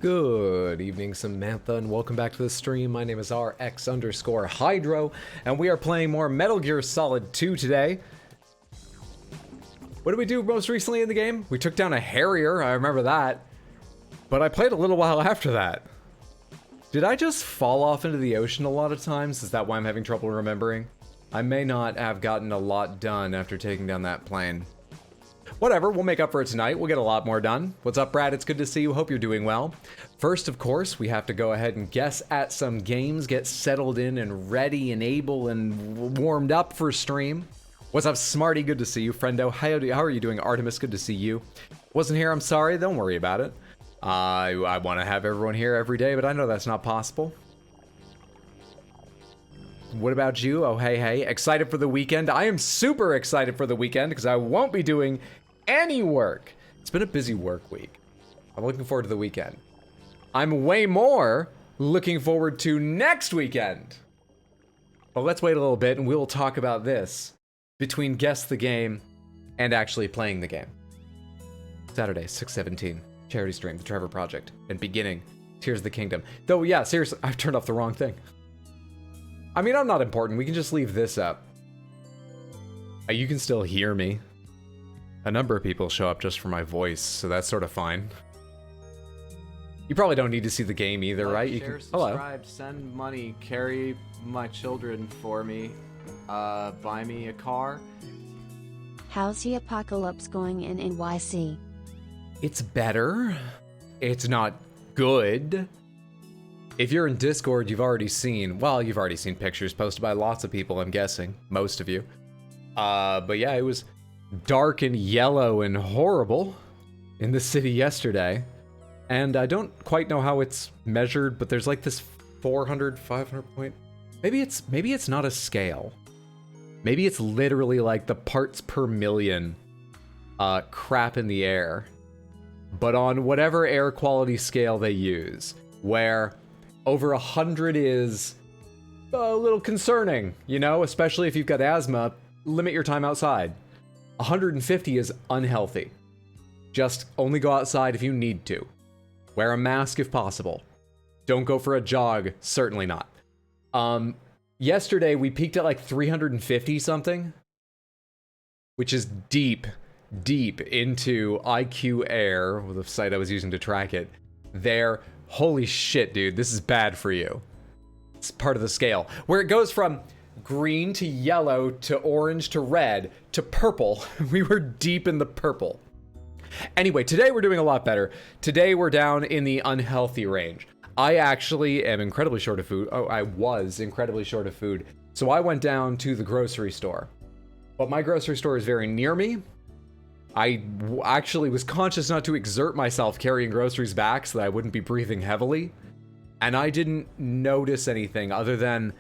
Good evening, Samantha, and welcome back to the stream. My name is RX_Hydro, and we are playing more Metal Gear Solid 2 today. What did we do most recently in the game? We took down a Harrier, I remember that. But I played a little while after that. Did I just fall off into the ocean a lot of times? Is that why I'm having trouble remembering? I may not have gotten a lot done after taking down that plane. Whatever, we'll make up for it tonight. We'll get a lot more done. What's up, Brad? It's good to see you. Hope you're doing well. First, of course, we have to go ahead and guess at some games, get settled in and ready and able and warmed up for stream. What's up, Smarty? Good to see you. Friendo, how are you doing? Artemis, good to see you. Wasn't here, I'm sorry. Don't worry about it. I want to have everyone here every day, but I know that's not possible. What about you? Oh, hey. Excited for the weekend? I am super excited for the weekend because I won't be doing any work. It's been a busy work week. I'm looking forward to the weekend. I'm way more looking forward to next weekend. But let's wait a little bit and we'll talk about this between Guess the Game and actually playing the game. Saturday, 6/17. Charity stream, The Trevor Project, and beginning Tears of the Kingdom. Though, yeah, seriously, I've turned off the wrong thing. I mean, I'm not important. We can just leave this up. You can still hear me. A number of people show up just for my voice, so that's sort of fine. You probably don't need to see the game either, right? You Share, can... Hello. subscribe, send money, carry my children for me, buy me a car. How's the apocalypse going in NYC? It's better. It's not good. If you're in Discord, you've already seen pictures posted by lots of people, I'm guessing. Most of you. But yeah, it was dark and yellow and horrible in the city yesterday. And I don't quite know how it's measured, but there's like this 400, 500 point. Maybe it's not a scale. Maybe it's literally like the parts per million crap in the air. But on whatever air quality scale they use, where over 100 is a little concerning, you know, especially if you've got asthma, limit your time outside. 150 is unhealthy. Just only go outside if you need to. Wear a mask if possible. Don't go for a jog, certainly not. Yesterday we peaked at like 350 something, which is deep into IQ Air, the site I was using to track it. There, holy shit, dude, this is bad for you. It's part of the scale. Where it goes from green to yellow to orange to red to purple. We were deep in the purple. Anyway, today we're doing a lot better. Today we're down in the unhealthy range. I actually am incredibly short of food. Oh, I was incredibly short of food. So I went down to the grocery store. But my grocery store is very near me. I actually was conscious not to exert myself carrying groceries back so that I wouldn't be breathing heavily. And I didn't notice anything other than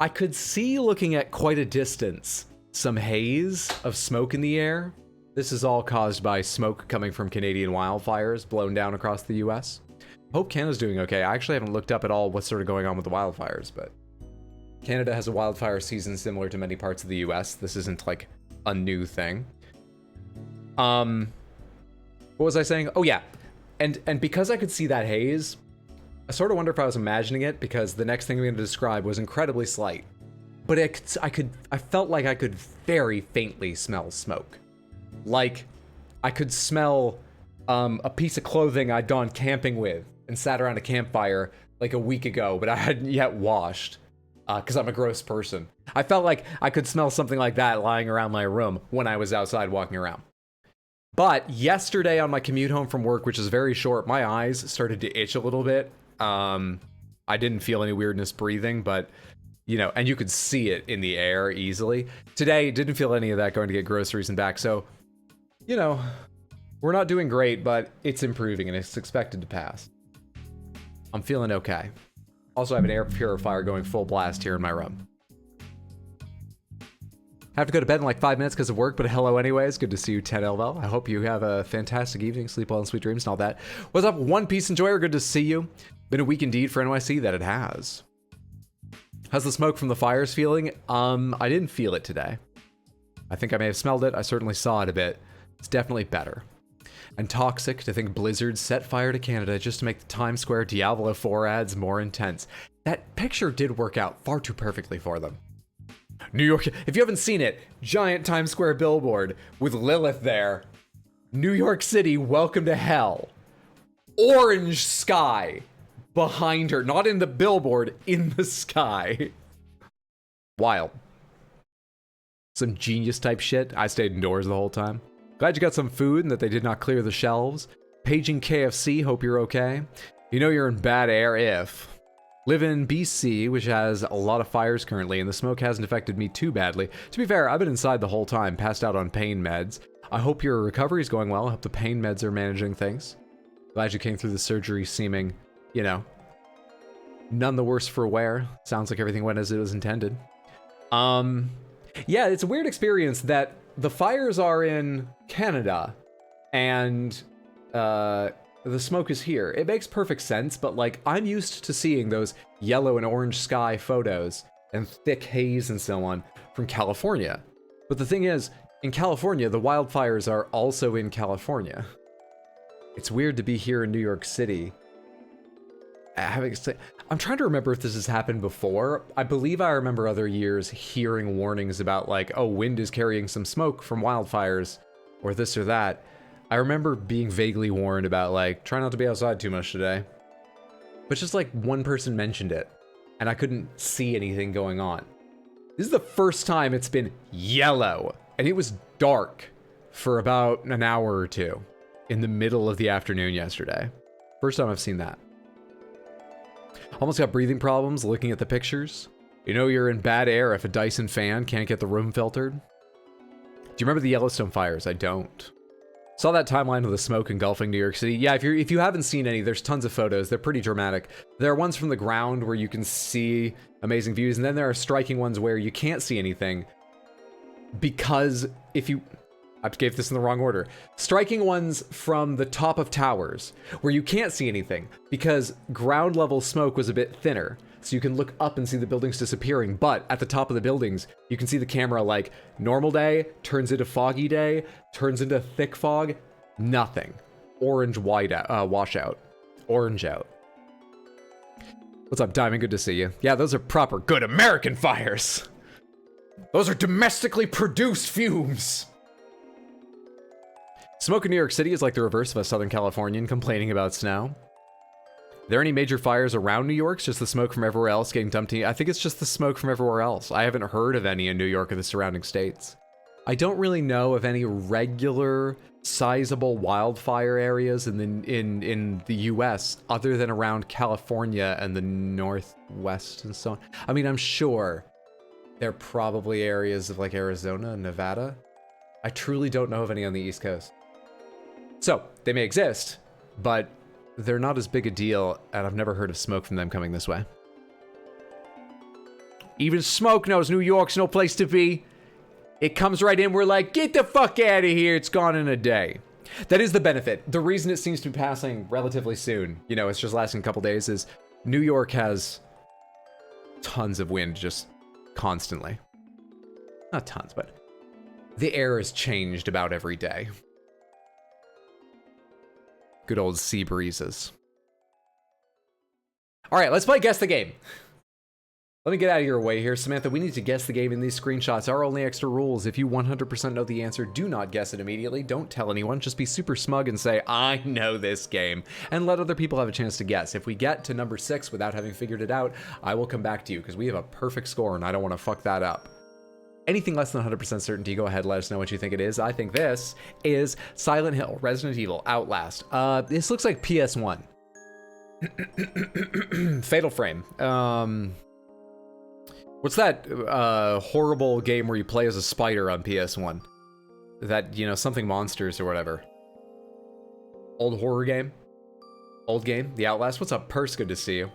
I could see, looking at quite a distance, some haze of smoke in the air. This is all caused by smoke coming from Canadian wildfires blown down across the US. Hope Canada's doing okay. I actually haven't looked up at all what's sort of going on with the wildfires, but Canada has a wildfire season similar to many parts of the US. This isn't like a new thing. What was I saying? Oh yeah, and because I could see that haze, I sort of wonder if I was imagining it, because the next thing I'm going to describe was incredibly slight, but I felt like I could very faintly smell smoke, like I could smell a piece of clothing I'd gone camping with and sat around a campfire like a week ago, but I hadn't yet washed, because I'm a gross person. I felt like I could smell something like that lying around my room when I was outside walking around. But yesterday on my commute home from work, which is very short, my eyes started to itch a little bit. I didn't feel any weirdness breathing, but, you know, and you could see it in the air easily. Today, didn't feel any of that going to get groceries and back. So, you know, we're not doing great, but it's improving and it's expected to pass. I'm feeling okay. Also, I have an air purifier going full blast here in my room. I have to go to bed in like 5 minutes because of work, but hello anyways. Good to see you, 10LL. I hope you have a fantastic evening. Sleep well and sweet dreams and all that. What's up, One Piece Enjoyer? Good to see you. Been a week indeed for NYC, that it has. How's the smoke from the fires feeling? I didn't feel it today. I think I may have smelled it. I certainly saw it a bit. It's definitely better. And toxic to think Blizzard set fire to Canada just to make the Times Square Diablo 4 ads more intense. That picture did work out far too perfectly for them. New York, if you haven't seen it, giant Times Square billboard with Lilith there. New York City, welcome to hell. Orange sky behind her, not in the billboard, in the sky. Wild. Some genius type shit. I stayed indoors the whole time. Glad you got some food and that they did not clear the shelves. Paging KFC, hope you're okay. You know you're in bad air if... Live in BC, which has a lot of fires currently, and the smoke hasn't affected me too badly. To be fair, I've been inside the whole time, passed out on pain meds. I hope your recovery is going well. I hope the pain meds are managing things. Glad you came through the surgery seeming, you know, none the worse for wear. Sounds like everything went as it was intended. Yeah, it's a weird experience that the fires are in Canada and the smoke is here. It makes perfect sense, but like I'm used to seeing those yellow and orange sky photos and thick haze and so on from California. But the thing is, in California, the wildfires are also in California. It's weird to be here in New York City. I'm trying to remember if this has happened before. I believe I remember other years hearing warnings about like, oh, wind is carrying some smoke from wildfires or this or that. I remember being vaguely warned about like, try not to be outside too much today. But just like one person mentioned it and I couldn't see anything going on. This is the first time it's been yellow and it was dark for about an hour or two in the middle of the afternoon yesterday. First time I've seen that. Almost got breathing problems looking at the pictures. You know you're in bad air if a Dyson fan can't get the room filtered. Do you remember the Yellowstone fires? I don't. Saw that timeline of the smoke engulfing New York City. Yeah, if you haven't seen any, there's tons of photos. They're pretty dramatic. There are ones from the ground where you can see amazing views, and then there are striking ones where you can't see anything because if you... I gave this in the wrong order. Striking ones from the top of towers where you can't see anything because ground level smoke was a bit thinner. So you can look up and see the buildings disappearing. But at the top of the buildings, you can see the camera like normal day, turns into foggy day, turns into thick fog, nothing. Orange washout. Orange out. What's up, Diamond? Good to see you. Yeah, those are proper good American fires. Those are domestically produced fumes. Smoke in New York City is like the reverse of a Southern Californian complaining about snow. Are there any major fires around New York? It's just the smoke from everywhere else getting dumped in. I think it's just the smoke from everywhere else. I haven't heard of any in New York or the surrounding states. I don't really know of any regular, sizable wildfire areas in the U.S. other than around California and the Northwest and so on. I mean, I'm sure there are probably areas of like Arizona and Nevada. I truly don't know of any on the East Coast. So, they may exist, but they're not as big a deal, and I've never heard of smoke from them coming this way. Even smoke knows New York's no place to be. It comes right in, we're like, get the fuck out of here, it's gone in a day. That is the benefit. The reason it seems to be passing relatively soon, you know, it's just lasting a couple days, is New York has tons of wind just constantly. Not tons, but the air is changed about every day. Good old sea breezes. All right, let's play Guess the Game. Let me get out of your way here, Samantha. We need to guess the game in these screenshots. Our only extra rules. If you 100% know the answer, do not guess it immediately. Don't tell anyone. Just be super smug and say, I know this game. And let other people have a chance to guess. If we get to number 6 without having figured it out, I will come back to you because we have a perfect score and I don't want to fuck that up. Anything less than 100% certainty, go ahead, let us know what you think it is. I think this is Silent Hill, Resident Evil, Outlast. This looks like PS1. Fatal Frame. What's that horrible game where you play as a spider on PS1? That, you know, something monsters or whatever. Old horror game? Old game? The Outlast? What's up, Purse? Good to see you.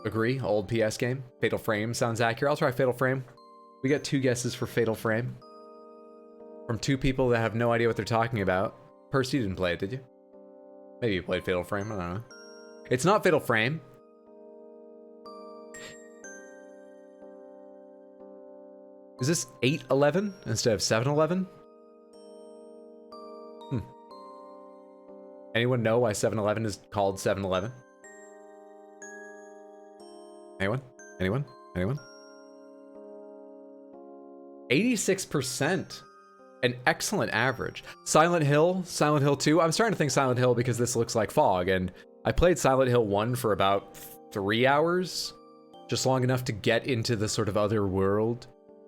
Agree? Old PS game? Fatal Frame sounds accurate. I'll try Fatal Frame. We got 2 guesses for Fatal Frame. From 2 people that have no idea what they're talking about. Percy, you didn't play it, did you? Maybe you played Fatal Frame, I don't know. It's not Fatal Frame. Is this 8-11 instead of 7-11? Anyone know why 7-Eleven is called 7-Eleven? Anyone? Anyone? Anyone? 86%. An excellent average. Silent Hill 2. I'm starting to think Silent Hill because this looks like fog, and I played Silent Hill 1 for about 3 hours, just long enough to get into the sort of other world.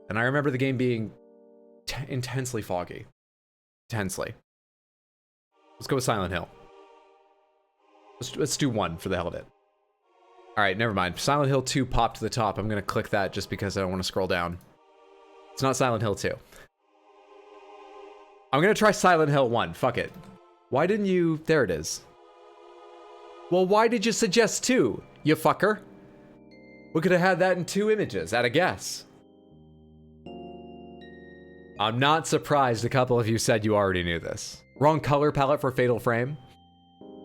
And I remember the game being intensely foggy. Intensely. Let's go with Silent Hill. Let's do 1 for the hell of it. Alright, never mind. Silent Hill 2 popped to the top. I'm gonna click that just because I don't want to scroll down. It's not Silent Hill 2. I'm gonna try Silent Hill 1. Fuck it. Why didn't you... There it is. Well, why did you suggest 2, you fucker? We could have had that in 2 images, at a guess. I'm not surprised a couple of you said you already knew this. Wrong color palette for Fatal Frame.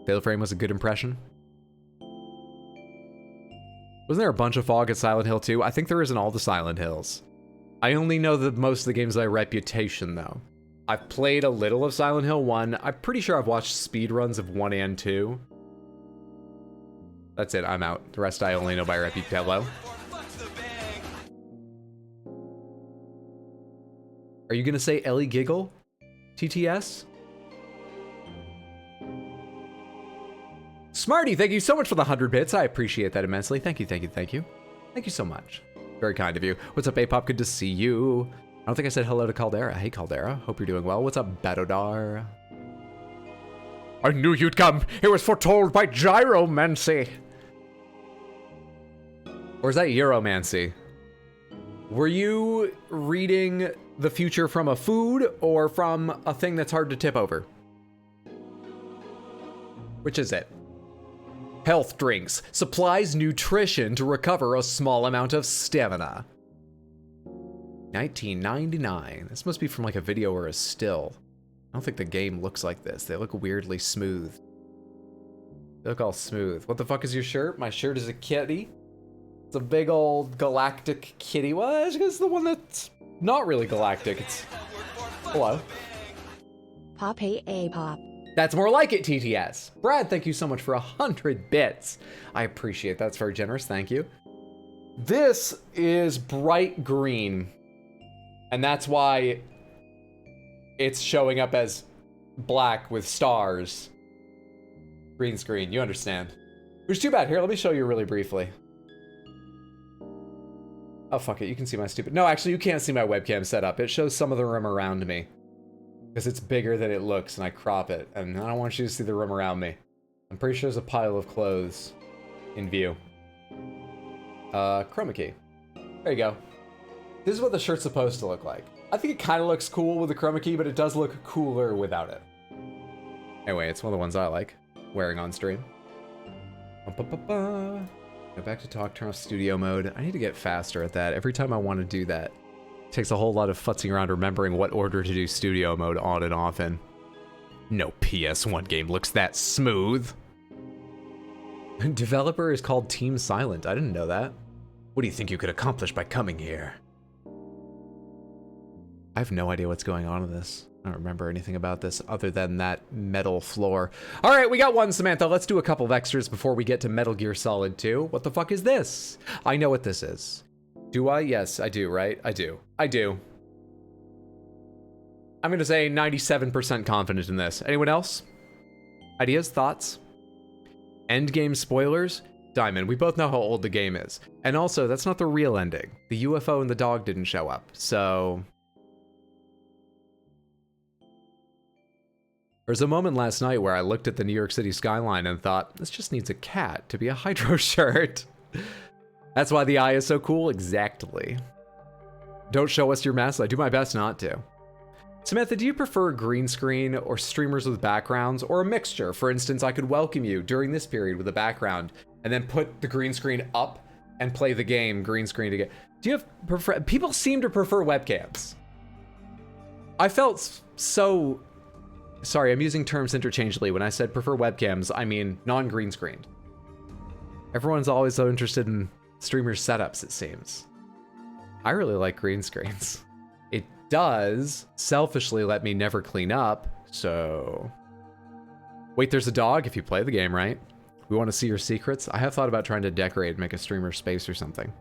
Fatal Frame was a good impression. Wasn't there a bunch of fog at Silent Hill 2? I think there is in all the Silent Hills. I only know that most of the games by reputation, though. I've played a little of Silent Hill 1. I'm pretty sure I've watched speedruns of 1 and 2. That's it, I'm out. The rest I only know by reputation. Hello? Are you gonna say Ellie Giggle? TTS? Smarty, thank you so much for the 100 bits. I appreciate that immensely. Thank you, thank you, thank you. Thank you so much. Very kind of you. What's up, A-Pop? Good to see you. I don't think I said hello to Caldera. Hey, Caldera. Hope you're doing well. What's up, Badodar? I knew you'd come. It was foretold by gyromancy. Or is that Euromancy? Were you reading the future from a food or from a thing that's hard to tip over? Which is it? Health drinks. Supplies nutrition to recover a small amount of stamina. 1999. This must be from like a video or a still. I don't think the game looks like this. They look weirdly smooth. They look all smooth. What the fuck is your shirt? My shirt is a kitty. It's a big old galactic kitty. Well, it's the one that's not really galactic. It's... Hello. Pop a pop. That's more like it, TTS. Brad, thank you so much for 100 bits. I appreciate that. That's very generous. Thank you. This is bright green. And that's why it's showing up as black with stars. Green screen, you understand. Which is too bad. Here, let me show you really briefly. Oh, fuck it. You can see my stupid... No, actually, you can't see my webcam setup. It shows some of the room around me. Because it's bigger than it looks, and I crop it. And I don't want you to see the room around me. I'm pretty sure there's a pile of clothes in view. Chroma key. There you go. This is what the shirt's supposed to look like. I think it kind of looks cool with the chroma key, but it does look cooler without it. Anyway, it's one of the ones I like wearing on stream. Go back to talk, turn off studio mode. I need to get faster at that. Every time I want to do that, it takes a whole lot of futzing around remembering what order to do studio mode on and off in. No PS1 game looks that smooth. Developer is called Team Silent. I didn't know that. What do you think you could accomplish by coming here? I have no idea what's going on in this. I don't remember anything about this other than that metal floor. All right, we got one, Samantha. Let's do a couple of extras before we get to Metal Gear Solid 2. What the fuck is this? I know what this is. Do I? Yes, I do, right? I do. I do. I'm gonna say 97% confident in this. Anyone else? Ideas? Thoughts? Endgame spoilers? Diamond, we both know how old the game is. And also, that's not the real ending. The UFO and the dog didn't show up, so... There's a moment last night where I looked at the New York City skyline and thought, this just needs a cat to be a Hydro shirt. That's why the eye is so cool? Exactly. Don't show us your mess. I do my best not to. Samantha, do you prefer green screen or streamers with backgrounds or a mixture? For instance, I could welcome you during this period with a background and then put the green screen up and play the game green screen again. Do you have prefer? People seem to prefer webcams. I felt so... Sorry, I'm using terms interchangeably. When I said prefer webcams, I mean non-green screened. Everyone's always so interested in streamer setups, it seems. I really like green screens. It does selfishly let me never clean up, so... Wait, there's a dog if you play the game, right? We want to see your secrets. I have thought about trying to decorate and make a streamer space or something.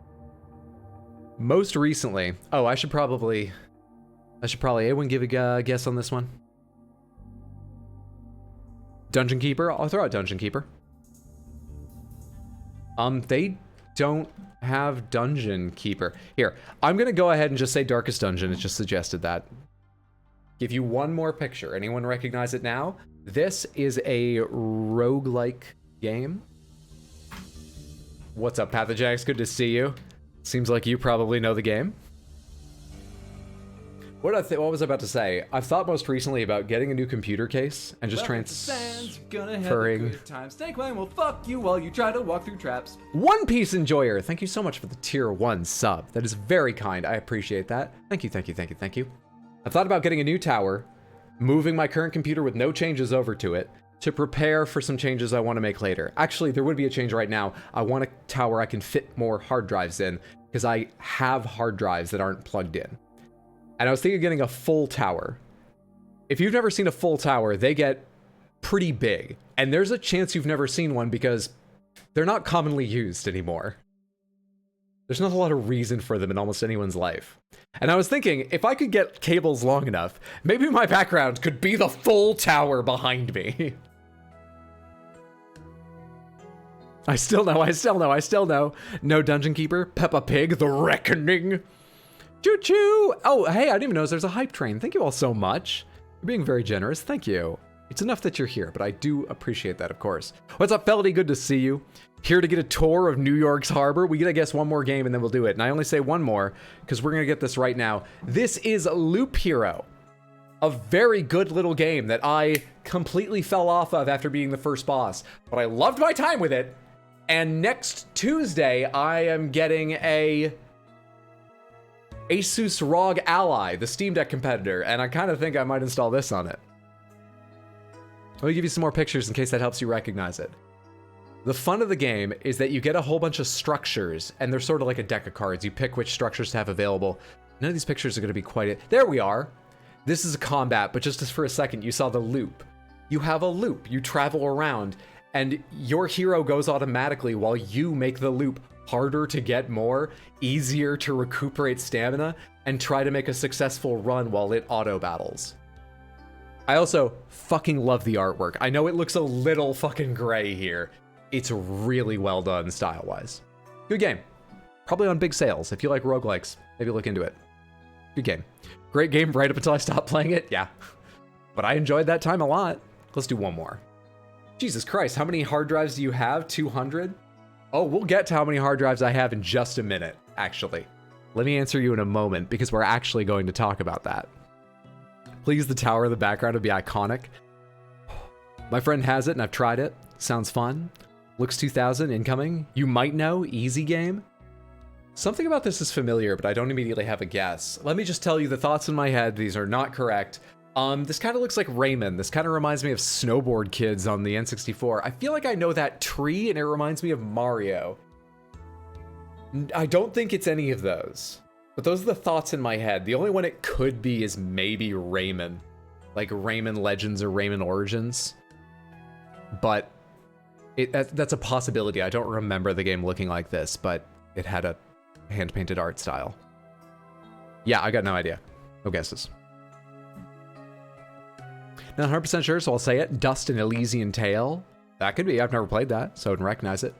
Most recently, oh, I should probably, anyone give a guess on this one? Dungeon Keeper? I'll throw out Dungeon Keeper. They don't have Dungeon Keeper. Here, I'm gonna go ahead and just say Darkest Dungeon. It just suggested that. Give you one more picture. Anyone recognize it now? This is a roguelike game. What's up, Pathojax? Good to see you. Seems like you probably know the game. What was I about to say? I've thought most recently about getting a new computer case and just transferring. Snake Clan will fuck you while you try to walk through traps. One Piece Enjoyer, thank you so much for the tier 1 sub. That is very kind. I appreciate that. Thank you, thank you, thank you, thank you. I've thought about getting a new tower, moving my current computer with no changes over to it, to prepare for some changes I want to make later. Actually, there would be a change right now. I want a tower I can fit more hard drives in, because I have hard drives that aren't plugged in. And I was thinking of getting a full tower. If you've never seen a full tower, they get pretty big. And there's a chance you've never seen one because they're not commonly used anymore. There's not a lot of reason for them in almost anyone's life. And I was thinking, if I could get cables long enough, maybe my background could be the full tower behind me. I still know. No Dungeon Keeper. Peppa Pig, The Reckoning. Choo-choo! Oh, hey, I didn't even know there's a hype train. Thank you all so much. You're being very generous. Thank you. It's enough that you're here, but I do appreciate that, of course. What's up, Feldy? Good to see you. Here to get a tour of New York's harbor. We get, I guess, one more game and then we'll do it. And I only say one more because we're going to get this right now. This is Loop Hero. A very good little game that I completely fell off of after being the first boss. But I loved my time with it. And next Tuesday, I am getting a Asus ROG Ally, the Steam Deck competitor, and I kind of think I might install this on it. Let me give you some more pictures in case that helps you recognize it. The fun of the game is that you get a whole bunch of structures, and they're sort of like a deck of cards. You pick which structures to have available. None of these pictures are going to be quite it. There we are. This is a combat, but just for a second, you saw the loop. You have a loop. You travel around, and your hero goes automatically while you make the loop harder to get more, easier to recuperate stamina, and try to make a successful run while it auto battles. I also fucking love the artwork. I know it looks a little fucking gray here. It's really well done style-wise. Good game. Probably on big sales. If you like roguelikes, maybe look into it. Good game. Great game right up until I stopped playing it, yeah. But I enjoyed that time a lot. Let's do one more. Jesus Christ, how many hard drives do you have? 200? Oh, we'll get to how many hard drives I have in just a minute, actually. Let me answer you in a moment, because we're actually going to talk about that. Please, the tower in the background would be iconic. My friend has it, and I've tried it. Sounds fun. Looks 2000, incoming. You might know, easy game. Something about this is familiar, but I don't immediately have a guess. Let me just tell you the thoughts in my head. These are not correct. This kind of looks like Rayman. This kind of reminds me of Snowboard Kids on the N64. I feel like I know that tree, and it reminds me of Mario. I don't think it's any of those. But those are the thoughts in my head. The only one it could be is maybe Rayman. Like Rayman Legends or Rayman Origins. But that's a possibility. I don't remember the game looking like this, but it had a hand-painted art style. Yeah, I got no idea. No guesses. Not 100% sure, so I'll say it. Dust and Elysian Tale. That could be. I've never played that, so I wouldn't recognize it.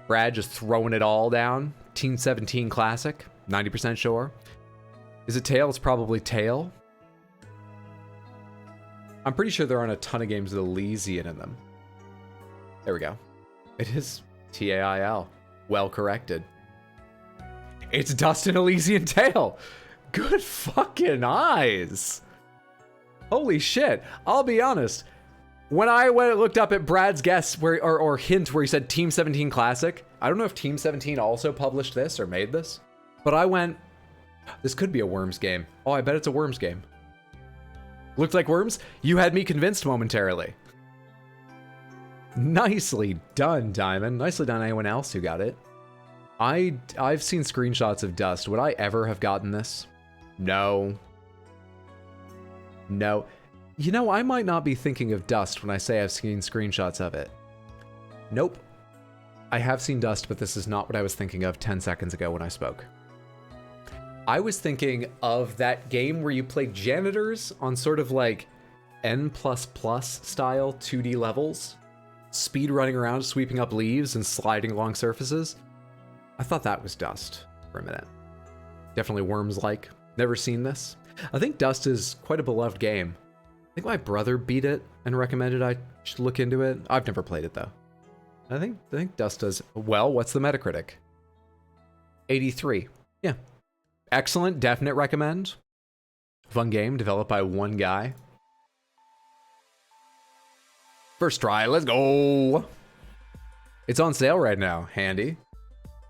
Brad just throwing it all down. Team 17 Classic. 90% sure. Is it Tail? It's probably Tail. I'm pretty sure there aren't a ton of games with Elysian in them. There we go. It is T-A-I-L. Well corrected. It's Dust and Elysian Tale. Good fucking eyes. Holy shit. I'll be honest. When I looked up at Brad's guess or hint where he said Team 17 Classic, I don't know if Team 17 also published this or made this, but I went, this could be a Worms game. Oh, I bet it's a Worms game. Looked like Worms? You had me convinced momentarily. Nicely done, Diamond. Nicely done, anyone else who got it. I've seen screenshots of Dust. Would I ever have gotten this? No. No. You know, I might not be thinking of Dust when I say I've seen screenshots of it. Nope. I have seen Dust, but this is not what I was thinking of 10 seconds ago when I spoke. I was thinking of that game where you play janitors on sort of like N++ style 2D levels, speed running around, sweeping up leaves and sliding along surfaces. I thought that was Dust for a minute. Definitely Worms-like. Never seen this. I think Dust is quite a beloved game. I think my brother beat it and recommended I should look into it. I've never played it though. I think Dust does well. What's the Metacritic? 83. Yeah. Excellent. Definite recommend. Fun game developed by one guy. First try. Let's go. It's on sale right now. Handy.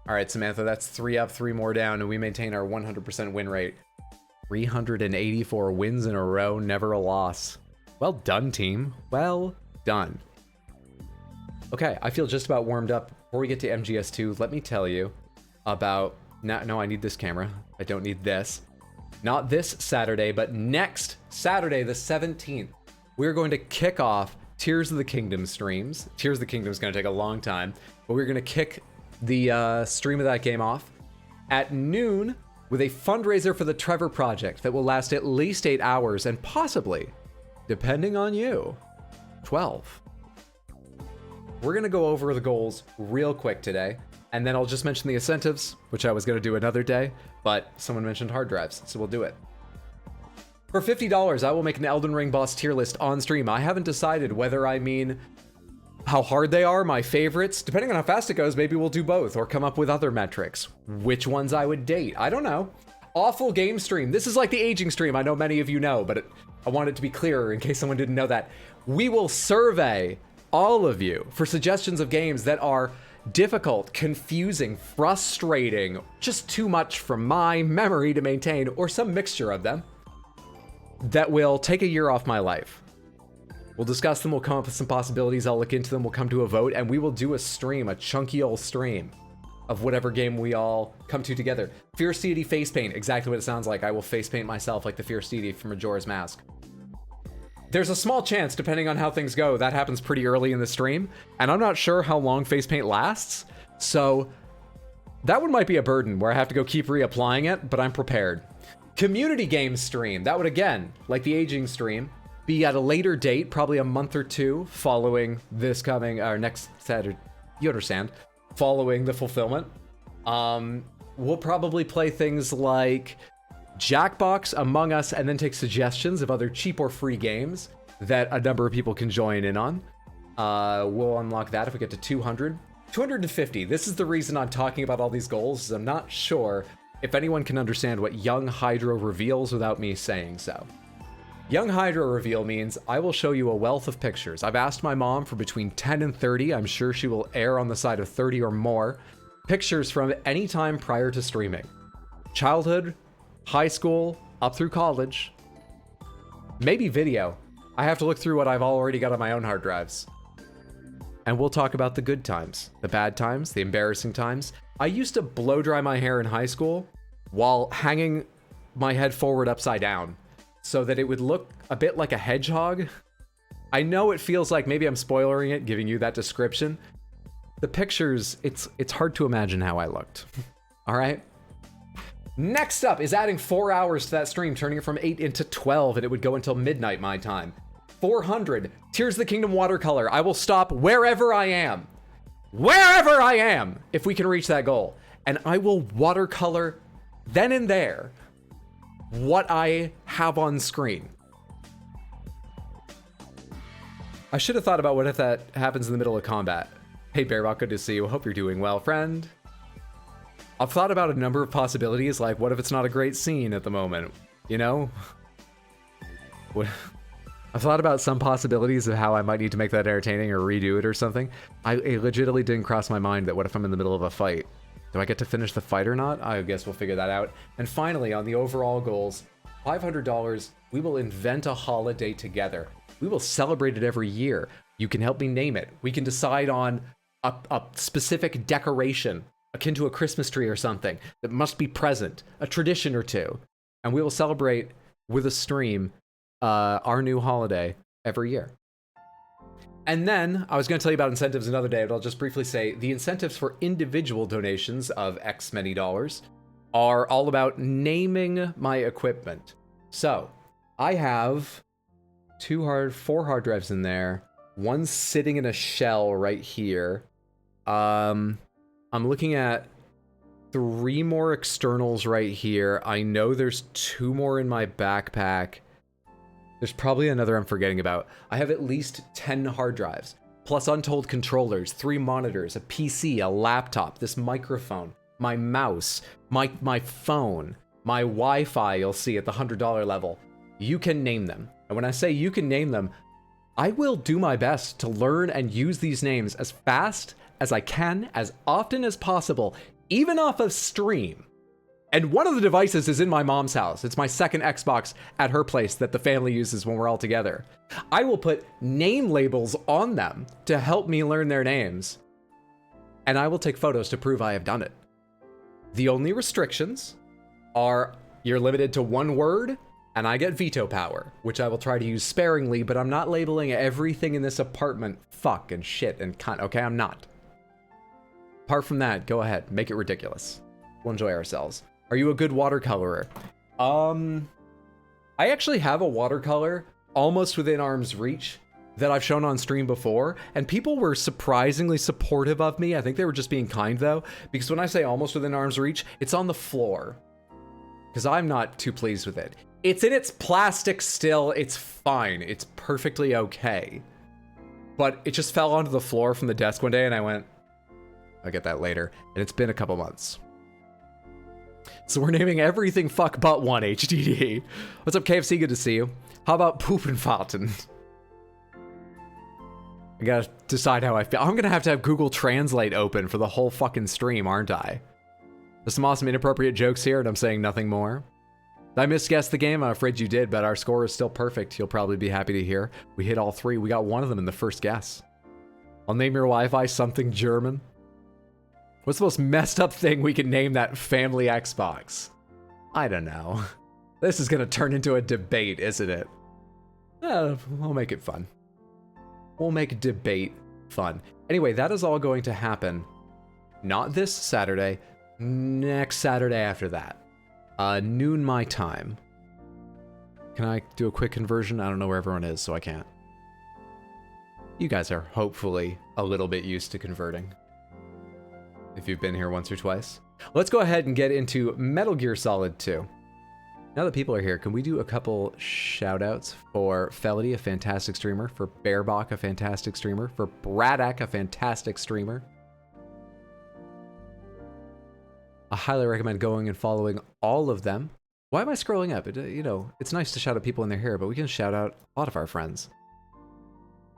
All right, Samantha, that's 3 up, 3 more down, and we maintain our 100% win rate. 384 wins in a row, never a loss. Well done, team. Well done. Okay, I feel just about warmed up. Before we get to MGS2, let me tell you about... No, I need this camera. I don't need this. Not this Saturday, but next Saturday, the 17th, we're going to kick off Tears of the Kingdom streams. Tears of the Kingdom is going to take a long time, but we're going to kick the stream of that game off at noon with a fundraiser for the Trevor Project that will last at least 8 hours and possibly, depending on you, 12. We're going to go over the goals real quick today, and then I'll just mention the incentives, which I was going to do another day, but someone mentioned hard drives, so we'll do it. For $50, I will make an Elden Ring boss tier list on stream. I haven't decided whether I mean how hard they are, my favorites. Depending on how fast it goes, maybe we'll do both or come up with other metrics. Which ones I would date, I don't know. Awful game stream. This is like the aging stream, I know many of you know, but I want it to be clearer in case someone didn't know that. We will survey all of you for suggestions of games that are difficult, confusing, frustrating, just too much from my memory to maintain, or some mixture of them, that will take a year off my life. We'll discuss them, we'll come up with some possibilities, I'll look into them, we'll come to a vote, and we will do a stream, a chunky old stream, of whatever game we all come to together. Fierce Deity face paint, exactly what it sounds like. I will face paint myself like the Fierce Deity from Majora's Mask. There's a small chance, depending on how things go, that happens pretty early in the stream, and I'm not sure how long face paint lasts, so that one might be a burden where I have to go keep reapplying it, but I'm prepared. Community game stream, that would again, like the aging stream, be at a later date, probably a month or two following this coming, or next Saturday, you understand, following the fulfillment. We'll probably play things like Jackbox, Among Us, and then take suggestions of other cheap or free games that a number of people can join in on. We'll unlock that if we get to 200. 250, this is the reason I'm talking about all these goals, is I'm not sure if anyone can understand what Young Hydro reveals without me saying so. Young Hydro reveal means I will show you a wealth of pictures. I've asked my mom for between 10 and 30. I'm sure she will err on the side of 30 or more. Pictures from any time prior to streaming. Childhood, high school, up through college. Maybe video. I have to look through what I've already got on my own hard drives. And we'll talk about the good times, the bad times, the embarrassing times. I used to blow dry my hair in high school while hanging my head forward upside down so that it would look a bit like a hedgehog. I know it feels like maybe I'm spoiling it, giving you that description. The pictures, it's hard to imagine how I looked. All right? Next up is adding 4 hours to that stream, turning it from 8 into 12, and it would go until midnight my time. 400, Tears of the Kingdom watercolor. I will stop wherever I am. Wherever I am, if we can reach that goal. And I will watercolor then and there what I have on screen. I should have thought about what if that happens in the middle of combat. Hey Bearrock, good to see you. Hope you're doing well, friend. I've thought about a number of possibilities, like what if it's not a great scene at the moment, you know? I've thought about some possibilities of how I might need to make that entertaining or redo it or something. It legitimately didn't cross my mind that what if I'm in the middle of a fight? Do I get to finish the fight or not? I guess we'll figure that out. And finally, on the overall goals, $500, we will invent a holiday together. We will celebrate it every year. You can help me name it. We can decide on a specific decoration, akin to a Christmas tree or something, that must be present, a tradition or two. And we will celebrate with a stream our new holiday every year. And then I was going to tell you about incentives another day, but I'll just briefly say the incentives for individual donations of X many dollars are all about naming my equipment. So I have 4 hard drives in there. One's sitting in a shell right here. I'm looking at 3 more externals right here. I know there's 2 more in my backpack. There's probably another I'm forgetting about. I have at least 10 hard drives, plus untold controllers, 3 monitors, a PC, a laptop, this microphone, my mouse, my phone, my Wi-Fi you'll see at the $100 level. You can name them. And when I say you can name them, I will do my best to learn and use these names as fast as I can, as often as possible, even off of stream. And one of the devices is in my mom's house. It's my second Xbox at her place that the family uses when we're all together. I will put name labels on them to help me learn their names. And I will take photos to prove I have done it. The only restrictions are you're limited to 1 word, and I get veto power, which I will try to use sparingly, but I'm not labeling everything in this apartment fuck and shit and cunt, okay? I'm not. Apart from that, go ahead, make it ridiculous. We'll enjoy ourselves. Are you a good watercolorer? I actually have a watercolor almost within arm's reach that I've shown on stream before, and people were surprisingly supportive of me. I think they were just being kind though, because when I say almost within arm's reach, it's on the floor, because I'm not too pleased with it. It's in its plastic still, it's fine, it's perfectly okay. But it just fell onto the floor from the desk one day and I went, I'll get that later, and it's been a couple months. So we're naming everything fuck but 1 HDD. What's up, KFC? Good to see you. How about poopin' fartin'? I gotta decide how I feel. I'm gonna have to have Google Translate open for the whole fucking stream, aren't I? There's some awesome inappropriate jokes here, and I'm saying nothing more. Did I misguess the game? I'm afraid you did, but our score is still perfect. You'll probably be happy to hear. We hit all 3. We got 1 of them in the first guess. I'll name your Wi-Fi something German. What's the most messed up thing we can name that family Xbox? I don't know. This is gonna turn into a debate, isn't it? We'll make it fun. We'll make debate fun. Anyway, that is all going to happen. Not this Saturday. Next Saturday after that. Noon my time. Can I do a quick conversion? I don't know where everyone is, so I can't. You guys are hopefully a little bit used to converting, if you've been here once or twice. Let's go ahead and get into Metal Gear Solid 2. Now that people are here, can we do a couple shout-outs for Felity, a fantastic streamer, for Bearbach, a fantastic streamer, for Braddock, a fantastic streamer. I highly recommend going and following all of them. Why am I scrolling up? You know, it's nice to shout out people when they're here, but we can shout out a lot of our friends.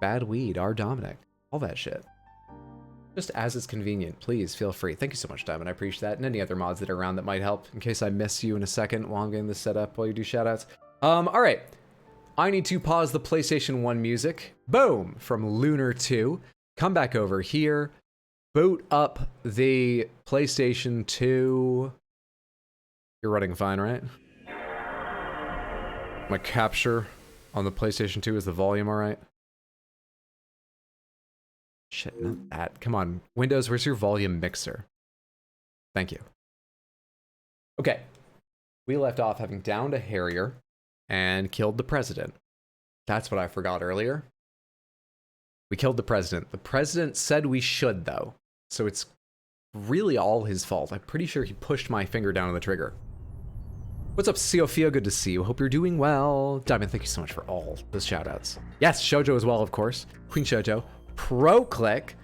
Bad Weed, R. Dominic, all that shit. Just as it's convenient, please feel free. Thank you so much, Diamond. I appreciate that. And any other mods that are around that might help, in case I miss you in a second while I'm getting this set up while you do shoutouts. All right. I need to pause the PlayStation 1 music. Boom! From Lunar 2. Come back over here. Boot up the PlayStation 2. You're running fine, right? My capture on the PlayStation 2 is the volume all right? Shit, not that. Come on. Windows, where's your volume mixer? Thank you. Okay. We left off having downed a Harrier and killed the president. That's what I forgot earlier. We killed the president. The president said we should, though. So it's really all his fault. I'm pretty sure he pushed my finger down on the trigger. What's up, Siofia? Good to see you. Hope you're doing well. Diamond, thank you so much for all those shoutouts. Yes, Shoujo as well, of course. Queen Shoujo. ProClick.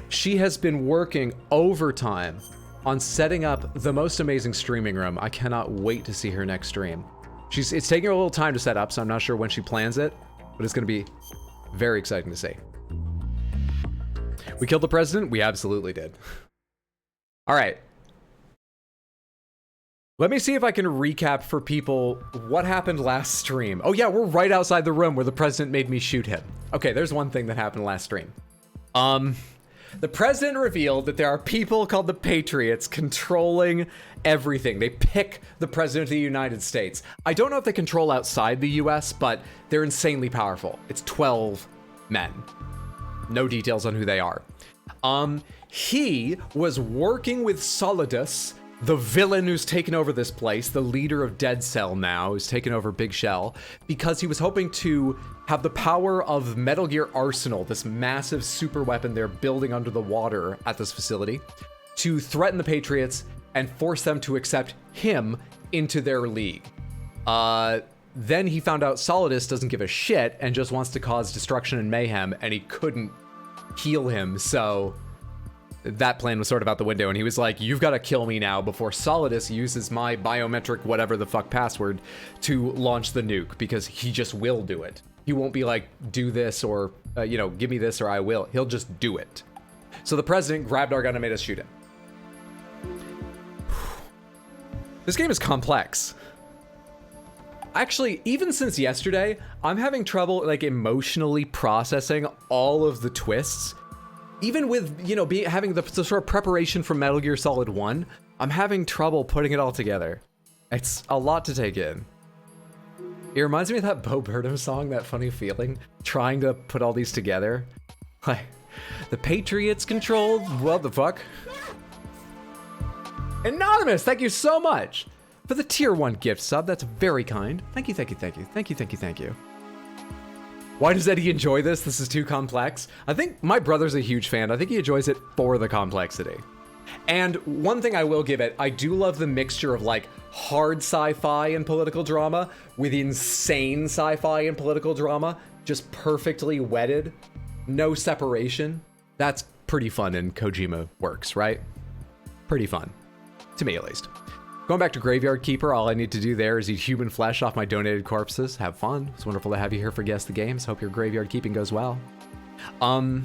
She has been working overtime on setting up the most amazing streaming room. I cannot wait to see her next stream. It's taking her a little time to set up, so I'm not sure when she plans it, but it's going to be very exciting to see. We killed the president? We absolutely did. All right. Let me see if I can recap for people what happened last stream. Oh yeah, we're right outside the room where the president made me shoot him. Okay, there's one thing that happened last stream. The president revealed that there are people called the Patriots controlling everything. They pick the president of the United States. I don't know if they control outside the US, but they're insanely powerful. It's 12 men. No details on who they are. He was working with Solidus, the villain who's taken over this place, the leader of Dead Cell now, who's taken over Big Shell, because he was hoping to have the power of Metal Gear Arsenal, this massive super weapon they're building under the water at this facility, to threaten the Patriots and force them to accept him into their league. Then he found out Solidus doesn't give a shit and just wants to cause destruction and mayhem, and he couldn't heal him, so that plan was sort of out the window, and he was like, you've got to kill me now before Solidus uses my biometric whatever the fuck password to launch the nuke, because he just will do it. He won't be like, do this or, give me this or I will. He'll just do it. So the president grabbed our gun and made us shoot him. This game is complex. Actually, even since yesterday, I'm having trouble like emotionally processing all of the twists. Even with, having the sort of preparation from Metal Gear Solid 1, I'm having trouble putting it all together. It's a lot to take in. It reminds me of that Bo Burnham song, That Funny Feeling, trying to put all these together. Like, the Patriots controlled, what the fuck? Anonymous, thank you so much for the tier 1 gift sub. That's very kind. Thank you, thank you, thank you, thank you, thank you, thank you. Why does Eddie enjoy this? This is too complex. I think my brother's a huge fan. I think he enjoys it for the complexity. And one thing I will give it, I do love the mixture of like hard sci-fi and political drama with insane sci-fi and political drama, just perfectly wedded, no separation. That's pretty fun and Kojima works, right? Pretty fun, to me at least. Going back to Graveyard Keeper, all I need to do there is eat human flesh off my donated corpses. Have fun. It's wonderful to have you here for Guess the Games. Hope your graveyard keeping goes well. Uh-oh,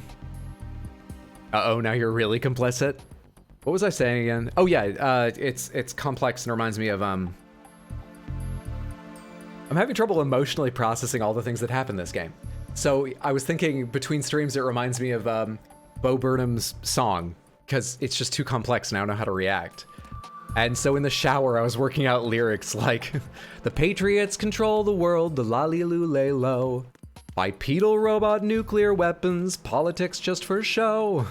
now you're really complicit? What was I saying again? Oh yeah, it's complex and reminds me of, I'm having trouble emotionally processing all the things that happen in this game. So I was thinking between streams, it reminds me of Bo Burnham's song, because it's just too complex and I don't know how to react. And so in the shower, I was working out lyrics like, the Patriots control the world, the lolly-loo-lay-low. Bipedal robot nuclear weapons, politics just for show.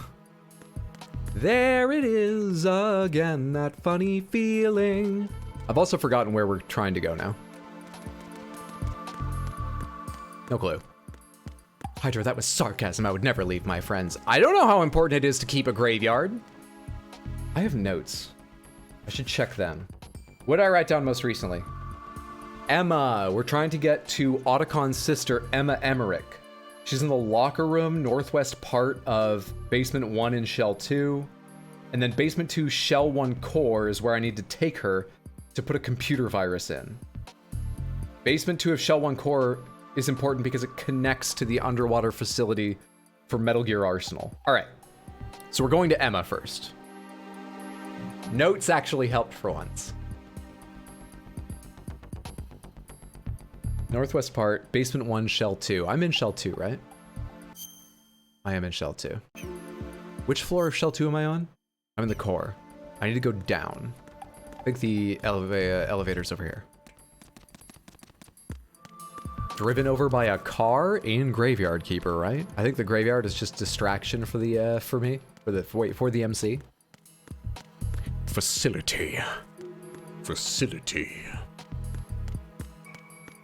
There it is again, that funny feeling. I've also forgotten where we're trying to go now. No clue. Hydra, that was sarcasm. I would never leave my friends. I don't know how important it is to keep a graveyard. I have notes. I should check them. What did I write down most recently? Emma. We're trying to get to Otacon's sister, Emma Emmerich. She's in the locker room, northwest part of Basement 1 in Shell 2. And then Basement 2 Shell 1 Core is where I need to take her to put a computer virus in. Basement 2 of Shell 1 Core is important because it connects to the underwater facility for Metal Gear Arsenal. All right, so we're going to Emma first. Notes actually helped for once. Northwest part, Basement 1, Shell 2. I'm in Shell 2, right? I am in Shell 2. Which floor of Shell 2 am I on? I'm in the core. I need to go down. I think the elevator's over here. Driven over by a car in Graveyard Keeper, right? I think the graveyard is just distraction for the for the MC. Facility.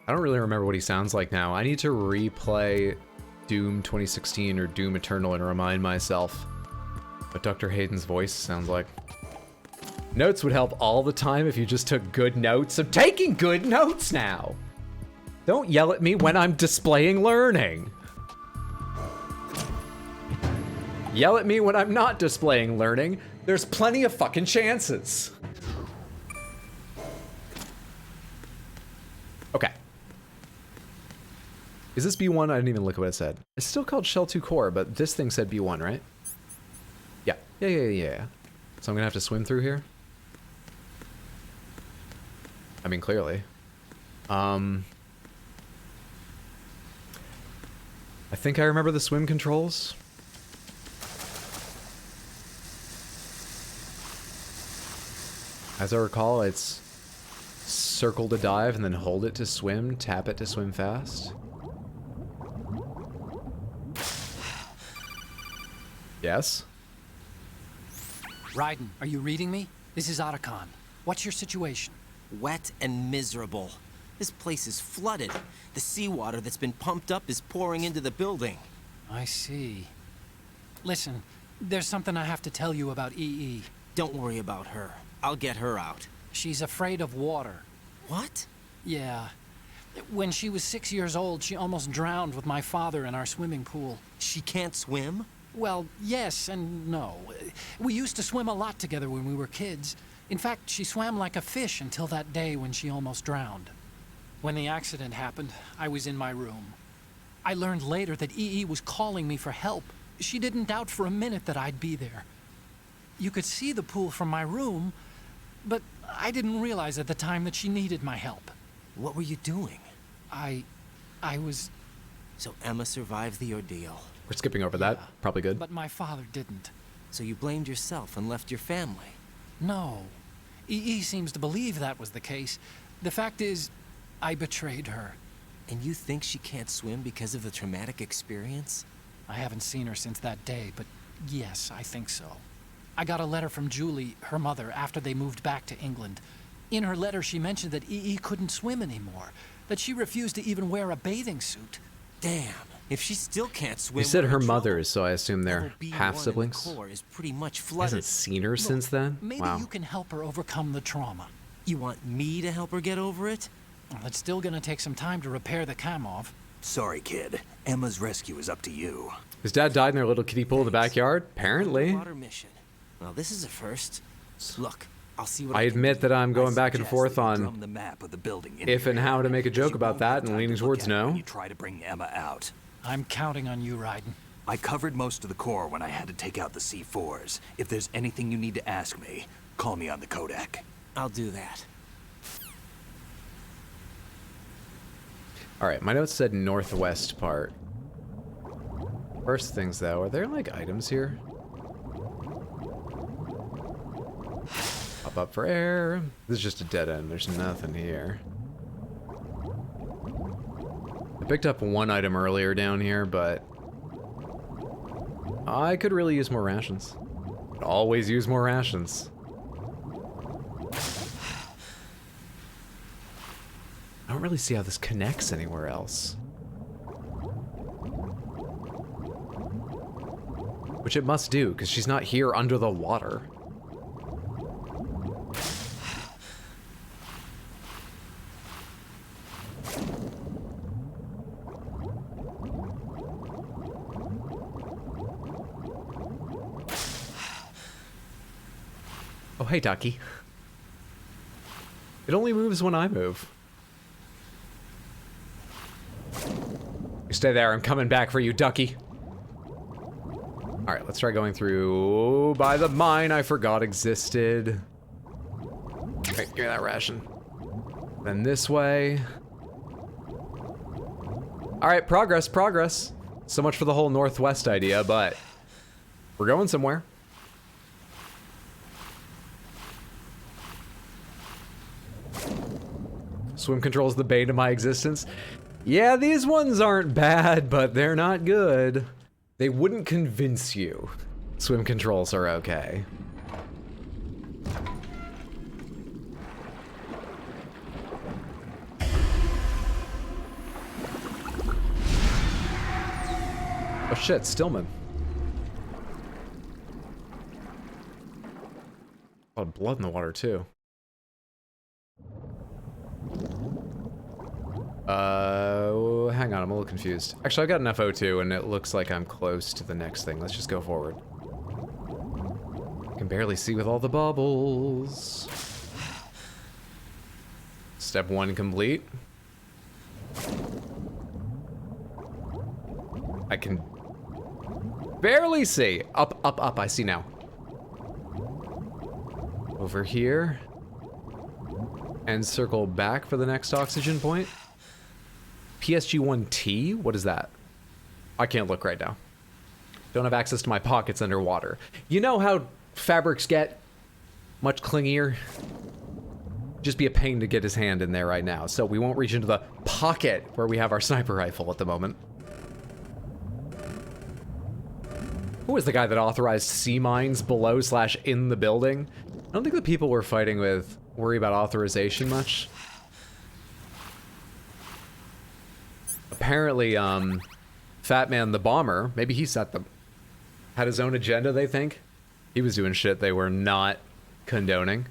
I don't really remember what he sounds like now. I need to replay Doom 2016 or Doom Eternal and remind myself what Dr. Hayden's voice sounds like. Notes would help all the time if you just took good notes. I'm taking good notes now. Don't yell at me when I'm displaying learning. Yell at me when I'm not displaying learning. There's plenty of fucking chances. Okay. Is this B1? I didn't even look at what it said. It's still called Shell 2 Core, but this thing said B1, right? Yeah. Yeah. So I'm gonna have to swim through here? I mean, clearly. I think I remember the swim controls. As I recall, it's circle to dive and then hold it to swim, tap it to swim fast. Yes? Raiden, are you reading me? This is Otacon. What's your situation? Wet and miserable. This place is flooded. The seawater that's been pumped up is pouring into the building. I see. Listen, there's something I have to tell you about EE. Don't worry about her. I'll get her out. She's afraid of water. What? Yeah. When she was 6 years old, she almost drowned with my father in our swimming pool. She can't swim? Well, yes and no. We used to swim a lot together when we were kids. In fact, she swam like a fish until that day when she almost drowned. When the accident happened, I was in my room. I learned later that EE was calling me for help. She didn't doubt for a minute that I'd be there. You could see the pool from my room, but I didn't realize at the time that she needed my help. What were you doing? I was... So Emma survived the ordeal. We're skipping over that. Yeah, Probably good. But my father didn't. So you blamed yourself and left your family. No. EE seems to believe that was the case. The fact is, I betrayed her. And you think she can't swim because of the traumatic experience? I haven't seen her since that day, but yes, I think so. I got a letter from Julie, her mother, after they moved back to England. In her letter, she mentioned that EE couldn't swim anymore, that she refused to even wear a bathing suit. Damn. If she still can't swim, You said we're her in mother's, trouble. so I assume they're Level B1 half in the siblings. core is pretty much Hasn't flooded. seen her Look, since then? Maybe Wow. you can help her overcome the trauma. You want me to help her get over it? Well, it's still gonna take some time to repair the Kamov. Sorry, kid. Emma's rescue is up to you. His dad died in their little kiddie pool in the backyard? Apparently. Water mission. Well, this is a first. Look, I'll see what I I can admit do. that I'm going I back and suggest forth that you on drum the map of the building in if your and how head, to make a because joke you about won't that have and time leaning to look towards at it when no. you try to bring Emma out. I'm counting on you, Raiden. I covered most of the core when I had to take out the C4s. If there's anything you need to ask me, call me on the Kodak. I'll do that. Alright, my notes said northwest part. First things though, are there like items here? Pop up for air. This is just a dead end, there's nothing here. I picked up one item earlier down here, but I could really use more rations. Could always use more rations. I don't really see how this connects anywhere else. Which it must do, because she's not here under the water. Oh, hey, Ducky. It only moves when I move. You stay there, I'm coming back for you, Ducky. Alright, let's try going through by the mine I forgot existed. Alright, give me that ration. Then this way. Alright, progress, progress. So much for the whole northwest idea, but we're going somewhere. Swim control's the bane of my existence. Yeah, these ones aren't bad, but they're not good. They wouldn't convince you. Swim controls are okay. Oh shit, Stillman. A lot of blood in the water too. Hang on, I'm a little confused. Actually, I got enough O2 and it looks like I'm close to the next thing. Let's just go forward. I can barely see with all the bubbles. Step 1 complete. I can barely see. Up, up, up, I see now. Over here. And circle back for the next oxygen point. PSG-1T? What is that? I can't look right now. Don't have access to my pockets underwater. You know how fabrics get much clingier just be a pain to get his hand in there right now. So we won't reach into the pocket where we have our sniper rifle at the moment. Who was the guy that authorized sea mines below / in the building? I don't think the people we're fighting with worry about authorization much. Apparently, Fat Man the Bomber, maybe he set them. Had his own agenda, they think. He was doing shit they were not condoning.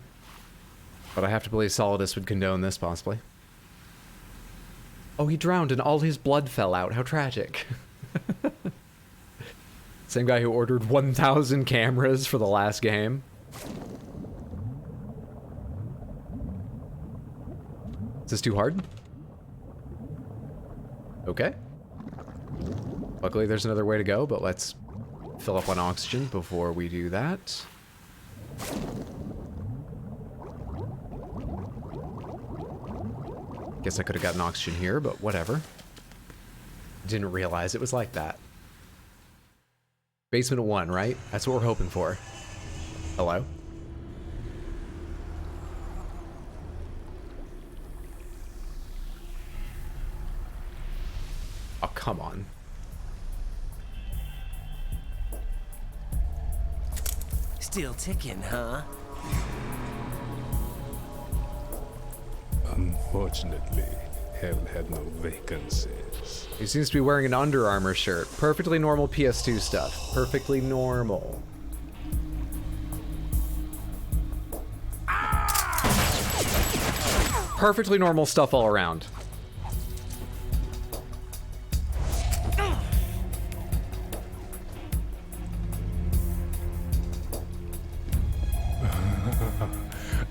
But I have to believe Solidus would condone this, possibly. Oh, he drowned and all his blood fell out. How tragic. Same guy who ordered 1,000 cameras for the last game. Is this too hard? Okay. Luckily, there's another way to go, but let's fill up on oxygen before we do that. Guess I could have gotten oxygen here, but whatever. Didn't realize it was like that. Basement 1, right? That's what we're hoping for. Hello? Oh, come on. Still ticking, huh? Unfortunately, hell had no vacancies. He seems to be wearing an Under Armour shirt. Perfectly normal PS2 stuff. Perfectly normal. Perfectly normal stuff all around.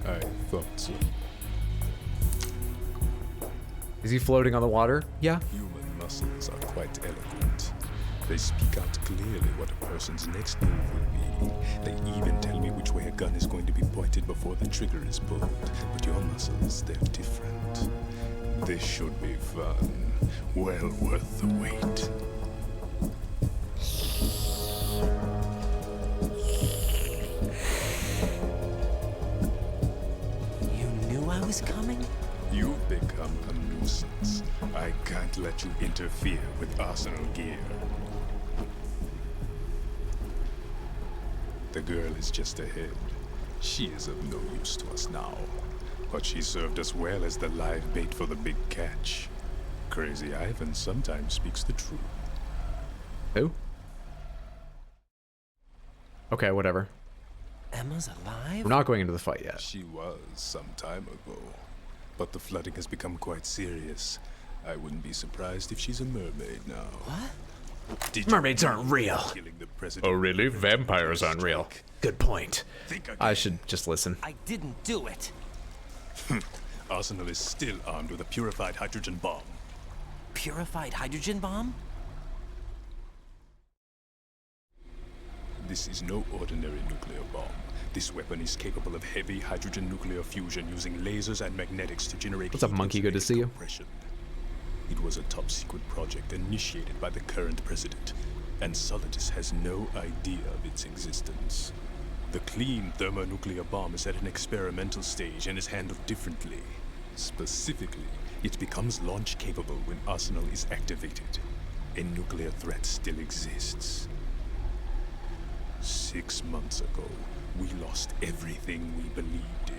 I thought so. Is he floating on the water? Yeah. Human muscles are quite eloquent. They speak out clearly what a person's next move will be. They even tell me which way a gun is going to be pointed before the trigger is pulled. But your muscles, they're different. This should be fun. Well worth the wait. You knew I was coming? You've become a nuisance. I can't let you interfere with Arsenal gear. The girl is just ahead. She is of no use to us now. But she served us well as the live bait for the big catch. Crazy Ivan sometimes speaks the truth. Who? Okay, whatever. Emma's alive? We're not going into the fight yet. She was some time ago. But the flooding has become quite serious. I wouldn't be surprised if she's a mermaid now. What? Mermaids aren't real. Killing the president. Oh, really? Vampires aren't real. Good point. Think again. I should just listen. I didn't do it. Arsenal is still armed with a purified hydrogen bomb. Purified hydrogen bomb? This is no ordinary nuclear bomb. This weapon is capable of heavy hydrogen nuclear fusion using lasers and magnetics to generate What's up, heat monkey? Good to see you. compression. It was a top-secret project initiated by the current president, and Solidus has no idea of its existence. The clean thermonuclear bomb is at an experimental stage and is handled differently. Specifically, it becomes launch-capable when Arsenal is activated. A nuclear threat still exists. 6 months ago, we lost everything we believed in.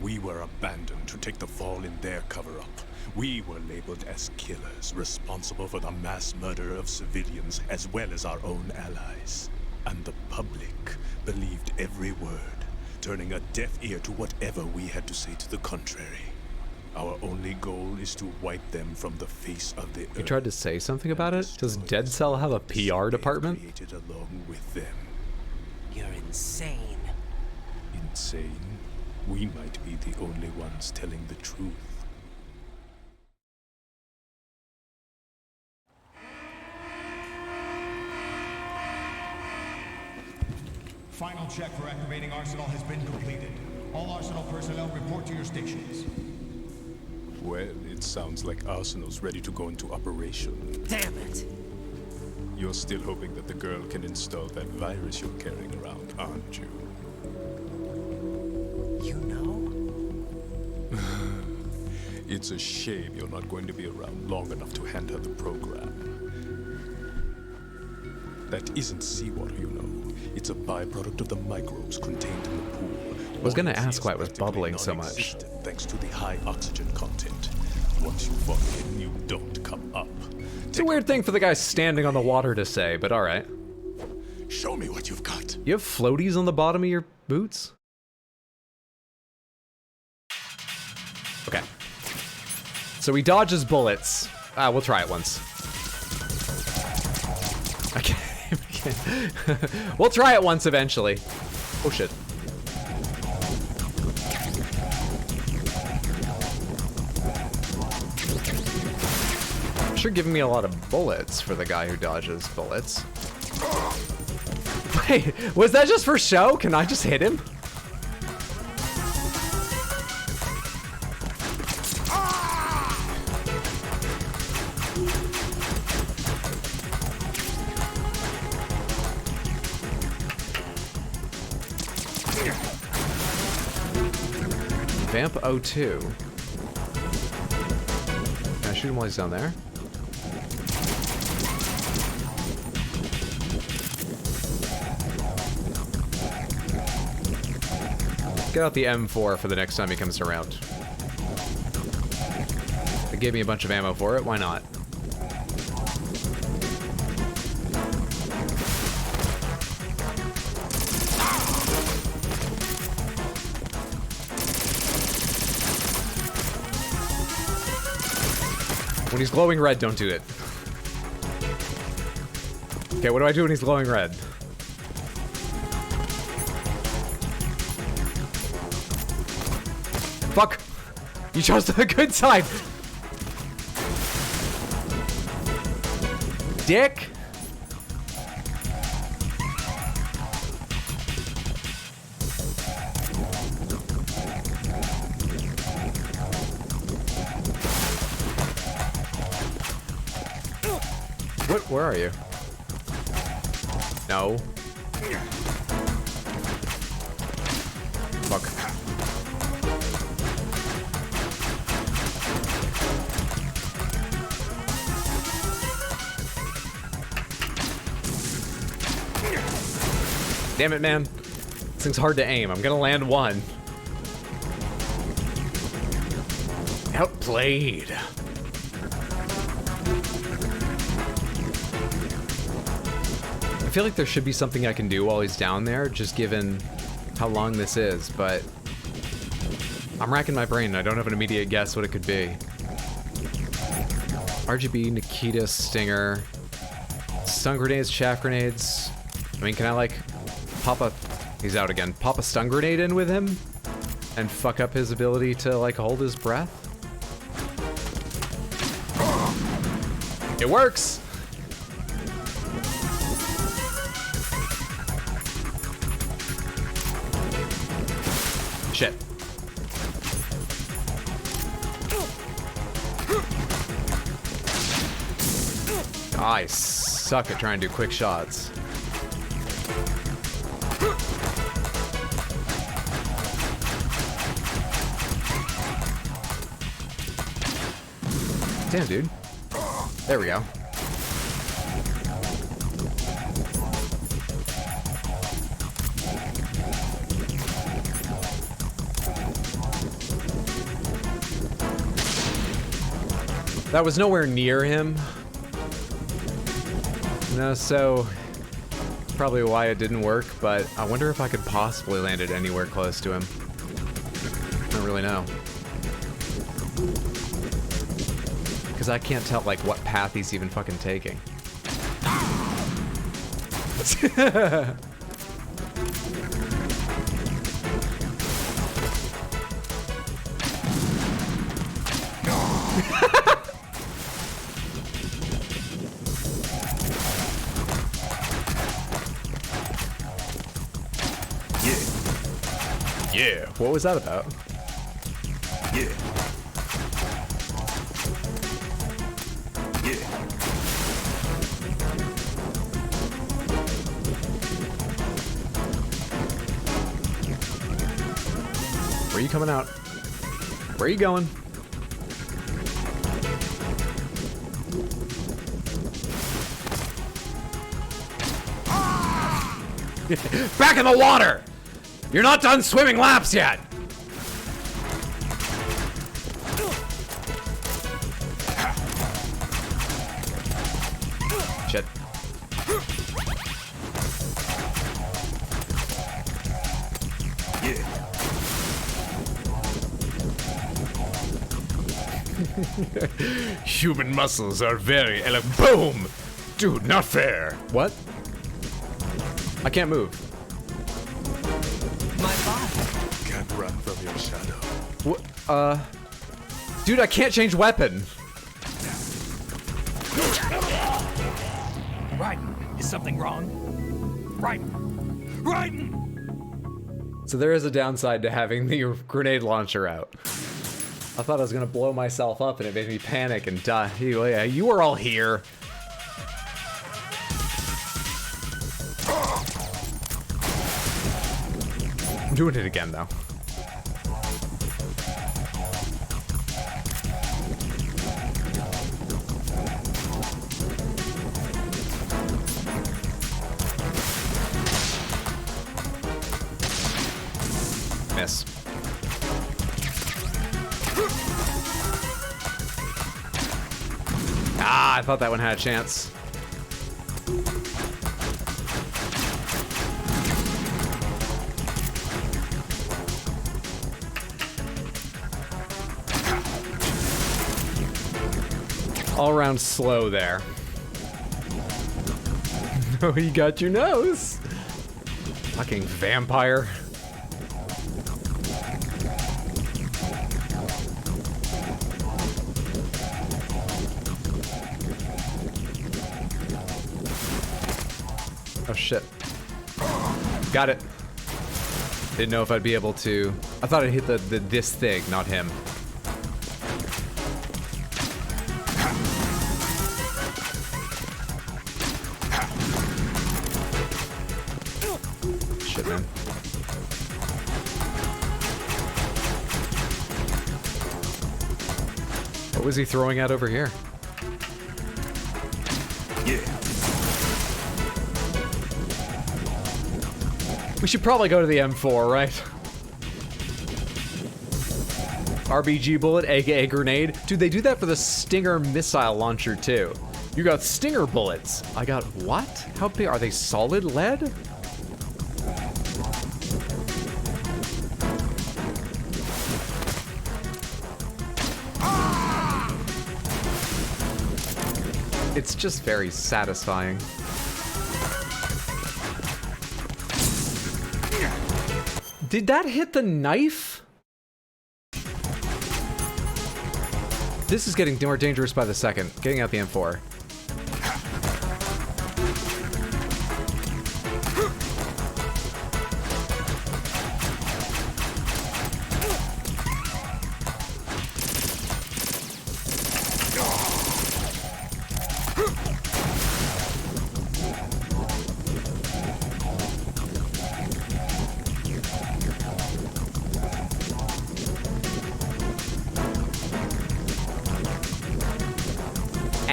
We were abandoned to take the fall in their cover-up. We were labeled as killers, responsible for the mass murder of civilians as well as our own allies. And the public believed every word, turning a deaf ear to whatever we had to say to the contrary. Our only goal is to wipe them from the face of the earth. You tried to say something about it? Does Dead Cell have a PR department? Created along with them. You're insane. Insane? We might be the only ones telling the truth. Final check for activating Arsenal has been completed. All Arsenal personnel report to your stations. Well, it sounds like Arsenal's ready to go into operation. Damn it! You're still hoping that the girl can install that virus you're carrying around, aren't you? You know? It's a shame you're not going to be around long enough to hand her the program. That isn't seawater, you know. It's a byproduct of the microbes contained in the pool. I was gonna ask why it was Practically bubbling so much. non-existent thanks to the high oxygen content. Once you fall in, you don't come up. It's a weird thing for the guy standing on the water to say, but alright. Show me what you've got. You have floaties on the bottom of your boots? Okay. So he dodges bullets. We'll try it once. Okay. We'll try it once eventually. Oh shit. Sure giving me a lot of bullets for the guy who dodges bullets. Wait, was that just for show? Can I just hit him? Vamp 02. Can I shoot him while he's down there? Get out the M4 for the next time he comes around. They gave me a bunch of ammo for it, why not? When he's glowing red, don't do it. Okay, what do I do when he's glowing red? Fuck! You chose the good side! Dick! What? Where are you? No. Fuck. Damn it, man. This thing's hard to aim. I'm gonna land one. Outplayed. I feel like there should be something I can do while he's down there, just given how long this is, but I'm racking my brain and I don't have an immediate guess what it could be. RGB, Nikita, Stinger, stun grenades, chaff grenades. I mean, can I like pop a... He's out again. Pop a stun grenade in with him and fuck up his ability to like hold his breath? It works! Shit. I suck at trying to do quick shots. Damn, dude. There we go. That was nowhere near him. No, so probably why it didn't work, but I wonder if I could possibly land it anywhere close to him. I don't really know. Because I can't tell, like, what path he's even fucking taking. Yeah, what was that about? Yeah. Yeah. Where are you coming out? Where are you going? Back in the water! You're not done swimming laps yet! Shit. Human muscles are very boom! Dude, not fair. What? I can't move. My body. Can't run from your shadow. What? Dude, I can't change weapon. Raiden, is something wrong? Raiden! Raiden! So there is a downside to having the grenade launcher out. I thought I was gonna blow myself up and it made me panic and die. Yeah, you were all here. I'm doing it again though. Miss. Ah, I thought that one had a chance. All around slow there. Oh, you got your nose. Fucking vampire. Oh shit. Got it. Didn't know if I'd be able to. I thought I'd hit this thing, not him. Shit, man. What was he throwing at over here? We should probably go to the M4, right? RBG bullet, aka grenade. Dude, they do that for the Stinger missile launcher too. You got Stinger bullets. I got what? How big are they? Solid lead? It's just very satisfying. Did that hit the knife? This is getting more dangerous by the second. Getting out the M4.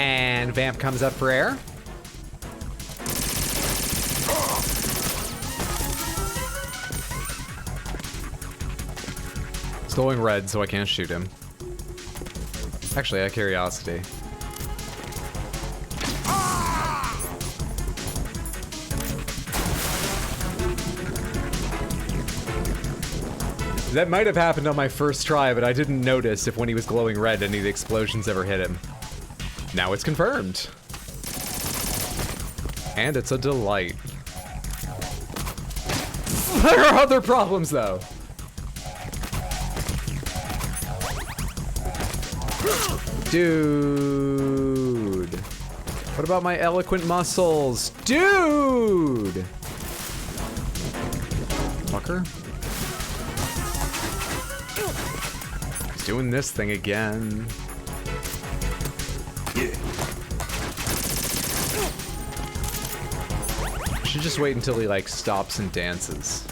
And Vamp comes up for air. It's glowing red, so I can't shoot him. Actually, out of curiosity. That might have happened on my first try, but I didn't notice if when he was glowing red any of the explosions ever hit him. Now it's confirmed. And it's a delight. There are other problems, though. Dude. What about my eloquent muscles? Dude! Fucker. He's doing this thing again. Should just wait until he like stops and dances.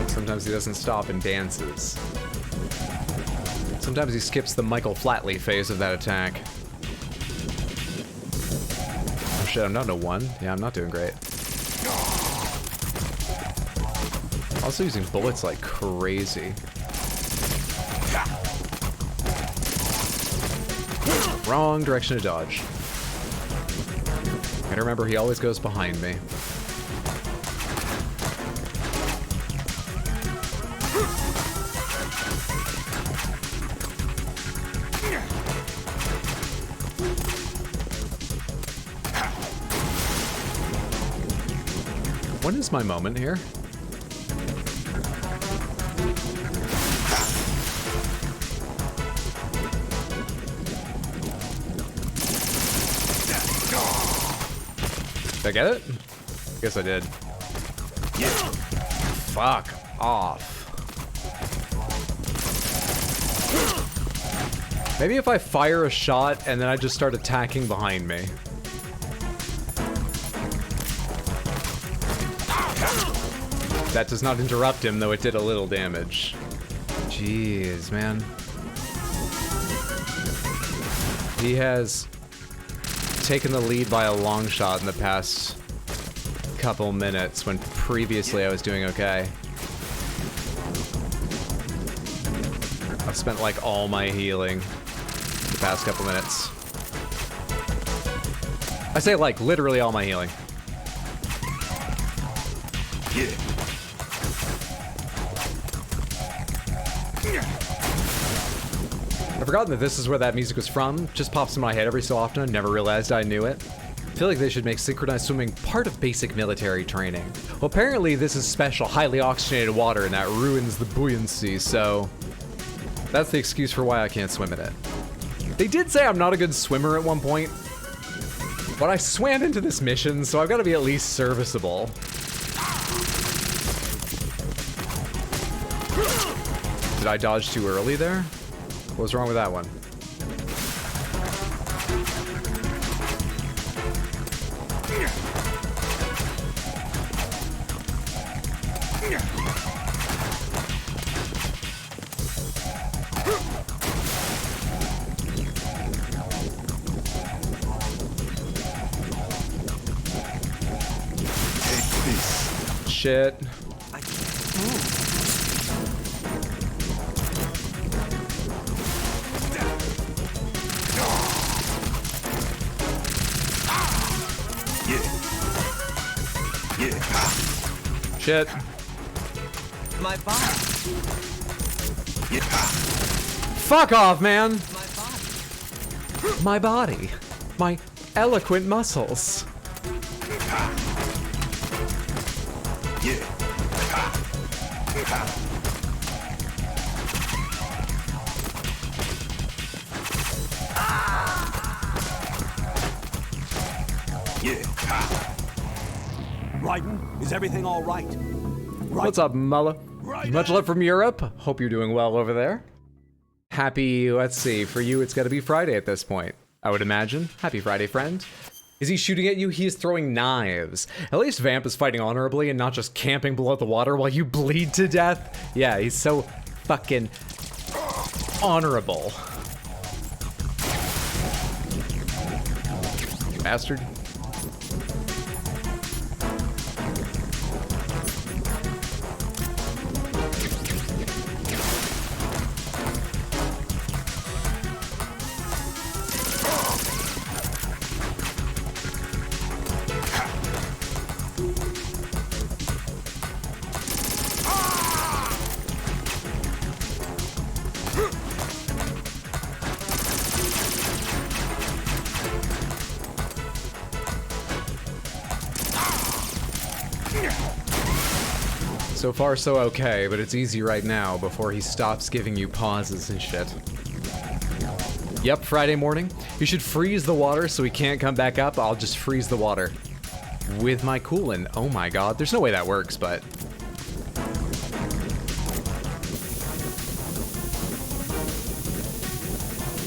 Some sometimes he doesn't stop and dances. Sometimes he skips the Michael Flatley phase of that attack. Oh shit, I'm down to 1. Yeah, I'm not doing great. Also using bullets like crazy. Wrong direction to dodge. Gotta remember, he always goes behind me. When is my moment here? Did I get it? Guess I did. Fuck off. Maybe if I fire a shot and then I just start attacking behind me. That does not interrupt him, though it did a little damage. Jeez, man. He has taken the lead by a long shot in the past couple minutes, when previously I was doing okay. I've spent like all my healing the past couple minutes. I say like literally all my healing. Yeah. I've forgotten that this is where that music was from. Just pops in my head every so often. I never realized I knew it. I feel like they should make synchronized swimming part of basic military training. Well, apparently this is special, highly oxygenated water, and that ruins the buoyancy, so that's the excuse for why I can't swim in it. They did say I'm not a good swimmer at one point, but I swam into this mission, so I've got to be at least serviceable. Did I dodge too early there? What was wrong with that one? Shit. Shit. My body. Fuck off, man. My body. My body. My eloquent muscles. Raiden, is everything all right? What's up, Mullah? Much love from Europe. Hope you're doing well over there. Happy, let's see, for you it's gotta be Friday at this point, I would imagine. Happy Friday, friend. Is he shooting at you? He is throwing knives. At least Vamp is fighting honorably and not just camping below the water while you bleed to death. Yeah, he's so fucking honorable. You bastard. So far, so okay, but it's easy right now before he stops giving you pauses and shit. Yep, Friday morning. You should freeze the water so he can't come back up. I'll just freeze the water with my coolant. Oh my god, there's no way that works, but...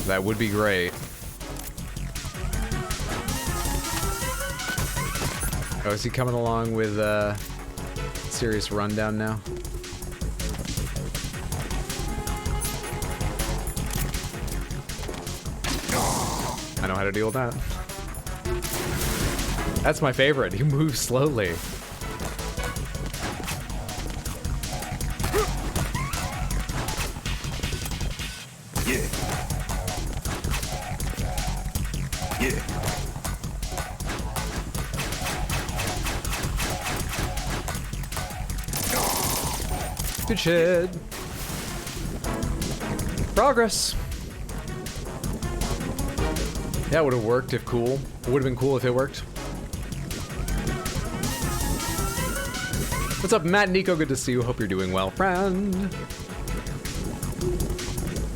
that would be great. Oh, is he coming along with, serious rundown now? know how to deal with that. That's my favorite. He moves slowly. Yeah. Yeah. Good shit. Progress. That would have worked if cool. It would have been cool if it worked. What's up, Matt, Nico? Good to see you. Hope you're doing well, friend.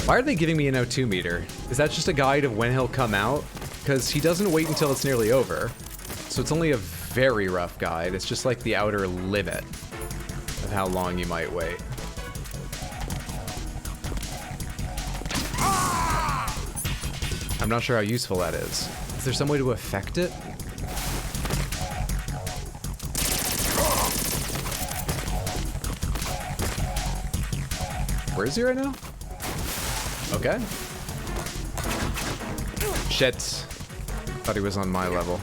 Why are they giving me an O2 meter? Is that just a guide of when he'll come out? Because he doesn't wait until it's nearly over. So it's only a very rough guide. It's just like the outer limit of how long you might wait. I'm not sure how useful that is. Is there some way to affect it? Where is he right now? Okay. Shit. Thought he was on my level.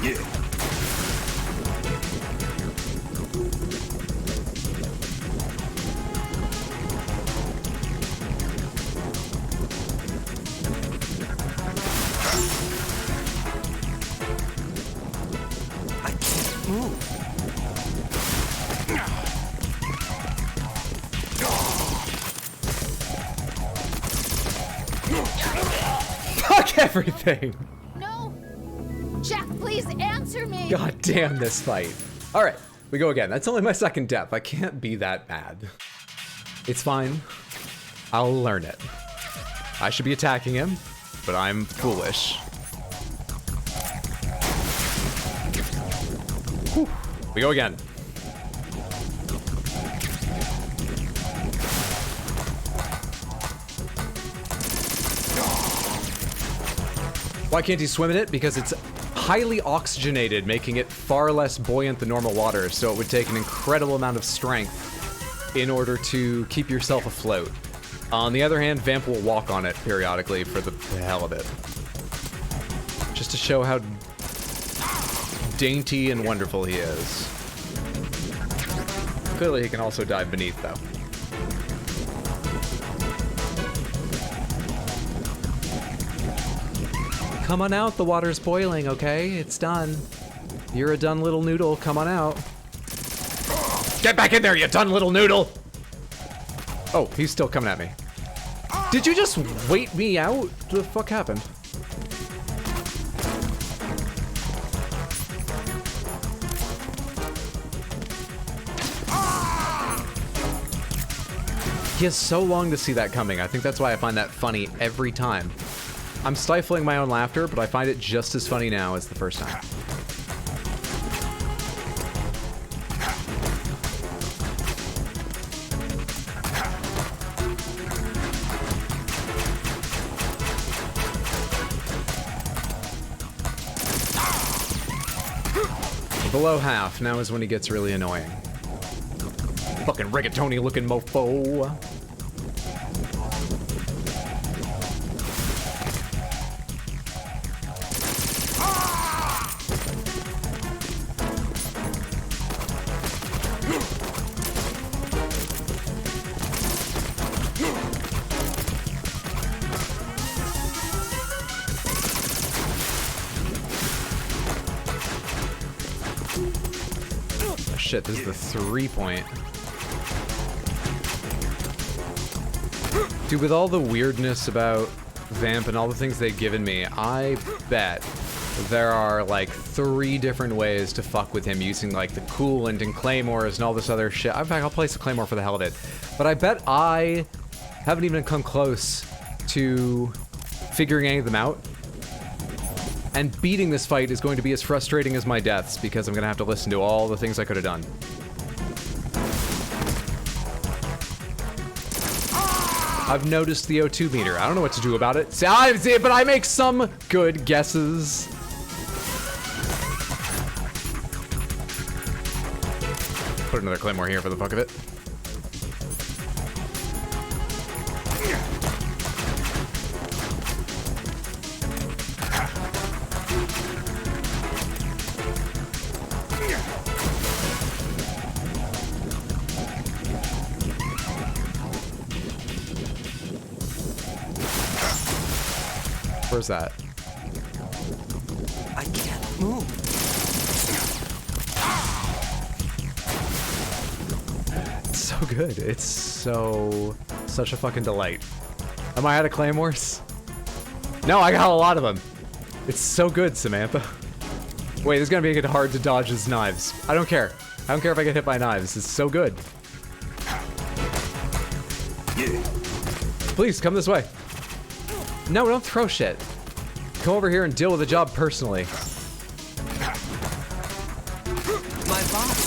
Yeah. I can't move. Fuck everything! No! Jack, please answer me! God damn this fight. Alright, we go again. That's only my second death. I can't be that bad. It's fine. I'll learn it. I should be attacking him, but I'm foolish. Whew. We go again. Why can't he swim in it? Because it's highly oxygenated, making it far less buoyant than normal water, so it would take an incredible amount of strength in order to keep yourself afloat. On the other hand, Vamp will walk on it periodically for the hell of it. Just to show how dainty and wonderful he is. Clearly he can also dive beneath, though. Come on out, the water's boiling, okay? It's done. You're a done little noodle, come on out. Get back in there, you done little noodle! Oh, he's still coming at me. Did you just wait me out? What the fuck happened? He has so long to see that coming. I think that's why I find that funny every time. I'm stifling my own laughter, but I find it just as funny now as the first time. Below half, now is when he gets really annoying. Fucking rigatoni looking mofo. Shit, this is the 3-point. Dude, with all the weirdness about Vamp and all the things they've given me, I bet there are like 3 different ways to fuck with him using like the coolant and claymores and all this other shit. In fact, I'll place a claymore for the hell of it. But I bet I haven't even come close to figuring any of them out. And beating this fight is going to be as frustrating as my deaths because I'm going to have to listen to all the things I could have done. I've noticed the O2 meter. I don't know what to do about it. See, but I make some good guesses. But put another claymore here for the fuck of it. Where's that? I can't move. It's so good. It's such a fucking delight. Am I out of claymores? No, I got a lot of them. It's so good, Samantha. Wait, this is gonna make it hard to dodge his knives. I don't care. I don't care if I get hit by knives. It's so good. Please, come this way. No, don't throw shit. Come over here and deal with the job personally. My body.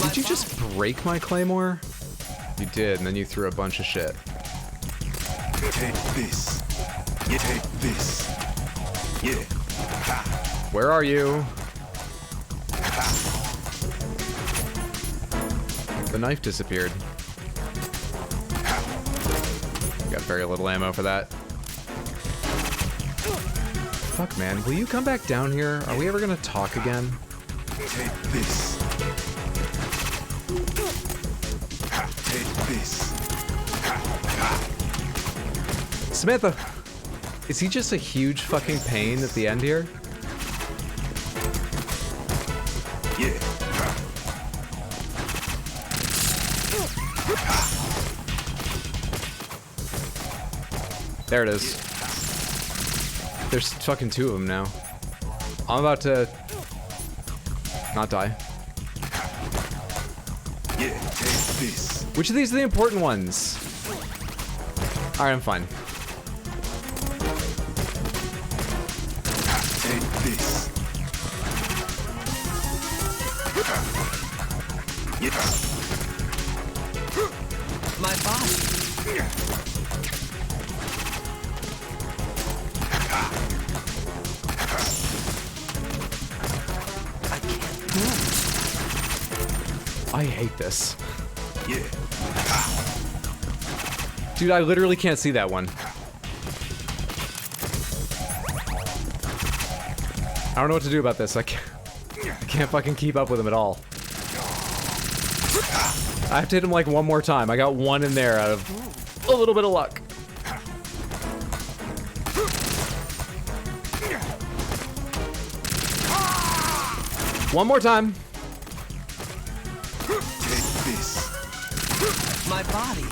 Did you just break my claymore? You did, and then you threw a bunch of shit. Take this. You take this. Yeah. Where are you? The knife disappeared. Got very little ammo for that. Fuck, man. Will you come back down here? Are we ever gonna talk again? Take this. Take this. Samantha! Is he just a huge fucking pain at the end here? Yeah. There it is. There's fucking two of them now. I'm about to not die. Yeah, take this. Which of these are the important ones? Alright, I'm fine. Take this. My body. I can't move. I hate this. Yeah. Dude, I literally can't see that one. I don't know what to do about this. I can't fucking keep up with him at all. I have to hit him like one more time. I got one in there out of a little bit of luck. One more time. Take this. My body.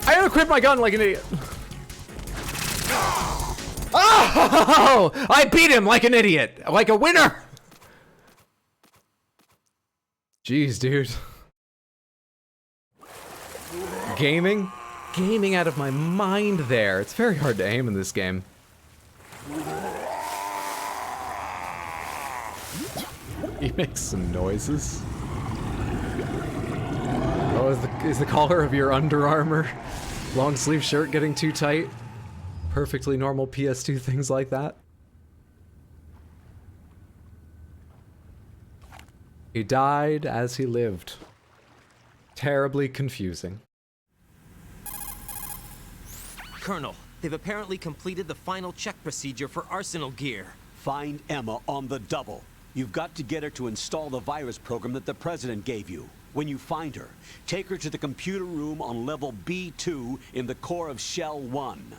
I unequipped my gun like an idiot. Oh! I beat him like an idiot. Like a winner. Jeez, dude. Gaming? Gaming out of my mind there. It's very hard to aim in this game. He makes some noises. Oh, is the collar of your Under Armour long sleeve shirt getting too tight? Perfectly normal PS2 things like that. He died as he lived. Terribly confusing. Colonel, they've apparently completed the final check procedure for arsenal gear. Find Emma on the double. You've got to get her to install the virus program that the President gave you. When you find her, take her to the computer room on level B2 in the core of Shell 1.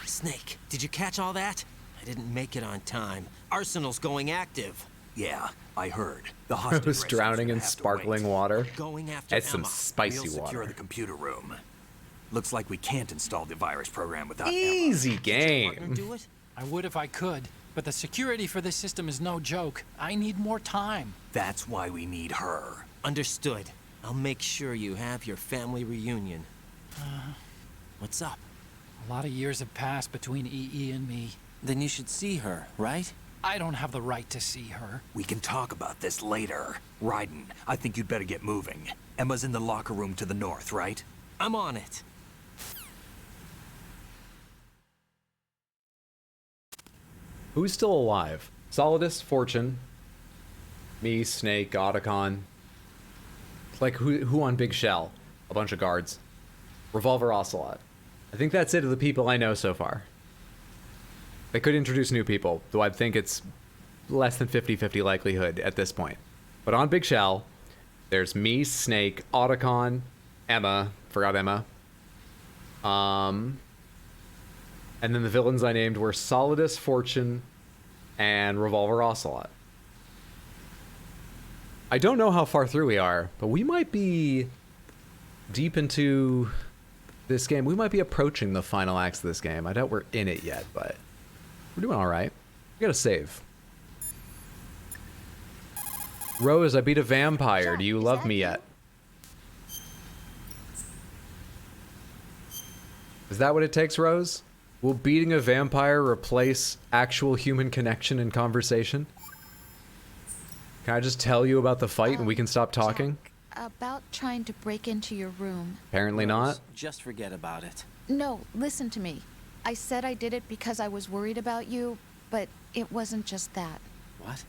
Snake, did you catch all that? I didn't make it on time. Arsenal's going active. Yeah, I heard. The I hostage was rescue's drowning gonna in have to sparkling wait. water. Going after It's some Emma. spicy We'll secure water. the computer room. Looks like we can't install the virus program without Easy Partner, game. do it? I would if I could, but the security for this system is no joke. I need more time. That's why we need her. Understood. I'll make sure you have your family reunion. What's up? A lot of years have passed between EE and me. Then you should see her, right? I don't have the right to see her. We can talk about this later. Raiden, I think you'd better get moving. Emma's in the locker room to the north, right? I'm on it. Who's still alive? Solidus, Fortune, me, Snake, Otacon. Like, who on Big Shell? A bunch of guards. Revolver Ocelot. I think that's it of the people I know so far. They could introduce new people, though I think it's less than 50-50 likelihood at this point. But on Big Shell, there's me, Snake, Otacon, Emma. Forgot Emma. And then the villains I named were Solidus, Fortune, and Revolver Ocelot. I don't know how far through we are, but we might be deep into this game. We might be approaching the final acts of this game. I doubt we're in it yet, but we're doing all right. We gotta save. Rose, I beat a vampire. Do you love me yet? Is that what it takes, Rose? Will beating a vampire replace actual human connection and conversation? Can I just tell you about the fight and we can stop talking? Jack, about trying to break into your room. Apparently not. Just forget about it. No, listen to me. I said I did it because I was worried about you, but it wasn't just that. What?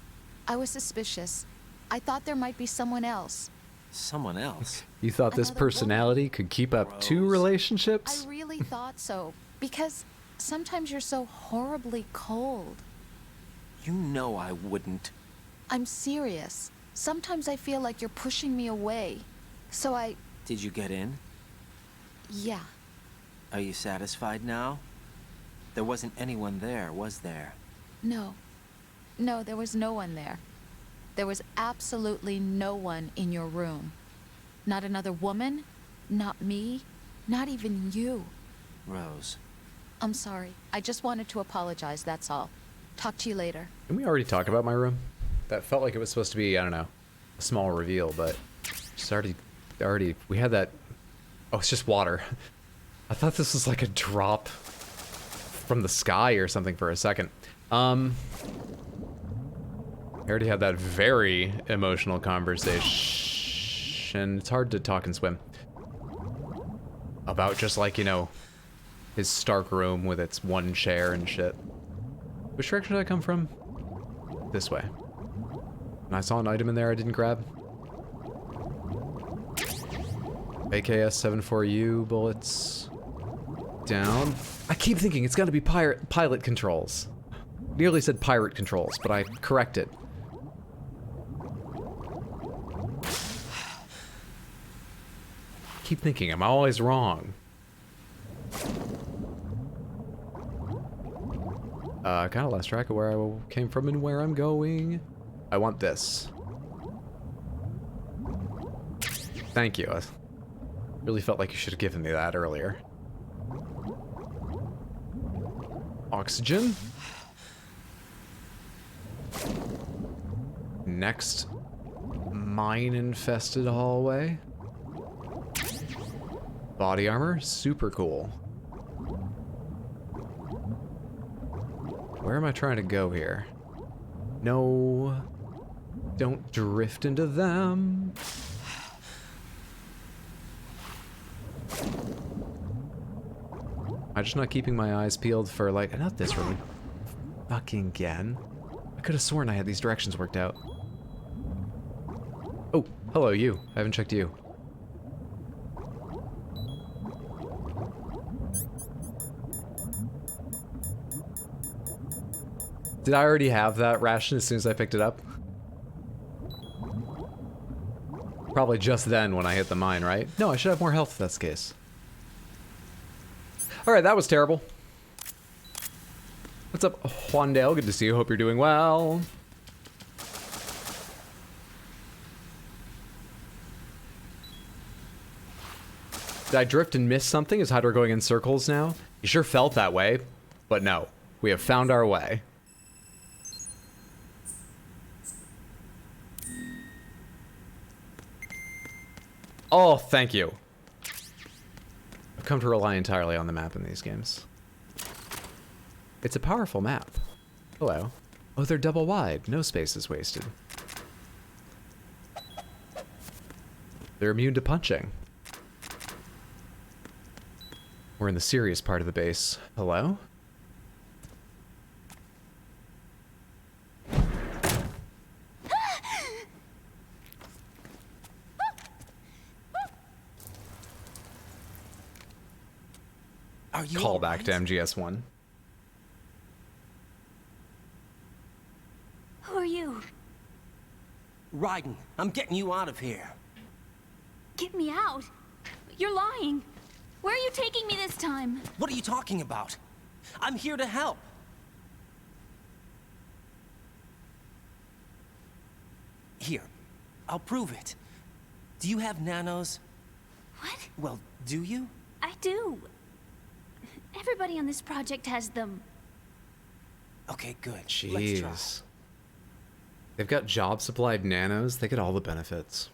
I was suspicious. I thought there might be someone else. Someone else? You thought this personality could keep up 2 relationships? I really thought so, because sometimes you're so horribly cold. You know I wouldn't. I'm serious. Sometimes I feel like you're pushing me away. So I... Did you get in? Yeah. Are you satisfied now? There wasn't anyone there, was there? No. No, there was no one there. There was absolutely no one in your room. Not another woman, not me, not even you. Rose. I'm sorry. I just wanted to apologize, that's all. Talk to you later. Didn't we already talk about my room? That felt like it was supposed to be, I don't know, a small reveal, but just already, we had that. Oh, it's just water. I thought this was like a drop from the sky or something for a second. I already had that very emotional conversation. It's hard to talk and swim. About just like, you know, his Stark room with its one chair and shit. Which direction did I come from? This way. And I saw an item in there I didn't grab. AKS 74U bullets. Down. I keep thinking it's gotta be pilot controls. Nearly said pirate controls, but I corrected. Keep thinking, I'm always wrong. Kinda lost track of where I came from and where I'm going. I want this. Thank you. I really felt like you should have given me that earlier. Oxygen. Next mine-infested hallway. Body armor, super cool. Where am I trying to go here? No. Don't drift into them. I'm just not keeping my eyes peeled for, like, not this room. Fucking again. I could have sworn I had these directions worked out. Oh, hello, you. I haven't checked you. Did I already have that ration as soon as I picked it up? Probably just then when I hit the mine, right? No, I should have more health if that's the case. Alright, that was terrible. What's up, Juandale? Good to see you. Hope you're doing well. Did I drift and miss something? Is Hydra going in circles now? You sure felt that way, but no. We have found our way. Oh, thank you. I've come to rely entirely on the map in these games. It's a powerful map. Hello. Oh, they're double wide. No space is wasted. They're immune to punching. We're in the serious part of the base. Hello? Are you Call back alright? to MGS1. Who are you? Raiden, I'm getting you out of here. Get me out. You're lying. Where are you taking me this time? What are you talking about? I'm here to help. Here, I'll prove it. Do you have nanos? What? Well, do you? I do. Everybody on this project has them. Okay, good. Let's try. Jeez. They've got job supplied nanos. They get all the benefits.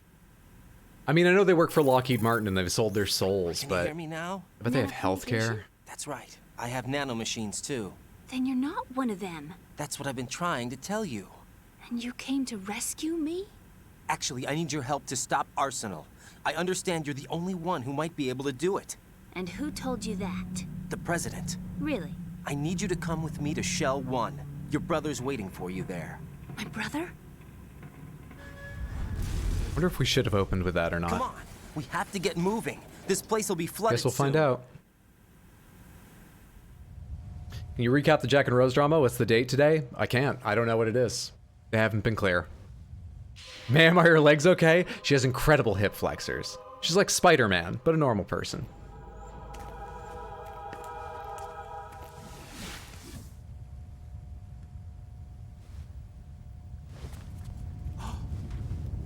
I mean, I know they work for Lockheed Martin and they've sold their souls, Can but you hear me now? I bet they have healthcare. That's right. I have nanomachines too. Then you're not one of them. That's what I've been trying to tell you. And you came to rescue me? Actually, I need your help to stop Arsenal. I understand you're the only one who might be able to do it. And who told you that? The President. Really? I need you to come with me to Shell 1. Your brother's waiting for you there. My brother? I wonder if we should have opened with that or not. Come on. We have to get moving. This place will be flooded Guess we'll find soon. out. Can you recap the Jack and Rose drama? What's the date today? I can't. I don't know what it is. They haven't been clear. Ma'am, are your legs okay? She has incredible hip flexors. She's like Spider-Man, but a normal person.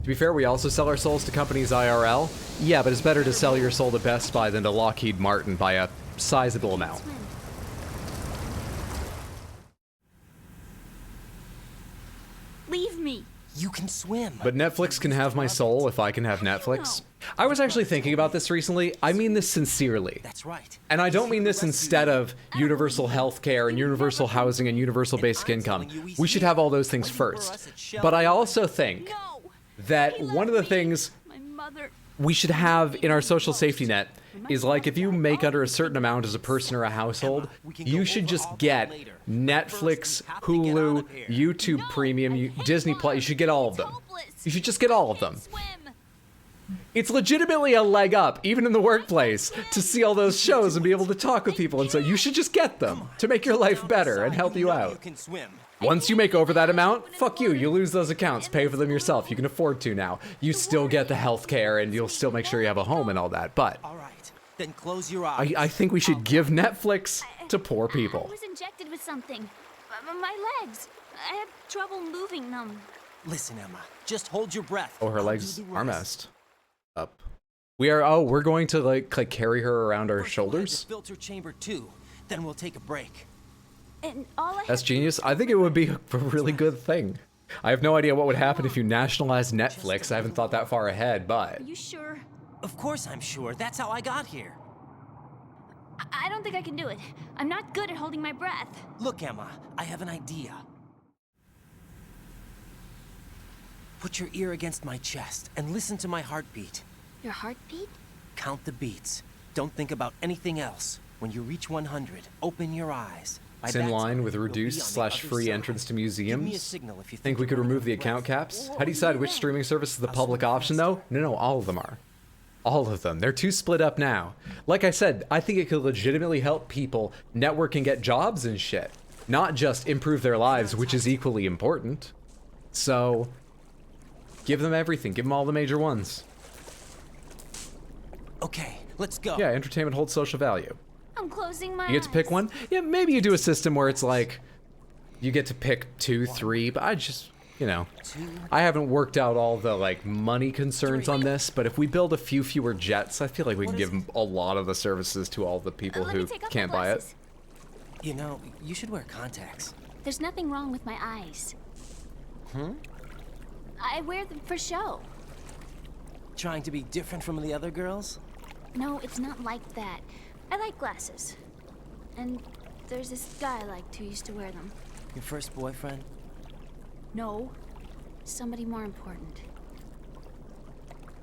To be fair, we also sell our souls to companies IRL. Yeah, but it's better to sell your soul to Best Buy than to Lockheed Martin by a sizable amount. Leave me. You can swim. But Netflix can have my soul if I can have Netflix. I was actually thinking about this recently. I mean this sincerely. That's right. And I don't mean this instead of universal health care and universal housing and universal basic income. We should have all those things first. But I also think No. that He one of left the me. things My mother. we should have in our social safety net is like if you make under a certain amount as a person or a household, you should just get Netflix, Hulu, YouTube Premium, Disney Plus. You should get all of them. You should just get all of them. Swim. It's legitimately a leg up, even in the workplace, to see all those shows and be able to talk with people. And so you should just get them to make your life better and help you You out. can swim. Once you make over that amount, fuck you. You lose those accounts. Pay for them yourself. You can afford to now. You still get the health care and you'll still make sure you have a home and all that. But All right. Then close your eyes. I think we should give Netflix to poor I people. was injected with something. My legs. I have trouble moving them. Listen, Emma. Just hold your breath. Oh, her I'll legs do the are rest. messed up. We're going to like carry her around our First we'll head to shoulders. Filter chamber 2. Then we'll take a break. And all I That's have to do genius. is I think it would be a really good thing. I have no idea what would happen if you nationalized Netflix. I haven't thought that far ahead, but Are you sure? Of course I'm sure. That's how I got here. I don't think I can do it. I'm not good at holding my breath. Look, Emma, I have an idea. Put your ear against my chest and listen to my heartbeat. Your heartbeat? Count the beats. Don't think about anything else. When you reach 100, open your eyes. By it's in that line time, with you'll be reduced on the / other free side. entrance to Give me a museums. signal if you Think we could you're remove the out of account breath. caps? How do you decide which streaming service is the public option though? No, all of them are. All of them. They're too split up now. Like I said, I think it could legitimately help people network and get jobs and shit. Not just improve their lives, which is equally important. So, give them everything. Give them all the major ones. Okay, let's go. Yeah, entertainment holds social value. I'm closing my You get to pick eyes. one? Yeah, maybe you do a system where it's like, you get to pick 2, 3, but I just, you know, I haven't worked out all the, like, money concerns on this, but if we build a few fewer jets, I feel like we can give a lot of the services to all the people Let me who take off can't my buy it. glasses. You know, you should wear contacts. There's nothing wrong with my eyes. I wear them for show. Trying to be different from the other girls? No, it's not like that. I like glasses. And there's this guy I liked who used to wear them. Your first boyfriend? No, somebody more important.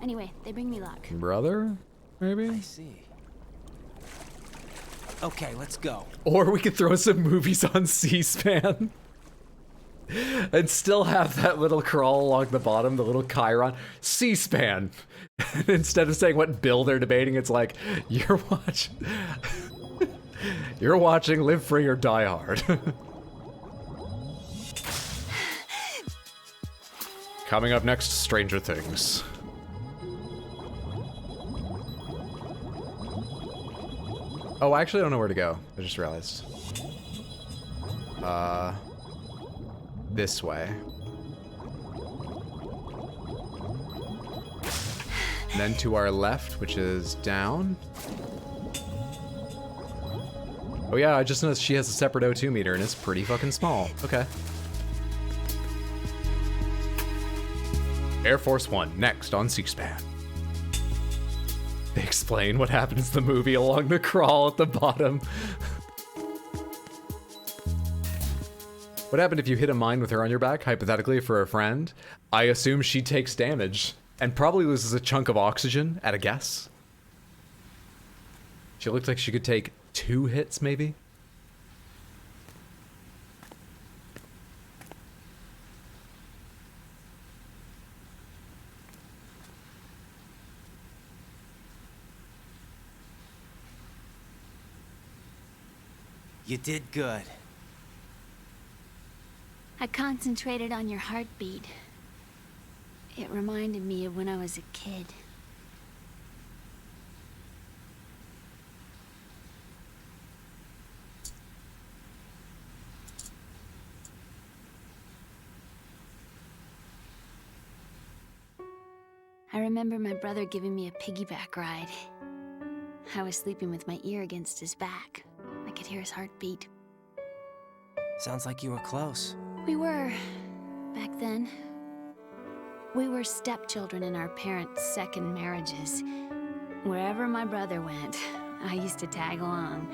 Anyway, they bring me luck. Brother? Maybe? I see. Okay, let's go. Or we could throw some movies on C-SPAN. And still have that little crawl along the bottom, the little chyron. C-SPAN. Instead of saying what bill they're debating, it's like, you're watching Live Free or Die Hard. Coming up next, Stranger Things. Oh, I actually don't know where to go. I just realized. This way. And then to our left, which is down. Oh yeah, I just noticed she has a separate O2 meter and it's pretty fucking small. Okay. Air Force One, next on C-SPAN. They explain what happens in the movie along the crawl at the bottom. What happened if you hit a mine with her on your back, hypothetically, for a friend? I assume she takes damage and probably loses a chunk of oxygen, at a guess. She looked like she could take 2 hits, maybe? You did good. I concentrated on your heartbeat. It reminded me of when I was a kid. I remember my brother giving me a piggyback ride. I was sleeping with my ear against his back. I could hear his heartbeat. Sounds like you were close. We were, back then. We were stepchildren in our parents' second marriages. Wherever my brother went, I used to tag along.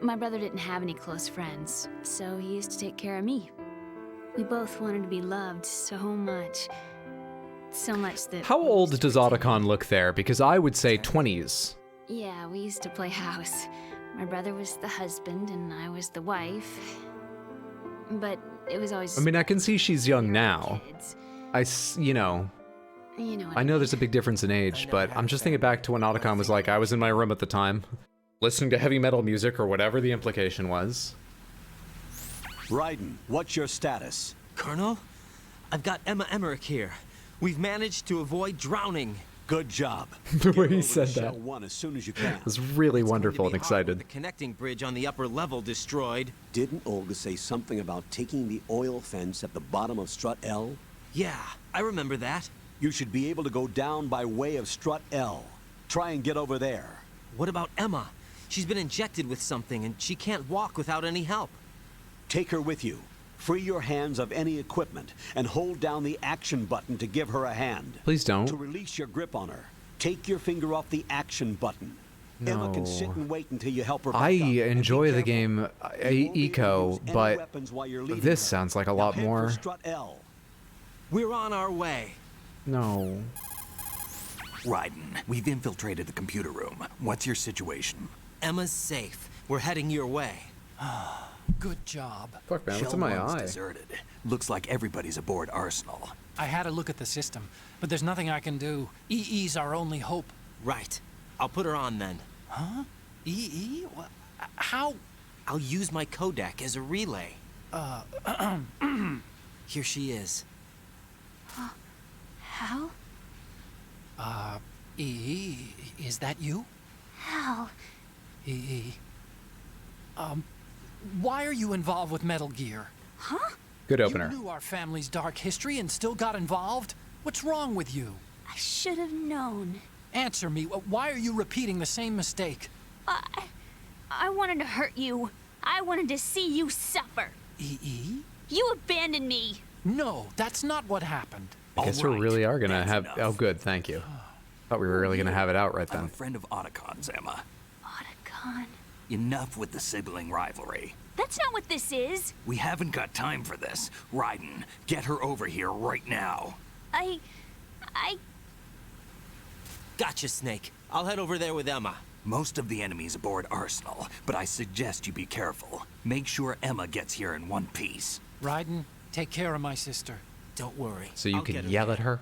My brother didn't have any close friends, so he used to take care of me. We both wanted to be loved so much. So much that... How old does Otacon look there? Because I would say 20s. Yeah, we used to play house. My brother was the husband and I was the wife. But it was always... I mean, I can see she's young now. You know I know there's a big difference in age, but I'm just thinking back to when Otacon was like, I was in my room at the time, listening to heavy metal music or whatever the implication was. Raiden, what's your status? Colonel, I've got Emma Emmerich here. We've managed to avoid drowning. Good job. The way he said that. Shell 1 as soon as you can. Was really wonderful and excited. The connecting bridge on the upper level destroyed. Didn't Olga say something about taking the oil fence at the bottom of Strut L? Yeah, I remember that. You should be able to go down by way of Strut L. Try and get over there. What about Emma? She's been injected with something and she can't walk without any help. Take her with you. Free your hands of any equipment and hold down the action button to give her a hand. Please don't. To release your grip on her, take your finger off the action button. No. Emma can sit and wait until you help her back I up. enjoy the game Eco, but this sounds like a lot more. We're on our way. No. Raiden, we've infiltrated the computer room. What's your situation? Emma's safe. We're heading your way. Good job. Fuck, man, what's in Shell my 1's eye? deserted. Looks like everybody's aboard Arsenal. I had a look at the system, but there's nothing I can do. EE's our only hope. Right. I'll put her on then. Huh? EE? How? I'll use my codec as a relay. Here she is. How? EE, is that you? How? EE. Why are you involved with Metal Gear? Huh? Good opener. You knew our family's dark history and still got involved? What's wrong with you? I should have known. Answer me. Why are you repeating the same mistake? I wanted to hurt you. I wanted to see you suffer. EE? You abandoned me. No, that's not what happened. I guess we really are gonna have... enough. Oh, good, thank you. Thought we were really gonna have it out right I'm then. a friend of Otacon's, Emma. Otacon. Enough with the sibling rivalry. That's not what this is. We haven't got time for this. Raiden, get her over here right now. I Gotcha, Snake. I'll head over there with Emma. Most of the enemy's aboard Arsenal, but I suggest you be careful. Make sure Emma gets here in one piece. Raiden, take care of my sister. Don't worry. So you I'll get can her yell there. at her?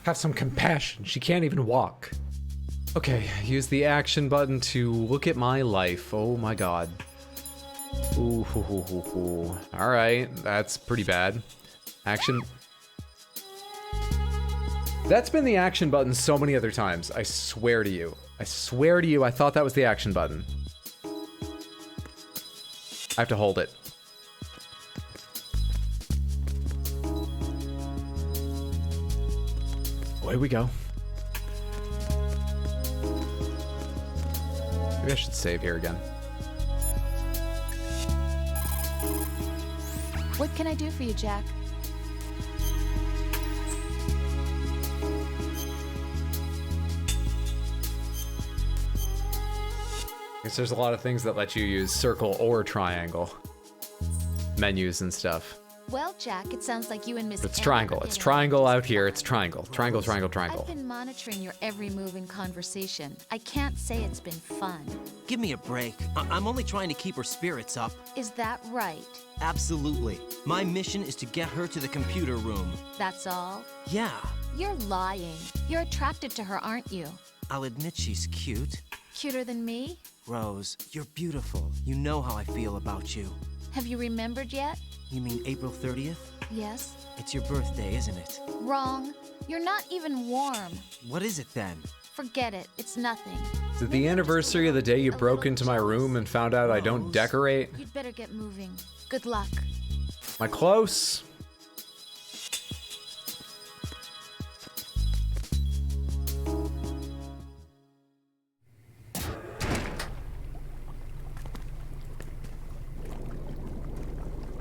Have some compassion. She can't even walk. Okay, use the action button to look at my life. Oh my god. Ooh, hoo, hoo, hoo, hoo. All right, that's pretty bad. Action. That's been the action button so many other times. I swear to you. I swear to you, I thought that was the action button. I have to hold it. Away we go. Maybe I should save here again. What can I do for you, Jack? I guess there's a lot of things that let you use circle or triangle. Menus and stuff. Well, Jack, it sounds like you and Miss But it's Emma triangle. are It's getting triangle along out here. just It's fine. triangle. Triangle, triangle, triangle. I've been monitoring your every move in conversation. I can't say it's been fun. Give me a break. I'm only trying to keep her spirits up. Is that right? Absolutely. My mission is to get her to the computer room. That's all? Yeah. You're lying. You're attracted to her, aren't you? I'll admit she's cute. Cuter than me? Rose, you're beautiful. You know how I feel about you. Have you remembered yet? You mean April 30th? Yes. It's your birthday, isn't it? Wrong. You're not even warm. What is it then? Forget it. It's nothing. Is it the anniversary of the day you broke into my room and found out I don't decorate? You'd better get moving. Good luck. Am I close?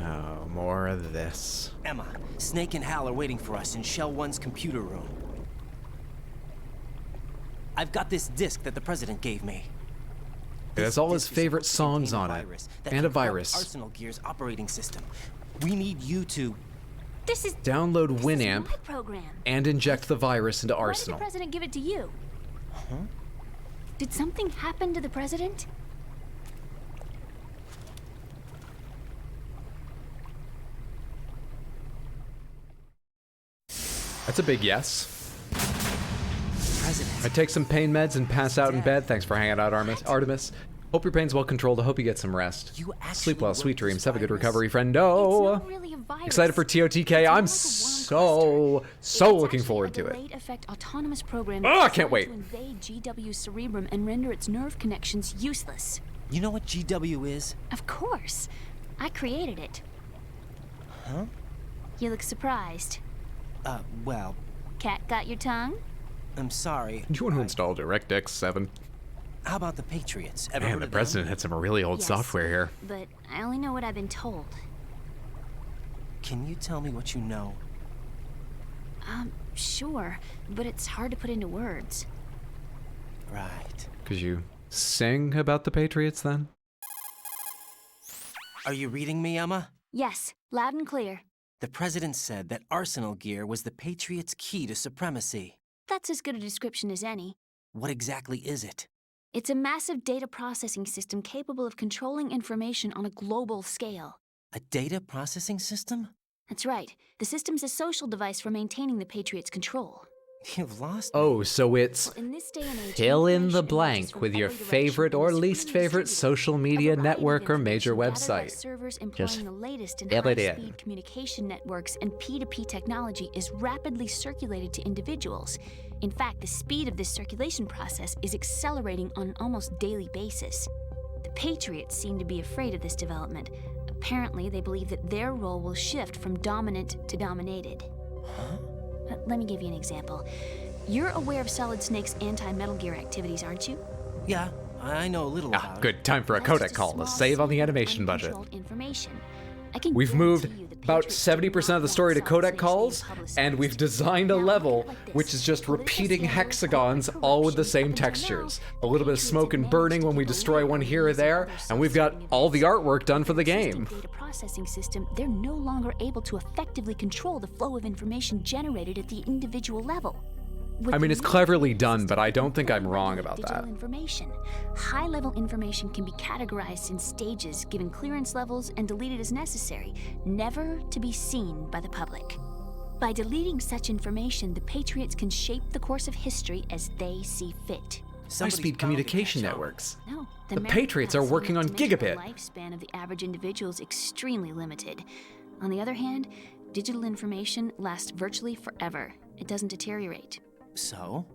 Oh, more of this. Emma, Snake and Hal are waiting for us in Shell 1's computer room. I've got this disc that the president gave me. It has all his favorite songs on it. And a virus. Arsenal Gear's operating system. We need you to... This is Download Winamp my program. and inject the virus into Why did the Arsenal. president give it to you? Huh? Did something happen to the president? That's a big yes. President. I take some pain meds and pass out in bed. Thanks for hanging out, Artemis. Hope your pain's well controlled. I hope you get some rest. Sleep well, sweet dreams. Have a good recovery, friendo. It's not really a virus. Excited for TOTK. I'm so looking forward to it. Delayed effect autonomous program. Oh, I can't wait. To invade GW's cerebrum and render its nerve connections useless. You know what GW is? Of course. I created it. Huh? You look surprised. Well, Cat got your tongue? I'm sorry. Do you want to install DirectX 7? How about the Patriots? Ever Man, heard the of president them? had some really old Yes. software here. But I only know what I've been told. Can you tell me what you know? Sure, but it's hard to put into words. Right. Could you sing about the Patriots then? Are you reading me, Emma? Yes, loud and clear. The president said that Arsenal Gear was the Patriots' key to supremacy. That's as good a description as any. What exactly is it? It's a massive data processing system capable of controlling information on a global scale. A data processing system? That's right. The system's a social device for maintaining the Patriots' control. You've lost Oh, so it's In this day and age, fill in the information emerges blank from with your every direction favorite and or is least freely favorite distributed. social A media variety of network or major information gathered by website. servers Just employing the latest in fill it in. high-speed communication networks and P2P technology is rapidly circulated to individuals. In fact, the speed of this circulation process is accelerating on an almost daily basis. The Patriots seem to be afraid of this development. Apparently, they believe that their role will shift from dominant to dominated. Let me give you an example. You're aware of Solid Snake's anti-Metal Gear activities, aren't you? Yeah, I know a little about it. Good time for a That's just codec call. small Let's save on the snippet of animation budget. uncontrolled information. I can We've guarantee moved you the about Patriots 70% of the do story to not want codec Solid calls, Snake's name and we've publicized. designed a Now, level look at it like this. which is just Political repeating scandals, hexagons, corruption, all with the same up until now, textures. A the little bit of Patriots smoke have and burning managed when we to destroy one here or using there, other and we've got self-serving all the events. artwork done for the With existing game. data processing system, they're no longer able to effectively control the flow of information generated at the individual level. I mean, it's cleverly done, but I don't think I'm wrong about that. Information. High-level information can be categorized in stages, given clearance levels, and deleted as necessary, never to be seen by the public. By deleting such information, the Patriots can shape the course of history as they see fit. High-speed communication networks. No, The Patriots are working on gigabit. The lifespan of the average individual is extremely limited. On the other hand, digital information lasts virtually forever. It doesn't deteriorate. So?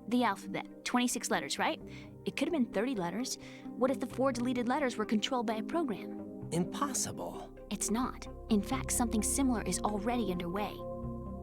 The alphabet, 26 letters, right? It could have been 30 letters. What if the 4 deleted letters were controlled by a program? Impossible. It's not. In fact, something similar is already underway.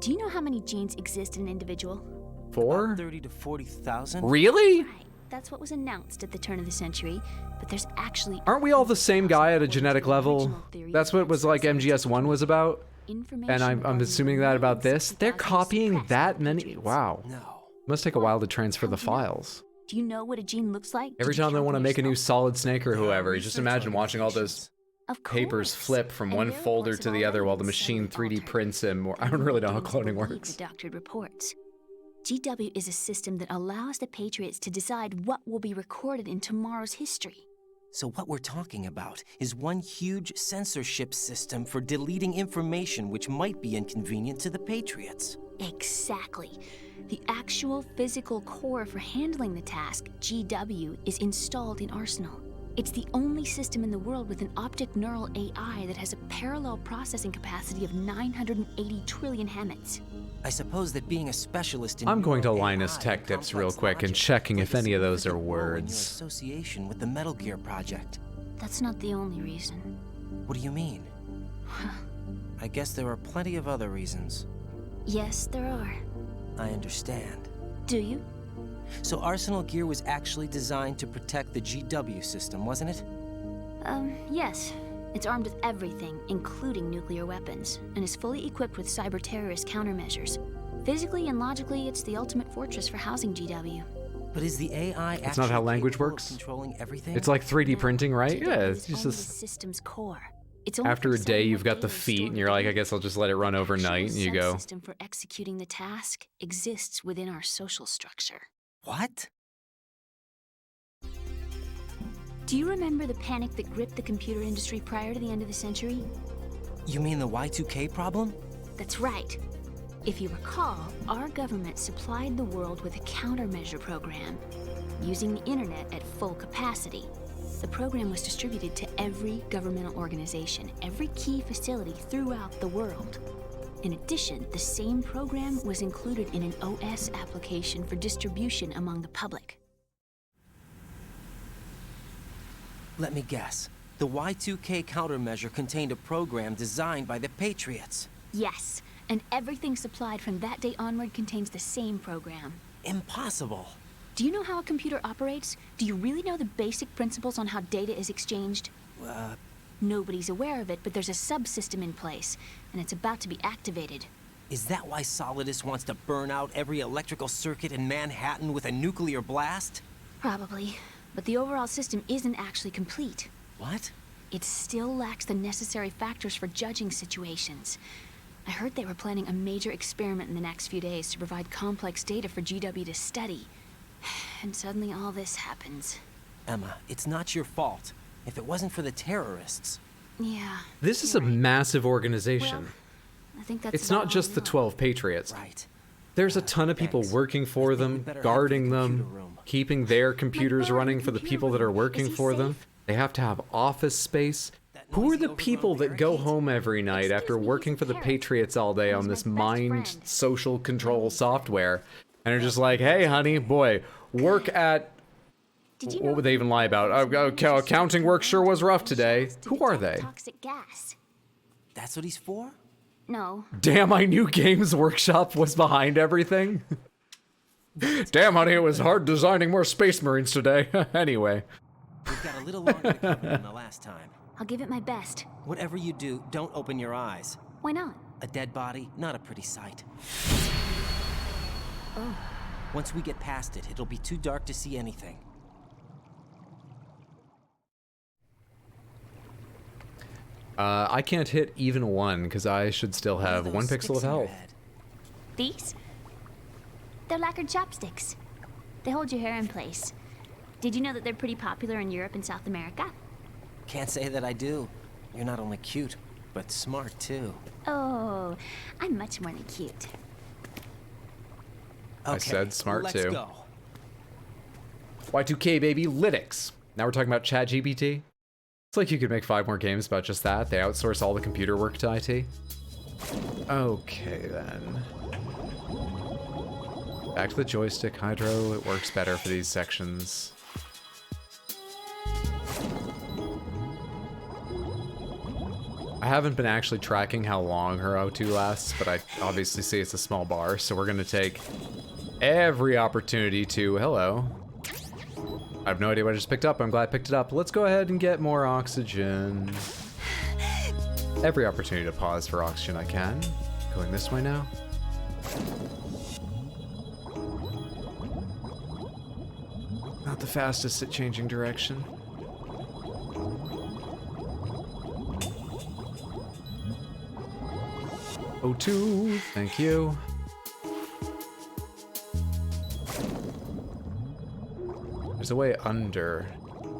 Do you know how many genes exist in an individual? 4? About 30 to 40,000? Really? Right. That's what was announced at the turn of the century, but there's actually... Aren't we all the same guy at a genetic level? That's what was like MGS1 was about? And I'm assuming that about this? They're copying that many? Wow. No. Must take a while to transfer the files. Do you know what a gene looks like? Every time they want to make a new solid snake or whoever, you just imagine watching all those Of papers course. flip from And one their folder reports to have the other already while the been machine slightly 3D altered. prints him. I don't really know how Don't cloning believe works. The doctored reports. GW is a system that allows the Patriots to decide what will be recorded in tomorrow's history. So what we're talking about is one huge censorship system for deleting information which might be inconvenient to the Patriots. Exactly. The actual physical core for handling the task, GW, is installed in Arsenal. It's the only system in the world with an optic neural AI that has a parallel processing capacity of 980 trillion Hammets. I suppose that being a specialist in I'm going to neural Linus AI Tech Tips real complex quick and logic checking if plays a any of those are significant role in your words. association with the Metal Gear project. That's not the only reason. What do you mean? I guess there are plenty of other reasons. Yes, there are. I understand. Do you? So Arsenal Gear was actually designed to protect the GW system, wasn't it? Yes. It's armed with everything, including nuclear weapons, and is fully equipped with cyber-terrorist countermeasures. Physically and logically, it's the ultimate fortress for housing GW. But is the AI It's not how actually language capable of works? controlling everything? It's like 3D No, printing, right? GW Yeah, is it's just only the this. system's core. It's only After for a day, deciding you've what got the data is feet, stored and you're like, I within. guess I'll just let it run The overnight, and you go. actual subsystem for executing the task exists within our social structure. What? Do you remember the panic that gripped the computer industry prior to the end of the century? You mean the Y2K problem? That's right. If you recall, our government supplied the world with a countermeasure program, using the internet at full capacity. The program was distributed to every governmental organization, every key facility throughout the world. In addition, the same program was included in an OS application for distribution among the public. Let me guess. The Y2K countermeasure contained a program designed by the Patriots. Yes, and everything supplied from that day onward contains the same program. Impossible. Do you know how a computer operates? Do you really know the basic principles on how data is exchanged? Nobody's aware of it, but there's a subsystem in place, and it's about to be activated. Is that why Solidus wants to burn out every electrical circuit in Manhattan with a nuclear blast? Probably, but the overall system isn't actually complete. What? It still lacks the necessary factors for judging situations. I heard they were planning a major experiment in the next few days to provide complex data for GW to study. And suddenly all this happens. Emma, it's not your fault. If it wasn't for the terrorists. Yeah. This is you're a right. massive organization. Well, I think that's It's about not all just I the know. 12 Patriots. Right. There's a ton of people Thanks. working for I think we them, better head to the guarding computer them, room. keeping their computers brother in running the for the computer people that are room. working Is he for them. safe? They have to have office space. That Who are noisy the overgrown people that go barricades? home every night after Excuse me, working he's for the Paris. Patriots all day He's on my this best mind friend. social control software? And they're just like, hey, honey, boy, work at... Did you What know would they even lie about? Accounting work sure was rough today. Who are they? Toxic gas. That's what he's for? No. Damn, I knew Games Workshop was behind everything. Damn, honey, it was hard designing more Space Marines today. Anyway. We've got a little longer to cover than the last time. I'll give it my best. Whatever you do, don't open your eyes. Why not? A dead body, not a pretty sight. Oh. Once we get past it, it'll be too dark to see anything. I can't hit even one, because I should still have What are one those pixel of sticks in your health. head? These? They're lacquered chopsticks. They hold your hair in place. Did you know that they're pretty popular in Europe and South America? Can't say that I do. You're not only cute, but smart too. Oh, I'm much more than cute. I said smart let's too. Go. Y2K baby, Linux. Now we're talking about ChatGPT. It's like you could make 5 more games about just that. They outsource all the computer work to IT. Okay then. Back to the joystick, Hydro. It works better for these sections. I haven't been actually tracking how long her O2 lasts, but I obviously see it's a small bar, so we're gonna take every opportunity to... Hello. I have no idea what I just picked up. I'm glad I picked it up. Let's go ahead and get more oxygen. Every opportunity to pause for oxygen I can. Going this way now. Not the fastest at changing direction. O2, thank you. There's a way under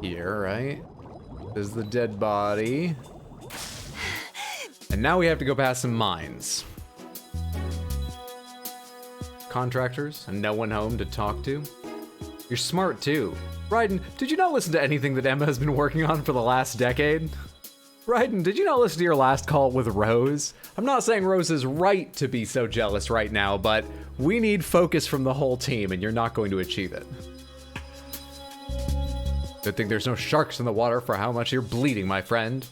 here, right? There's the dead body. And now we have to go past some mines. Contractors and no one home to talk to. You're smart too. Raiden, did you not listen to anything that Emma has been working on for the last decade? Raiden, did you not listen to your last call with Rose? I'm not saying Rose is right to be so jealous right now, but we need focus from the whole team and you're not going to achieve it. Good thing there's no sharks in the water for how much you're bleeding, my friend.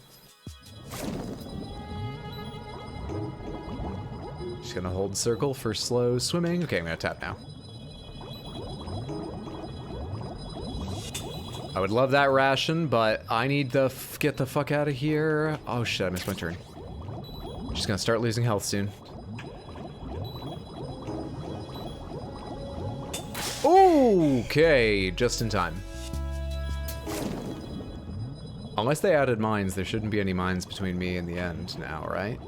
Just gonna hold circle for slow swimming. Okay, I'm gonna tap now. I would love that ration, but I need to get the fuck out of here. Oh shit, I missed my turn. Just gonna start losing health soon. Okay, just in time. Unless they added mines, there shouldn't be any mines between me and the end now, right?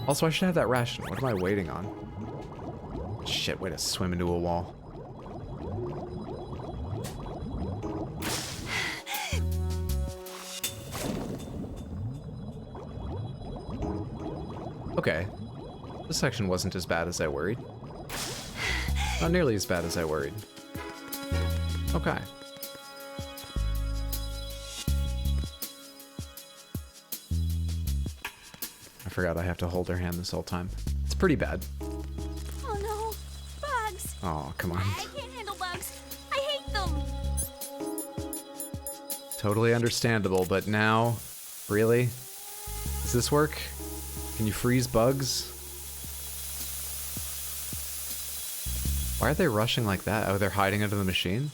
Also, I should have that ration. What am I waiting on? Shit, way to swim into a wall. Okay. This section wasn't as bad as I worried. Not nearly as bad as I worried. Okay. I forgot I have to hold her hand this whole time. It's pretty bad. Oh no, bugs! Oh, come on. I can't handle bugs. I hate them. Totally understandable, but now, really? Does this work? Can you freeze bugs? Why are they rushing like that? Oh, they're hiding under the machine?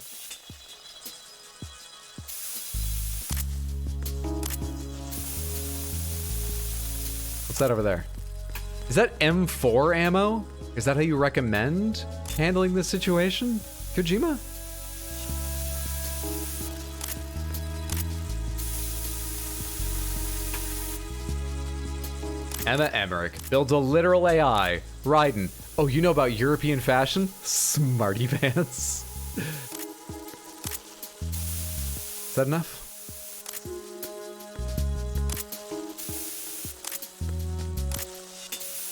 What's that over there? Is that M4 ammo? Is that how you recommend handling this situation? Kojima? Emma Emmerich builds a literal AI. Raiden. Oh, you know about European fashion? Smarty pants. Is that enough?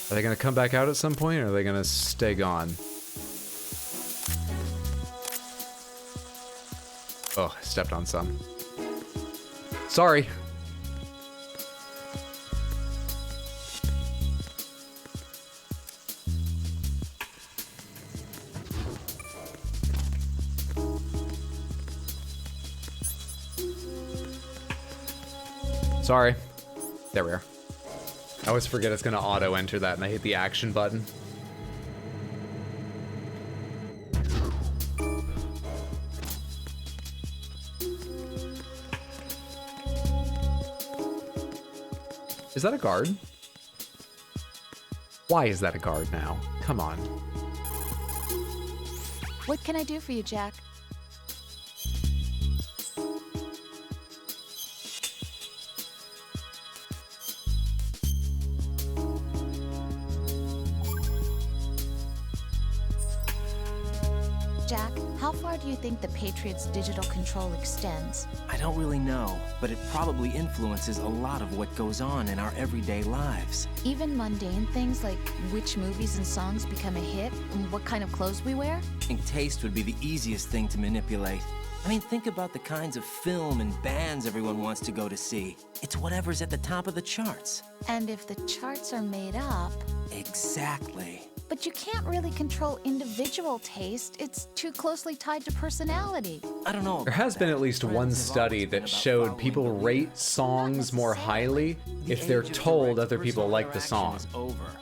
Are they gonna come back out at some point, or are they gonna stay gone? Oh, I stepped on some. Sorry. Sorry. There we are. I always forget it's gonna auto-enter that and I hit the action button. Is that a guard? Why is that a guard now? Come on. What can I do for you, Jack? Jack, how far do you think the Patriots' digital control extends? I don't really know, but it probably influences a lot of what goes on in our everyday lives. Even mundane things like which movies and songs become a hit and what kind of clothes we wear? I think taste would be the easiest thing to manipulate. I mean, think about the kinds of film and bands everyone wants to go to see. It's whatever's at the top of the charts. And if the charts are made up... Exactly. But you can't really control individual taste. It's too closely tied to personality. I don't know. There has been at least one study that showed people rate songs more highly if they're told other people like the song.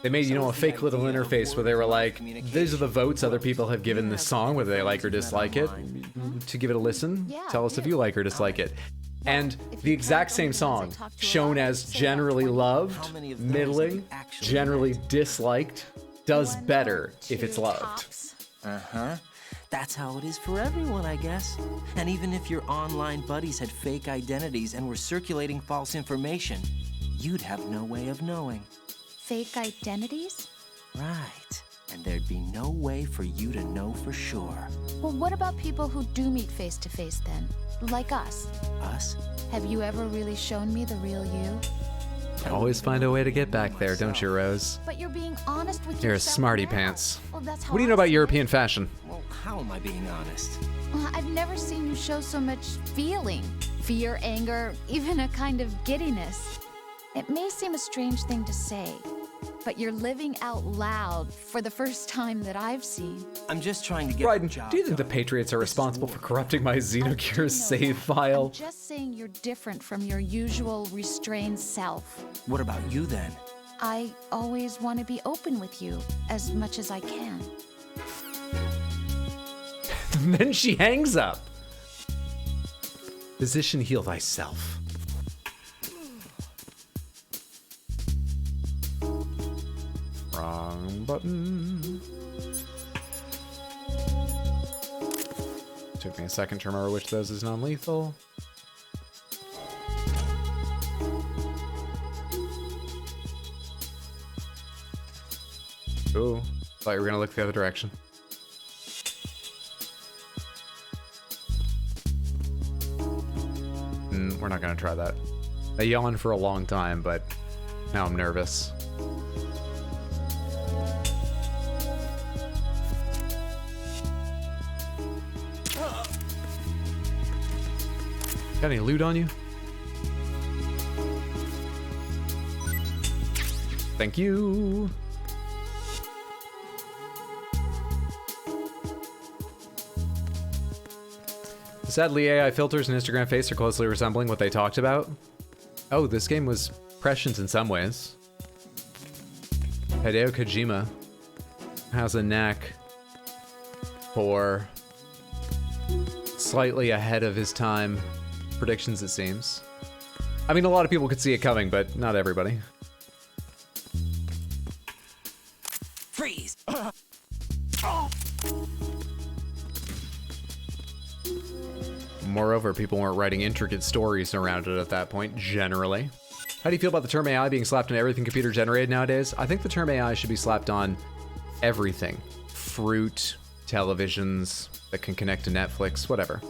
They made, a fake little interface where they were like, these are the votes other people have given this song, whether they like or dislike it. To give it a listen, tell us if you like or dislike it. And the exact same song, shown as generally loved, middling, generally disliked, does better if it's loved. Uh-huh. That's how it is for everyone, I guess. And even if your online buddies had fake identities and were circulating false information, you'd have no way of knowing. Fake identities? Right. And there'd be no way for you to know for sure. Well, what about people who do meet face to face then? Like us. Us? Have you ever really shown me the real you? You always find a way to get back there, don't you, Rose? But you're being honest with You're a yourself smarty now. pants. Well, that's how What do you know about European fashion? Well, how am I being honest? Well, I've never seen you show so much feeling. Fear, anger, even a kind of giddiness. It may seem a strange thing to say, but you're living out loud for the first time that I've seen. I'm just trying to get Bryden, the job do you think the done. Patriots are responsible for corrupting my I Xenocure do know save that. file? I'm just saying you're different from your usual restrained self. What about you then? I always want to be open with you as much as I can. And then she hangs up. Physician, heal thyself. Wrong button. Took me a second to remember which of those is non-lethal. Ooh, thought you were gonna look the other direction. We're not gonna try that. I yawned for a long time, but now I'm nervous. Got any loot on you? Thank you. Sadly, AI filters and Instagram face are closely resembling what they talked about. Oh, this game was prescient in some ways. Hideo Kojima has a knack for slightly ahead of his time predictions, it seems. I mean, a lot of people could see it coming, but not everybody. Freeze! Moreover, people weren't writing intricate stories around it at that point, generally. How do you feel about the term AI being slapped on everything computer generated nowadays? I think the term AI should be slapped on everything. Fruit, televisions that can connect to Netflix, whatever.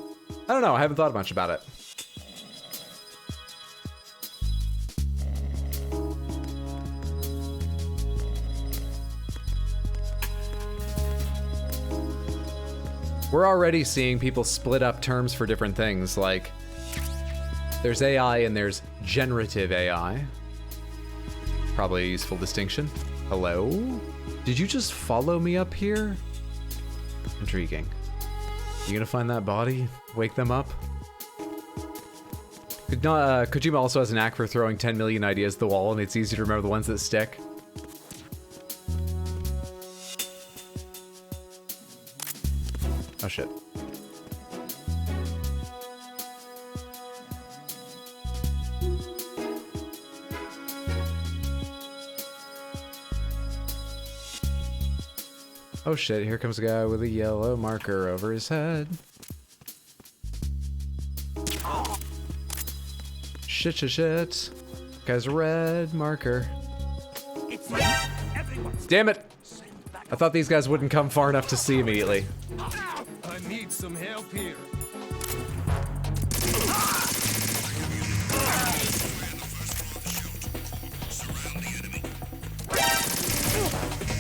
I don't know, I haven't thought much about it. We're already seeing people split up terms for different things, like there's AI and there's generative AI. Probably a useful distinction. Hello? Did you just follow me up here? Intriguing. You gonna find that body? Wake them up? Kojima also has a knack for throwing 10 million ideas at the wall, and it's easy to remember the ones that stick. Oh shit. Oh shit, here comes a guy with a yellow marker over his head. Shit, shit, shit. Guy's a red marker. Damn it! I thought these guys wouldn't come far enough to see immediately. need some help here.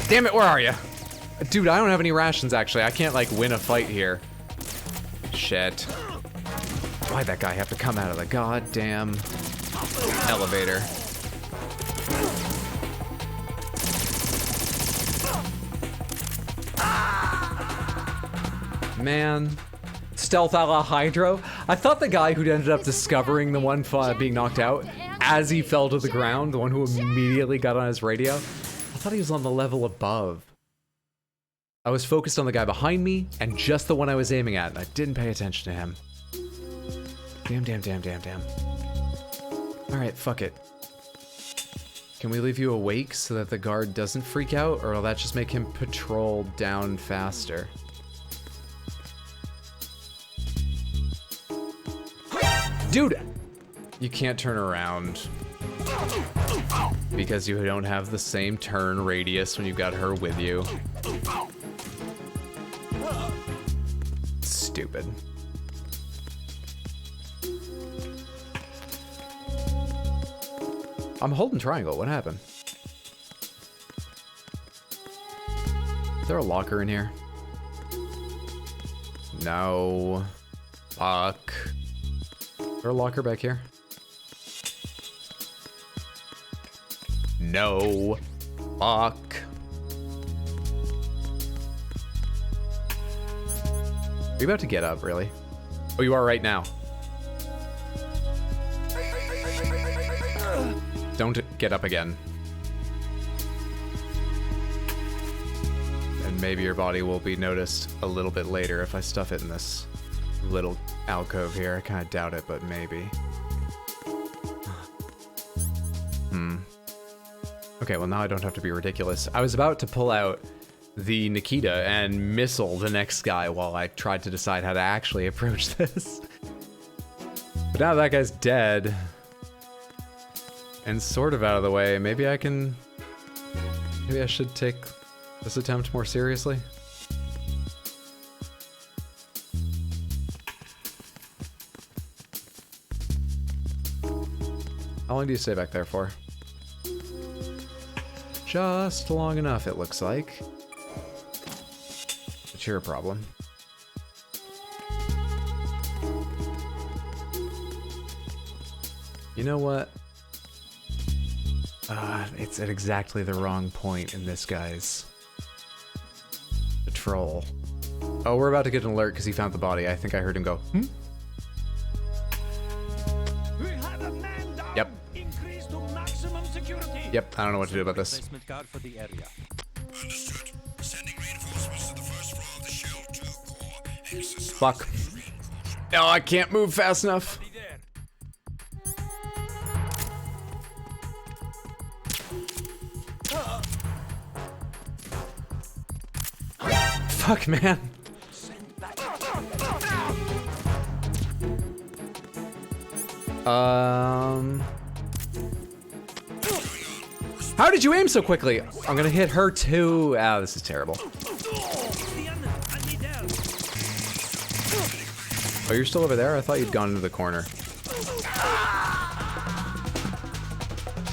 Damn it, where are you? Dude, I don't have any rations, actually. I can't, like, win a fight here. Shit. Why'd that guy have to come out of the goddamn elevator? Man. Stealth a la Hydro. I thought the guy who'd ended up discovering the one being knocked out as he fell to the ground, the one who immediately got on his radio, I thought he was on the level above. I was focused on the guy behind me and just the one I was aiming at, and I didn't pay attention to him. Damn. Alright, fuck it. Can we leave you awake so that the guard doesn't freak out, or will that just make him patrol down faster? Dude! You can't turn around. Because you don't have the same turn radius when you've got her with you. Stupid. I'm holding triangle. What happened? Is there a locker in here? No. Fuck. Is there a locker back here? No. Fuck. Are you about to get up, really? Oh, you are right now. Don't get up again. And maybe your body will be noticed a little bit later if I stuff it in this little alcove here. I kind of doubt it, but maybe. Okay, well now I don't have to be ridiculous. I was about to pull out the Nikita and missile the next guy while I tried to decide how to actually approach this. But now that guy's dead and sort of out of the way, maybe I should take this attempt more seriously. How long do you stay back there for? Just long enough, it looks like. It's your problem. You know what? It's at exactly the wrong point in this guy's patrol. Oh, we're about to get an alert because he found the body. I think I heard him go, hmm? Yep. Yep, I don't know what to do about this. Fuck. No, I can't move fast enough. Fuck, man. How did you aim so quickly? I'm gonna hit her too. Ah, this is terrible. Oh, you're still over there? I thought you'd gone into the corner.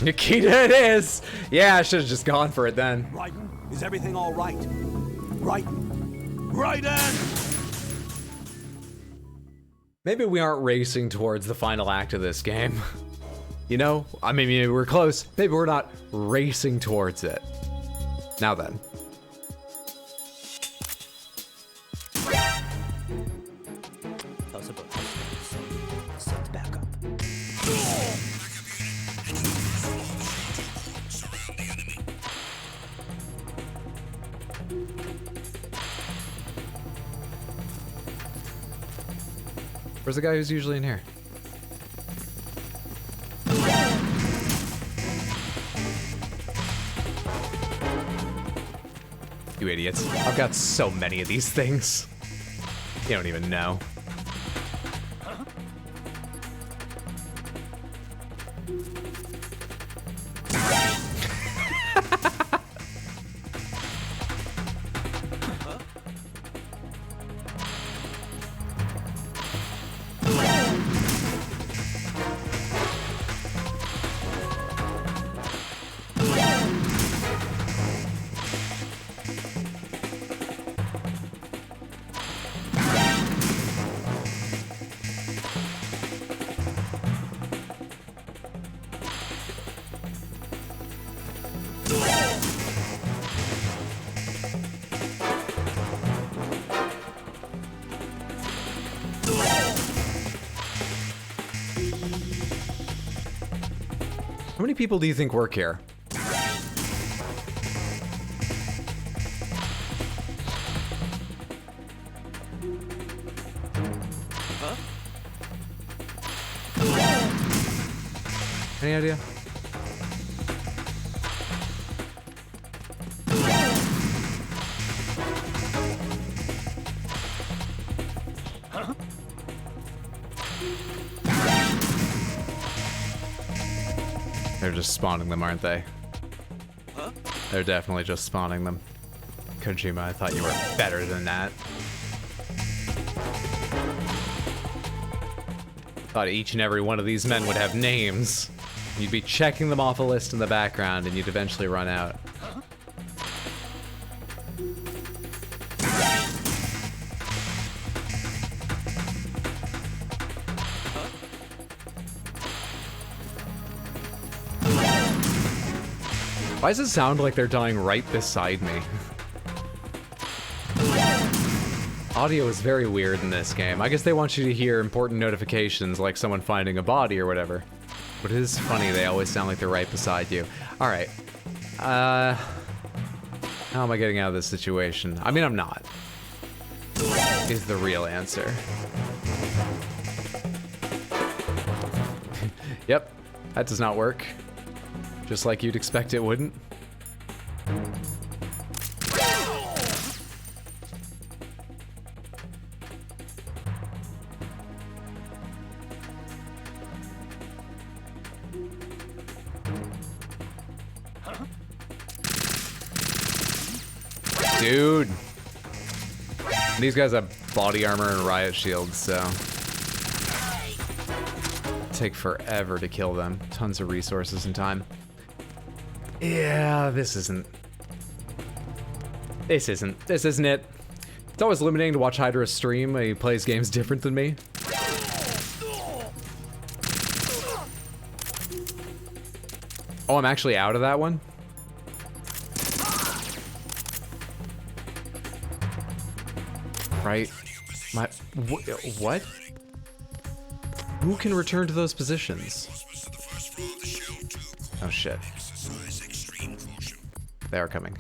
Nikita it is! Yeah, I should have just gone for it then. Raiden, is everything all right? Raiden! Maybe we aren't racing towards the final act of this game. You know? I mean, maybe we're close. Maybe we're not racing towards it. Now then. Send back up. Where's the guy who's usually in here? You idiots. I've got so many of these things. You don't even know. How many people do you think work here? Any idea? They're just spawning them, aren't they? They're definitely just spawning them. Kojima, I thought you were better than that. Thought each and every one of these men would have names. You'd be checking them off a list in the background and you'd eventually run out. Why does it sound like they're dying right beside me? Audio is very weird in this game. I guess they want you to hear important notifications like someone finding a body or whatever. But it is funny, they always sound like they're right beside you. Alright. How am I getting out of this situation? I mean, I'm not. Is the real answer. Yep, that does not work. Just like you'd expect it wouldn't. Dude. These guys have body armor and riot shields, so take forever to kill them. Tons of resources and time. Yeah, this isn't it. It's always limiting to watch Hydra stream. He plays games different than me. Oh, I'm actually out of that one? Right? What? Who can return to those positions? Oh shit. They are coming.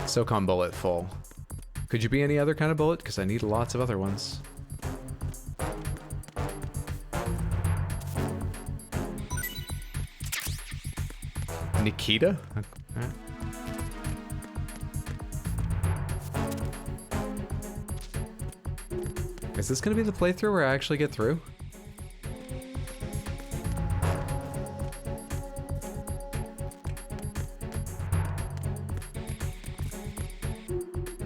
SOCOM bullet full. Could you be any other kind of bullet? Because I need lots of other ones. Nikita? Okay. Is this gonna be the playthrough where I actually get through?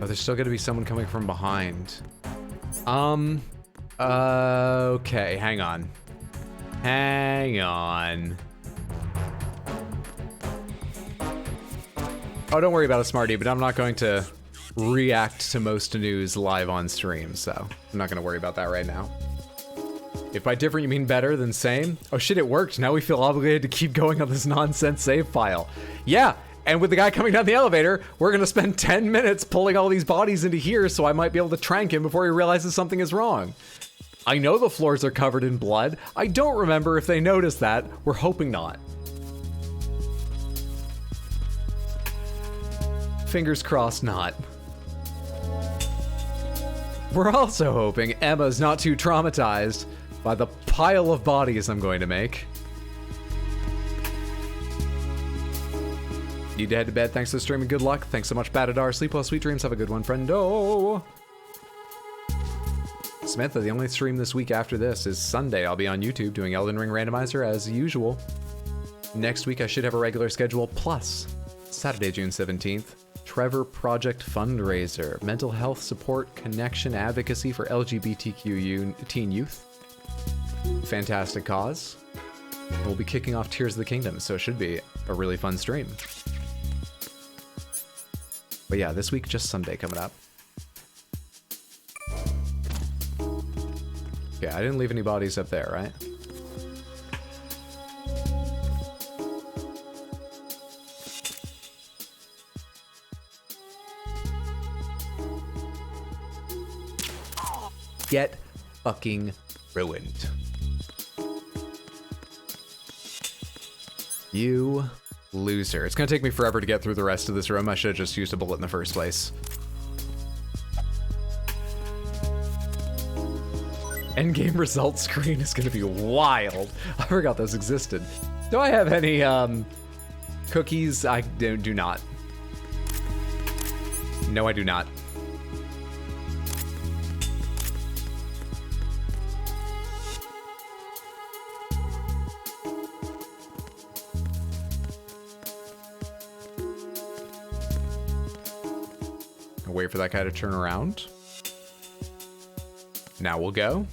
Oh, there's still gonna be someone coming from behind. Okay, hang on. Hang on. Oh, don't worry about it, Smarty, but I'm not going to react to most news live on stream, so I'm not gonna worry about that right now. If by different you mean better than same, oh shit, it worked. Now we feel obligated to keep going on this nonsense save file. Yeah, and with the guy coming down the elevator, we're gonna spend 10 minutes pulling all these bodies into here so I might be able to trank him before he realizes something is wrong. I know the floors are covered in blood. I don't remember if they noticed that. We're hoping not. Fingers crossed not. We're also hoping Emma's not too traumatized by the pile of bodies I'm going to make. Need to head to bed. Thanks for the stream and good luck. Thanks so much, Batadar. Sleep well, sweet dreams. Have a good one, friendo. Samantha, the only stream this week after this is Sunday. I'll be on YouTube doing Elden Ring Randomizer as usual. Next week I should have a regular schedule, plus Saturday, June 17th. Trevor Project Fundraiser, mental health support, connection, advocacy for LGBTQ teen youth. Fantastic cause. We'll be kicking off Tears of the Kingdom, so it should be a really fun stream. But yeah, this week, just Sunday coming up. Yeah, I didn't leave any bodies up there, right? Get fucking ruined. You loser. It's gonna take me forever to get through the rest of this room. I should have just used a bullet in the first place. Endgame results screen is gonna be wild. I forgot those existed. Do I have any cookies? I do not. No, I do not. I'll wait for that guy to turn around. Now we'll go.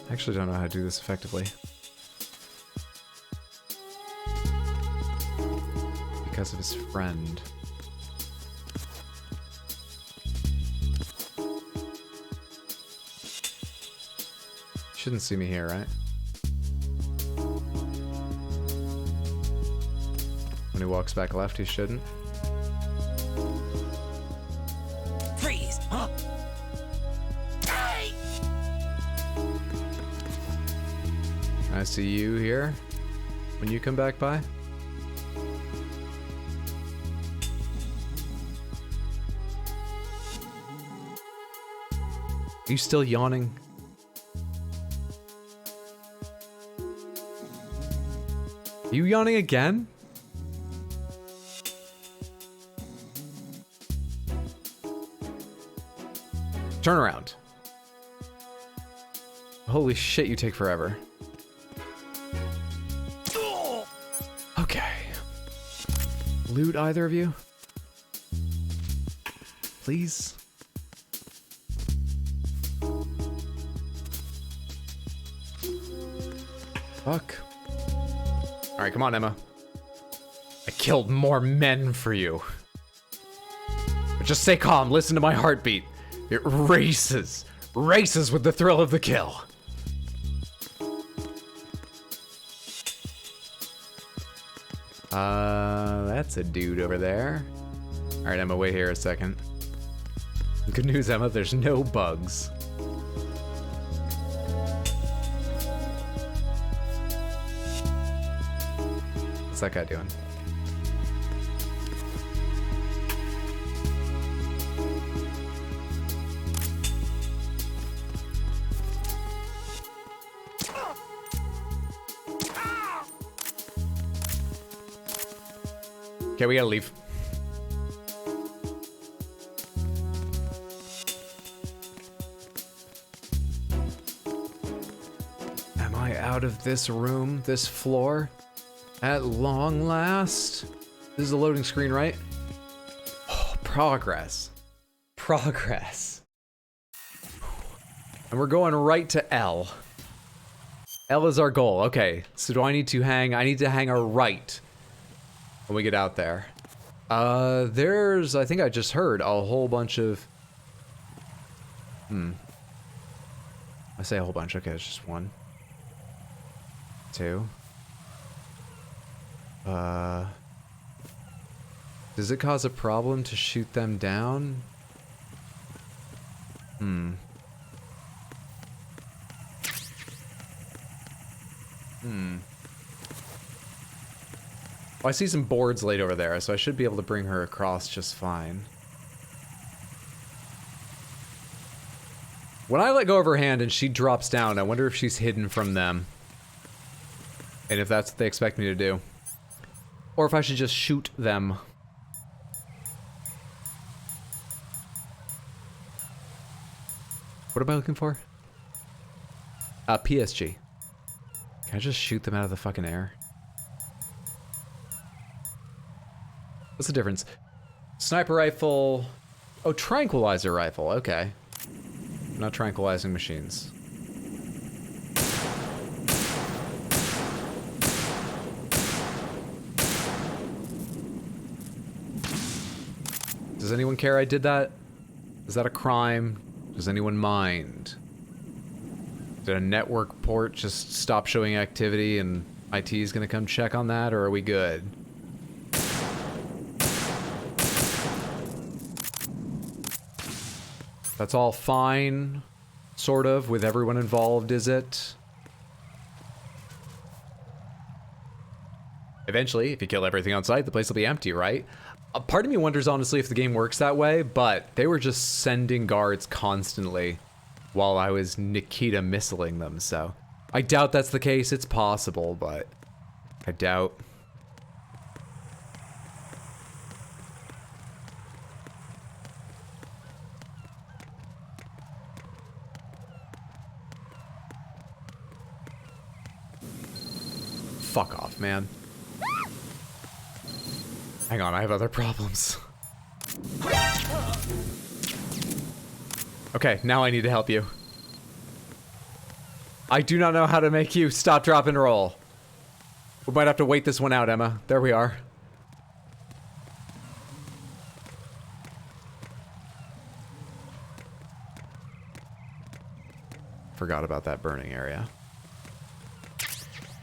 I actually don't know how to do this effectively. Because of his friend. Shouldn't see me here, right? When he walks back left, he shouldn't. Freeze! Huh? Hey! I see you here when you come back by. Are you still yawning? Are you yawning again? Turn around. Holy shit, you take forever. Okay. Loot either of you? Please? Fuck. Alright, come on, Emma. I killed more men for you. But just stay calm, listen to my heartbeat. It races with the thrill of the kill. That's a dude over there. Alright, Emma, wait here a second. Good news, Emma, there's no bugs. What's that guy doing? Okay, we gotta leave. Am I out of this room, this floor? At long last? This is a loading screen, right? Oh, progress. Progress. And we're going right to L. L is our goal. Okay, so do I need to hang? I need to hang a right when we get out there. There's, I think I just heard a whole bunch of... I say a whole bunch. Okay, it's just one. Two. Does it cause a problem to shoot them down? Well, I see some boards laid over there, so I should be able to bring her across just fine. When I let go of her hand and she drops down, I wonder if she's hidden from them. And if that's what they expect me to do. Or if I should just shoot them. What am I looking for? PSG. Can I just shoot them out of the fucking air? What's the difference? Sniper rifle... Oh, tranquilizer rifle. Okay. Not tranquilizing machines. Does anyone care I did that? Is that a crime? Does anyone mind? Did a network port just stop showing activity and IT is gonna come check on that, or are we good? That's all fine, sort of, with everyone involved, is it? Eventually, if you kill everything on site, the place will be empty, right? A part of me wonders, honestly, if the game works that way, but they were just sending guards constantly while I was Nikita missiling them, so I doubt that's the case. It's possible, but I doubt. Fuck off, man. Hang on, I have other problems. Okay, now I need to help you. I do not know how to make you stop, drop, and roll. We might have to wait this one out, Emma. There we are. Forgot about that burning area.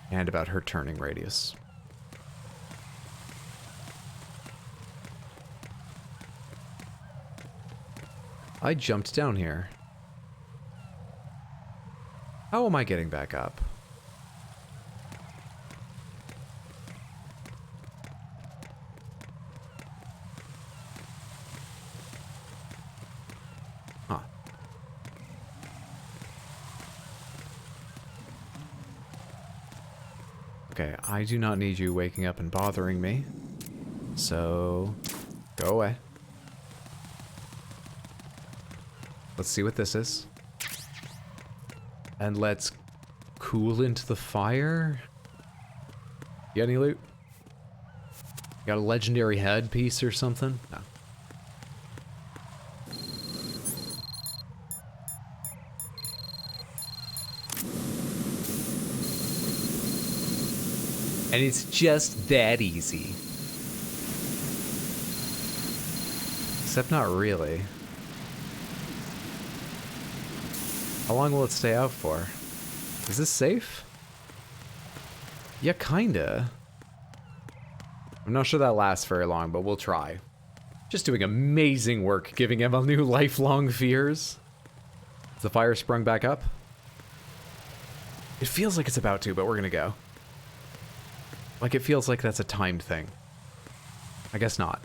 And about her turning radius. I jumped down here. How am I getting back up? Huh. Okay, I do not need you waking up and bothering me. So, go away. Let's see what this is. And let's cool into the fire. You got any loot? You got a legendary headpiece or something? No. And it's just that easy. Except not really. How long will it stay out for? Is this safe? Yeah, kinda. I'm not sure that lasts very long, but we'll try. Just doing amazing work, giving Emma new lifelong fears. Has the fire sprung back up? It feels like it's about to, but we're gonna go. Like, it feels like that's a timed thing. I guess not.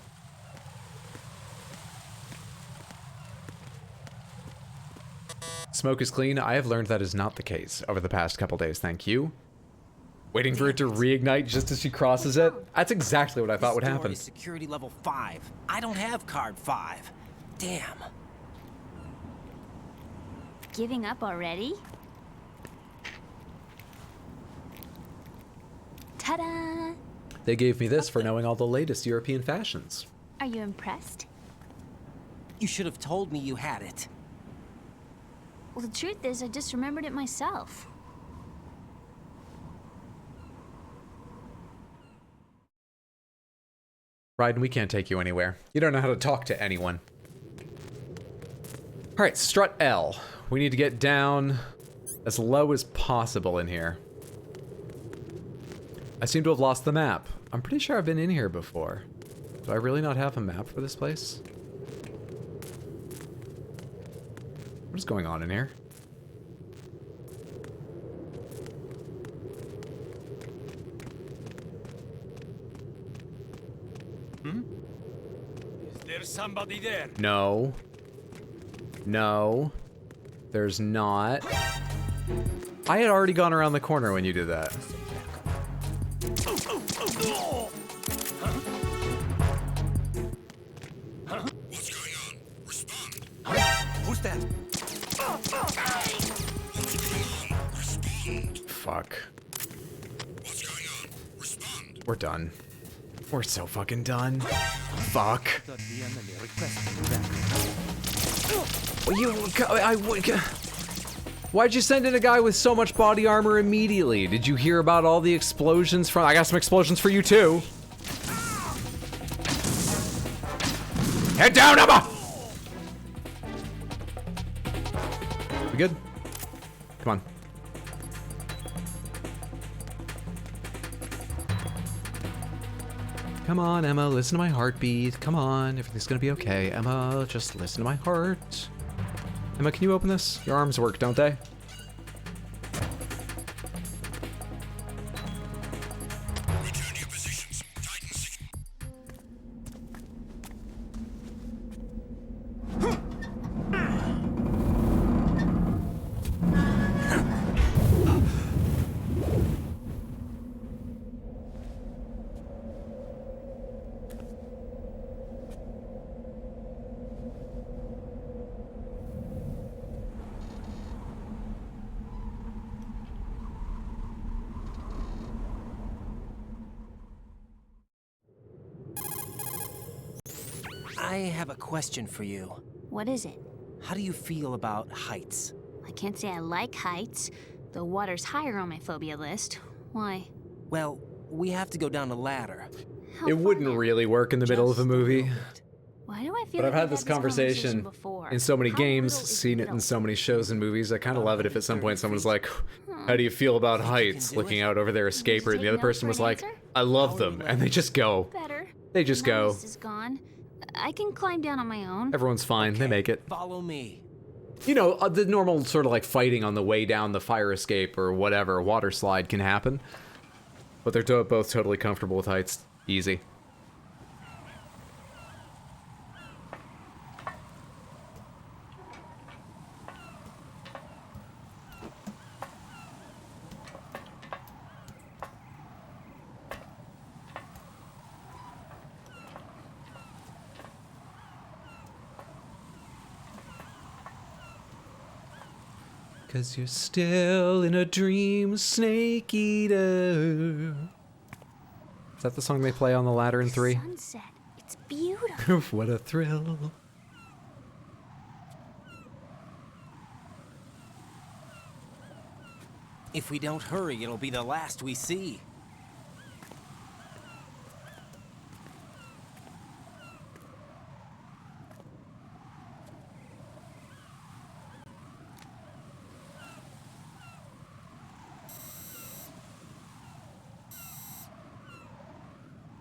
Smoke is clean. I have learned that is not the case over the past couple days, thank you. Waiting for it to reignite just as she crosses it? That's exactly what I thought would happen. Security level 5. I don't have card 5. Damn. Giving up already? Ta-da! They gave me this for knowing all the latest European fashions. Are you impressed? You should have told me you had it. Well, the truth is, I just remembered it myself. Raiden, we can't take you anywhere. You don't know how to talk to anyone. Alright, strut L. We need to get down as low as possible in here. I seem to have lost the map. I'm pretty sure I've been in here before. Do I really not have a map for this place? What is going on in here? Is there somebody there? No. No. There's not. I had already gone around the corner when you did that. What's going on? Respond. Who's that? What's going on? Respond. Fuck. What's going on? Respond. We're done. We're so fucking done. Fuck. Why'd you send in a guy with so much body armor immediately? Did you hear about all the explosions from— I got some explosions for you too. Head down, Emma! We good? Come on. Come on, Emma, listen to my heartbeat. Come on, everything's gonna be okay. Emma, just listen to my heart. Emma, can you open this? Your arms work, don't they? Return to your positions. Titans. I have a question for you. What is it? How do you feel about heights? I can't say I like heights. The water's higher on my phobia list. Why? Well, we have to go down a ladder. It wouldn't really work in the middle of a movie. Why do I feel But I've like had this conversation before? in so many How games, little is seen it little? in so many shows and movies. I kind of love it if at some point someone's like, how do you feel about heights? Looking out over their escaper, and the other person was like, I love them. And they just go. Better. They just My go. list is gone. I can climb down on my own. Everyone's fine. They make it. Follow me. You know, the normal sort of like fighting on the way down the fire escape or whatever, water slide can happen. But they're both totally comfortable with heights. Easy. Cause you're still in a dream, snake eater. Is that the song they play on the ladder in 3? Sunset. It's beautiful. What a thrill. If we don't hurry, it'll be the last we see.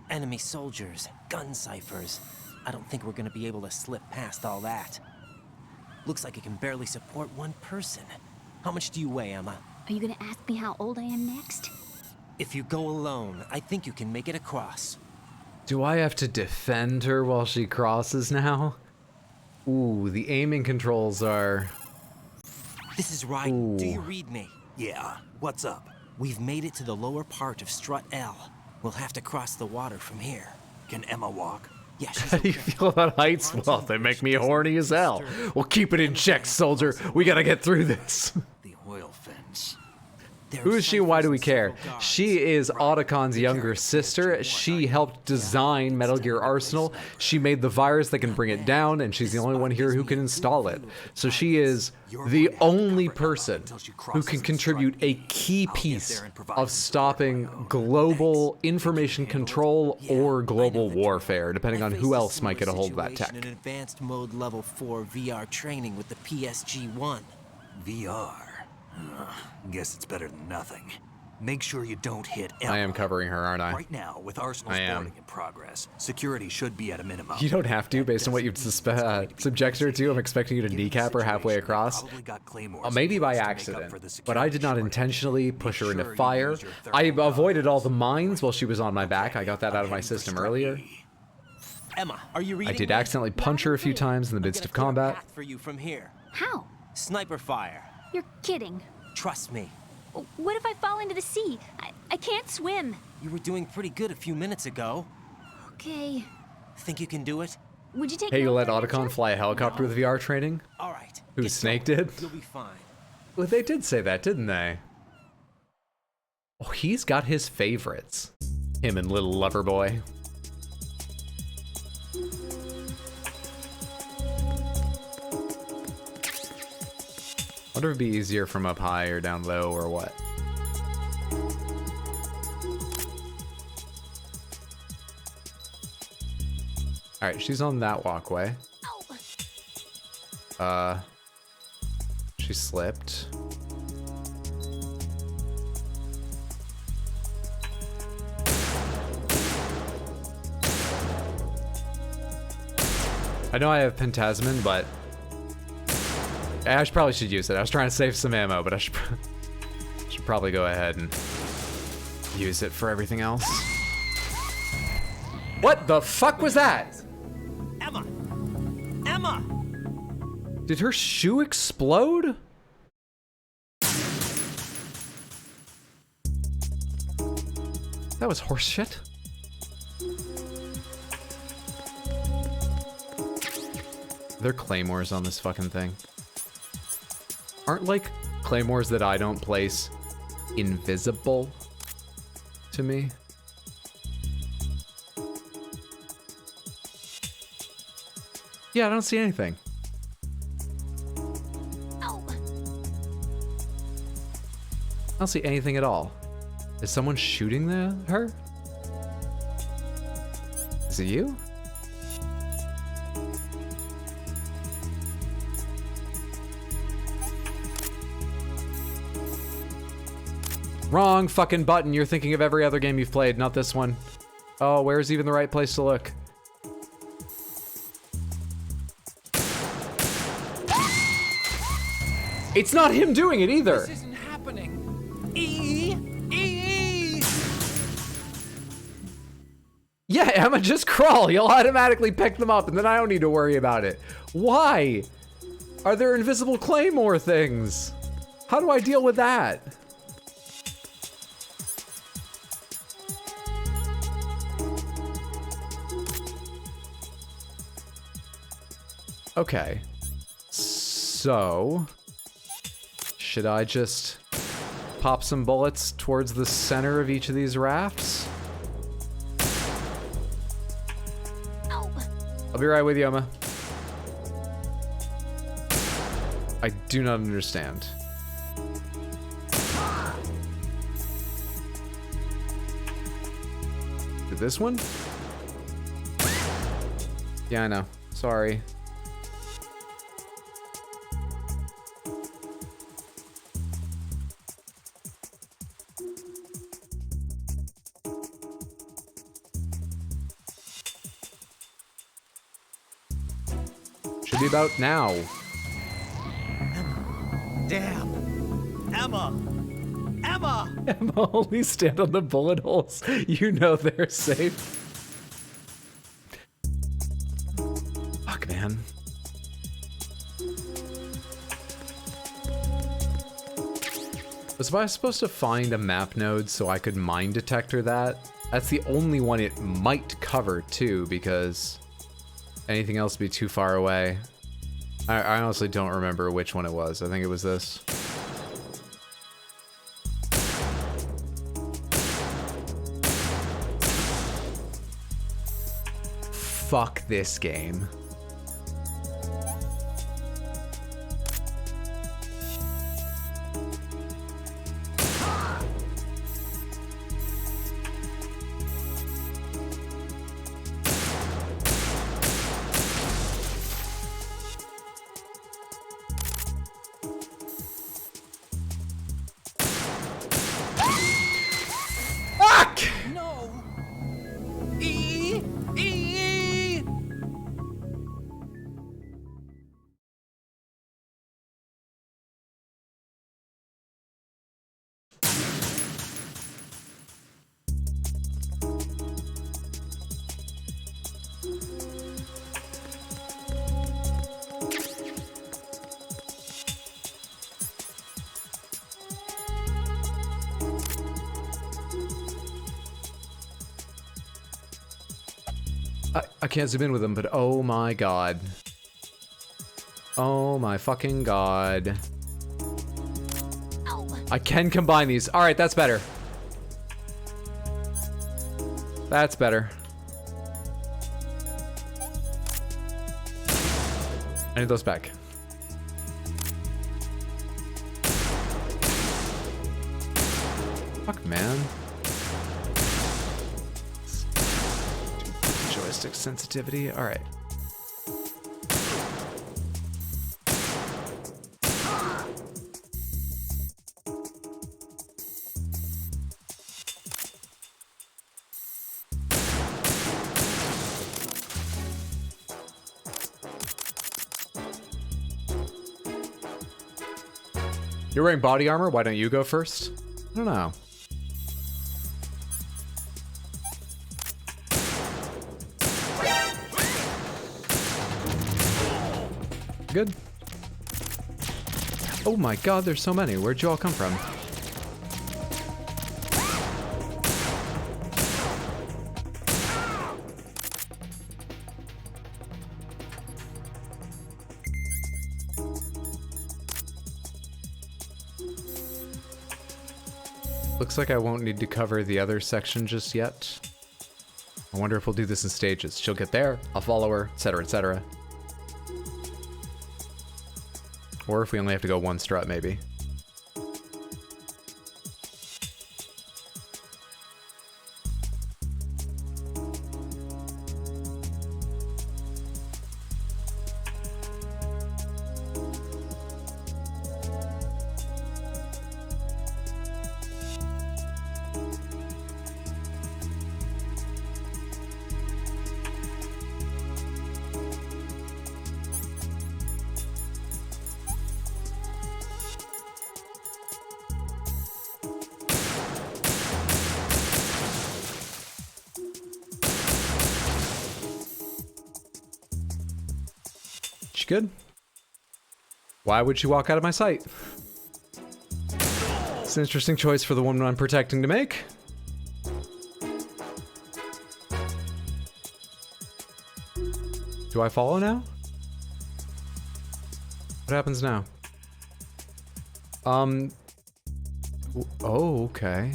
Enemy soldiers, gun ciphers. I don't think we're gonna be able to slip past all that. Looks like it can barely support one person. How much do you weigh, Emma? Are you gonna ask me how old I am next? If you go alone, I think you can make it across. Do I have to defend her while she crosses now? Ooh, the aiming controls are... This is right. Ooh. Do you read me? Yeah, what's up? We've made it to the lower part of Strut L. We'll have to cross the water from here. Can Emma walk? Yeah, she's How do you okay. feel about heights? Well, they make me horny as hell. Well, keep it in check, soldier. We gotta get through this. The oil fence. Who is she and why do we care? She is Otacon's younger sister. She helped design Metal Gear Arsenal. She made the virus that can bring it down, and she's the only one here who can install it. So she is the only person who can contribute a key piece of stopping global information control or global warfare, depending on who else might get a hold of that tech. An advanced mode level 4 VR training with the PSG-1. VR. Guess it's better than nothing. Make sure you don't hit Emma. I am covering her, aren't I? Right now, with Arsenal's I am. boarding in progress, security should be at a minimum. You don't have to, based on what you've subjected her to. I'm expecting you to kneecap her halfway across. Maybe by accident, but I did not intentionally push her into fire. I avoided all the mines while she was on my back. I got that out of my system earlier. Emma, are you reading? I did accidentally punch her a few times in the midst of combat. Path for you from here. How? Sniper fire. You're kidding. Trust me. What if I fall into the sea? I can't swim. You were doing pretty good a few minutes ago. Okay. Think you can do it? Would you take Hey, you no let for an Otacon answer? fly a helicopter with VR training? All right. Who, get Snake going. did? You'll be fine. Well, they did say that, didn't they? Oh, he's got his favorites. Him and little lover boy. Wonder if it'd be easier from up high or down low or what. Alright, she's on that walkway. She slipped. I know I have Pentasmin, but I probably should use it. I was trying to save some ammo, but I should probably go ahead and use it for everything else. What the fuck was that? Emma! Emma! Did her shoe explode? That was horse shit. There are claymores on this fucking thing. Aren't, like, claymores that I don't place invisible to me? Yeah, I don't see anything. I don't see anything at all. Is someone shooting her? Is it you? Wrong fucking button. You're thinking of every other game you've played, not this one. Oh, where's even the right place to look? It's not him doing it either. This isn't happening. Yeah, Emma, just crawl. You'll automatically pick them up, and then I don't need to worry about it. Why? Are there invisible claymore things? How do I deal with that? Okay. So, should I just pop some bullets towards the center of each of these rafts? I'll be right with you, Emma. I do not understand. Did this one? Yeah, I know. Sorry. Should be about now. Damn. Emma! Emma! Emma, only stand on the bullet holes. You know they're safe. Fuck, man. Was I supposed to find a map node so I could mine detector that? That's the only one it might cover too, because anything else would be too far away. I honestly don't remember which one it was. I think it was this. Fuck this game. I can't zoom in with them, but oh my god. Oh my fucking god. I can combine these. Alright, that's better. That's better. I need those back. Fuck, man. joystick sensitivity. All right. You're wearing body armor? Why don't you go first? I don't know. Good. Oh my god, there's so many. Where'd you all come from? Looks like I won't need to cover the other section just yet. I wonder if we'll do this in stages. She'll get there, I'll follow her, etc., etc. Or if we only have to go one strut, maybe. Good. Why would she walk out of my sight? It's an interesting choice for the woman I'm protecting to make. Do I follow now? What happens now? Oh, okay.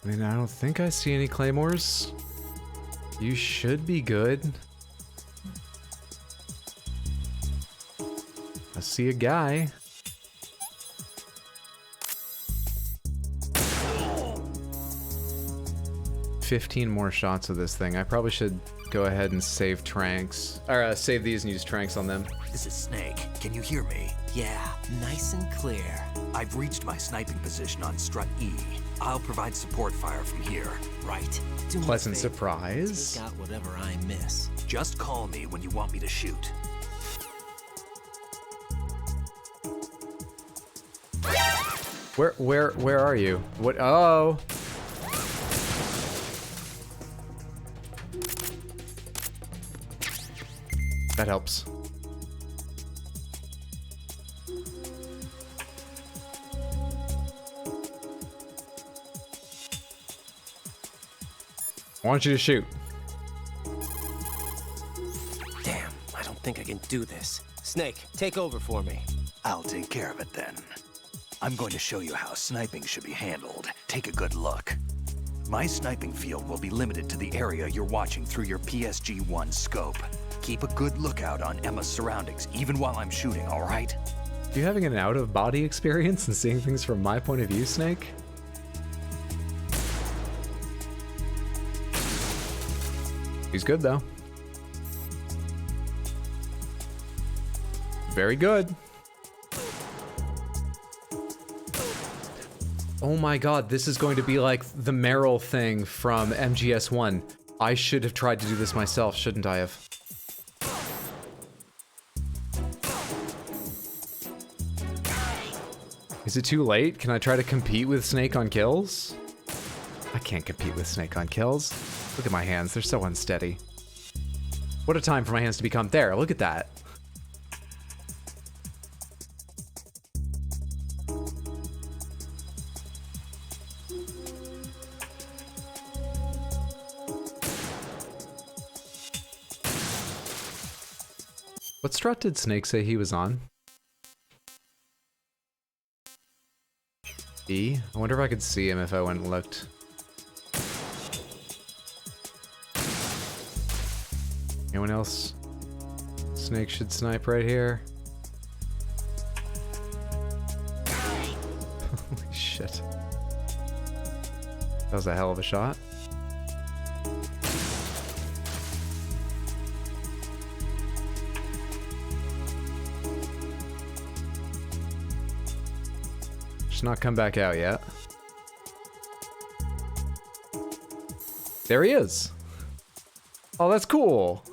I mean, I don't think I see any claymores. You should be good. I see a guy. $15 more shots of this thing. I probably should go ahead and save tranks. Or save these and use tranks on them. This is Snake. Can you hear me? Yeah, nice and clear. I've reached my sniping position on strut E. I'll provide support fire from here. Right. Pleasant surprise. Take out whatever I miss. Just call me when you want me to shoot. Where are you? What? Oh. That helps. I want you to shoot. Damn, I don't think I can do this. Snake, take over for me. I'll take care of it then. I'm going to show you how sniping should be handled. Take a good look. My sniping field will be limited to the area you're watching through your PSG-1 scope. Keep a good lookout on Emma's surroundings, even while I'm shooting, all right? Are you having an out-of-body experience and seeing things from my point of view, Snake? He's good, though. Very good. Oh my god, this is going to be like the Meryl thing from MGS1. I should have tried to do this myself, shouldn't I have? Is it too late? Can I try to compete with Snake on kills? I can't compete with Snake on kills. Look at my hands, they're so unsteady. What a time for my hands to become there, look at that. What strut did Snake say he was on? E? I wonder if I could see him if I went and looked. Anyone else? Snake should snipe right here. shit. That was a hell of a shot. Just not come back out yet. There he is. Oh, that's cool.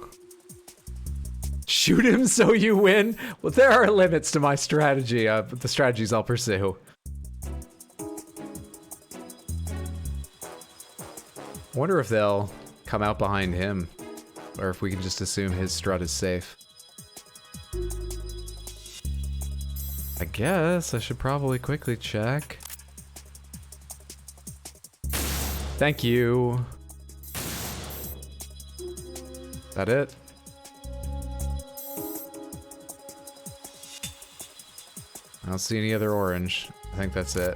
Shoot him so you win? Well, there are limits to my strategy, but the strategies I'll pursue. Wonder if they'll come out behind him, or if we can just assume his strut is safe. I guess I should probably quickly check. Thank you. That it? I don't see any other orange. I think that's it.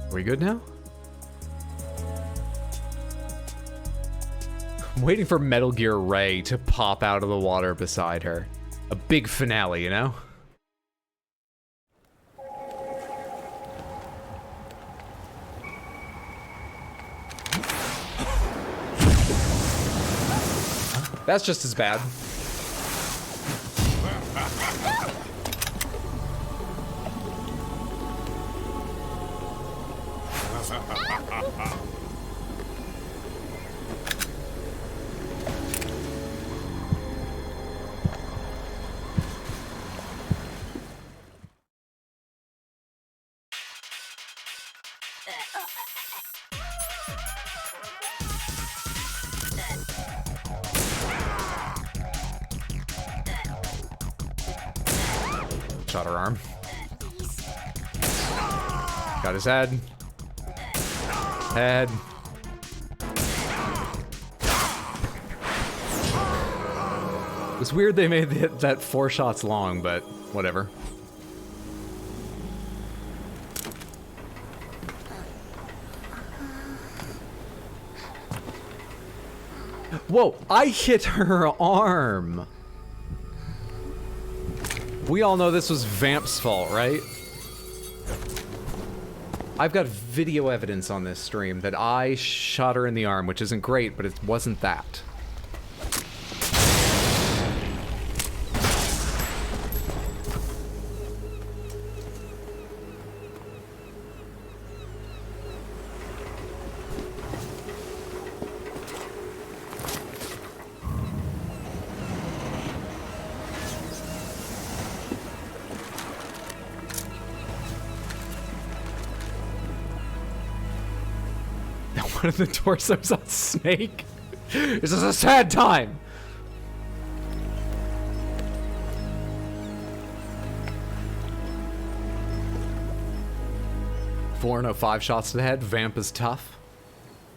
Are we good now? I'm waiting for Metal Gear Ray to pop out of the water beside her. A big finale, you know? That's just as bad. Shot her arm. Got his head. Head. It's weird they made that 4 shots long, but whatever. Whoa, I hit her arm. We all know this was Vamp's fault, right? I've got video evidence on this stream that I shot her in the arm, which isn't great, but it wasn't that. One of the torsos on Snake. This is a sad time. Four and 5 shots to the head. Vamp is tough.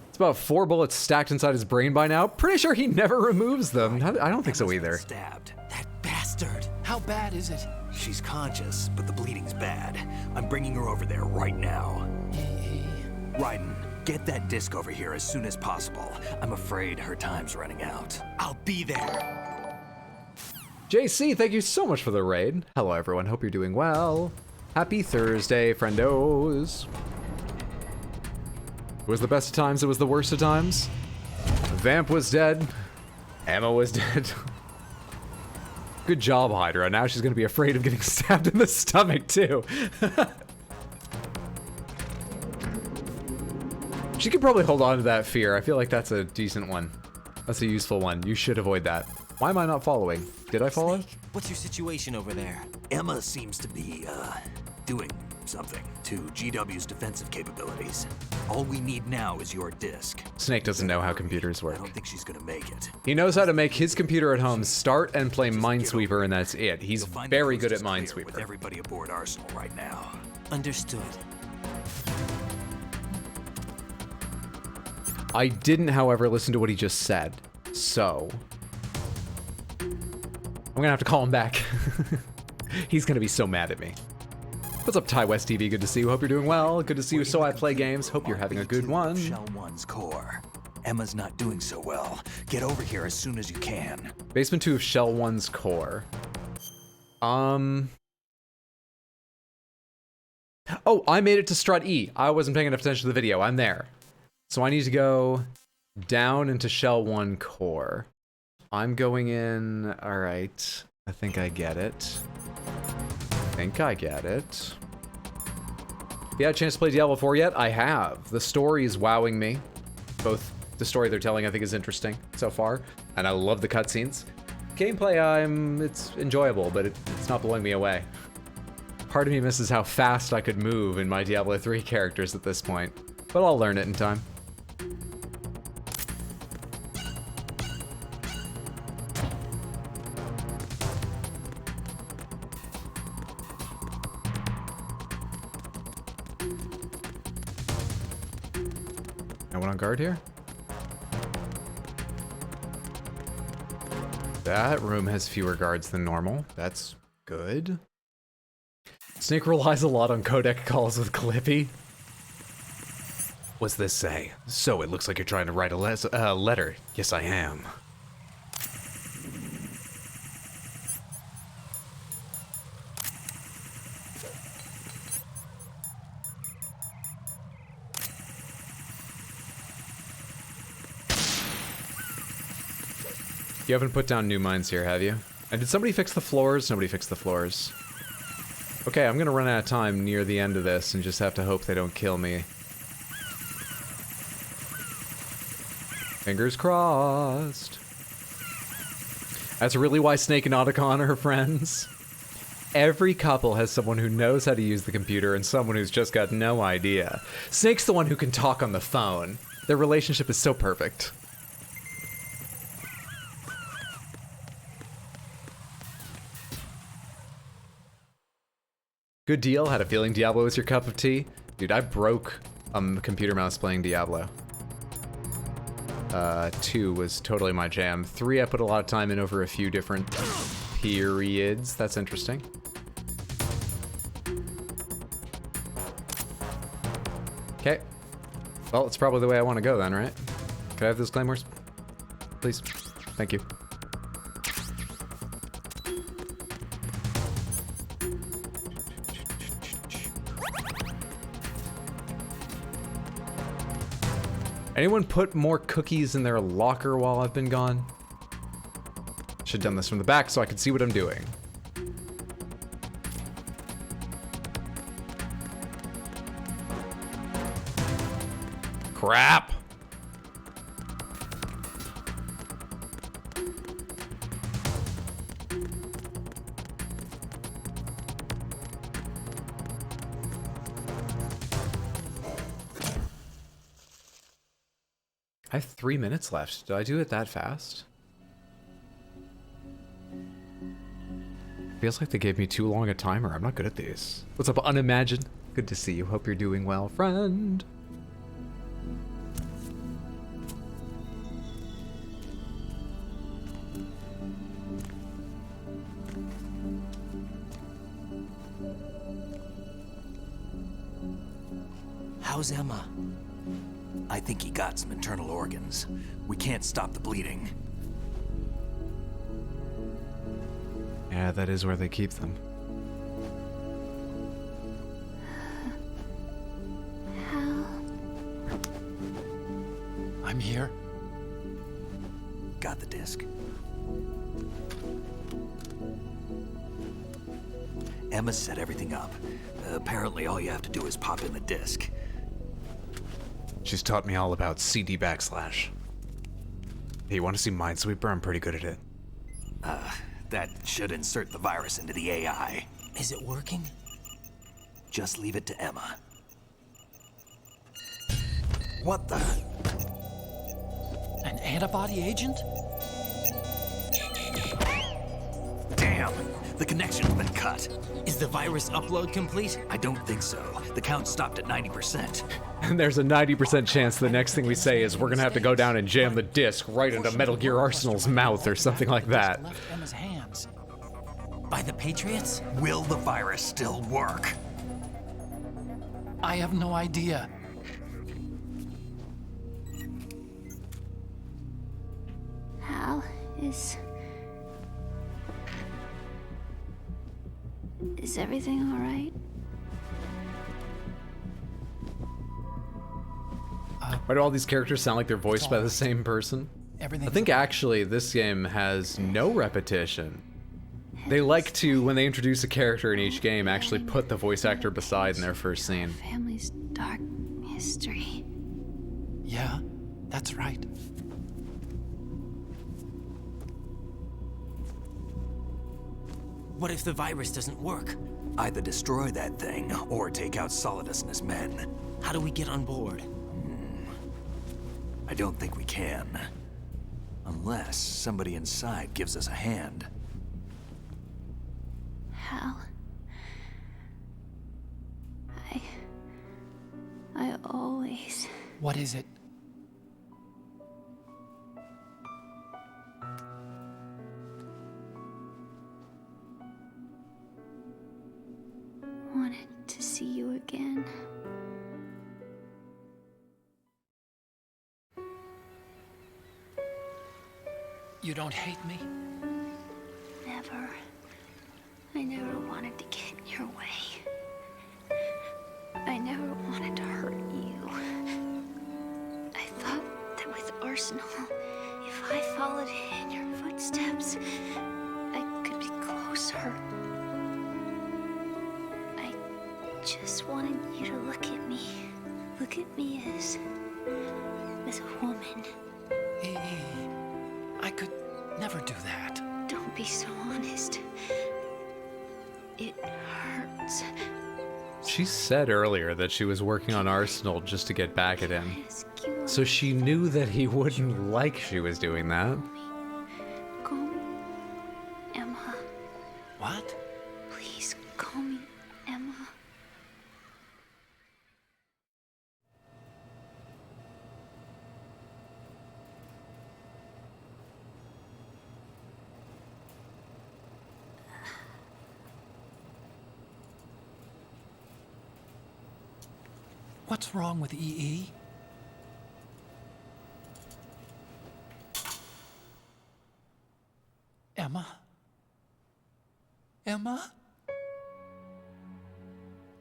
It's about 4 bullets stacked inside his brain by now. Pretty sure he never removes them. I don't think so either. Stabbed. That bastard. How bad is it? She's conscious, but the bleeding's bad. I'm bringing her over there right now. Raiden, get that disc over here as soon as possible. I'm afraid her time's running out. I'll be there. JC, thank you so much for the raid. Hello, everyone. Hope you're doing well. Happy Thursday, friendos. It was the best of times, it was the worst of times. Vamp was dead. Emma was dead. Good job, Hydra. Now she's gonna be afraid of getting stabbed in the stomach, too. She could probably hold on to that fear. I feel like that's a decent one. That's a useful one. You should avoid that. Why am I not following? Did I follow? Snake, what's your situation over there? Emma seems to be, doing something to GW's defensive capabilities. All we need now is your disc. Snake doesn't know how computers work. I don't think she's gonna make it. He knows how to make his computer at home start and play Minesweeper, and that's it. He's very good at Minesweeper. With everybody aboard Arsenal right now. Understood. I didn't, however, listen to what he just said, so I'm gonna have to call him back. He's gonna be so mad at me. What's up, Ty West TV? Good to see you. Hope you're doing well. Good to see you. So I play games. Hope you're having a good one. Shell 1's core. Emma's not doing so well. Get over here as soon as you can. Basement 2 of Shell 1's core. Oh, I made it to Strut E. I wasn't paying enough attention to the video. I'm there. So I need to go down into Shell 1 core. I'm going in. All right. I think I get it. If you had a chance to play Diablo 4 yet? I have. The story is wowing me. Both the story they're telling I think is interesting so far, and I love the cutscenes. Gameplay, it's enjoyable, but it's not blowing me away. Part of me misses how fast I could move in my Diablo 3 characters at this point, but I'll learn it in time. Anyone on guard here? That room has fewer guards than normal. That's good. Snake relies a lot on codec calls with Clippy. What's this say? So it looks like you're trying to write a letter. Yes, I am. You haven't put down new mines here, have you? And did somebody fix the floors? Nobody fixed the floors. Okay, I'm gonna run out of time near the end of this and just have to hope they don't kill me. Fingers crossed. That's really why Snake and Otacon are friends. Every couple has someone who knows how to use the computer and someone who's just got no idea. Snake's the one who can talk on the phone. Their relationship is so perfect. Good deal. Had a feeling Diablo was your cup of tea. Dude, I broke a computer mouse playing Diablo. 2 was totally my jam. 3 I put a lot of time in over a few different periods. That's interesting. Okay. Well, it's probably the way I want to go then, right? Can I have those claymores? Please. Thank you. Anyone put more cookies in their locker while I've been gone? Should've done this from the back so I could see what I'm doing. Crap! I have 3 minutes left. Did I do it that fast? Feels like they gave me too long a timer. I'm not good at these. What's up, Unimagined? Good to see you. Hope you're doing well, friend. How's Emma? I think he got some internal organs. We can't stop the bleeding. Yeah, that is where they keep them. I'm here. Got the disc. Emma set everything up. Apparently all you have to do is pop in the disc. She's taught me all about CD /. Hey, you want to see Minesweeper? I'm pretty good at it. That should insert the virus into the AI. Is it working? Just leave it to Emma. What the? An antibody agent? Damn! The connection's been cut. Is the virus upload complete? I don't think so. The count stopped at 90%. And there's a 90% chance the next thing we say is we're gonna have to go down and jam the disc right into Metal Gear Arsenal's mouth or something like that. Left Emma's hands. By the Patriots? Will the virus still work? I have no idea. Hal, is everything all right? Why do all these characters sound like they're voiced by the same person? I think actually this game has no repetition. They like to, when they introduce a character in each game, actually put the voice actor beside in their first scene. Family's dark history. Yeah, that's right. What if the virus doesn't work? Either destroy that thing, or take out Solidus and his men. How do we get on board? I don't think we can. Unless somebody inside gives us a hand. Hal, I always... What is it? wanted to see you again. You don't hate me? Never. I never wanted to get in your way. I never wanted to hurt you. I thought that with Arsenal, if I followed in your footsteps, I could be closer. I just wanted you to look at me. Look at me as a woman. I could never do that. Don't be so honest. It hurts. She said earlier that she was working on Arsenal just to get back at him. So she knew that he wouldn't like she was doing that. Call me Emma. What? Please call me Emma. What's wrong with EE? Emma? Emma?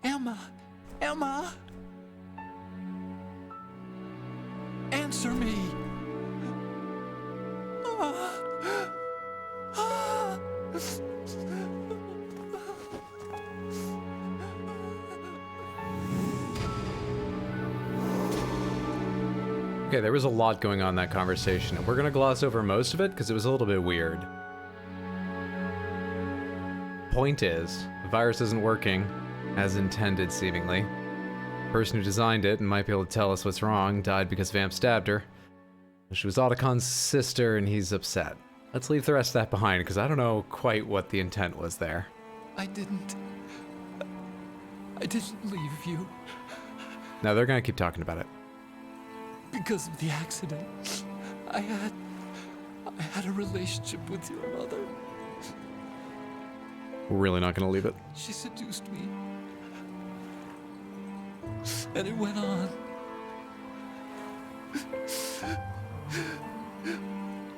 Emma? Emma? Answer me! Okay, there was a lot going on in that conversation, and we're gonna gloss over most of it because it was a little bit weird. Point is, the virus isn't working as intended, seemingly. The person who designed it and might be able to tell us what's wrong died because Vamp stabbed her. She was Otacon's sister, and he's upset. Let's leave the rest of that behind because I don't know quite what the intent was there. I didn't leave you. No, they're gonna keep talking about it. Because of the accident, I had a relationship with your mother. We're really not gonna leave it. She seduced me. And it went on.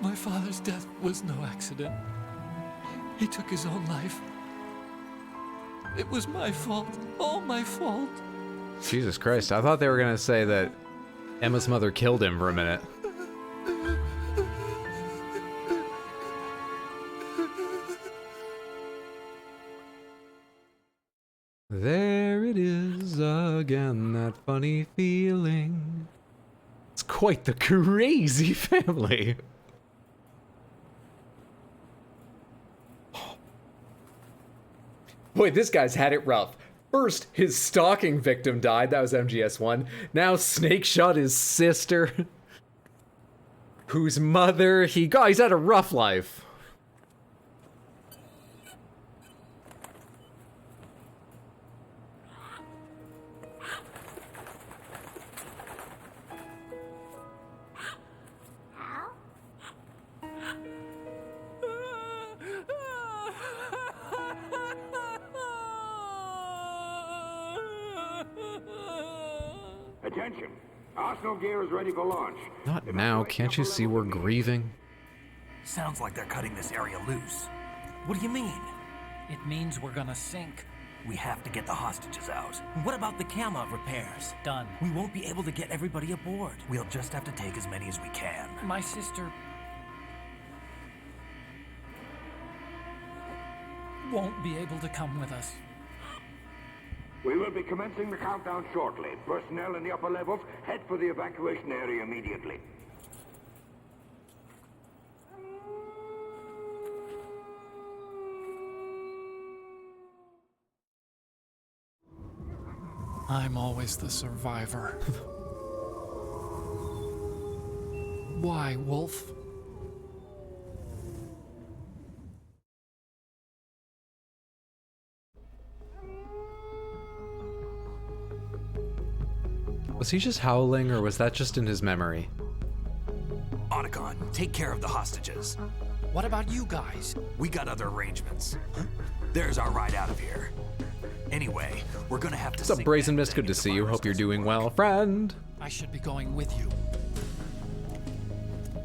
My father's death was no accident. He took his own life. It was my fault. All my fault. Jesus Christ, I thought they were gonna say that Emma's mother killed him for a minute. There it is again, that funny feeling. It's quite the crazy family. Boy, this guy's had it rough. First, his stalking victim died. That was MGS1. Now Snake shot his sister. Whose mother he got. He's had a rough life. Attention. Arsenal gear is ready for launch. Not now. Can't you see we're grieving? Sounds like they're cutting this area loose. What do you mean? It means we're gonna sink. We have to get the hostages out. What about the camo repairs? Done. We won't be able to get everybody aboard. We'll just have to take as many as we can. My sister won't be able to come with us. We will be commencing the countdown shortly. Personnel in the upper levels, head for the evacuation area immediately. I'm always the survivor. Why, Wolf? Was he just howling, or was that just in his memory? Otacon, take care of the hostages. What about you guys? We got other arrangements. There's our ride out of here. Anyway, we're gonna have to. What's up, Brazen Mist? Good to see you. Hope you're doing well, friend. I should be going with you.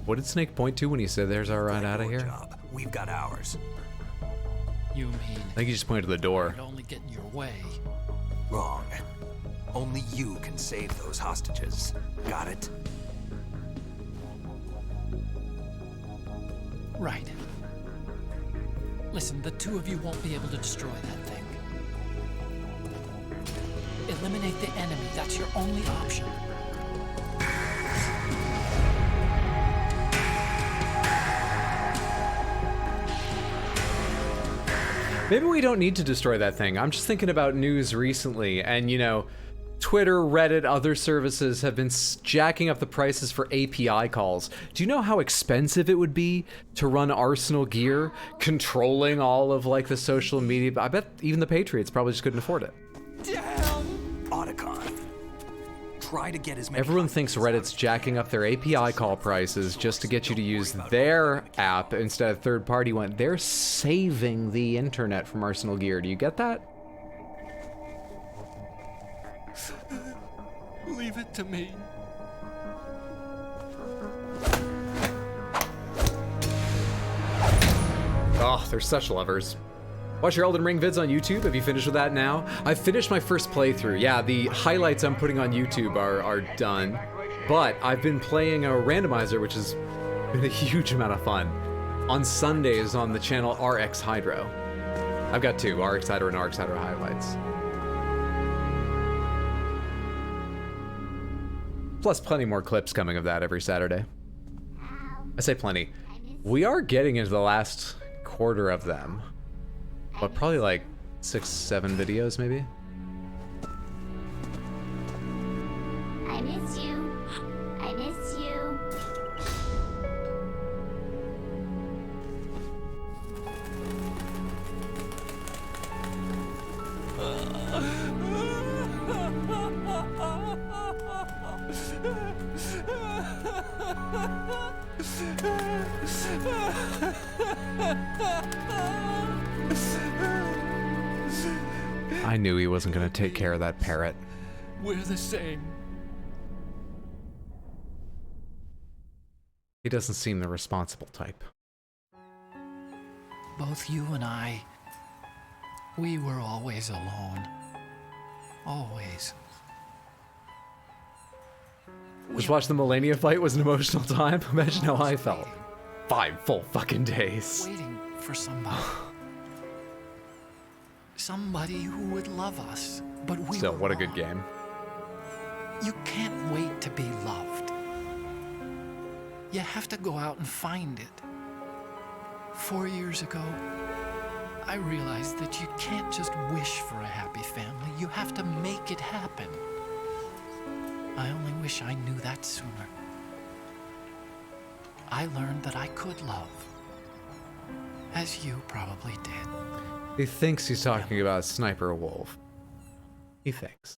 What did Snake point to when he said there's our ride out of here? We've got ours. You mean? I think he just pointed to the door. I'd only get in your way. Wrong. Only you can save those hostages. Got it? Right. Listen, the two of you won't be able to destroy that thing. Eliminate the enemy. That's your only option. Maybe we don't need to destroy that thing. I'm just thinking about news recently, and you know, Twitter, Reddit, other services have been jacking up the prices for API calls. Do you know how expensive it would be to run Arsenal gear, controlling all of like the social media? I bet even the Patriots probably just couldn't afford it. Otacon. Try to get as many. Everyone thinks Reddit's jacking up their API call prices just to get you to use their app instead of third-party one. They're saving the internet from Arsenal gear. Do you get that? Leave it to me. Oh, they're such lovers. Watch your Elden Ring vids on YouTube. Have you finished with that now? I've finished my first playthrough. Yeah, the highlights I'm putting on YouTube are done. But I've been playing a randomizer, which has been a huge amount of fun. On Sundays on the channel RX Hydro. I've got two, RX Hydro and RX Hydro highlights. Plus plenty more clips coming of that every Saturday. I say plenty. We are getting into the last quarter of them. But probably like 6, 7 videos maybe? I miss you. I miss you. I knew he wasn't gonna take care of that parrot. We're the same. He doesn't seem the responsible type. Both you and I, we were always alone. Always. Just watch the Melania fight was an emotional time. Imagine how I felt. 5 full fucking days. Waiting for somebody. Somebody who would love us, but we Still, were what a wrong. good game. You can't wait to be loved. You have to go out and find it. 4 years ago, I realized that you can't just wish for a happy family. You have to make it happen. I only wish I knew that sooner. I learned that I could love, as you probably did. He thinks he's talking about Sniper Wolf. He thinks.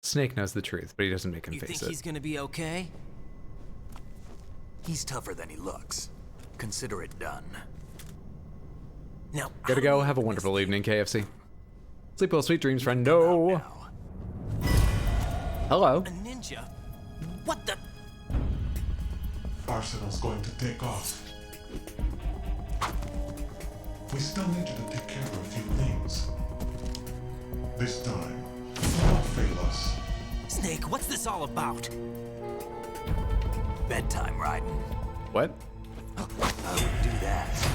Snake knows the truth, but he doesn't make him You face think it. he's gonna be okay? He's tougher than he looks. Consider it done. Now, Gotta go. Have a wonderful evening, KFC. Sleep well, sweet dreams, friend. No. Hello. A ninja? What the? Arsenal's going to take off. We still need you to take care of a few things. This time, don't fail us. Snake, what's this all about? Bedtime, Raiden. What? I would do that.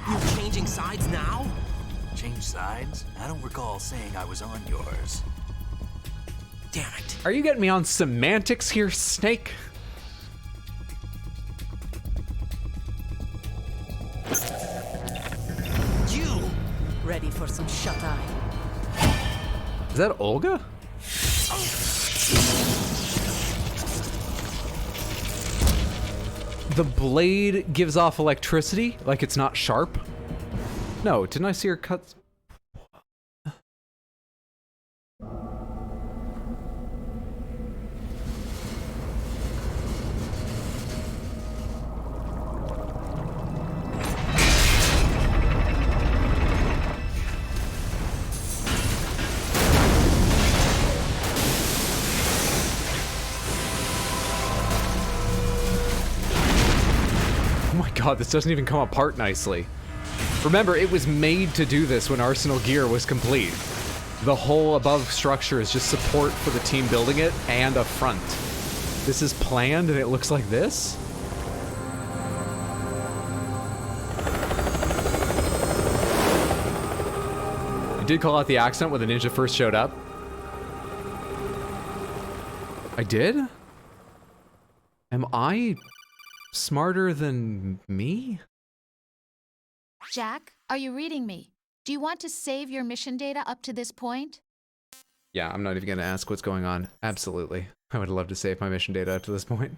You're changing sides now? Change sides? I don't recall saying I was on yours. Damn it. Are you getting me on semantics here, Snake? You! Ready for some shut-eye? Is that Olga? The blade gives off electricity, like it's not sharp? No, didn't I see her cut? Oh my god, this doesn't even come apart nicely. Remember, it was made to do this when Arsenal Gear was complete. The whole above structure is just support for the team building it and a front. This is planned and it looks like this? I did call out the accent when the ninja first showed up. I did? Am I smarter than me? Jack, are you reading me? Do you want to save your mission data up to this point? Yeah, I'm not even gonna ask what's going on. Absolutely. I would love to save my mission data up to this point.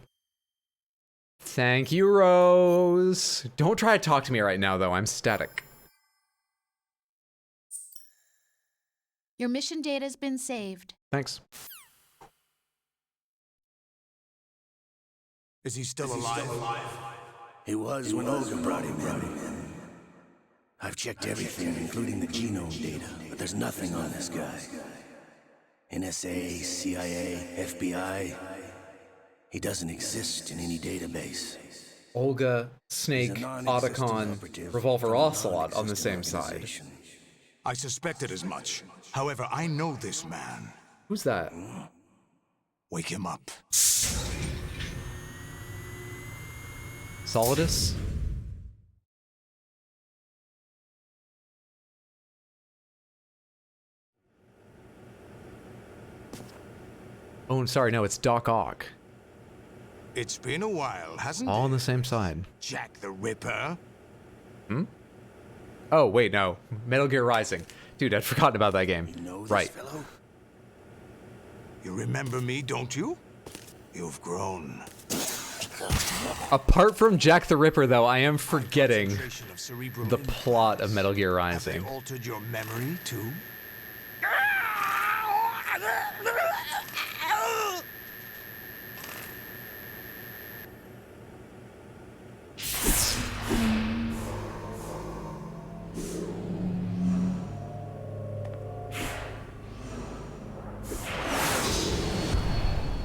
Thank you, Rose. Don't try to talk to me right now, though. I'm static. Your mission data's been saved. Thanks. Is he still alive? He was when Olga brought him in. I've checked everything, including the genome data, but there's nothing on this guy. NSA, CIA, FBI. He doesn't exist in any database. Olga, Snake, Otacon, Revolver Ocelot on the same side. I suspected as much. However, I know this man. Who's that? Wake him up. Solidus? Oh, sorry, no, it's Doc Ock. It's been a while, hasn't All it? on the same side. Jack the Ripper? Hmm? Oh, wait, no. Metal Gear Rising. Dude, I'd forgotten about that game. You know this Right. fellow? You remember me, don't you? You've grown. Apart from Jack the Ripper, though, I am forgetting the plot of Metal Gear Have they Rising. altered your memory, too?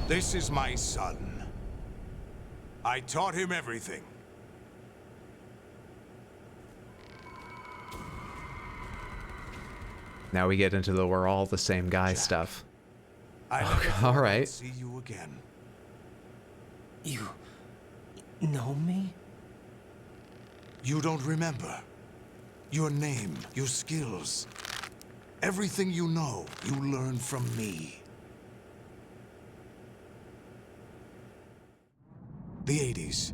This is my son. I taught him everything. Now we get into the we're all the same guy stuff. I Okay, never thought all I'd right. see you again. You know me? You don't remember. Your name, your skills. Everything you know, you learned from me. The 80s.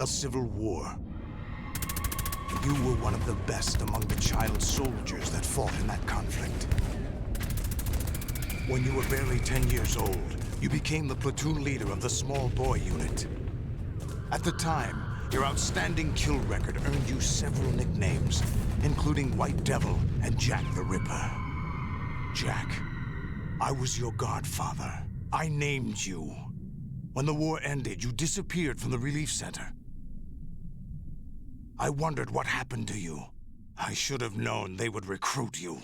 A civil war. You were one of the best among the child soldiers that fought in that conflict. When you were barely 10 years old, you became the platoon leader of the small boy unit. At the time, your outstanding kill record earned you several nicknames, including White Devil and Jack the Ripper. Jack, I was your godfather. I named you. When the war ended, you disappeared from the relief center. I wondered what happened to you. I should have known they would recruit you.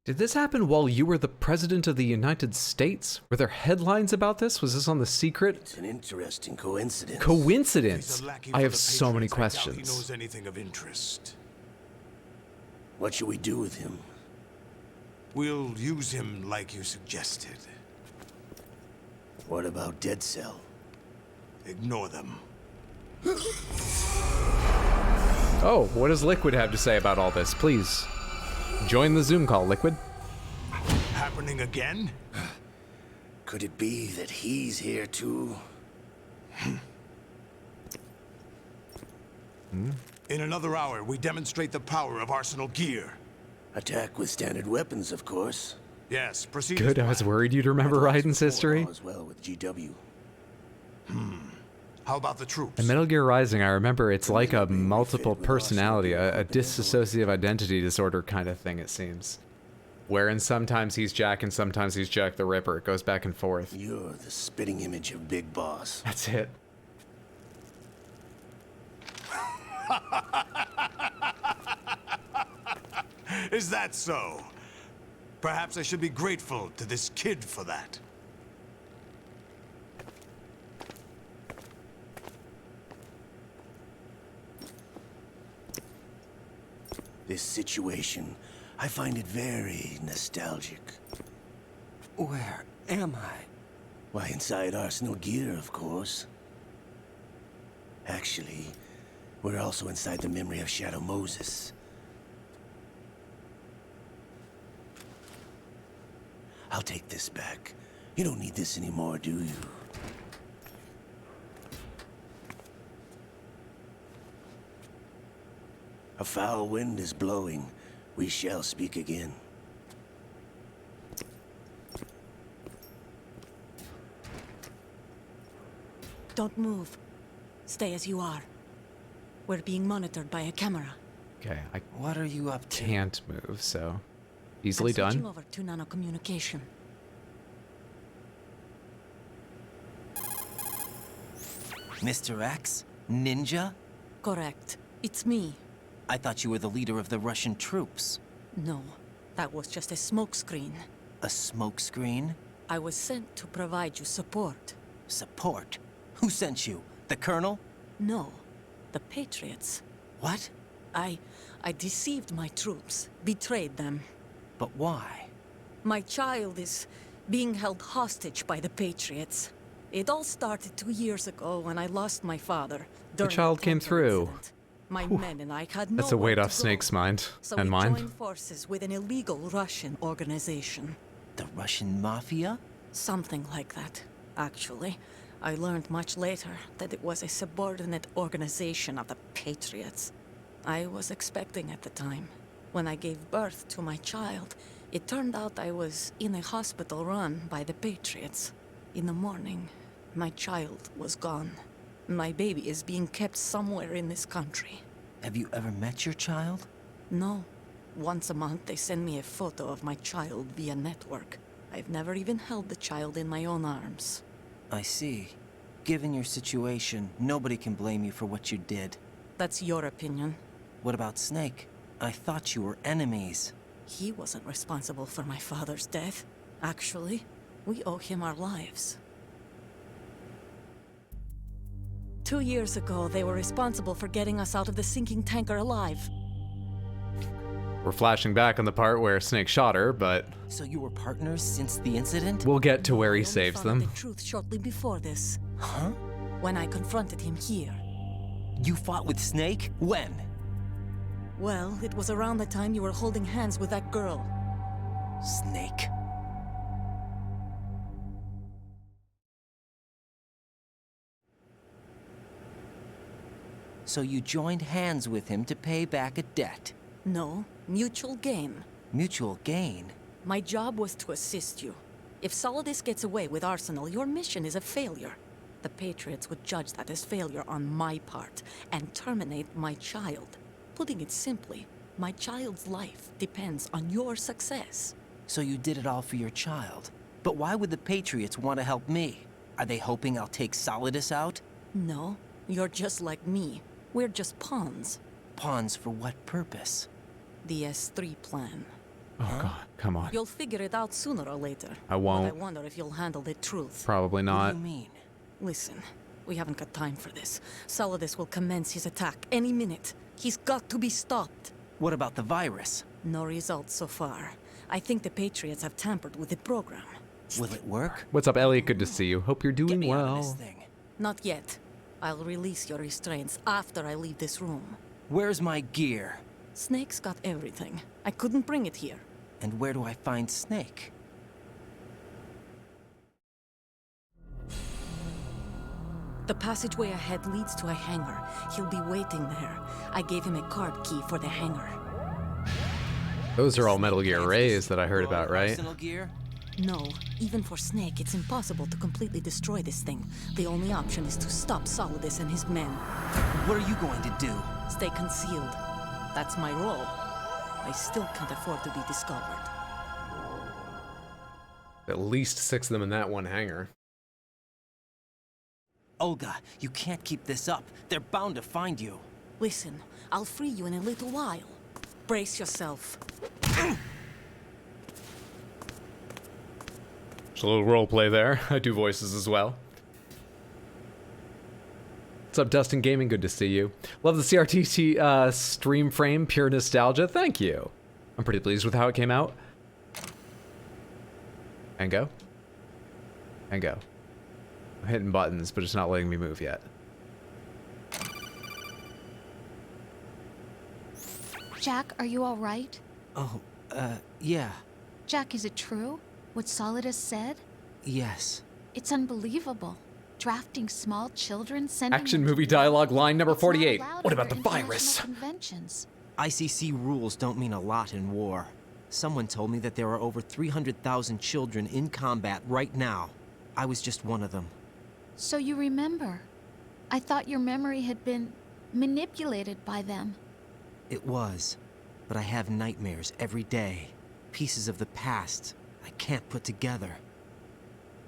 Did this happen while you were the President of the United States? Were there headlines about this? Was this on The Secret? It's an interesting coincidence. Coincidence? I have so many questions. He knows anything of interest. What should we do with him? We'll use him like you suggested. What about Dead Cell? Ignore them. Oh, what does Liquid have to say about all this? Please, join the Zoom call, Liquid. Happening again? Could it be that he's here too? In another hour, we demonstrate the power of Arsenal gear. Attack with standard weapons, of course. Yes, proceed. Good, I was worried you'd remember Raiden's history. As well with GW. How about the troops? In Metal Gear Rising, I remember it's like a multiple personality, a dissociative identity disorder kind of thing, it seems. Wherein sometimes he's Jack and sometimes he's Jack the Ripper. It goes back and forth. You're the spitting image of Big Boss. That's it. Is that so? Perhaps I should be grateful to this kid for that. This situation, I find it very nostalgic. Where am I? Why, inside Arsenal gear, of course. Actually, we're also inside the memory of Shadow Moses. I'll take this back. You don't need this anymore, do you? A foul wind is blowing. We shall speak again. Don't move. Stay as you are. We're being monitored by a camera. Okay, I What are you up to? can't move, so easily I'm switching done. over to nanocommunication. Mr. X? Ninja? Correct. It's me. I thought you were the leader of the Russian troops. No, that was just a smokescreen. A smokescreen? I was sent to provide you support. Support? Who sent you? The Colonel? No, the Patriots. What? I deceived my troops, betrayed them. But why? My child is being held hostage by the Patriots. It all started 2 years ago when I lost my father. The child came through. Incident. My men and I had That's a nowhere weight to off go. Snake's mind So and we mine. joined forces with an illegal Russian organization. The Russian Mafia? Something like that, actually. I learned much later that it was a subordinate organization of the Patriots. I was expecting at the time. When I gave birth to my child, it turned out I was in a hospital run by the Patriots. In the morning, my child was gone. My baby is being kept somewhere in this country. Have you ever met your child? No. Once a month, they send me a photo of my child via network. I've never even held the child in my own arms. I see. Given your situation, nobody can blame you for what you did. That's your opinion. What about Snake? I thought you were enemies. He wasn't responsible for my father's death. Actually, we owe him our lives. 2 years ago, they were responsible for getting us out of the sinking tanker alive. We're flashing back on the part where Snake shot her, but So you were partners since the incident? we'll get to where he I only saves found out them. the truth shortly before this, Huh? when I confronted him here. You fought with Snake? When? Well, it was around the time you were holding hands with that girl. Snake. So you joined hands with him to pay back a debt. No, mutual gain. Mutual gain? My job was to assist you. If Solidus gets away with Arsenal, your mission is a failure. The Patriots would judge that as failure on my part and terminate my child. Putting it simply, my child's life depends on your success. So you did it all for your child. But why would the Patriots want to help me? Are they hoping I'll take Solidus out? No, you're just like me. We're just pawns. Pawns for what purpose? The S3 plan. Oh god, come on. You'll figure it out sooner or later. I won't. But I wonder if you'll handle the truth. Probably not. What do you mean? Listen, we haven't got time for this. Solidus will commence his attack any minute. He's got to be stopped. What about the virus? No results so far. I think the Patriots have tampered with the program. Will it work? What's up, Elliot? Good to see you. Hope you're doing Get me out of this well. thing. Not yet. I'll release your restraints after I leave this room. Where's my gear? Snake's got everything. I couldn't bring it here. And where do I find Snake? The passageway ahead leads to a hangar. He'll be waiting there. I gave him a card key for the hangar. Those are all Metal Gear Rays that I heard about, right? Arsenal gear? No, even for Snake, it's impossible to completely destroy this thing. The only option is to stop Solidus and his men. What are you going to do? Stay concealed. That's my role. I still can't afford to be discovered. At least 6 of them in that one hangar. Olga, you can't keep this up. They're bound to find you. Listen, I'll free you in a little while. Brace yourself. Just a little roleplay there. I do voices as well. What's up, Dustin Gaming? Good to see you. Love the CRT stream frame. Pure nostalgia. Thank you. I'm pretty pleased with how it came out. And go. And go. I'm hitting buttons, but it's not letting me move yet. Jack, are you all right? Oh, yeah. Jack, is it true? What Solidus said? Yes. It's unbelievable. Drafting small children, sending Action them to movie war. dialogue line number It's not 48. allowed What about under the international virus? Conventions. ICC rules don't mean a lot in war. Someone told me that there are over 300,000 children in combat right now. I was just one of them. So you remember. I thought your memory had been manipulated by them. It was. But I have nightmares every day. Pieces of the past I can't put together.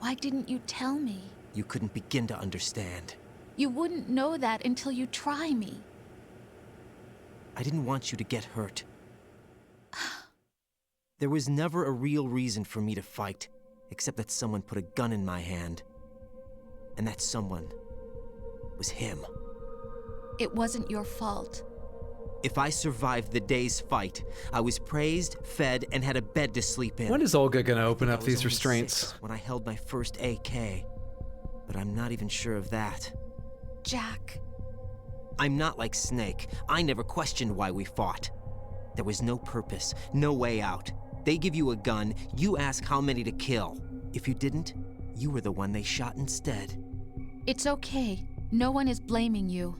Why didn't you tell me? You couldn't begin to understand. You wouldn't know that until you try me. I didn't want you to get hurt. There was never a real reason for me to fight, except that someone put a gun in my hand. And that someone was him. It wasn't your fault. If I survived the day's fight, I was praised, fed, and had a bed to sleep in. When is Olga gonna open I up was these only restraints? 6 when I held my first AK. But I'm not even sure of that. Jack. I'm not like Snake. I never questioned why we fought. There was no purpose, no way out. They give you a gun, you ask how many to kill. If you didn't, you were the one they shot instead. It's okay. No one is blaming you.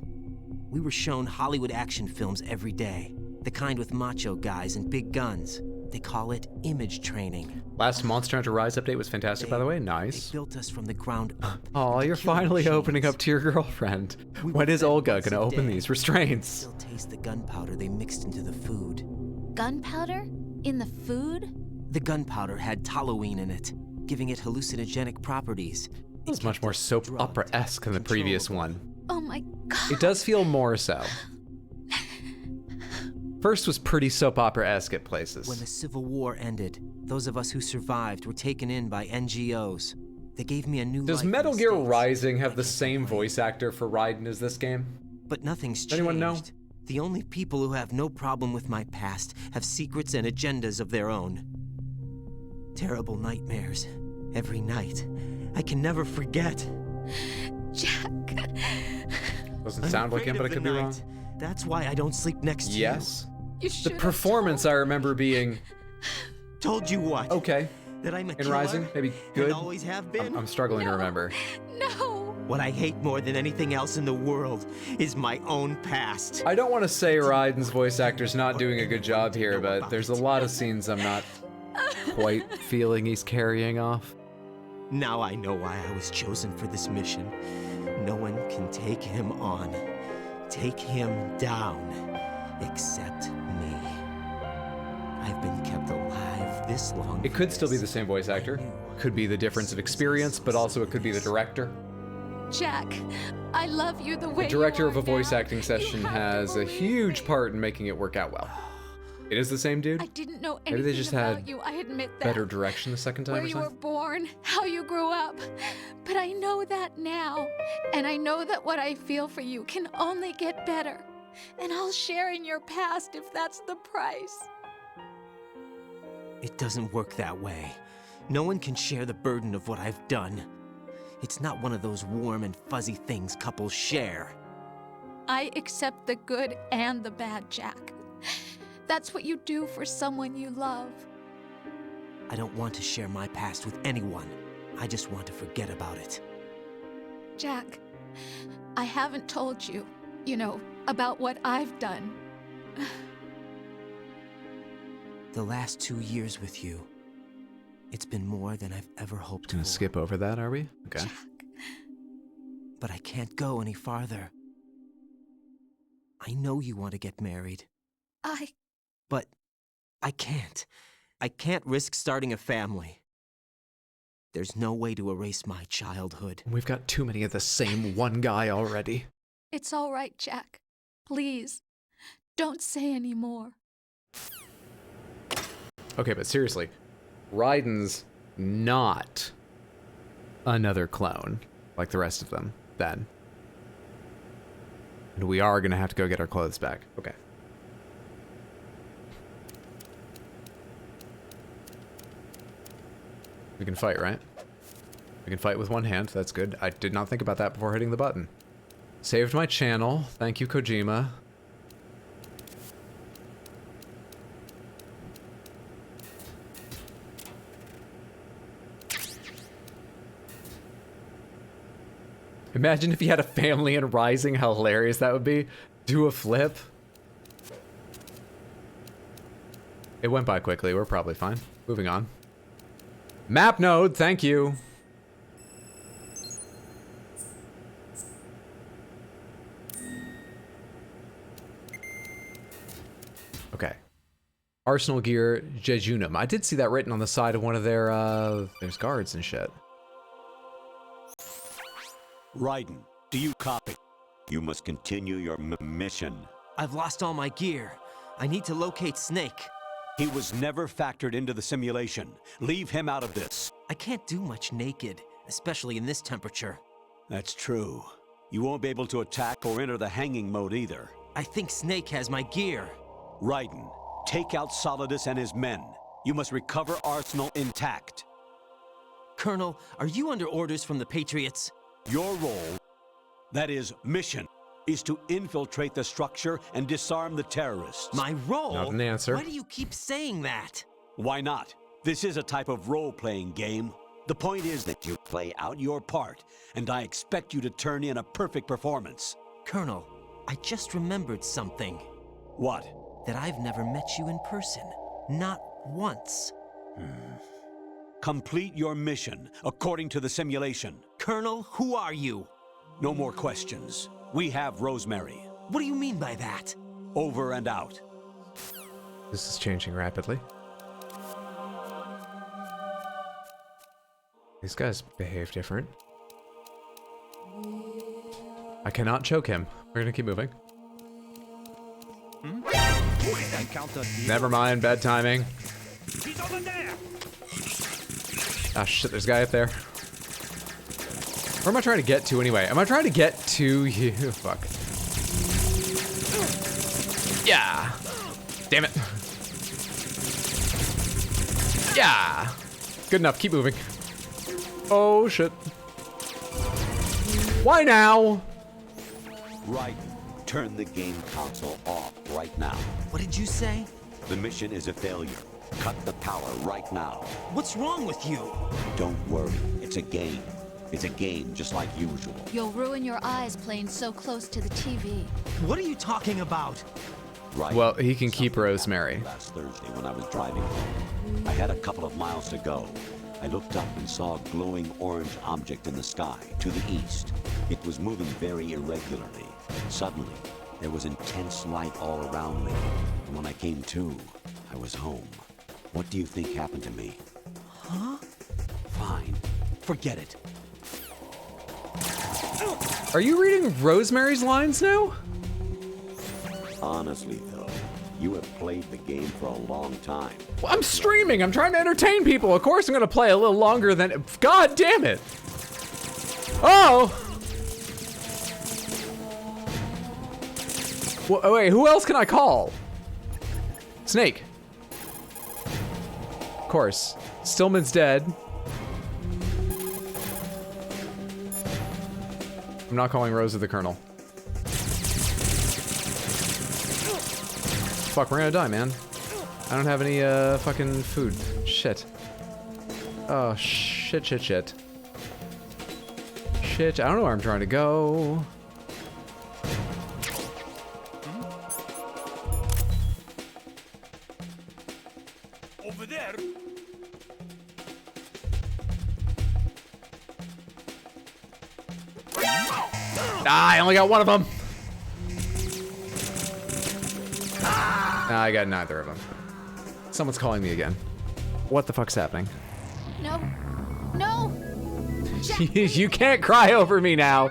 We were shown Hollywood action films every day. The kind with macho guys and big guns. They call it image training. Last Monster Hunter Rise update was fantastic, by the way. Nice. They built us from the ground up. Oh, you're finally opening up to your girlfriend. When is Olga gonna open these restraints? Still taste the gunpowder they mixed into the food. Gunpowder? In the food? The gunpowder had toluene in it, giving it hallucinogenic properties. It was much more soap opera-esque than the previous one. Oh my god. It does feel more so. First was pretty soap opera-esque at places. When the Civil War ended, those of us who survived were taken in by NGOs. They gave me a new Does life in Metal the Gear States. Rising have the same voice actor for Raiden as this game? But nothing's changed. Anyone know? The only people who have no problem with my past have secrets and agendas of their own. Terrible nightmares. Every night. I can never forget. Jack. Doesn't sound like him, but I could be wrong. That's why I don't sleep next to you. Yes. You The should performance I remember being Told you what? okay. That I'm a In killer Rising, maybe and good. always have been? I'm struggling to remember. No. What I hate more than anything else in the world is my own past. I don't want to say Raiden's voice actor's not doing a good job here, but there's a lot of scenes I'm not quite feeling he's carrying off. Now I know why I was chosen for this mission. No one can take him on, take him down, except me. I've been kept alive this long. It could still be the same voice actor. Could be the difference of experience, but also it could be the director. Jack, I love you the way The director you of a are voice now. acting session You have to has a believe huge me. part in making it work out well. It is the same dude? I didn't know Maybe anything they just about had you. I admit that. better direction the second time Where or you were something? born, how you grew up. But I know that now. And I know that what I feel for you can only get better. And I'll share in your past if that's the price. It doesn't work that way. No one can share the burden of what I've done. It's not one of those warm and fuzzy things couples share. I accept the good and the bad, Jack. That's what you do for someone you love. I don't want to share my past with anyone. I just want to forget about it. Jack, I haven't told you, about what I've done. The last 2 years with you, it's been more than I've ever hoped Gonna for. skip over that, are we? Okay. Jack. But I can't go any farther. I know you want to get married. But I can't. I can't risk starting a family. There's no way to erase my childhood. We've got too many of the same one guy already. It's all right, Jack. Please, don't say any more. Okay, but seriously, Raiden's not another clone like the rest of them, then. And we are gonna have to go get our clothes back. Okay. We can fight, right? We can fight with one hand. That's good. I did not think about that before hitting the button. Saved my channel. Thank you, Kojima. Imagine if you had a family in Rising, how hilarious that would be. Do a flip. It went by quickly. We're probably fine. Moving on. Map node, thank you. Okay. Arsenal gear, Jejunum. I did see that written on the side of one of there's guards and shit. Raiden, do you copy? You must continue your mission. I've lost all my gear. I need to locate Snake. He was never factored into the simulation. Leave him out of this. I can't do much naked, especially in this temperature. That's true. You won't be able to attack or enter the hanging mode either. I think Snake has my gear. Raiden, take out Solidus and his men. You must recover Arsenal intact. Colonel, are you under orders from the Patriots? Your role, that is, mission, is to infiltrate the structure and disarm the terrorists. My role? Not an answer. Why do you keep saying that? Why not? This is a type of role-playing game. The point is that you play out your part, and I expect you to turn in a perfect performance. Colonel, I just remembered something. What? That I've never met you in person. Not once. Complete your mission, according to the simulation. Colonel, who are you? No more questions. We have Rosemary. What do you mean by that? Over and out. This is changing rapidly. These guys behave different. I cannot choke him. We're gonna keep moving. Never mind, bad timing. Ah, shit, there's a guy up there. Where am I trying to get to anyway? Am I trying to get to you? Fuck. Yeah. Damn it. Yeah. Good enough, keep moving. Oh, shit. Why now? Right. Turn the game console off right now. What did you say? The mission is a failure. Cut the power right now. What's wrong with you? Don't worry. It's a game. It's a game just like usual. You'll ruin your eyes playing so close to the TV. What are you talking about? Right. Well, he can keep Rosemary. Last Thursday when I was driving home, I had a couple of miles to go. I looked up and saw a glowing orange object in the sky to the east. It was moving very irregularly. Suddenly, there was intense light all around me. And when I came to, I was home. What do you think happened to me? Huh? Fine. Forget it. Are you reading Rosemary's lines now? Honestly, though, You have played the game for a long time. Well, I'm streaming. I'm trying to entertain people. Of course I'm going to play a little longer than... God damn it. Oh! Well, wait, who else can I call? Snake. Of course. Stillman's dead. I'm not calling Rose of the Colonel. Fuck, we're gonna die, man. I don't have any, fucking food. Shit. Oh, shit. Shit, I don't know where I'm trying to go. Over there. Ah, I only got one of them. Nah, I got neither of them. Someone's calling me again. What the fuck's happening? No. No. You can't cry over me now.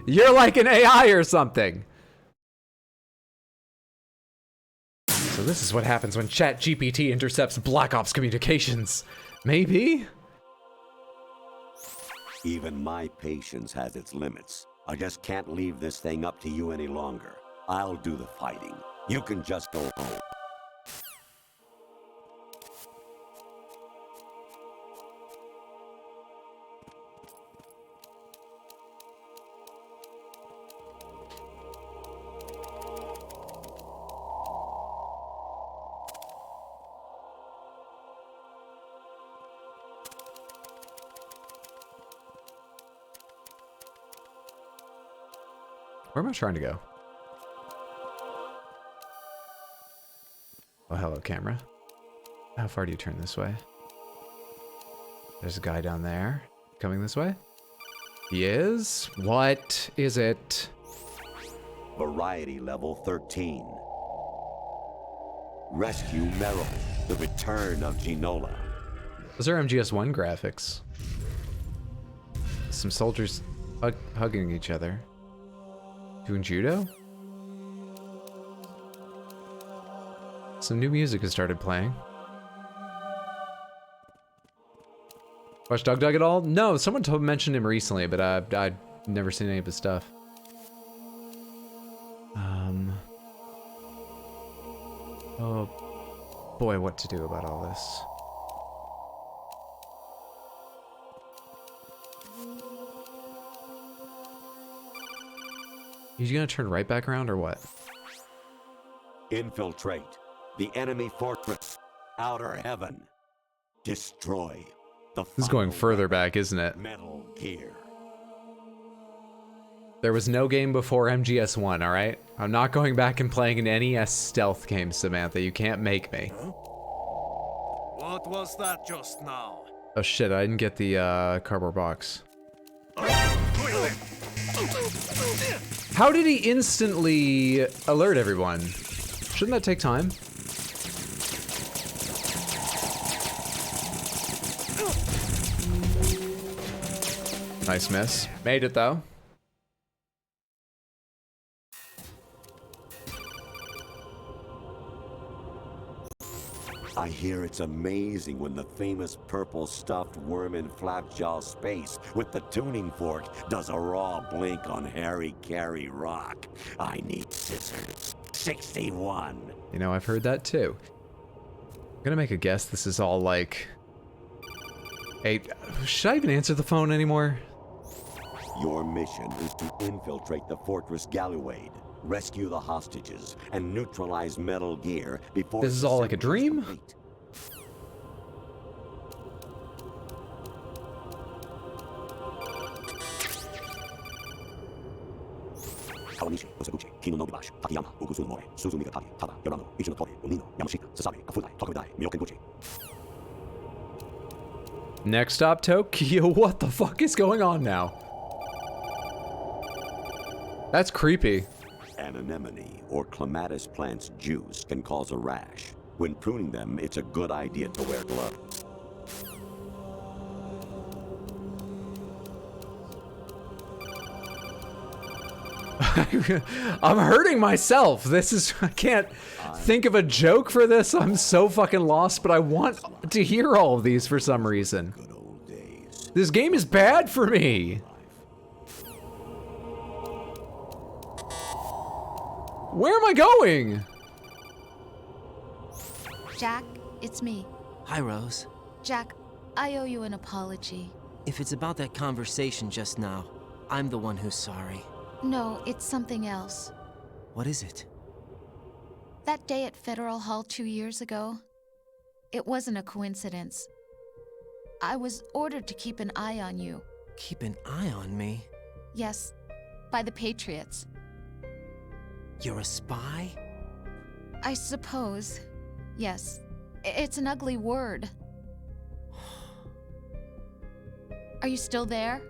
You're like an AI or something. So this is what happens when ChatGPT intercepts Black Ops communications. Maybe? Even my patience has its limits. I just can't leave this thing up to you any longer. I'll do the fighting. You can just go home. Where am I trying to go? Oh, hello, camera. How far do you turn this way? There's a guy down there. Coming this way? He is? What is it? Variety level 13. Rescue Meryl. The return of Ginola. Those are MGS1 graphics. Some soldiers hugging each other. Doing judo? Some new music has started playing. Watch Doug at all? No, someone mentioned him recently, but I've never seen any of his stuff. Oh boy, what to do about all this. He's gonna turn right back around or what? Infiltrate the enemy fortress. Outer heaven. Destroy the This is going further back, isn't it? Metal Gear. There was no game before MGS1, alright? I'm not going back and playing an NES stealth game, Samantha. You can't make me. Huh? What was that just now? Oh shit, I didn't get the cardboard box. How did he instantly alert everyone? Shouldn't that take time? Nice miss. Made it though. I hear it's amazing when the famous purple stuffed worm in Flapjaw space with the tuning fork does a raw blink on Harry Carey rock. I need scissors. 61. You know, I've heard that too. I'm gonna make a guess this is all like... Hey, should I even answer the phone anymore? Your mission is to infiltrate the Fortress Galluade, rescue the hostages, and neutralize Metal Gear before... This is all like a dream? Next stop, Tokyo. What the fuck is going on now? That's creepy. An anemone or clematis plant's juice can cause a rash. When pruning them, it's a good idea to wear gloves. I'm hurting myself. I can't think of a joke for this. I'm so fucking lost, but I want to hear all of these for some reason. This game is bad for me. Where am I going? Jack, it's me. Hi, Rose. Jack, I owe you an apology. If it's about that conversation just now, I'm the one who's sorry. No, it's something else. What is it? That day at Federal Hall 2 years ago, it wasn't a coincidence. I was ordered to keep an eye on you. Keep an eye on me? Yes, by the Patriots. You're a spy? I suppose. Yes. It's an ugly word. Are you still there?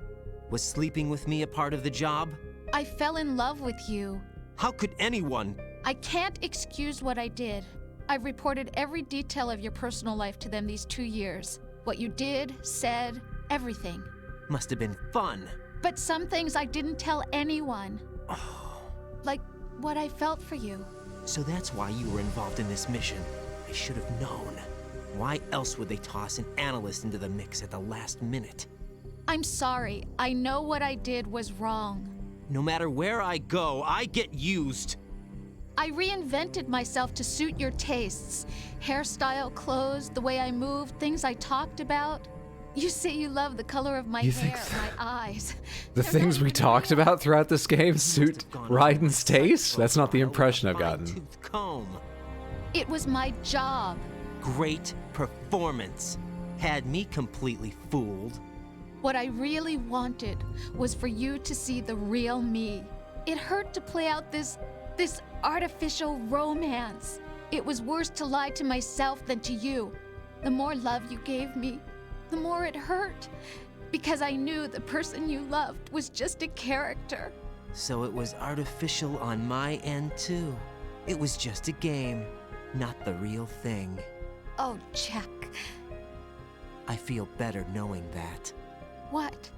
Was sleeping with me a part of the job? I fell in love with you. How could anyone? I can't excuse what I did. I've reported every detail of your personal life to them these 2 years. What you did, said, everything. Must have been fun. But some things I didn't tell anyone. Like what I felt for you. So that's why you were involved in this mission. I should have known. Why else would they toss an analyst into the mix at the last minute? I'm sorry. I know what I did was wrong. No matter where I go, I get used. I reinvented myself to suit your tastes. Hairstyle, clothes, the way I moved, things I talked about. You say you love the color of my hair, my eyes. The things we talked about throughout this game suit Raiden's taste? That's not the impression I've gotten. Comb. It was my job. Great performance. Had me completely fooled. What I really wanted was for you to see the real me. It hurt to play out this artificial romance. It was worse to lie to myself than to you. The more love you gave me, the more it hurt. Because I knew the person you loved was just a character. So it was artificial on my end too. It was just a game, not the real thing. Oh, Jack. I feel better knowing that. What?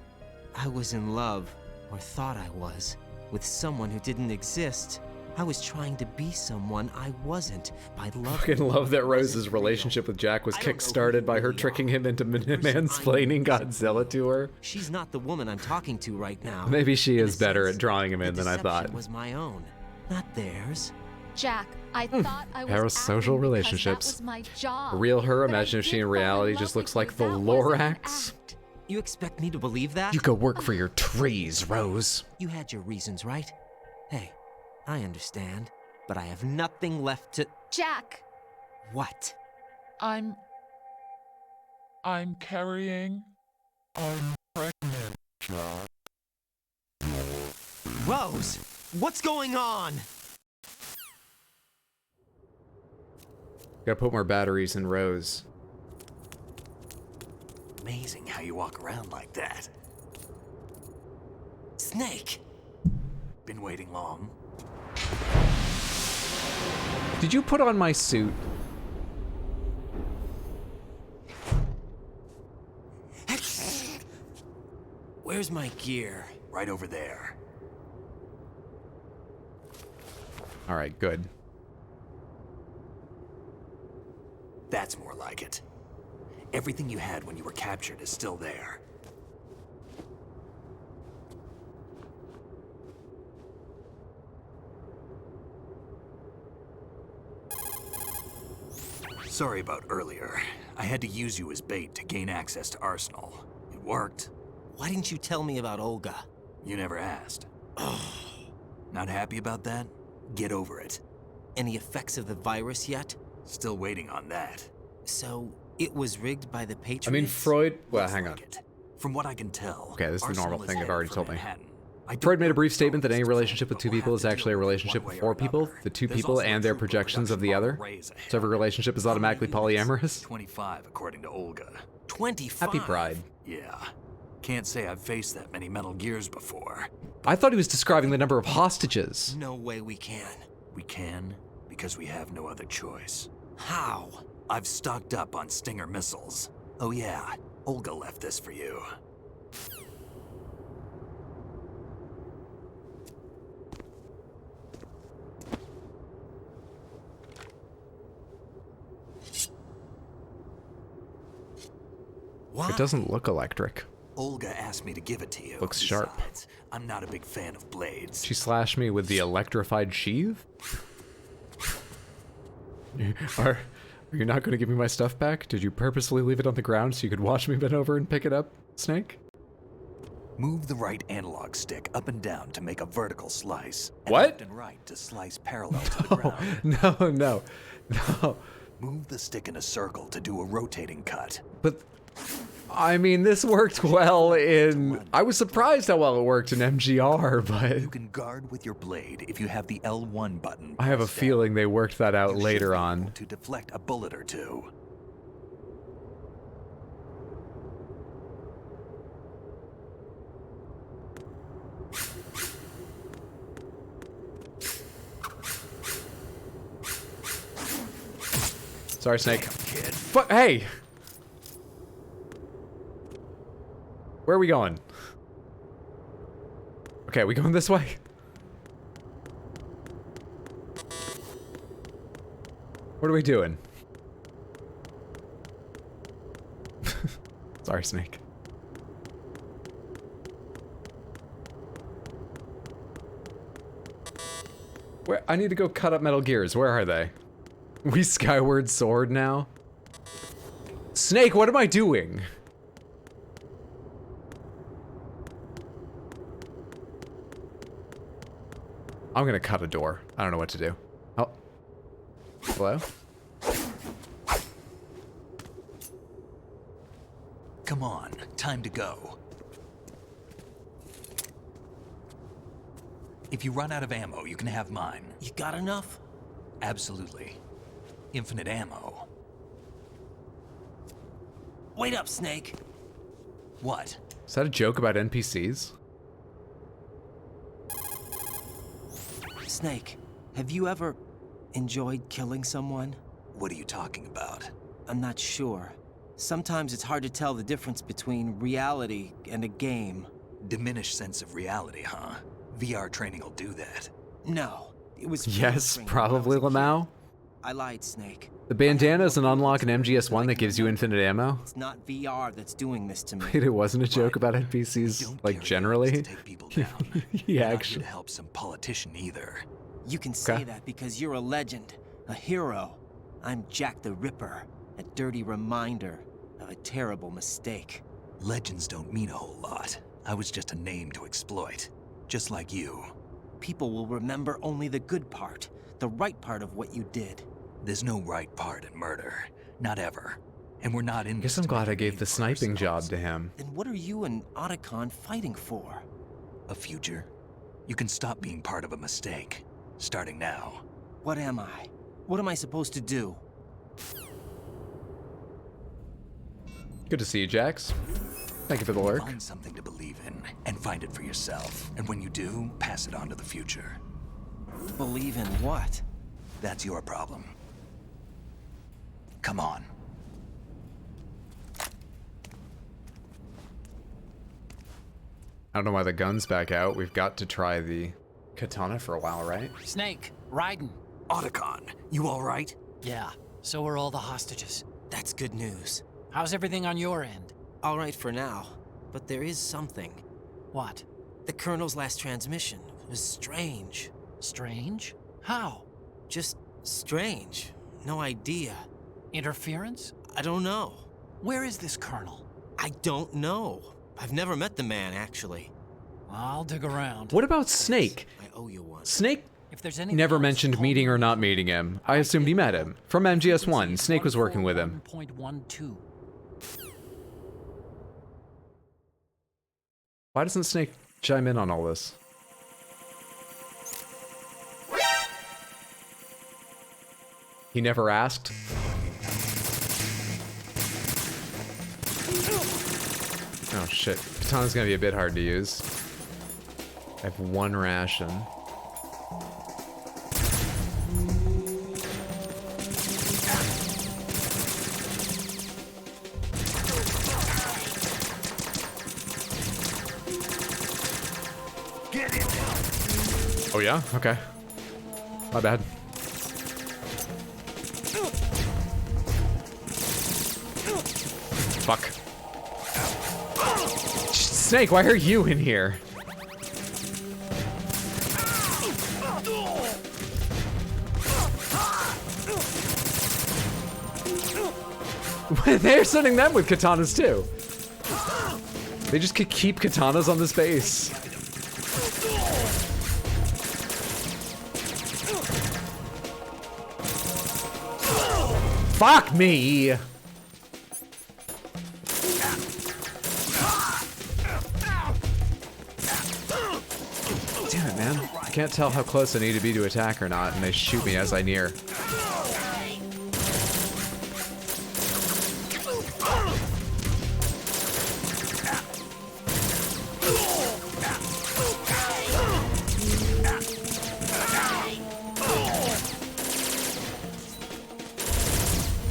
I was in love, or thought I was, with someone who didn't exist. I was trying to be someone I wasn't by loving. I fucking love that Rose's relationship with Jack was kick-started by her tricking him into mansplaining Godzilla to her. She's not the woman I'm talking to right now. Maybe she is better at drawing him in than I thought. Was my own, not theirs. Jack, I thought I was Parasocial relationships. That was my job. Real her, imagine if she in reality just looks like the Lorax. You expect me to believe that? You go work for your trees, Rose. You had your reasons, right? Hey, I understand, but I have nothing left to... Jack! What? I'm carrying... I'm pregnant, Jack. Rose! What's going on? Gotta put more batteries in Rose. Amazing how you walk around like that. Snake! Been waiting long? Did you put on my suit? Where's my gear? Right over there. All right, good. That's more like it. Everything you had when you were captured is still there. Sorry about earlier. I had to use you as bait to gain access to Arsenal. It worked. Why didn't you tell me about Olga? You never asked. Not happy about that? Get over it. Any effects of the virus yet? Still waiting on that. So, it was rigged by the Patriots? I mean, Freud... Well, hang on. From what I can tell... Okay, this is the normal thing you've already told me. Manhattan. Freud made a brief statement that any relationship with two people is actually a relationship with four people, the two people and their projections of the other. So every relationship is automatically polyamorous. 25, according to Olga. 25? Happy Pride. Yeah. Can't say I've faced that many Metal Gears before. I thought he was describing the number of hostages. No way we can. We can, because we have no other choice. How? I've stocked up on Stinger missiles. Oh yeah, Olga left this for you. Why? It doesn't look electric. Olga asked me to give it to you. Looks sharp. Besides, I'm not a big fan of blades. She slashed me with the electrified sheath? Are you not going to give me my stuff back? Did you purposely leave it on the ground so you could watch me bend over and pick it up, Snake? Move the right analog stick up and down to make a vertical slice. And What? left and right to slice parallel to the ground. No. Move the stick in a circle to do a rotating cut. But, I mean, this worked well in... I was surprised how well it worked in MGR, but... You can guard with your blade if you have the L1 button. I have a feeling they worked that out later on. To deflect a bullet or two. Sorry, Snake. Hey! Where are we going? Okay, are we going this way? What are we doing? Sorry, Snake. Where? I need to go cut up Metal Gears. Where are they? We Skyward Sword now? Snake, what am I doing? I'm gonna cut a door. I don't know what to do. Oh. Hello? Come on, time to go. If you run out of ammo, you can have mine. You got enough? Absolutely. Infinite ammo. Wait up, Snake. What? Is that a joke about NPCs? Snake, have you ever enjoyed killing someone? What are you talking about? I'm not sure. Sometimes it's hard to tell the difference between reality and a game. Diminished sense of reality, huh? VR training will do that. No, it was... Yes, probably, Lamau. I lied, Snake. The bandana is an unlock in MGS1 that gives you infinite ammo. It's not VR that's doing this to me. Wait, it wasn't a joke about NPCs, like, generally? Yeah, actually. To help some politician either. You can say that because you're a legend, a hero. I'm Jack the Ripper, a dirty reminder of a terrible mistake. Legends don't mean a whole lot. I was just a name to exploit, just like you. People will remember only the good part, the right part of what you did. There's no right part in murder. Not ever. And we're not in Guess I'm glad I gave the sniping job to him. Then what are you and Otacon fighting for? A future? You can stop being part of a mistake. Starting now. What am I? What am I supposed to do? Good to see you, Jax. Thank you for the lurk. Find something to believe in, and find it for yourself. And when you do, pass it on to the future. Believe in what? That's your problem. Come on. I don't know why the gun's back out. We've got to try the katana for a while, right? Snake, Raiden. Otacon, you all right? Yeah, so are all the hostages. That's good news. How's everything on your end? All right for now, but there is something. What? The Colonel's last transmission was strange. Strange? How? Just strange. No idea. Interference? I don't know. Where is this Colonel? I don't know. I've never met the man, actually. I'll dig around. What about Snake? I owe you one. Snake If there's anything never else, mentioned call meeting me. or not meeting him. I assumed he met him. From MGS1, Snake was working with him. 141.12. Why doesn't Snake chime in on all this? He never asked. Oh shit. Katana's gonna be a bit hard to use. I have one ration. Oh yeah? Okay. My bad. Fuck. Snake, why are you in here? They're sending them with katanas too. They just could keep katanas on this base. Fuck me! Damn it, man. I can't tell how close I need to be to attack or not, and they shoot me as I near.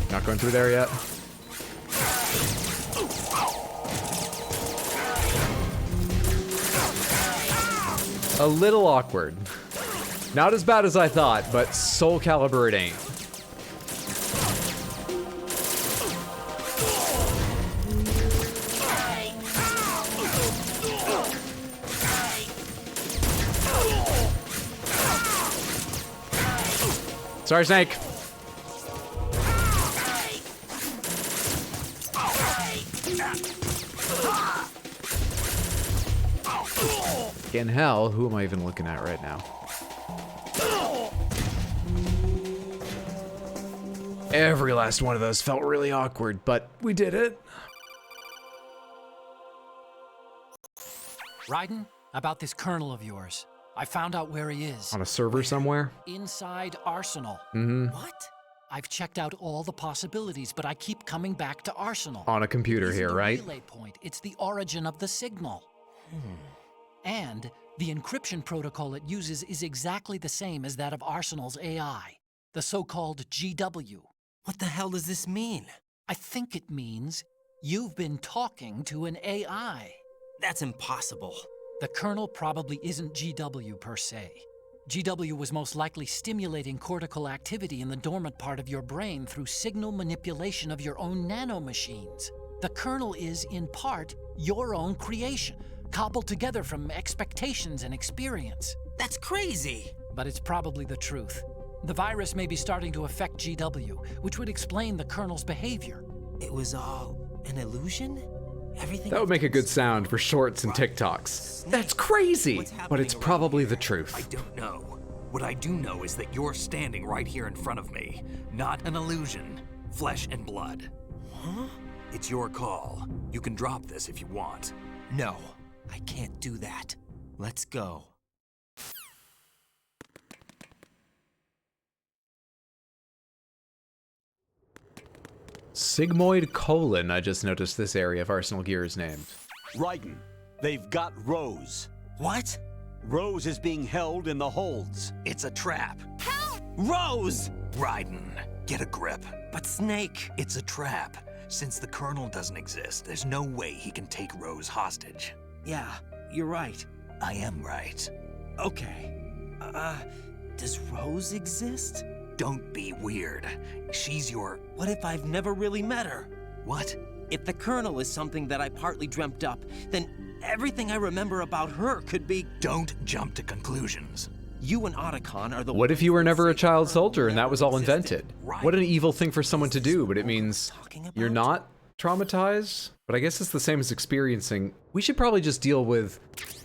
Not going through there yet. A little awkward. Not as bad as I thought, but Soul Calibur it ain't. Sorry, Snake. In hell, who am I even looking at right now? Every last one of those felt really awkward, but we did it. Raiden, about this colonel of yours. I found out where he is. On a server somewhere? Inside Arsenal. Mm-hmm. What? I've checked out all the possibilities, but I keep coming back to Arsenal. On a computer It isn't here, the right? relay point. It's the origin of the signal. And the encryption protocol it uses is exactly the same as that of Arsenal's AI, the so-called GW. What the hell does this mean? I think it means you've been talking to an AI. That's impossible. The kernel probably isn't GW per se. GW was most likely stimulating cortical activity in the dormant part of your brain through signal manipulation of your own nanomachines. The kernel is, in part, your own creation, cobbled together from expectations and experience. That's crazy! But it's probably the truth. The virus may be starting to affect GW, which would explain the kernel's behavior. It was all an illusion? Everything That would make a good sound for shorts and TikToks. That's crazy! But it's probably the I truth. don't know. What I do know is that you're standing right here in front of me. Not an illusion. Flesh and blood. Huh? It's your call. You can drop this if you want. No, I can't do that. Let's go. Sigmoid colon, I just noticed this area of Arsenal Gear is named. Raiden, they've got Rose. What? Rose is being held in the holds. It's a trap. Help! Rose! Raiden, get a grip. But Snake... It's a trap. Since the Colonel doesn't exist, there's no way he can take Rose hostage. Yeah, you're right. I am right. Okay. Does Rose exist? Don't be weird. She's your... What if I've never really met her? What? If the Colonel is something that I partly dreamt up, then everything I remember about her could be... Don't jump to conclusions. You and Otacon are the... What if you were never a child soldier and that was all invented? What an evil thing for someone to do, but it means you're not traumatized? But I guess it's the same as experiencing... We should probably just deal with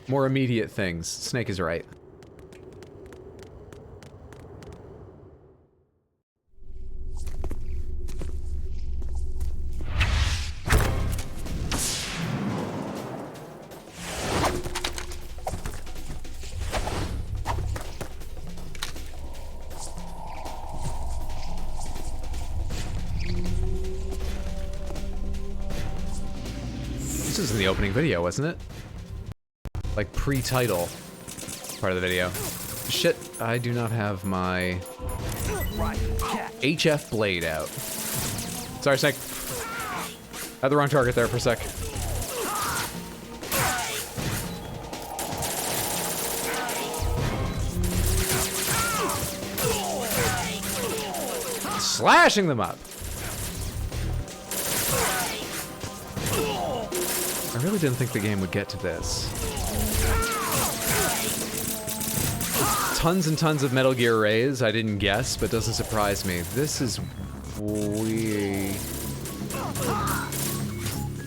more immediate things. Snake is right. This was in the opening video, wasn't it? Like pre-title part of the video. Shit, I do not have my HF blade out. Sorry, Snake. Had the wrong target there for a sec. Slashing them up. I really didn't think the game would get to this. Tons and tons of Metal Gear Rays, I didn't guess, but doesn't surprise me. This is weird.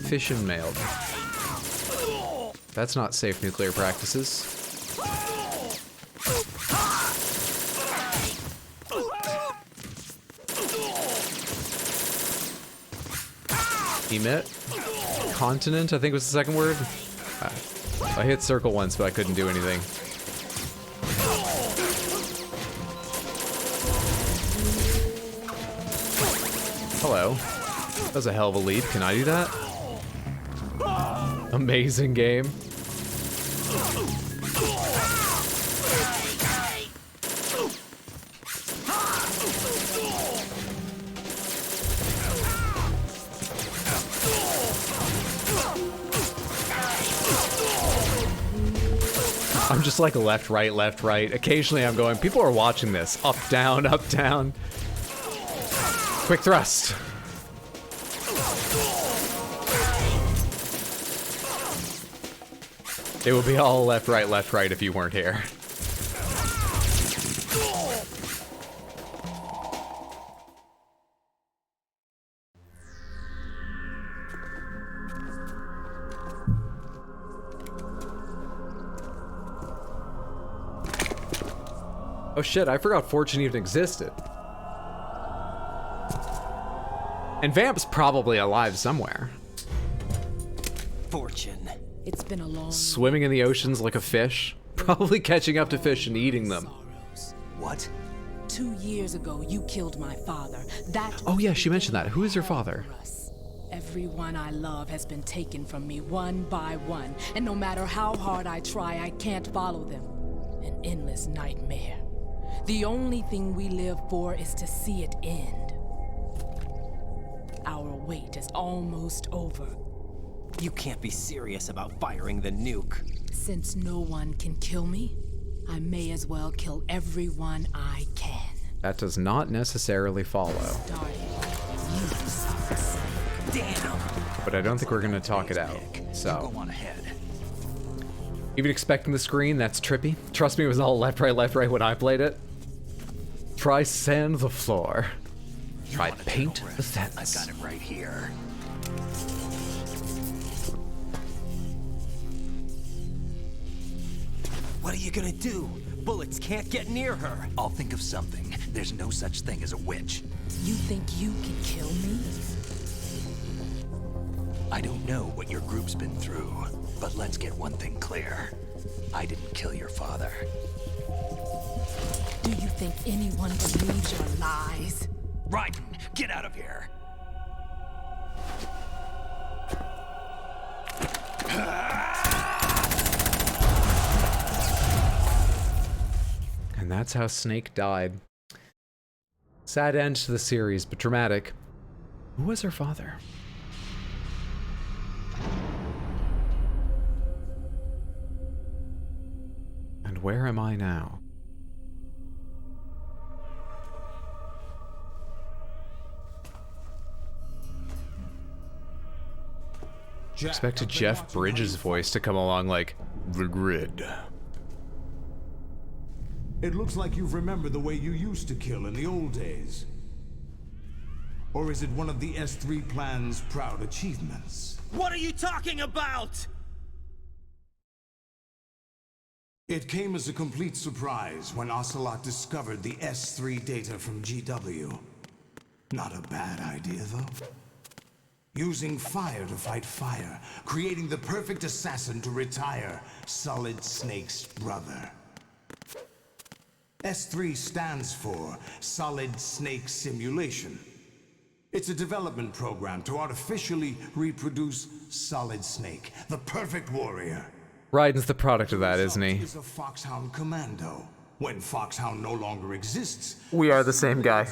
Fission mailed. That's not safe nuclear practices. Emit? Continent, I think was the second word. I hit circle once, but I couldn't do anything. Hello. That was a hell of a leap. Can I do that? Amazing game. I'm just like left, right, left, right. Occasionally I'm going, people are watching this. Up, down, up, down. Quick thrust. It would be all left, right if you weren't here. Oh shit, I forgot Fortune even existed. And Vamp's probably alive somewhere. Fortune. It's been a long... Swimming in the oceans like a fish. Probably catching up to fish and eating them. What? 2 years ago, you killed my father. That... Oh yeah, she mentioned that. Who is your father? Everyone I love has been taken from me one by one. And no matter how hard I try, I can't follow them. An endless nightmare. The only thing we live for is to see it end. Our wait is almost over. You can't be serious about firing the nuke. Since no one can kill me, I may as well kill everyone I can. That does not necessarily follow. Damn. But I don't think we're gonna talk it out, so. Even expecting the screen, that's trippy. Trust me, it was all left, right when I played it. Try sand the floor. Try paint the fence. I've got it right here. What are you gonna do? Bullets can't get near her. I'll think of something. There's no such thing as a witch. You think you can kill me? I don't know what your group's been through, but let's get one thing clear. I didn't kill your father. Do you think anyone believes your lies? Raiden, get out of here! And that's how Snake died. Sad end to the series, but dramatic. Who was her father? And where am I now? Expected Jeff Bridges' voice to come along like, the grid. It looks like you've remembered the way you used to kill in the old days. Or is it one of the S3 plan's proud achievements? What are you talking about? It came as a complete surprise when Ocelot discovered the S3 data from GW. Not a bad idea, though. Using fire to fight fire, creating the perfect assassin to retire Solid Snake's brother. S3 stands for Solid Snake Simulation. It's a development program to artificially reproduce Solid Snake, the perfect warrior. Raiden's the product of that, isn't he? Is a Foxhound commando. When Foxhound no longer exists, We are the same guy.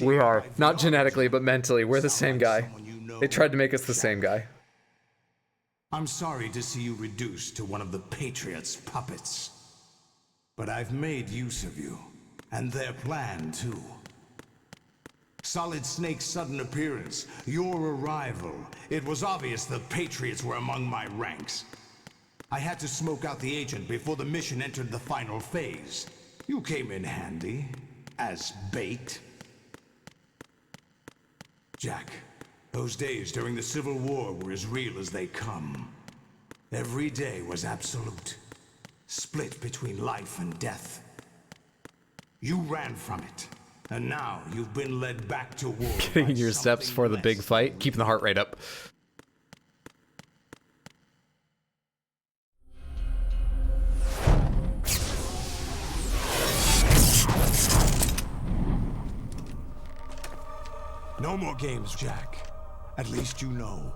We are. Not genetically, but mentally. We're the same guy. They tried to make us the same guy. I'm sorry to see you reduced to one of the Patriots' puppets. But I've made use of you, and their plan too. Solid Snake's sudden appearance, your arrival. It was obvious the Patriots were among my ranks. I had to smoke out the agent before the mission entered the final phase. You came in handy, as bait. Jack, those days during the Civil War were as real as they come. Every day was absolute, split between life and death. You ran from it, and now you've been led back to war. Getting your steps for the big fight, keeping the heart rate up. No more games, Jack. At least you know.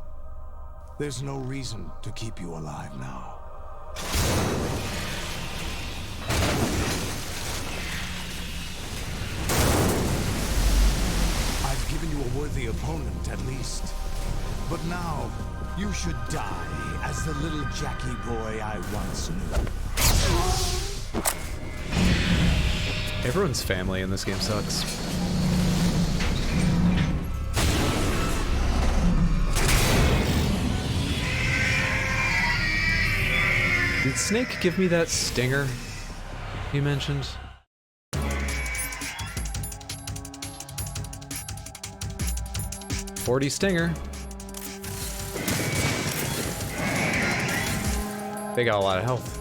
There's no reason to keep you alive now. I've given you a worthy opponent, at least. But now, you should die as the little Jackie boy I once knew. Everyone's family in this game sucks. Did Snake give me that stinger you mentioned? .40 stinger. They got a lot of health.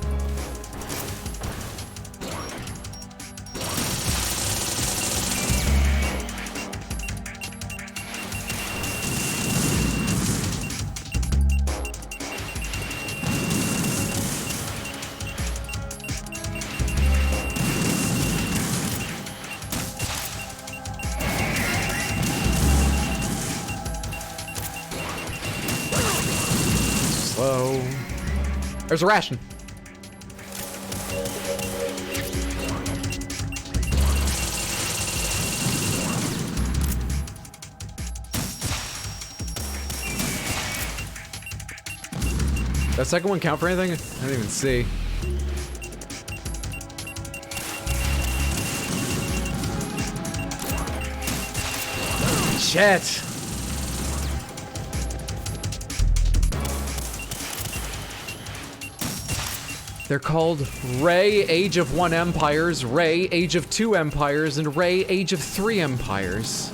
Slow. There's a ration. That second one count for anything? I didn't even see. Shit. They're called Ray, Age of 1 Empires, Ray, Age of 2 Empires, and Ray, Age of 3 Empires.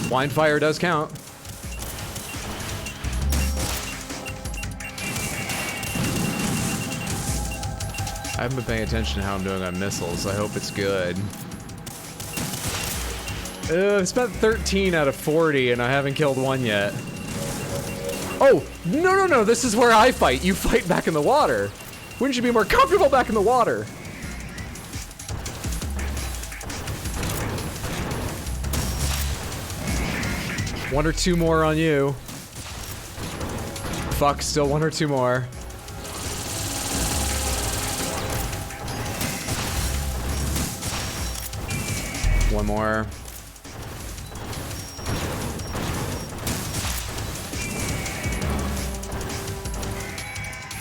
Blind fire does count. I haven't been paying attention to how I'm doing on missiles. I hope it's good. I've spent 13 out of 40 and I haven't killed one yet. Oh, no, this is where I fight. You fight back in the water. Wouldn't you be more comfortable back in the water? One or two more on you. Fuck, still one or two more. One more.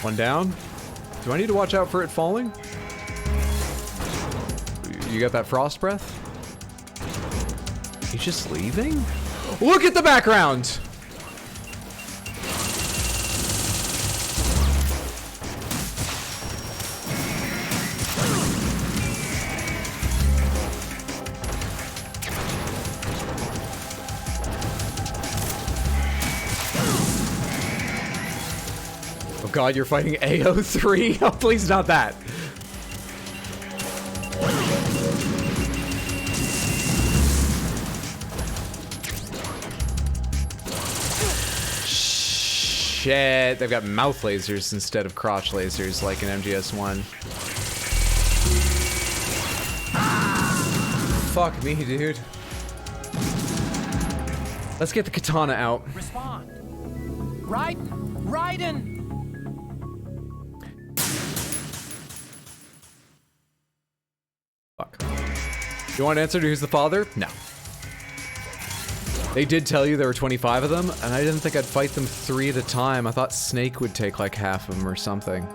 One down. Do I need to watch out for it falling? You got that frost breath? He's just leaving? Look at the background! Oh god, you're fighting AO3? Oh, please not that. Shit, they've got mouth lasers instead of crotch lasers like in MGS1. Fuck me, dude. Let's get the katana out. Respond. Raiden! Fuck. You want an answer to who's the father? No. They did tell you there were 25 of them, and I didn't think I'd fight them 3 at a time. I thought Snake would take like half of them or something.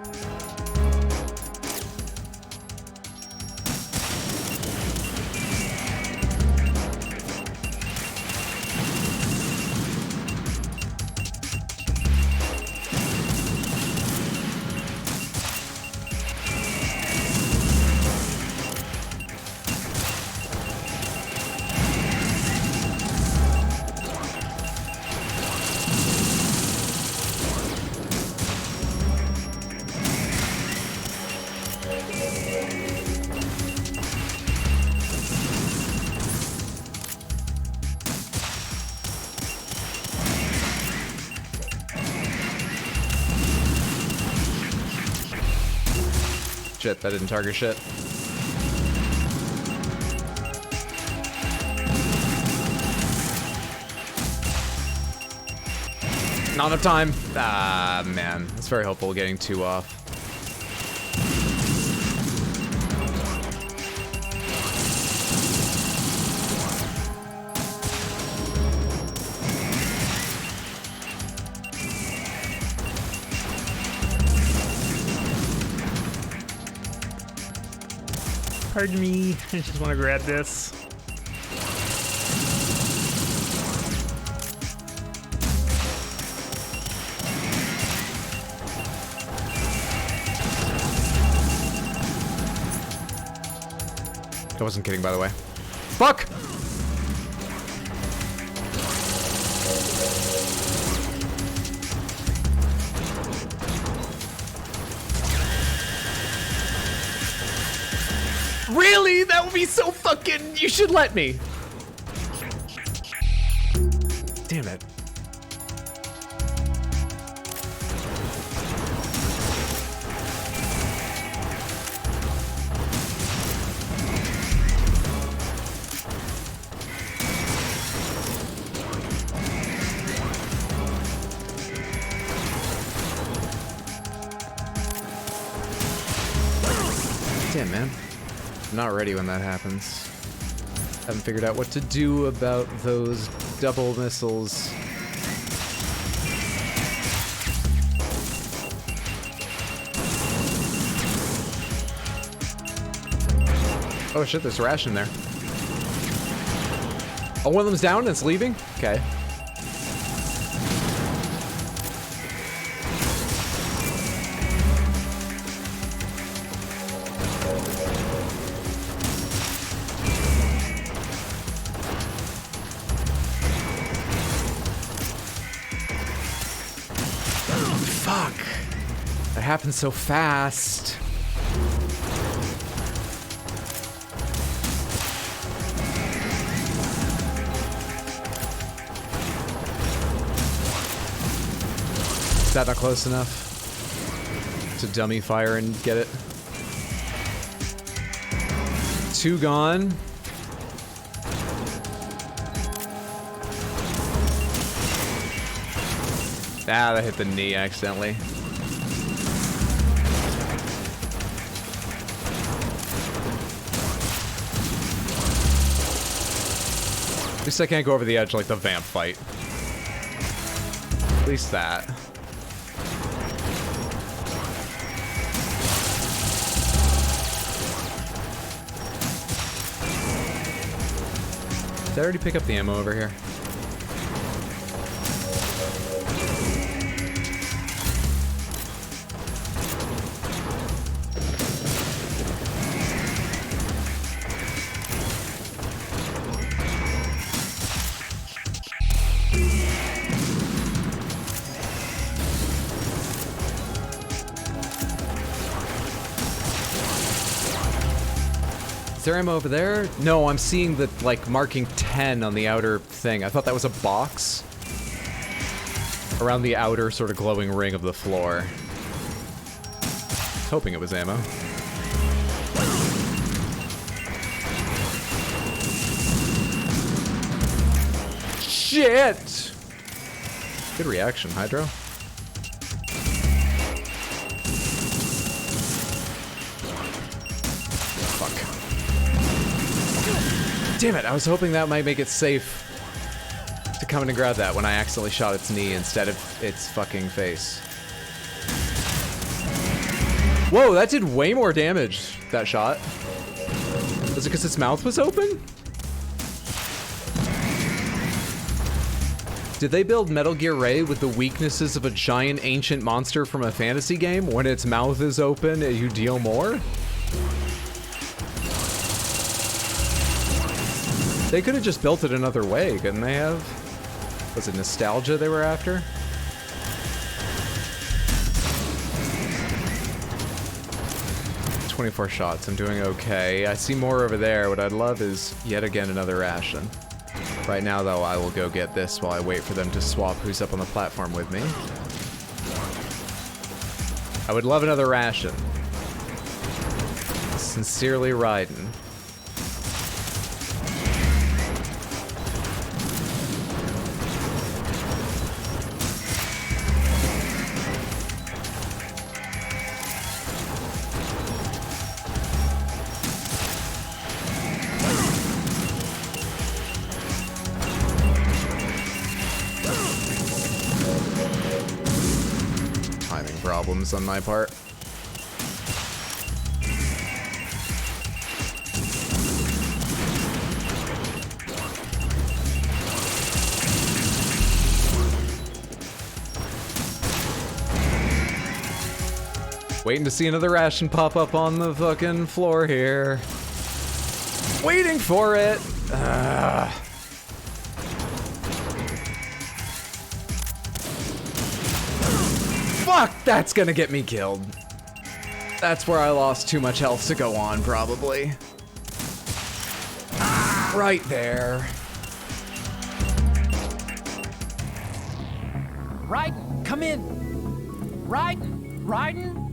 Shit, that didn't target shit. Not enough time. Ah, man. That's very helpful getting 2 off. Pardon me, I just want to grab this. I wasn't kidding, by the way. Fuck! Really? That would be so fucking... You should let me. Damn it. Damn, man. I'm not ready when that happens. Haven't figured out what to do about those double missiles. Oh shit, there's a ration there. Oh, one of them's down and it's leaving? Okay. Happened so fast. Is that not close enough to dummy fire and get it? 2 gone. Ah, that hit the knee accidentally. At least I can't go over the edge like the vamp fight. At least that. Did I already pick up the ammo over here? Is there ammo over there? No, I'm seeing the, like, marking 10 on the outer thing. I thought that was a box around the outer sort of glowing ring of the floor. Hoping it was ammo. Shit! Good reaction, Hydro. Damn it, I was hoping that might make it safe. come in and grab that when I accidentally shot its knee instead of its fucking face. Whoa, that did way more damage, that shot. Was it because its mouth was open? Did they build Metal Gear Ray with the weaknesses of a giant ancient monster from a fantasy game? When its mouth is open, you deal more? They could have just built it another way, couldn't they have? Was it nostalgia they were after? "24 shots, I'm doing okay. I see more over there. What I'd love is yet again another ration. Right now, though, I will go get this while I wait for them to swap who's up on the platform with me. I would love another ration. Sincerely, Raiden. Problems on my part. Waiting to see another ration pop up on the fucking floor here. Waiting for it. Fuck, that's gonna get me killed. That's where I lost too much health to go on, probably. Right there. Raiden, come in. Raiden, Raiden.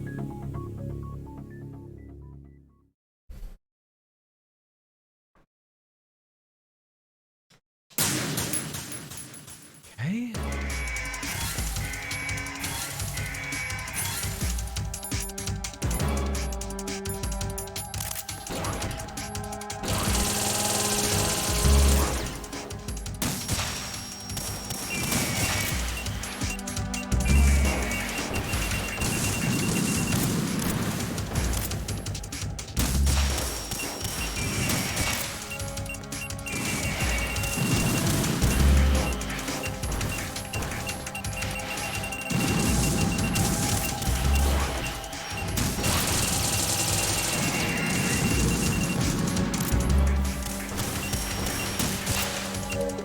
Okay.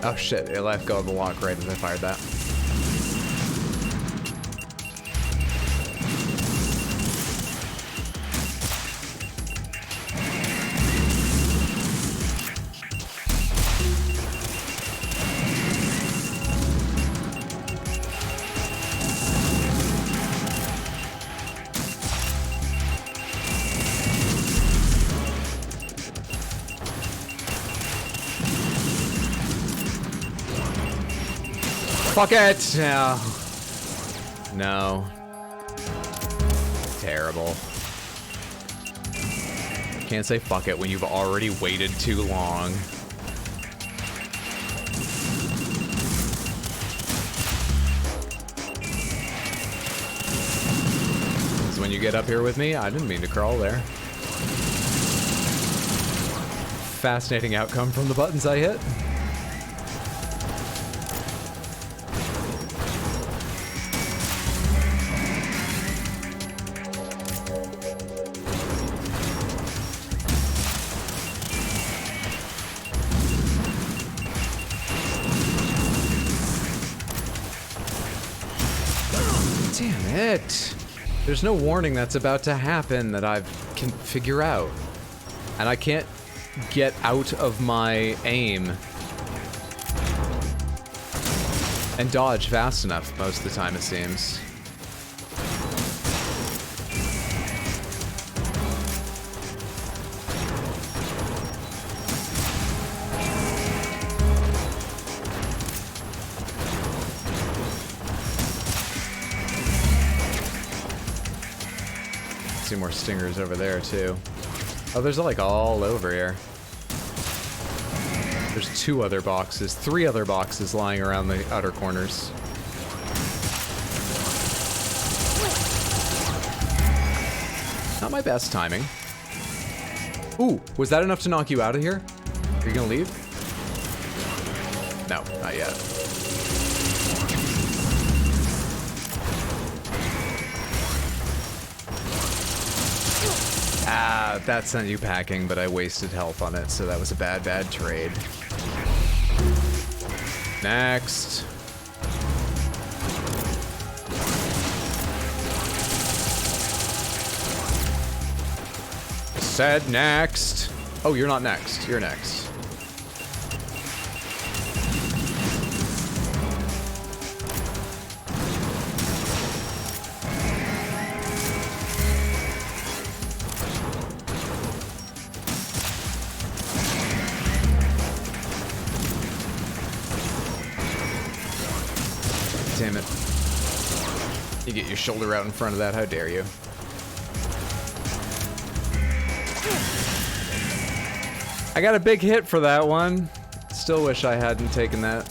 Oh shit, it let go of the lock right as I fired that. Fuck it! No. No. Terrible. Can't say fuck it when you've already waited too long. So when you get up here with me, I didn't mean to crawl there. Fascinating outcome from the buttons I hit. Damn it. There's no warning that's about to happen that I can figure out. And I can't get out of my aim and dodge fast enough most of the time, it seems. See more stingers over there too. Oh, there's like all over here. There's 2 other boxes, 3 other boxes lying around the outer corners. Not my best timing. Ooh, was that enough to knock you out of here? Are you gonna leave? No, not yet. Ah, that sent you packing, but I wasted health on it, so that was a bad, bad trade. Next. Said next. Oh, you're not next. You're next. Damn it. You get your shoulder out in front of that, how dare you. I got a big hit for that one. Still wish I hadn't taken that.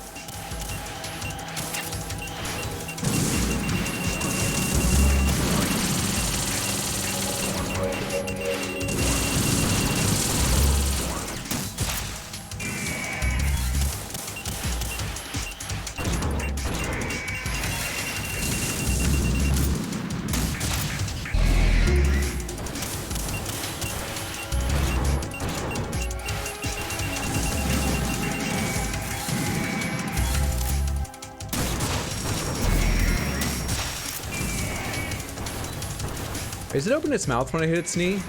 Is it open its mouth when I hit its knee?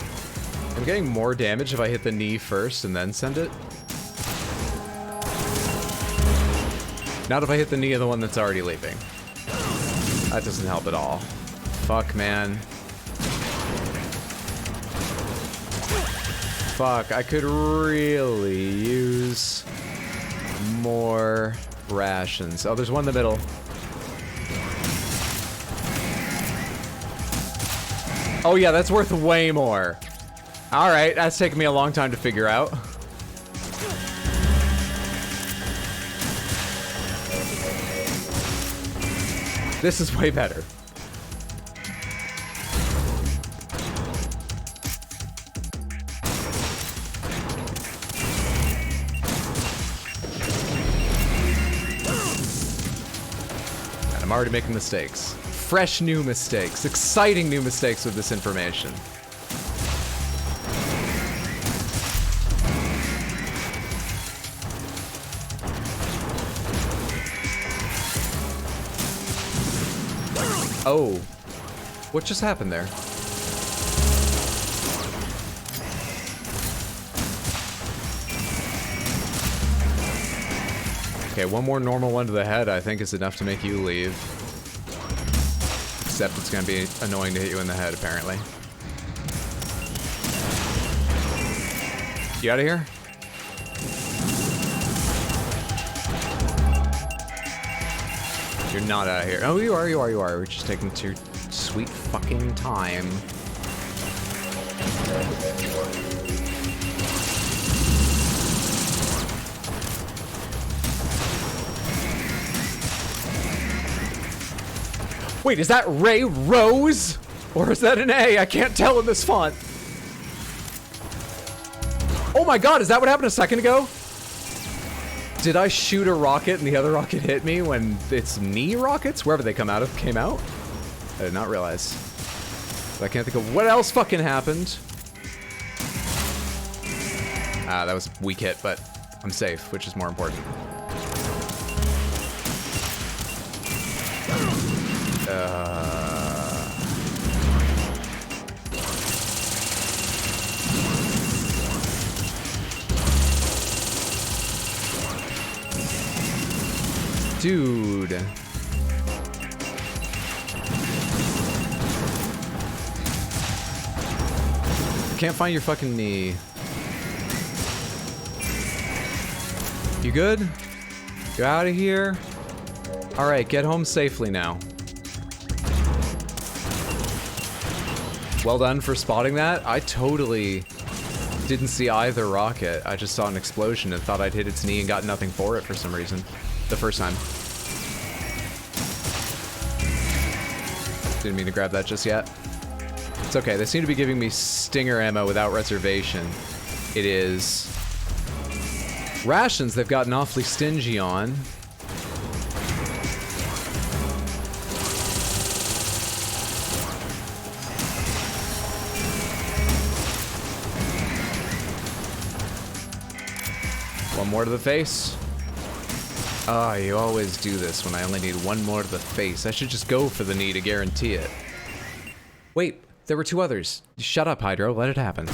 I'm getting more damage if I hit the knee first and then send it. Not if I hit the knee of the one that's already leaving. That doesn't help at all. Fuck, man. Fuck, I could really use more rations. Oh, there's one in the middle. Oh yeah, that's worth way more. Alright, that's taken me a long time to figure out. This is way better. And I'm already making mistakes. Fresh new mistakes, exciting new mistakes with this information. Oh, what just happened there? Okay, one more normal one to the head I think is enough to make you leave. Except it's gonna be annoying to hit you in the head, apparently. You out of here? You're not out of here. Oh, you are, you are, you are. We're just taking too sweet fucking time. Wait, is that Ray Rose? Or is that an A? I can't tell in this font. Oh my god, is that what happened a second ago? Did I shoot a rocket and the other rocket hit me when it's knee rockets? Wherever they come out of, came out? I did not realize. But I can't think of what else fucking happened. Ah, that was a weak hit, but I'm safe, which is more important. Dude. Can't find your fucking knee. You good? You out of here? Alright, get home safely now. Well done for spotting that. I totally didn't see either rocket. I just saw an explosion and thought I'd hit its knee and got nothing for it for some reason. The first time. Didn't mean to grab that just yet. It's okay, they seem to be giving me stinger ammo without reservation. It is rations they've gotten awfully stingy on. One more to the face. Oh, you always do this when I only need one more to the face. I should just go for the knee to guarantee it. Wait, there were two others. Shut up, Hydro. Let it happen.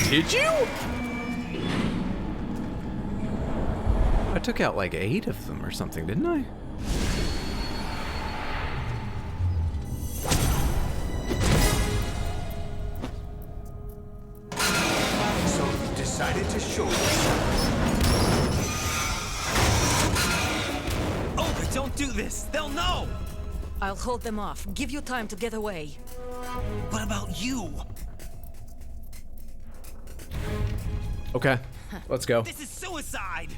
Did you? I took out like 8 of them or something, didn't I? So you decided to show yourself. Oh, but don't do this. They'll know. I'll hold them off. Give you time to get away. What about you? Okay, let's go. This is suicide!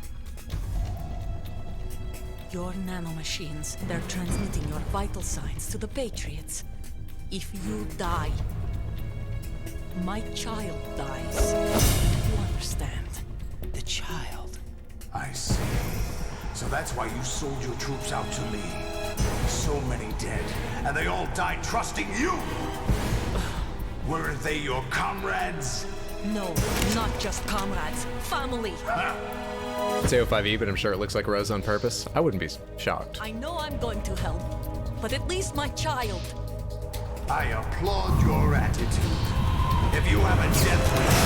Your nanomachines, they're transmitting your vital signs to the Patriots. If you die, my child dies. You understand? The child. I see. So that's why you sold your troops out to me. So many dead, and they all died trusting you! Weren't they your comrades? No, not just comrades. Family. It's AO5E, but I'm sure it looks like Rose on purpose. I wouldn't be shocked. I know I'm going to hell, but at least my child. I applaud your attitude. If you have a death wish,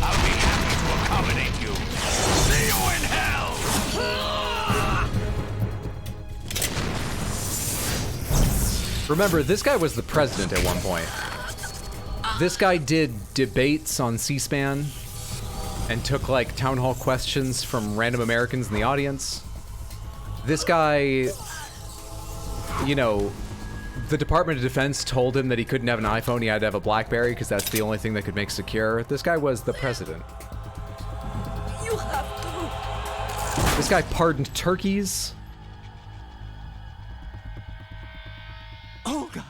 I'll be happy to accommodate you. See you in hell! Remember, this guy was the president at one point. This guy did debates on C-SPAN and took like town hall questions from random Americans in the audience. This guy, you know, the Department of Defense told him that he couldn't have an iPhone, he had to have a BlackBerry because that's the only thing that could make secure. This guy was the president. You have to. This guy pardoned turkeys. Oh, God.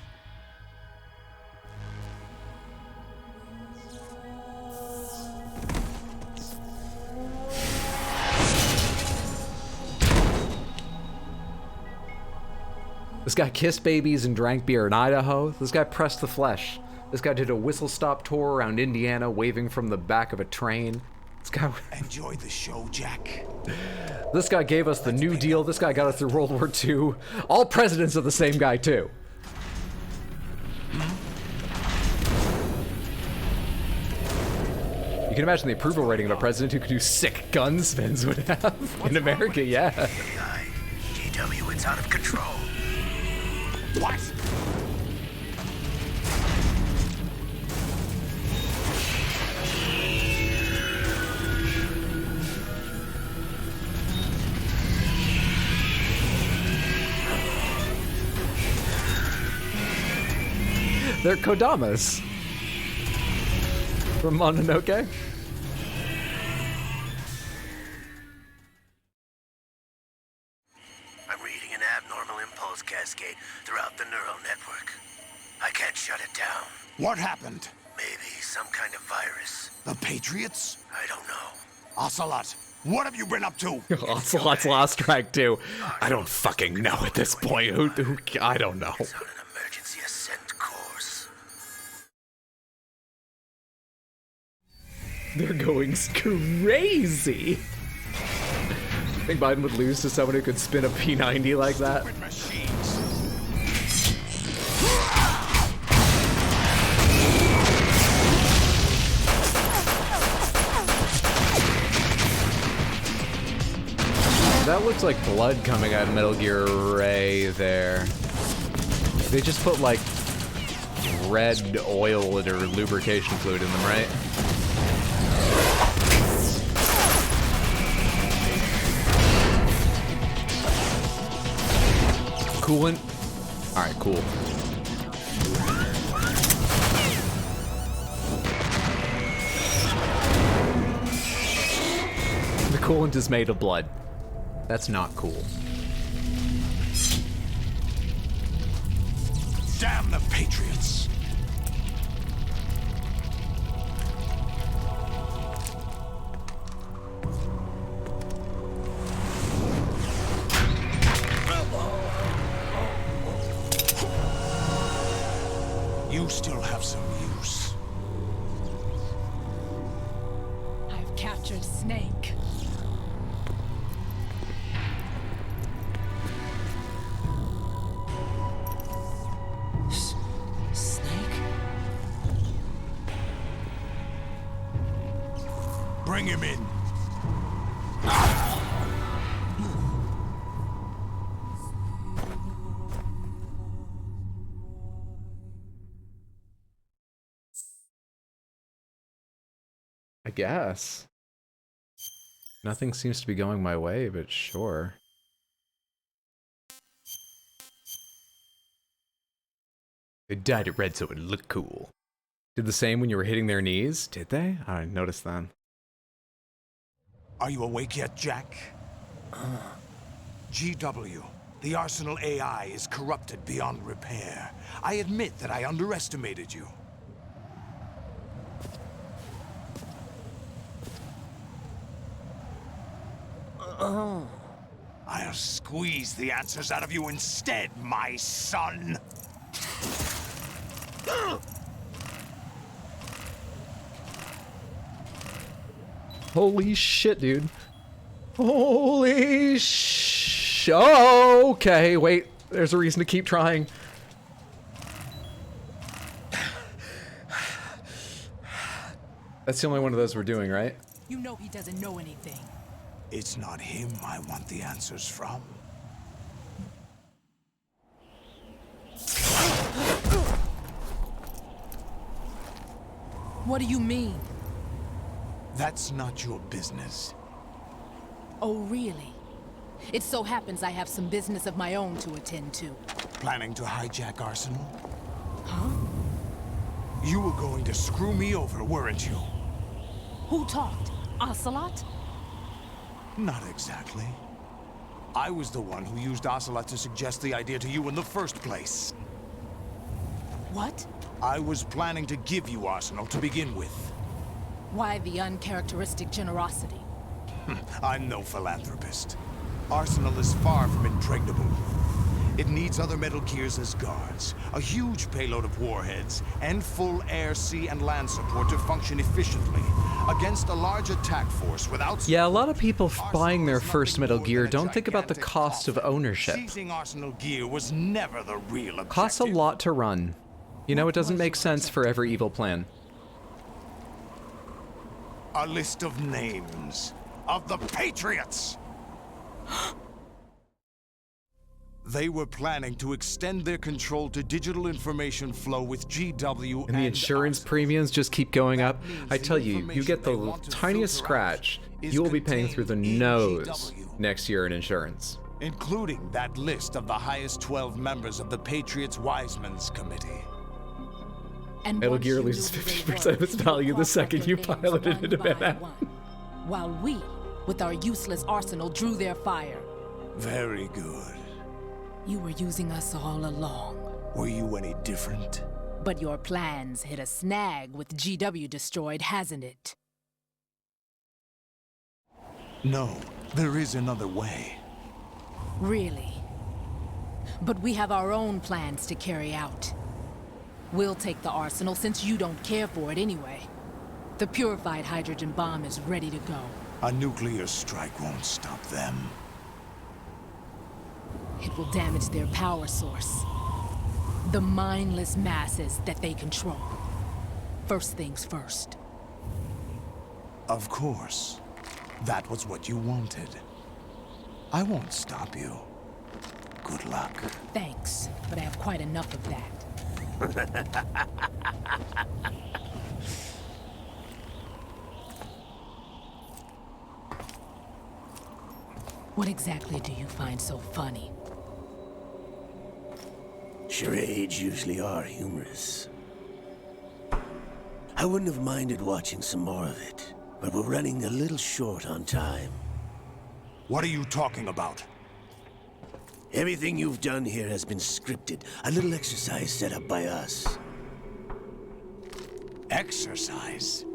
This guy kissed babies and drank beer in Idaho. This guy pressed the flesh. This guy did a whistle-stop tour around Indiana, waving from the back of a train. This guy... Enjoy the show, Jack. This guy gave us the New Deal. This guy got us through World War II. All presidents are the same guy, too. You can imagine the approval rating of a president who could do sick gun spins would have in America, yeah. GW, it's out of control. What? They're Kodamas from Mononoke. I'm reading an abnormal impulse cascade throughout the neural network. I can't shut it down. What happened? Maybe some kind of virus. The Patriots? I don't know. Ocelot, what have you been up to? Ocelot's lost track too. I don't fucking know at this point. Who I don't know. It's on an emergency ascent course. They're going crazy. I think Biden would lose to someone who could spin a P90 like that. that looks like blood coming out of Metal Gear Ray there. They just put like red oil or lubrication fluid in them, right? Coolant? Alright, cool. The coolant is made of blood. That's not cool. Damn the Patriots! You still have some use. I've captured Snake. Bring him in. I guess. Nothing seems to be going my way, but sure. They dyed it red so it would look cool. Did the same when you were hitting their knees? Did they? I noticed that. Are you awake yet, Jack? GW, the Arsenal AI is corrupted beyond repair. I admit that I underestimated you. I'll squeeze the answers out of you instead, my son. Holy shit, dude. Holy sh... Oh, okay, wait. There's a reason to keep trying. That's the only one of those we're doing, right? You know he doesn't know anything. It's not him I want the answers from. What do you mean? That's not your business. Oh, really? It so happens I have some business of my own to attend to. Planning to hijack Arsenal? Huh? You were going to screw me over, weren't you? Who talked? Ocelot? Not exactly. I was the one who used Ocelot to suggest the idea to you in the first place. What? I was planning to give you Arsenal to begin with. Why the uncharacteristic generosity? I'm no philanthropist. Arsenal is far from impregnable. It needs other Metal Gears as guards, a huge payload of warheads, and full air, sea, and land support to function efficiently against a large attack force without... Yeah, a lot of people buying their first Metal Gear don't think about the cost of ownership. Seizing Arsenal gear was never the real objective. Costs a lot to run. You know, it doesn't make sense for every evil plan. A list of names of the Patriots! They were planning to extend their control to digital information flow with GW and the insurance premiums just keep going up. I tell you, you get the tiniest scratch, you will be paying through the nose next year in insurance. Including that list of the highest 12 members of the Patriots Wiseman's Committee. And Metal Gear loses 50% of its value the second you pilot it into Manhattan. While we, with our useless arsenal, drew their fire. Very good. You were using us all along. Were you any different? But your plans hit a snag with GW destroyed, hasn't it? No, there is another way. Really? But we have our own plans to carry out. We'll take the arsenal since you don't care for it anyway. The purified hydrogen bomb is ready to go. A nuclear strike won't stop them. It will damage their power source. The mindless masses that they control. First things first. Of course. That was what you wanted. I won't stop you. Good luck. Thanks, but I have quite enough of that. What exactly do you find so funny? Charades usually are humorous. I wouldn't have minded watching some more of it, but we're running a little short on time. What are you talking about? Everything you've done here has been scripted. A little exercise set up by us. Exercise?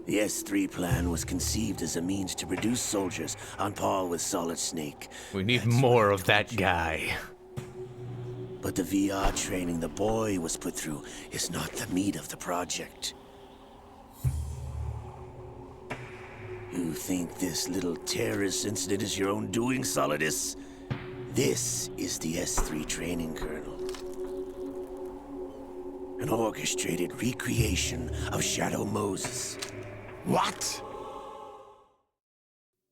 The S3 plan was conceived as a means to produce soldiers on par with Solid Snake. We need more of that guy. But the VR training the boy was put through is not the meat of the project. You think this little terrorist incident is your own doing, Solidus? This is the S3 training kernel. An orchestrated recreation of Shadow Moses. What?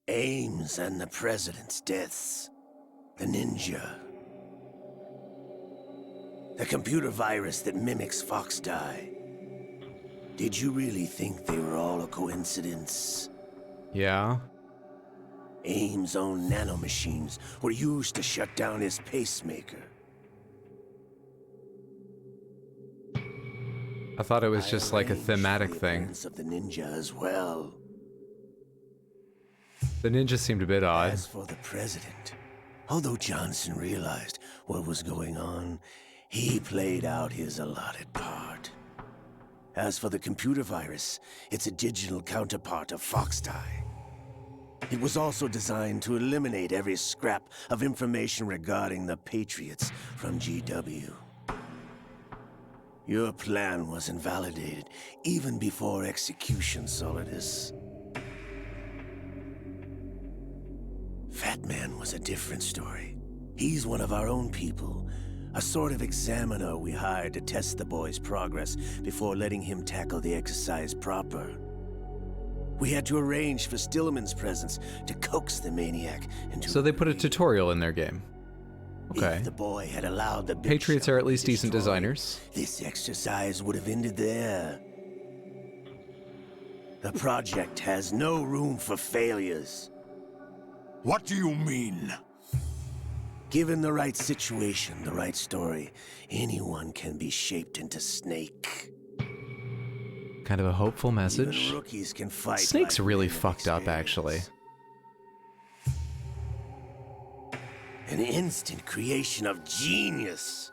Ames and the President's deaths. The ninja. The computer virus that mimics Foxdie. Did you really think they were all a coincidence? Yeah. Ames' own nanomachines were used to shut down his pacemaker. I thought it was just like a thematic thing. Of the ninja as well. The ninja seemed a bit odd. As for the president, although Johnson realized what was going on, he played out his allotted part. As for the computer virus, it's a digital counterpart of Foxdie. It was also designed to eliminate every scrap of information regarding the Patriots from GW. Your plan was invalidated even before execution, Solidus. Fat Man was a different story. He's one of our own people, a sort of examiner we hired to test the boy's progress before letting him tackle the exercise proper. We had to arrange for Stillman's presence to coax the maniac into... So they put a tutorial in their game. Okay. If the boy had allowed the Patriots are at least decent designers. This exercise would have ended there. The project has no room for failures. What do you mean? Given the right situation, the right story, anyone can be shaped into Snake. Kind of a hopeful message. Even rookies can fight. Snake's really fucked up, actually. An instant creation of genius.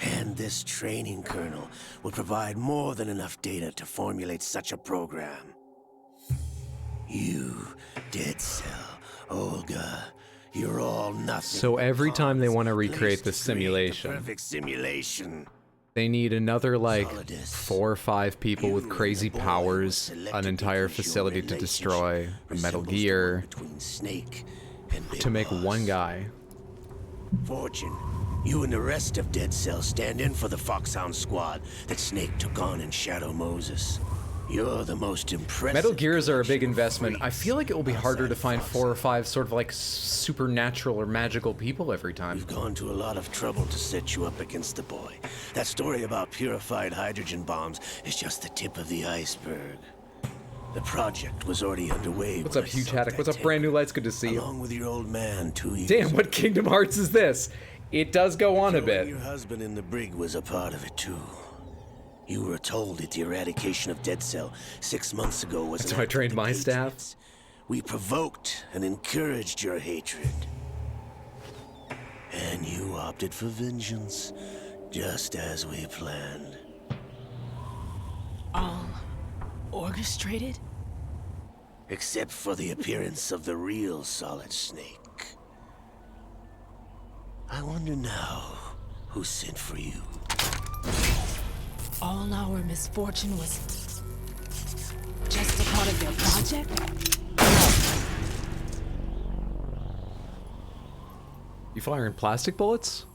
And this training kernel will provide more than enough data to formulate such a program. You, Dead Cell, Olga, you're all nothing. So every time they want to recreate the simulation, perfect simulation, they need another, like, 4 or 5 people with crazy powers, an entire facility to destroy, a Metal Gear, to make one guy. Fortune, you and the rest of Dead Cell stand in for the Foxhound squad that Snake took on in Shadow Moses. You're the most impressive. Metal Gears are a big investment. I feel like it will be harder to find 4 or 5 sort of like supernatural or magical people every time. We've gone to a lot of trouble to set you up against the boy. That story about purified hydrogen bombs is just the tip of the iceberg. The project was already underway. What's up, Huge Haddock? What's up, Brand New Lights? Good to see you. Along with your old man, 2 years. Damn, what Kingdom Hearts is this? It does go on a bit. Your husband in the brig was a part of it too. You were told that the eradication of Dead Cell 6 months ago was... That's how I trained my staff. We provoked and encouraged your hatred. And you opted for vengeance, just as we planned. All orchestrated? Except for the appearance of the real Solid Snake. I wonder now who sent for you. All our misfortune was just a part of their project? You firing plastic bullets?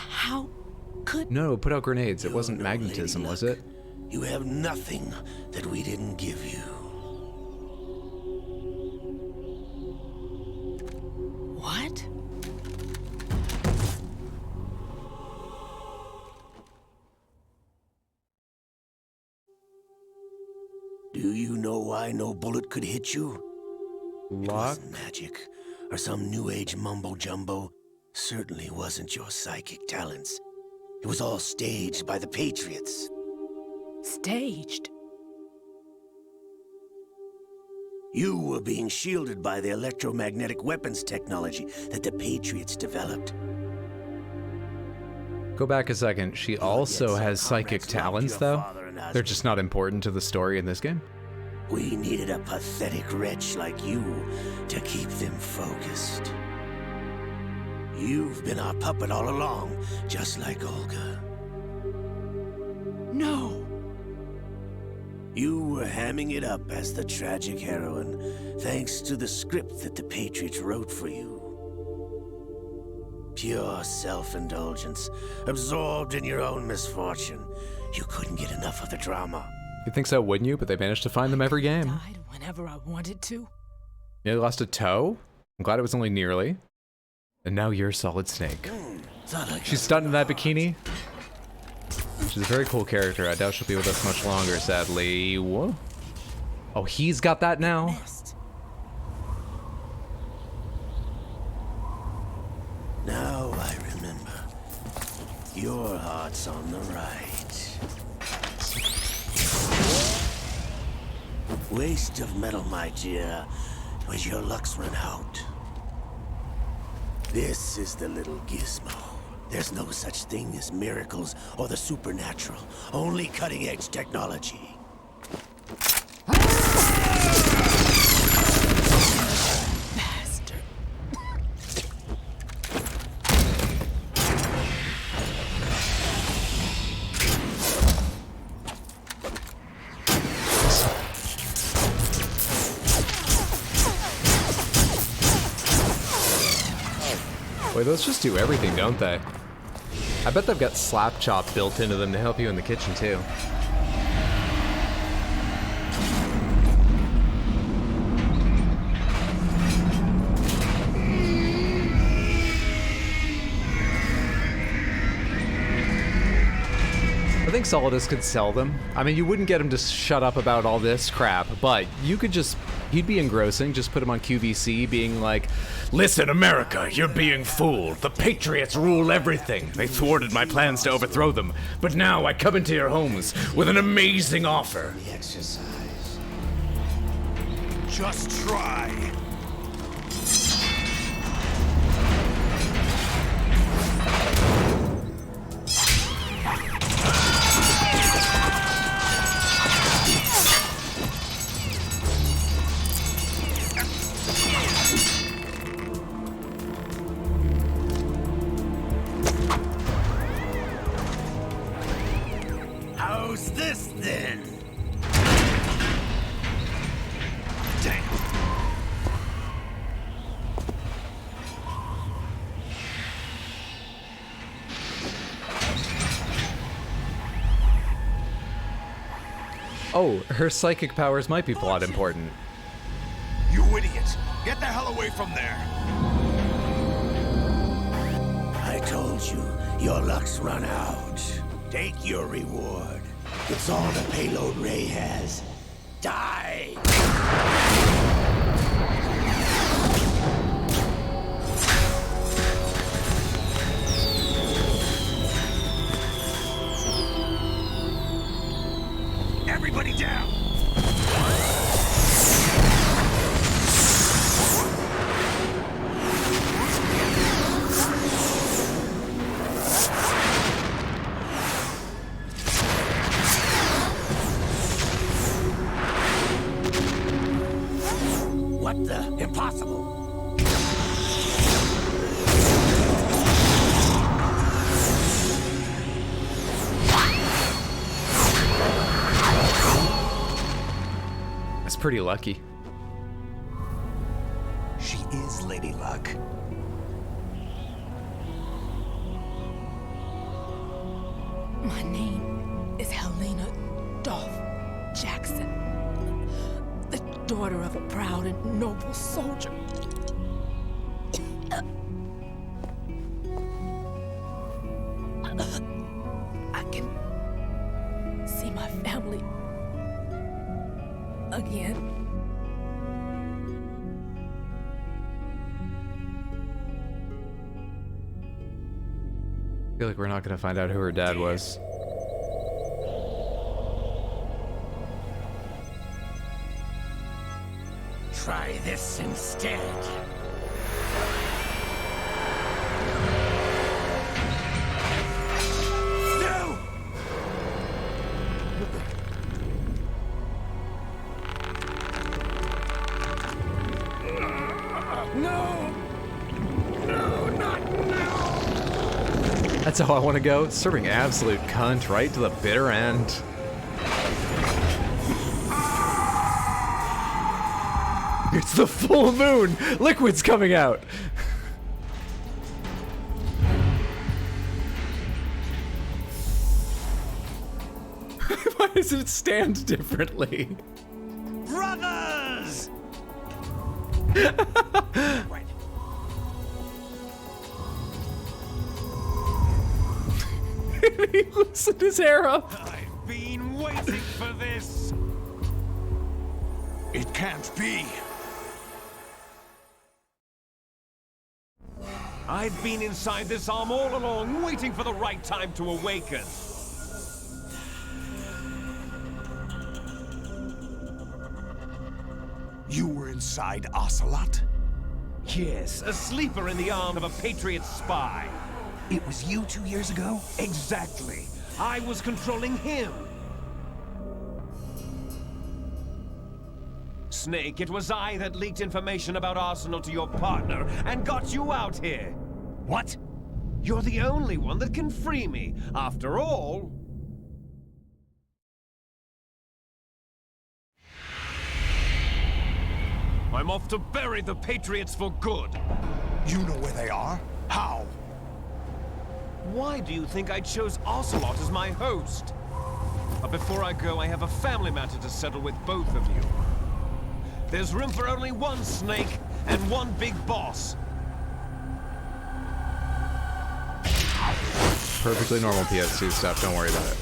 How could... No, put out grenades. It wasn't magnetism, was it? You have nothing that we didn't give you. What? Do you know why no bullet could hit you? It Luck? wasn't magic, or some new age mumbo-jumbo. Certainly wasn't your psychic talents. It was all staged by the Patriots. Staged? You were being shielded by the electromagnetic weapons technology that the Patriots developed. Go back a second. She also has psychic talents, though? They're just not important to the story in this game? We needed a pathetic wretch like you to keep them focused. You've been our puppet all along, just like Olga. No! You were hamming it up as the tragic heroine, thanks to the script that the Patriots wrote for you. Pure self-indulgence, absorbed in your own misfortune. You couldn't get enough of the drama. You'd think so, wouldn't you? But they managed to find them every game. Died whenever I wanted to. Nearly lost a toe? I'm glad it was only nearly. And now you're Solid Snake. She's stunned in that bikini. She's a very cool character. I doubt she'll be with us much longer, sadly. Whoa. Oh, he's got that now? Now I remember. Your heart's on the right. Waste of metal, my dear. Was your luck's run out? This is the little gizmo. There's no such thing as miracles or the supernatural. Only cutting-edge technology. Bastard. Boy, those just do everything, don't they? I bet they've got slap chop built into them to help you in the kitchen, too. I think Solidus could sell them. I mean, you wouldn't get him to shut up about all this crap, but you could just... He'd be engrossing, just put him on QVC being like, "Listen, America, you're being fooled. The Patriots rule everything. They thwarted my plans to overthrow them. But now I come into your homes with an amazing offer." The exercise. Just try. How's this then? Damn. oh, her psychic powers might be plot important. You idiot! Get the hell away from there! I told you, your luck's run out. Take your reward. It's all the payload Ray has. Die! Everybody down! What the? Impossible! That's pretty lucky. She is Lady Luck. My name is Helena Dolph Jackson, the daughter of a proud and noble soldier. I can see my family again. I feel like we're not gonna find out who her dad was. Try this instead. No! No! No, not now! That's how I want to go. Serving absolute cunt right to the bitter end. It's the full moon! Liquid's coming out! Why does it stand differently? Brothers! He loosened his hair up. I've been waiting for this. It can't be. I've been inside this arm all along, waiting for the right time to awaken. You were inside Ocelot? Yes, a sleeper in the arm of a Patriot spy. It was you 2 years ago? Exactly. I was controlling him. Snake, it was I that leaked information about Arsenal to your partner and got you out here. What? You're the only one that can free me. After all... I'm off to bury the Patriots for good. You know where they are? How? Why do you think I chose Ocelot as my host? But before I go, I have a family matter to settle with both of you. There's room for only one Snake and one big boss. Perfectly normal PS2 stuff, don't worry about it.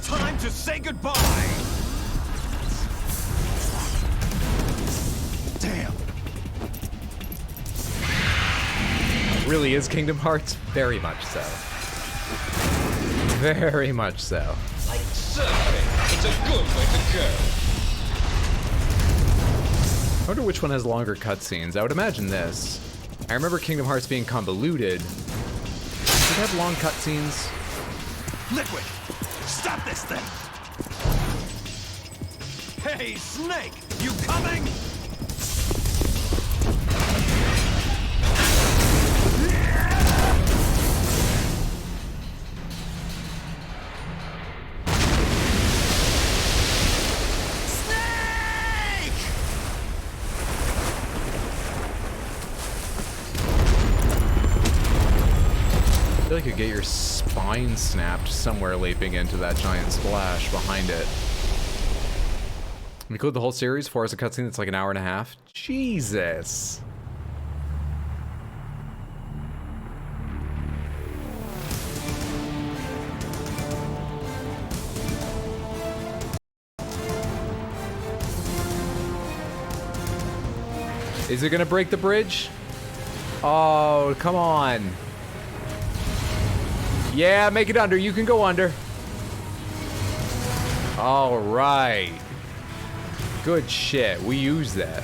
Time to say goodbye! Damn. Really is Kingdom Hearts? Very much so. Very much so. Like surfing, it's a good way to go. I wonder which one has longer cutscenes. I would imagine this. I remember Kingdom Hearts being convoluted. Does it have long cutscenes? Liquid! Stop this thing! Hey, Snake! You coming? I feel like you could get your spine snapped somewhere leaping into that giant splash behind it. Include the whole series, 4 hours of cutscene that's like an hour and a half. Jesus. Is it gonna break the bridge? Oh, come on. Yeah, make it under. You can go under. All right. Good shit. We use that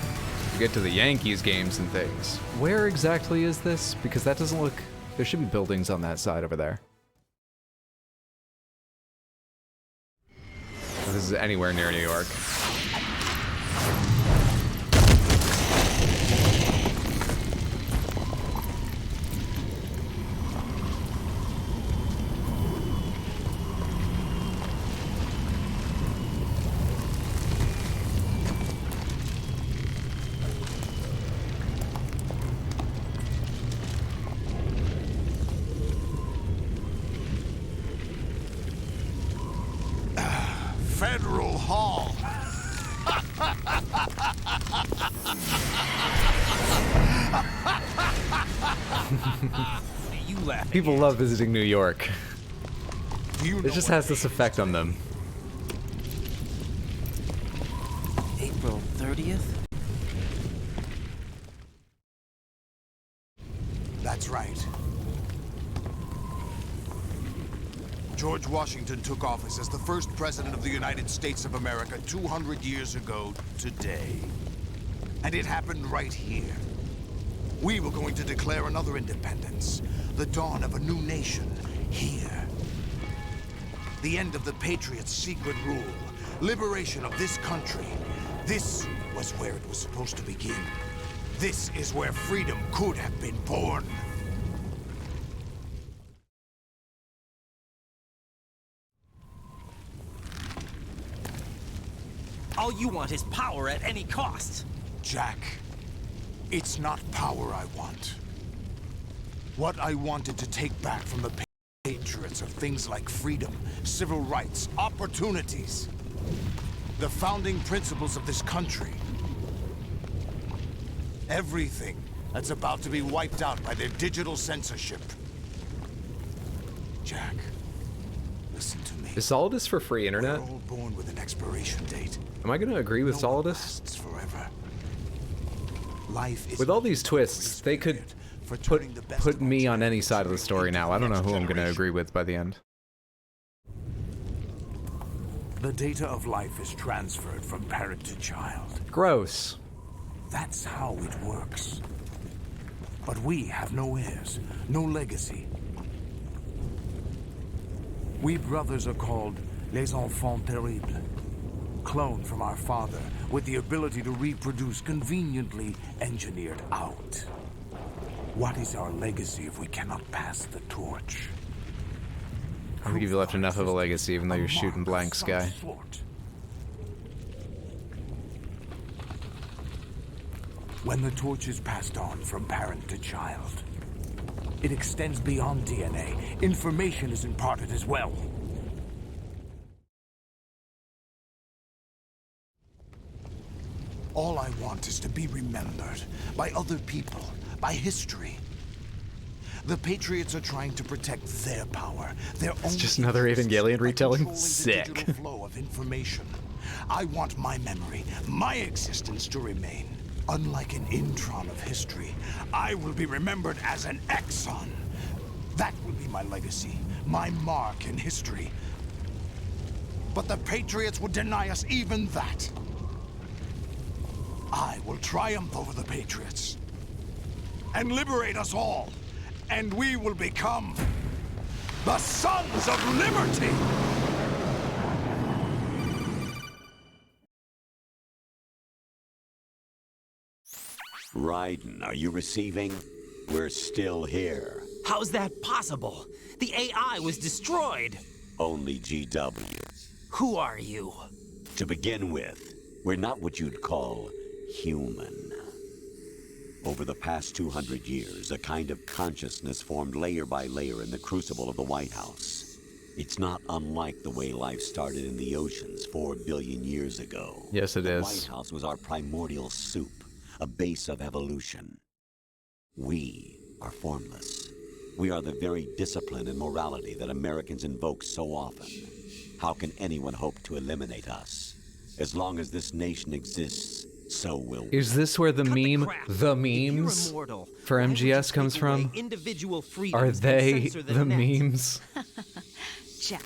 to get to the Yankees games and things. Where exactly is this? Because that doesn't look... There should be buildings on that side over there. If this is anywhere near New York. You laughing? People love visiting New York. You know It just has this effect on them. April 30th? That's right. George Washington took office as the first president of the United States of America 200 years ago today. And it happened right here. We were going to declare another independence, the dawn of a new nation, here. The end of the Patriots' secret rule, liberation of this country. This was where it was supposed to begin. This is where freedom could have been born. All you want is power at any cost. Jack, it's not power I want. What I wanted to take back from the Patriots are things like freedom, civil rights, opportunities. The founding principles of this country. Everything that's about to be wiped out by their digital censorship. Jack, listen to me. Is Solidus for free internet? We're all born with an expiration date. Am I gonna agree with Solidus? Lasts forever. Life is With all these twists, they could put me on any side of the story now. I don't know who I'm gonna agree with by the end. The data of life is transferred from parent to child. Gross. That's how it works. But we have no heirs, no legacy. We brothers are called les enfants terribles. Cloned from our father, with the ability to reproduce conveniently engineered out. What is our legacy if we cannot pass the torch? I don't think you've left enough of a legacy, even though you're shooting blanks, guy. When the torch is passed on from parent to child, it extends beyond DNA. Information is imparted as well. All I want is to be remembered by other people, by history. The Patriots are trying to protect their power, their own. It's just another Evangelion retelling? Sick. The digital flow of information. I want my memory, my existence to remain. Unlike an intron of history, I will be remembered as an exon. That will be my legacy, my mark in history. But the Patriots would deny us even that. I will triumph over the Patriots and liberate us all, and we will become the Sons of Liberty! Raiden, are you receiving? We're still here. How's that possible? The AI was destroyed. Only GW. Who are you? To begin with, we're not what you'd call human. Over the past 200 years, a kind of consciousness formed layer by layer in the crucible of the White House. It's not unlike the way life started in the oceans 4 billion years ago. Yes, it is. The White House was our primordial soup, a base of evolution. We are formless. We are the very discipline and morality that Americans invoke so often. How can anyone hope to eliminate us? As long as this nation exists, so will we. Is this where the meme, the memes for MGS comes from? Are they the memes? Jack,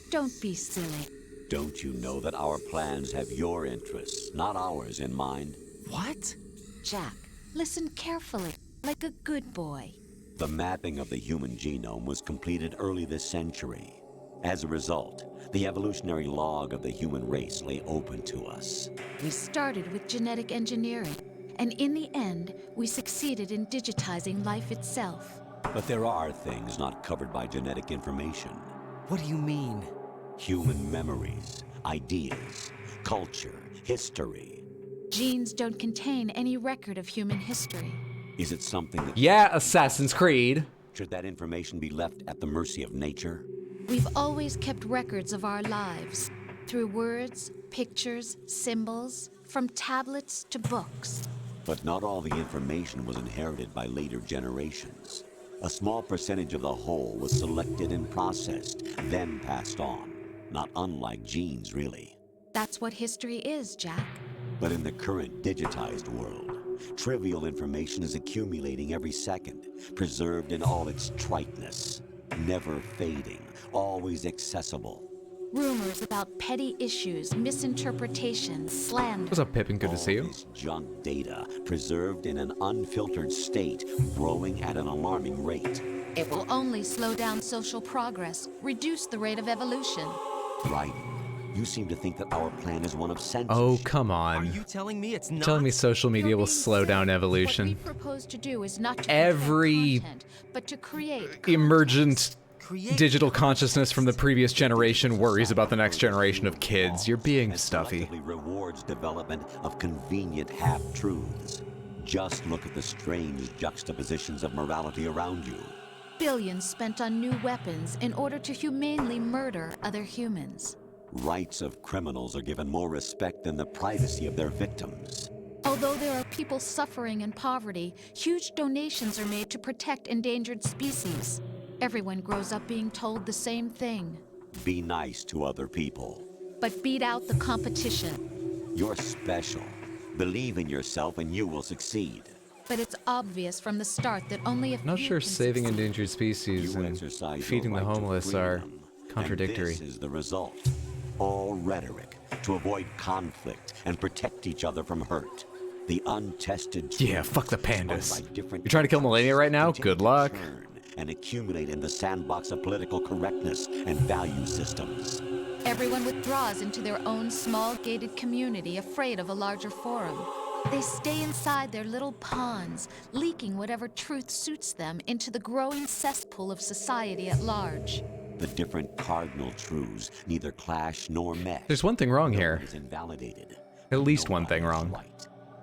don't be silly. Don't you know that our plans have your interests, not ours, in mind? What? Jack, listen carefully, like a good boy. The mapping of the human genome was completed early this century. As a result, the evolutionary log of the human race lay open to us. We started with genetic engineering, and in the end, we succeeded in digitizing life itself. But there are things not covered by genetic information. What do you mean? Human memories, ideas, culture, history. Genes don't contain any record of human history. Is it something that... Yeah, Assassin's Creed. Should that information be left at the mercy of nature? We've always kept records of our lives, through words, pictures, symbols, from tablets to books. But not all the information was inherited by later generations. A small percentage of the whole was selected and processed, then passed on. Not unlike genes, really. That's what history is, Jack. But in the current digitized world, trivial information is accumulating every second, preserved in all its triteness, never fading, always accessible. Rumors about petty issues, misinterpretations, slander. What's up, Pippin? Good to see you. All this junk data, preserved in an unfiltered state, growing at an alarming rate. It will only slow down social progress, reduce the rate of evolution. Right. You seem to think that our plan is one of censorship. Oh, come on. Are you telling me it's not? Telling me social media will slow down evolution. What we propose to do is not to Every content, but to create emergent digital consciousness from the previous generation worries about the next generation of kids. You're being stuffy. Rewards development of convenient half-truths. Just look at the strange juxtapositions of morality around you. billions spent on new weapons in order to humanely murder other humans. Rights of criminals are given more respect than the privacy of their victims. Although there are people suffering in poverty, huge donations are made to protect endangered species. Everyone grows up being told the same thing. Be nice to other people. But beat out the competition. You're special. Believe in yourself and you will succeed. But it's obvious from the start that only a few Not sure can saving succeed. endangered species and feeding the homeless are contradictory. And this is the result. All rhetoric to avoid conflict and protect each other from hurt. The untested Yeah, fuck the pandas. You're trying to kill Melania right now? Good luck. And accumulate in the sandbox of political correctness and value systems. Everyone withdraws into their own small gated community, afraid of a larger forum. They stay inside their little ponds, leaking whatever truth suits them into the growing cesspool of society at large. The different cardinal truths neither clash nor mesh. There's one thing wrong here. Is invalidated. At least one thing wrong.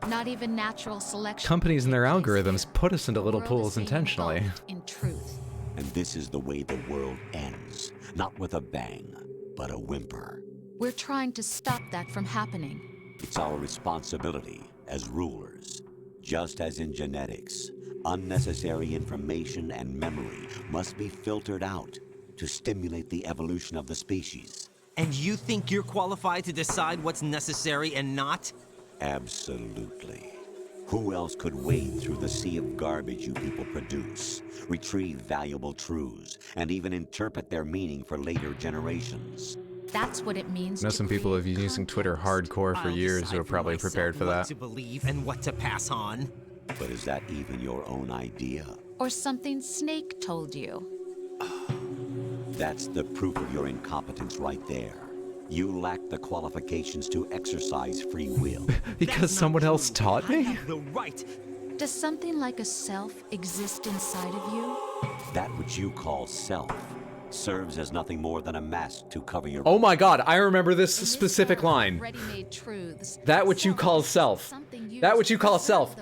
Not even natural selection. Companies and their algorithms put us into little pools intentionally. In truth. And this is the way the world ends. Not with a bang, but a whimper. We're trying to stop that from happening. It's our responsibility as rulers. Just as in genetics, unnecessary information and memory must be filtered out to stimulate the evolution of the species. And you think you're qualified to decide what's necessary and not? Absolutely. Who else could wade through the sea of garbage you people produce, retrieve valuable truths, and even interpret their meaning for later generations? That's what it means. I know some people have been using Twitter hardcore for years who are probably prepared for that. What to believe and what to pass on. But is that even your own idea? Or something Snake told you? That's the proof of your incompetence right there. You lack the qualifications to exercise free will. Because someone else taught me? I have the right. Does something like a self exist inside of you? That which you call self serves as nothing more than a mask to cover your... Oh my god, I remember this specific line. Ready-made truths. That which you call self. That which you call self.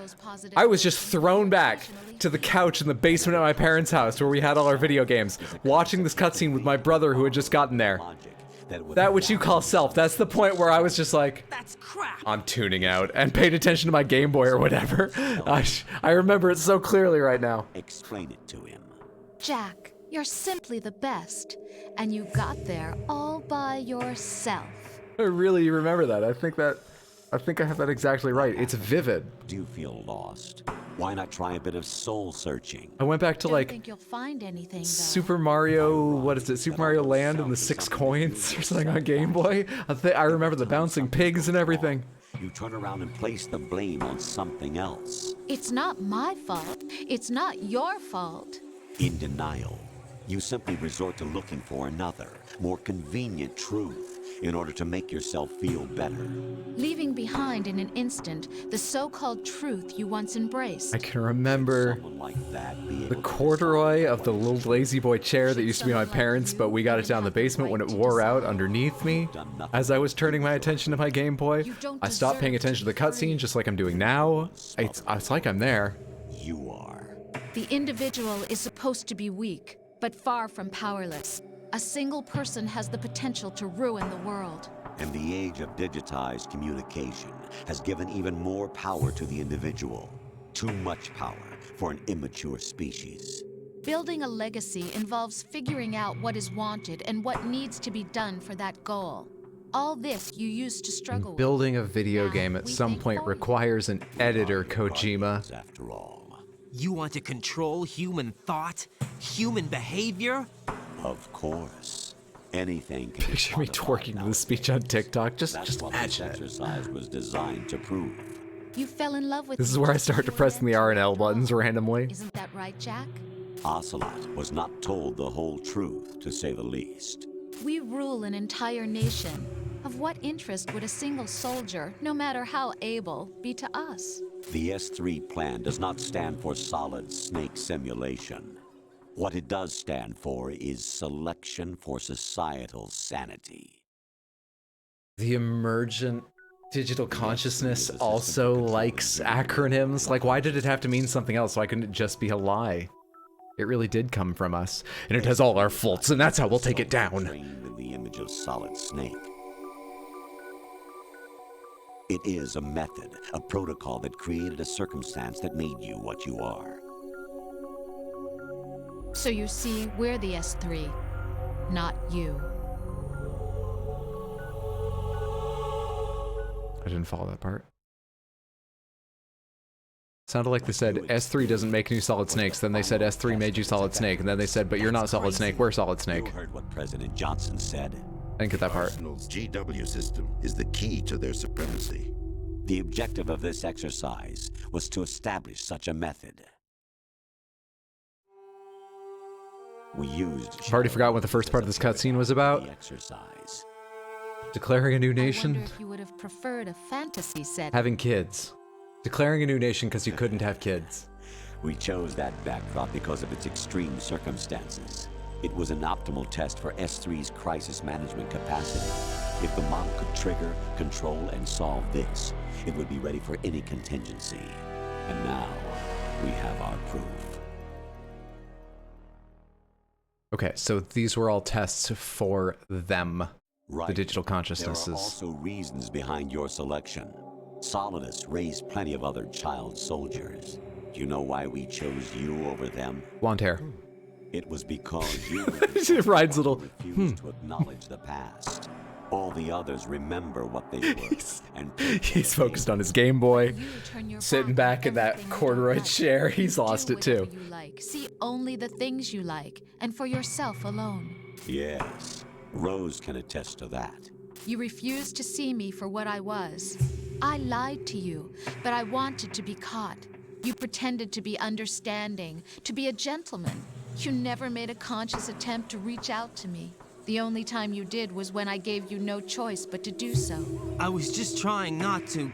I was just thrown back to the couch in the basement at my parents' house where we had all our video games, watching this cutscene with my brother who had just gotten there. That which you call self. That's the point where I was just like, that's crap. I'm tuning out and paid attention to my Game Boy or whatever. I remember it so clearly right now. Explain it to him. Jack, you're simply the best, and you got there all by yourself. I really remember that. I think I have that exactly right. It's vivid. Do you feel lost? Why not try a bit of soul searching? I went back to I don't think you'll find anything, though. Super Mario, what is it? Super Mario Land and the 6 coins or something on Game Boy. I remember the bouncing pigs and everything. You turn around and place the blame on something else. It's not my fault. It's not your fault. In denial, you simply resort to looking for another, more convenient truth in order to make yourself feel better. Leaving behind in an instant the so-called truth you once embraced. I can remember the corduroy of the little lazy boy chair that used to be my parents', but we got it down in the basement when it wore out underneath me. As I was turning my attention to my Game Boy, I stopped paying attention to the cutscene just like I'm doing now. It's like I'm there. You are. The individual is supposed to be weak, but far from powerless. A single person has the potential to ruin the world. And the age of digitized communication has given even more power to the individual. Too much power for an immature species. Building a legacy involves figuring out what is wanted and what needs to be done for that goal. All this you used to struggle with. Building a video game at some point requires an editor, Kojima. After all. You want to control human thought? Human behavior? Of course. Anything can Picture me twerking to the speech on TikTok. Just what this imagine it. exercise was designed to prove. You fell in love with This is me where I just start as you depressing the R and L buttons randomly. Isn't that right, Jack? Ocelot was not told the whole truth, to say the least. We rule an entire nation. Of what interest would a single soldier, no matter how able, be to us? The S3 plan does not stand for solid snake simulation. What it does stand for is selection for societal sanity. The emergent digital consciousness also likes acronyms. Like, why did it have to mean something else? Why couldn't it just be a lie? It really did come from us, and it has all our faults, and that's how we'll take it down. Trained in the image of Solid Snake. It is a method, a protocol that created a circumstance that made you what you are. So you see, we're the S3, not you. I didn't follow that part. Sounded like they said S3 doesn't make new Solid Snakes, then they said S3 made you Solid Snake, and then they said, but you're not Solid Snake, we're Solid Snake. You heard what President Johnson said. I didn't get that part. Arsenal's GW system is the key to their supremacy. The objective of this exercise was to establish such a method. We used... I've already forgot what the first part of this cutscene was about. Exercise. Declaring a new I nation. wonder if you would have preferred a fantasy set. Having kids. Declaring a new nation because you couldn't have kids. We chose that backdrop because of its extreme circumstances. It was an optimal test for S3's crisis management capacity. If the model could trigger, control, and solve this, it would be ready for any contingency. And now, we have our proof. Okay, so these were all tests for them. Right. The digital consciousnesses. There are also reasons behind your selection. Solidus raised plenty of other child soldiers. Do you know why we chose you over them? Blonde hair. It was because you Ryan's little refused to acknowledge the past. All the others remember what they were. He's focused on his Game Boy. Sitting back in that corduroy chair. He's lost it too. You like. See only the things you like, and for yourself alone. Yes, Rose can attest to that. You refused to see me for what I was. I lied to you, but I wanted to be caught. You pretended to be understanding, to be a gentleman. You never made a conscious attempt to reach out to me. The only time you did was when I gave you no choice but to do so. I was just trying not to...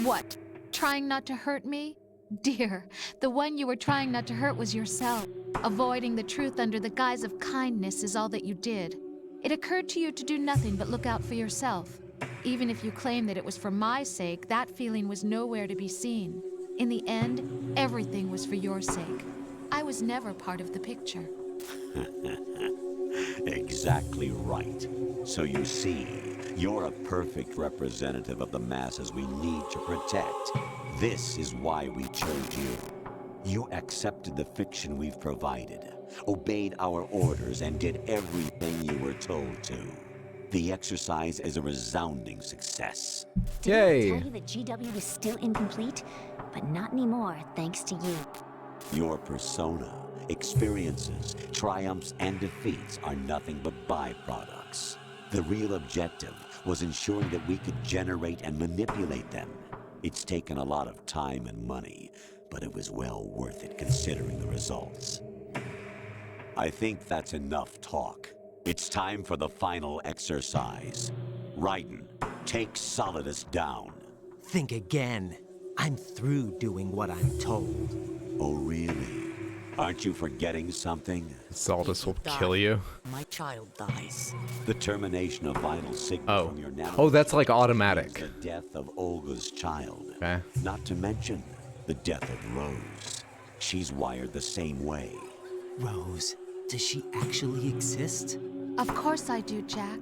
What? Trying not to hurt me? Dear, the one you were trying not to hurt was yourself. Avoiding the truth under the guise of kindness is all that you did. It occurred to you to do nothing but look out for yourself. Even if you claim that it was for my sake, that feeling was nowhere to be seen. In the end, everything was for your sake. I was never part of the picture. Exactly right. So you see, you're a perfect representative of the masses we need to protect. This is why we chose you. You accepted the fiction we've provided, obeyed our orders, and did everything you were told to. The exercise is a resounding success. Yay! Didn't I tell you that GW was still incomplete? But not anymore, thanks to you. Your persona, experiences, triumphs, and defeats are nothing but byproducts. The real objective was ensuring that we could generate and manipulate them. It's taken a lot of time and money, but it was well worth it considering the results. I think that's enough talk. It's time for the final exercise. Raiden, take Solidus down. Think again. I'm through doing what I'm told. Oh, really? Aren't you forgetting something? Solidus will kill you. My child dies. The termination of vital signal from your nano. Oh, that's like automatic. The death of Olga's child. Okay. Not to mention the death of Rose. She's wired the same way. Rose, does she actually exist? Of course I do, Jack.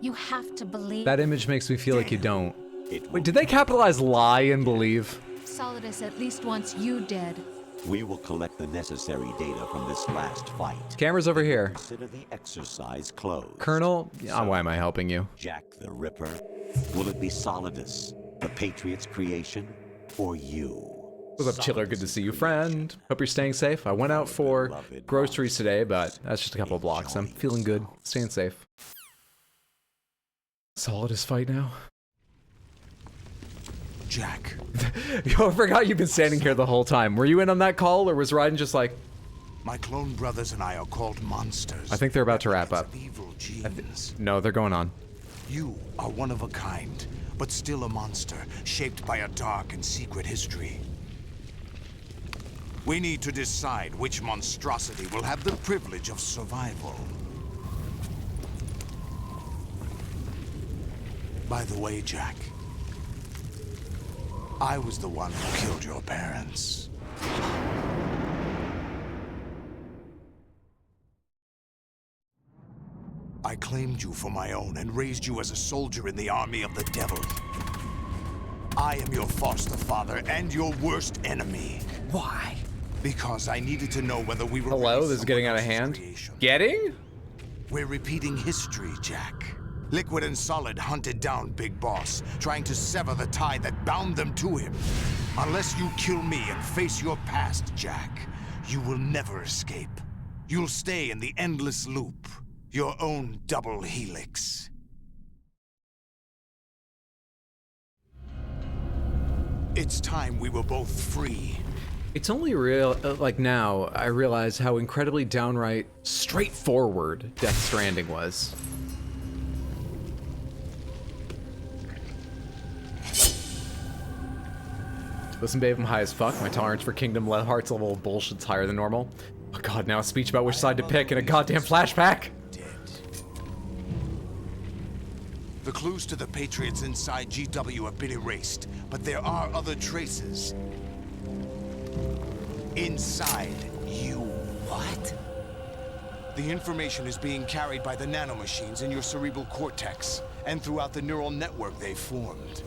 You have to believe. That image makes me feel like you don't. Wait, did they capitalize lie and believe? Solidus at least wants you dead. We will collect the necessary data from this last fight. Camera's over here. Consider the exercise closed. Colonel, why am I helping you? Jack the Ripper? Will it be Solidus, the Patriot's creation, or you? What's up, Chiller? Good to see you, friend. Hope you're staying safe. I went out for groceries today, but that's just a couple of blocks. I'm feeling good. Staying safe. Solidus fight now. Jack. Yo, I forgot you've been standing here the whole time. Were you in on that call, or was Raiden just like... My clone brothers and I are called monsters. I think they're about to wrap up. Evil genes. No, they're going on. You are one of a kind, but still a monster, shaped by a dark and secret history. We need to decide which monstrosity will have the privilege of survival. By the way, Jack, I was the one who killed your parents. I claimed you for my own and raised you as a soldier in the army of the devil. I am your foster father and your worst enemy. Why? Because I needed to know whether we were... Hello, this is getting out of hand. Getting? We're repeating history, Jack. Liquid and Solid hunted down Big Boss, trying to sever the tie that bound them to him. Unless you kill me and face your past, Jack, you will never escape. You'll stay in the endless loop, your own double helix. It's time we were both free. It's only real, like now, I realize how incredibly downright straightforward Death Stranding was. Listen, babe, I'm high as fuck. My tolerance for Kingdom Hearts level of bullshit's higher than normal. Oh god, now a speech about which side to pick in a goddamn flashback. The clues to the Patriots inside GW have been erased, but there are other traces. Inside you. What? The information is being carried by the nanomachines in your cerebral cortex, and throughout the neural network they formed.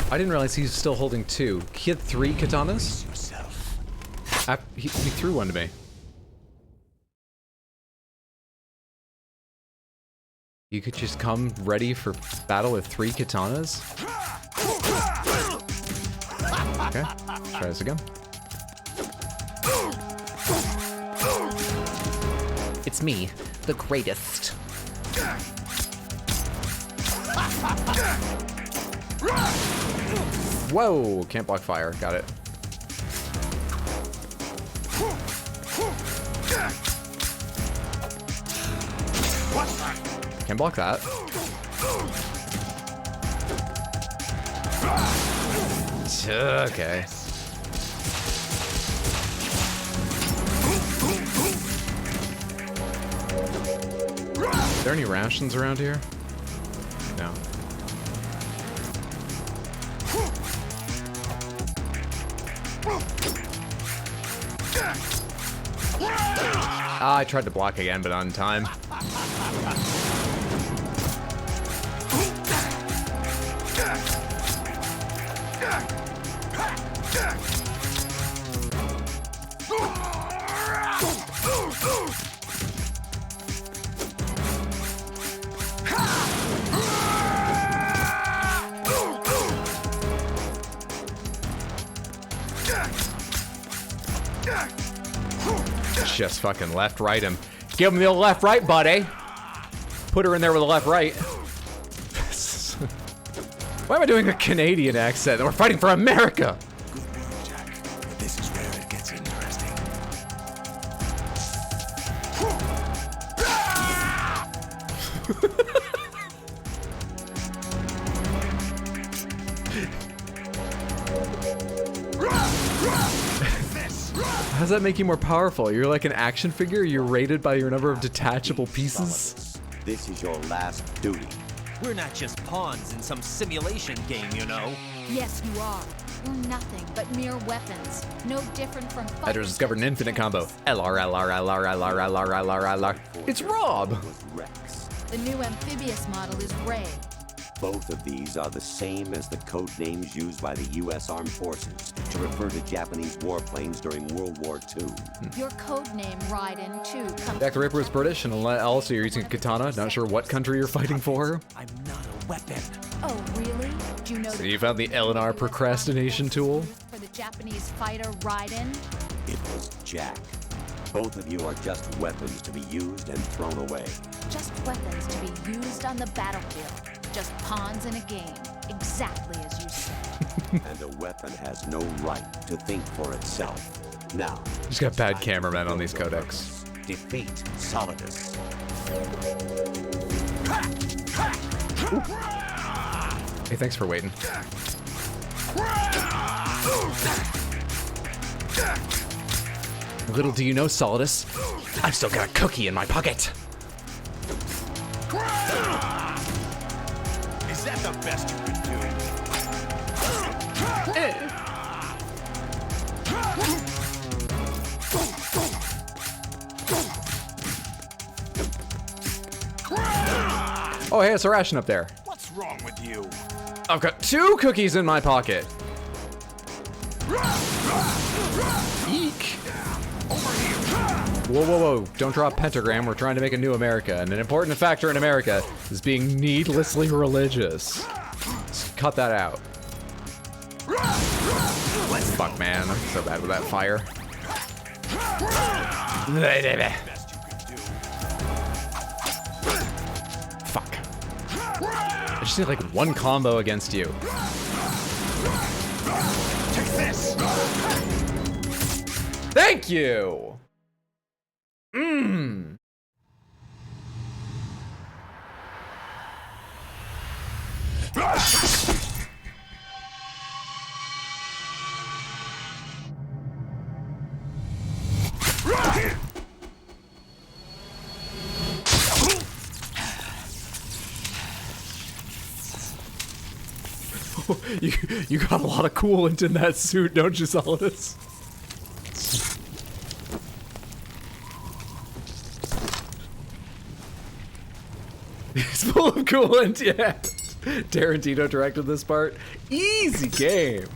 I didn't realize he was still holding two. He had 3 katanas? He threw one to me. You could just come ready for battle with 3 katanas? Okay, try this again. It's me, the greatest. Whoa, can't block fire, got it. Can't block that. Okay. Are there any rations around here? No. Ah, I tried to block again, but not in time. Just fucking left, right him. Give him the left, right, buddy. Put her in there with the left, right. Why am I doing a Canadian accent? We're fighting for America. Good news, Jack. But this is where it gets interesting. How does that make you more powerful? You're like an action figure? You're rated by your number of detachable pieces? This is your last duty. We're not just pawns in some simulation game, you know. Yes, you are. You're nothing but mere weapons. No different from I just discovered an infinite combo. LR. It's Rob! The new amphibious model is Ray. Both of these are the same as the code names used by the U.S. Armed Forces to refer to Japanese warplanes during World War II. Your code name, Raiden, too, comes Jack the Ripper is British, and also you're using a katana. Not sure what country you're fighting for. I'm not a weapon. Oh, really? Do you know So you found the LNR procrastination tool? for the Japanese fighter Raiden? It was Jack. Both of you are just weapons to be used and thrown away. Just weapons to be used on the battlefield. Just pawns in a game. Exactly as you said. And a weapon has no right to think for itself. Now, Just got bad cameramen on these codecs. defeat Solidus. Hey, thanks for waiting. Little do you know, Solidus, I've still got a cookie in my pocket. Is that the best you could do? Oh, hey, it's a ration up there. What's wrong with you? I've got 2 cookies in my pocket. Eek. Whoa. Don't draw a pentagram. We're trying to make a new America. And an important factor in America is being needlessly religious. Just cut that out. Fuck, man. I'm so bad with that fire. Fuck. I just need like 1 combo against you. Take this! Thank you! Mmm. You got a lot of coolant in that suit, don't you, Solidus? It's full of coolant, yeah. Tarantino directed this part. Easy game.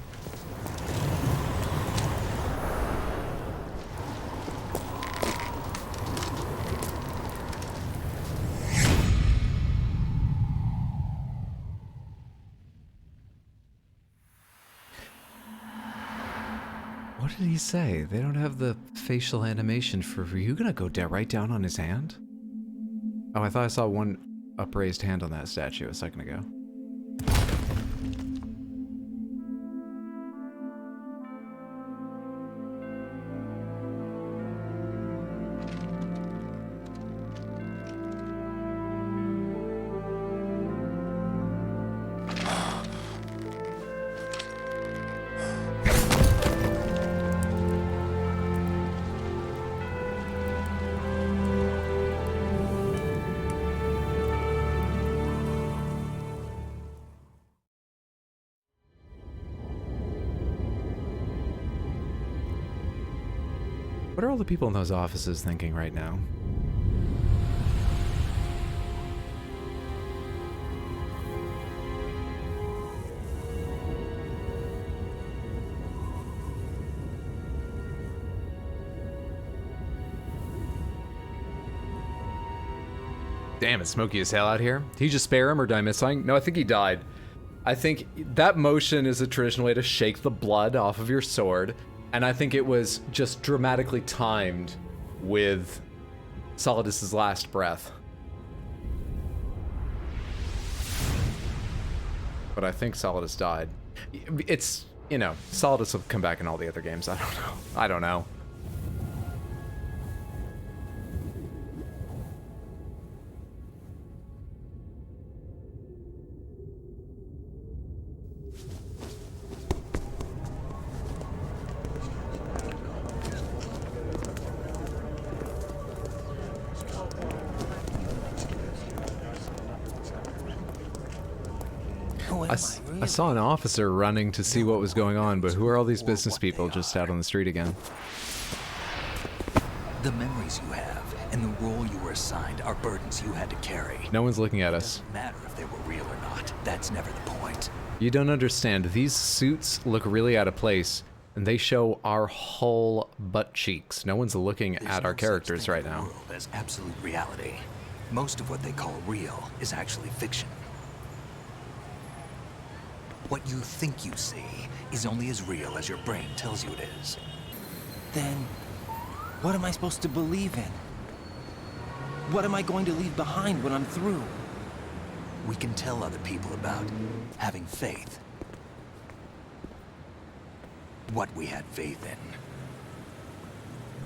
What did he say? They don't have the facial animation for Ryuga to go right down on his hand? Oh, I thought I saw one upraised hand on that statue a second ago. What are all the people in those offices thinking right now? Damn, it's smoky as hell out here. Did he just spare him or did I miss something? No, I think he died. I think that motion is a traditional way to shake the blood off of your sword. And I think it was just dramatically timed with Solidus's last breath. But I think Solidus died. It's, you know, Solidus will come back in all the other games. I don't know. I don't know. I saw an officer running to see what was going on, but who are all these business people just out on the street again? The memories you have and the role you were assigned are burdens you had to carry. No one's looking at us. Doesn't matter if they were real or not. That's never the point. You don't understand. These suits look really out of place, and they show our whole butt cheeks. No one's looking at our characters right now. There's absolute reality. Most of what they call real is actually fiction. What you think you see is only as real as your brain tells you it is. Then, what am I supposed to believe in? What am I going to leave behind when I'm through? We can tell other people about having faith. What we had faith in.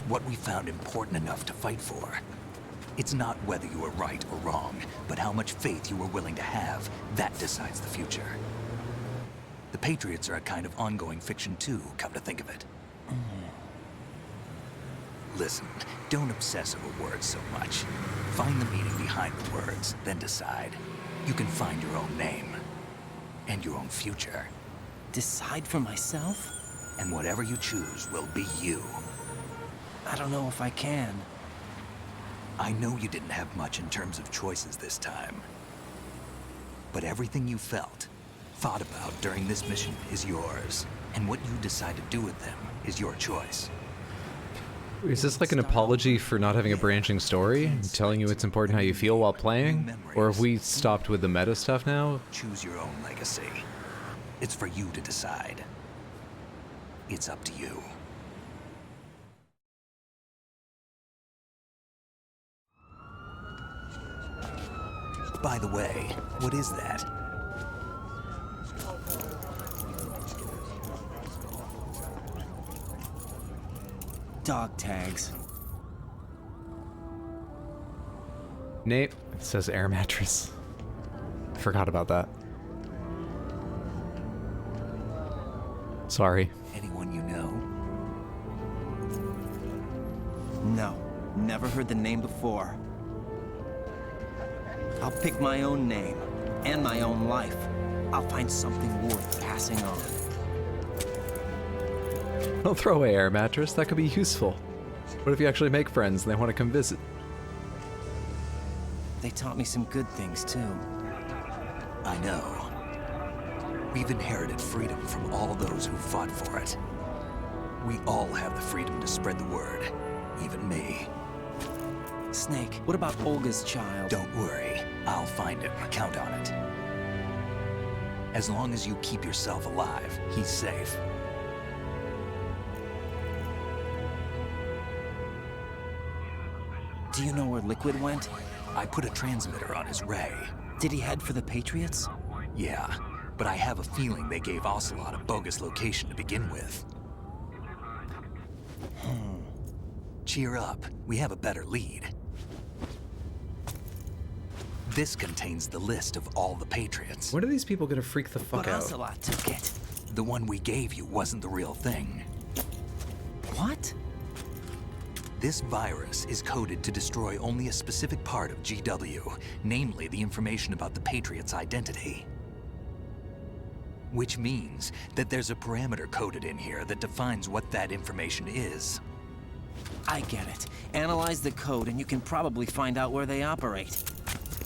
What we found important enough to fight for. It's not whether you were right or wrong, but how much faith you were willing to have. That decides the future. The Patriots are a kind of ongoing fiction too, come to think of it. Listen, don't obsess over words so much. Find the meaning behind the words, then decide. You can find your own name. And your own future. Decide for myself? And whatever you choose will be you. I don't know if I can. I know you didn't have much in terms of choices this time. But everything you felt, thought about during this mission is yours. And what you decide to do with them is your choice. Is this like an apology for not having a branching story? Telling you it's important how you feel while playing? Or have we stopped with the meta stuff now? Choose your own legacy. It's for you to decide. It's up to you. By the way, what is that? Dog tags. Nate, it says air mattress. Forgot about that. Sorry. Anyone you know? No, never heard the name before. I'll pick my own name, and my own life. I'll find something worth passing on. Don't throw away air mattress, that could be useful. What if you actually make friends and they want to come visit? They taught me some good things, too. I know. We've inherited freedom from all those who fought for it. We all have the freedom to spread the word, even me. Snake, what about Olga's child? Don't worry, I'll find him. Count on it. As long as you keep yourself alive, he's safe. Do you know where Liquid went? I put a transmitter on his ray. Did he head for the Patriots? Yeah, but I have a feeling they gave Ocelot a bogus location to begin with. Cheer up, we have a better lead. This contains the list of all the Patriots. When are these people gonna freak the fuck out? Ocelot took it. The one we gave you wasn't the real thing. What? This virus is coded to destroy only a specific part of GW, namely the information about the Patriot's identity. Which means that there's a parameter coded in here that defines what that information is. I get it. Analyze the code and you can probably find out where they operate.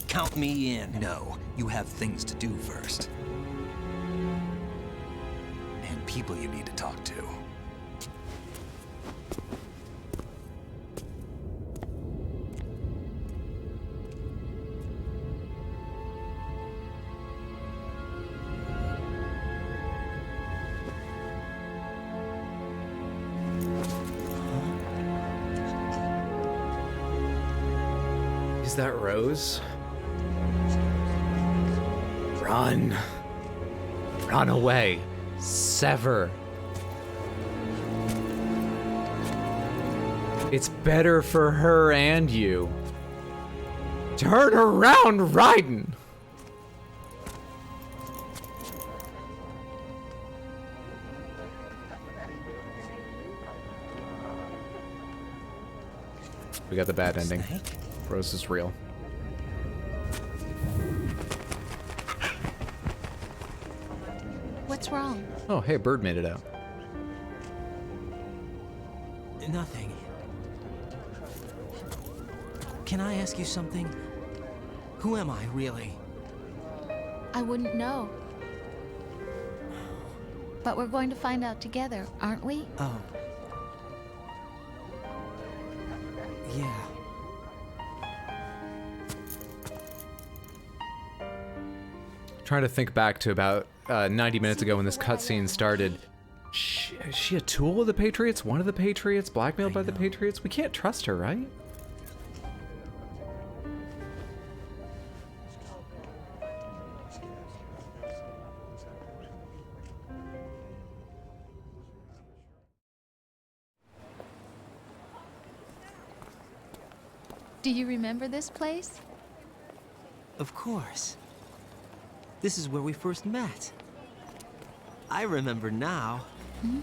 Count me in. No, you have things to do first. And people you need to talk to. Is that Rose? Run. Run away. Sever. It's better for her and you. Turn around, Raiden! We got the bad ending. Rose is real. wrong? Oh, hey, Bird made it out. Nothing. Can I ask you something? Who am I, really? I wouldn't know. But we're going to find out together, aren't we? Oh. Yeah. Trying to think back to about 90 minutes ago when this cutscene started. Is she a tool of the Patriots? One of the Patriots? Blackmailed by the Patriots? We can't trust her, right? Do you remember this place? Of course. This is where we first met. I remember now. Hmm?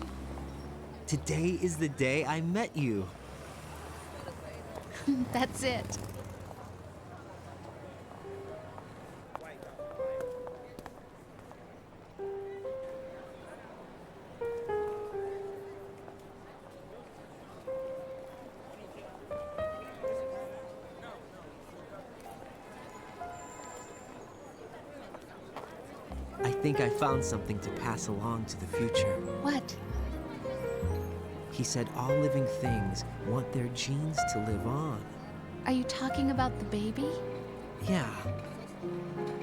Today is the day I met you. That's it. I think I found something to pass along to the future. What? He said all living things want their genes to live on. Are you talking about the baby? Yeah.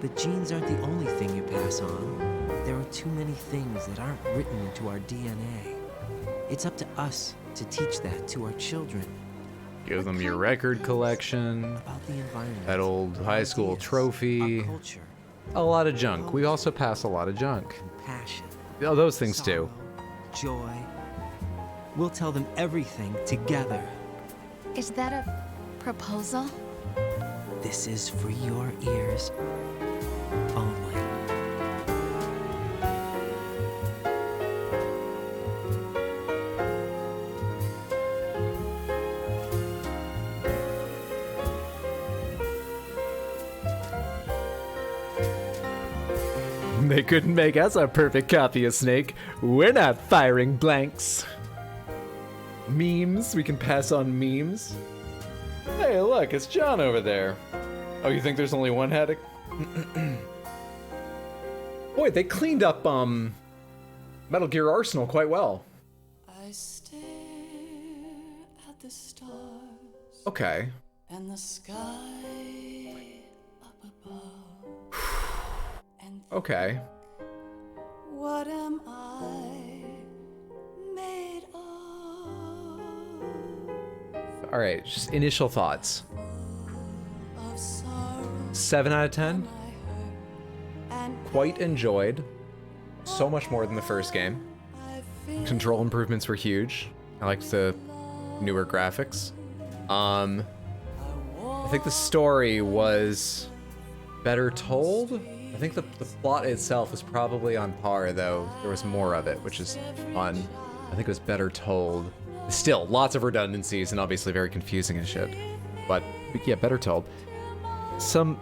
But genes aren't the only thing you pass on. There are too many things that aren't written into our DNA. It's up to us to teach that to our children. Give them your record collection, About the environment, that old high school ideas, trophy, our culture, a lot of junk. We also pass a lot of junk. compassion, Oh, those things too. joy. We'll tell them everything together. Is that a proposal? This is for your ears only. They couldn't make us a perfect copy of Snake. We're not firing blanks. Memes, we can pass on memes. Hey, look, it's John over there. Oh, you think there's only one head? Boy, they cleaned up Metal Gear Arsenal quite well. I stare at the stars Okay. and the sky up above. Okay. What am I made of? All right, just initial thoughts. Of sorrow 7 out of 10. and Quite enjoyed. So much more than the first game. Control improvements were huge. I liked the newer graphics. I think the story was better told. I think the plot itself was probably on par, though there was more of it, which is fun. I think it was better told. Still, lots of redundancies and obviously very confusing and shit. But yeah, better told. Some...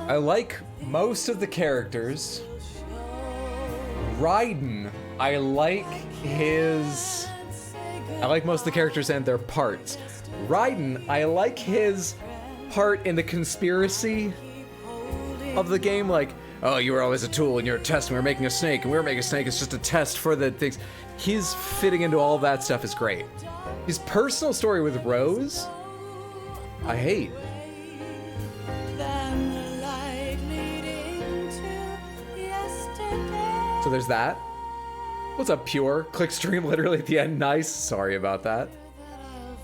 I like most of the characters. Raiden, I like most of the characters and their parts. Raiden, I like his part in the conspiracy of the game, like, oh, you were always a tool and you're a test and we were making a snake and we were making a snake, it's just a test for the things. His fitting into all that stuff is great. His personal story with Rose, I hate. So there's that. What's up, Pure? Clickstream literally at the end. Nice. Sorry about that.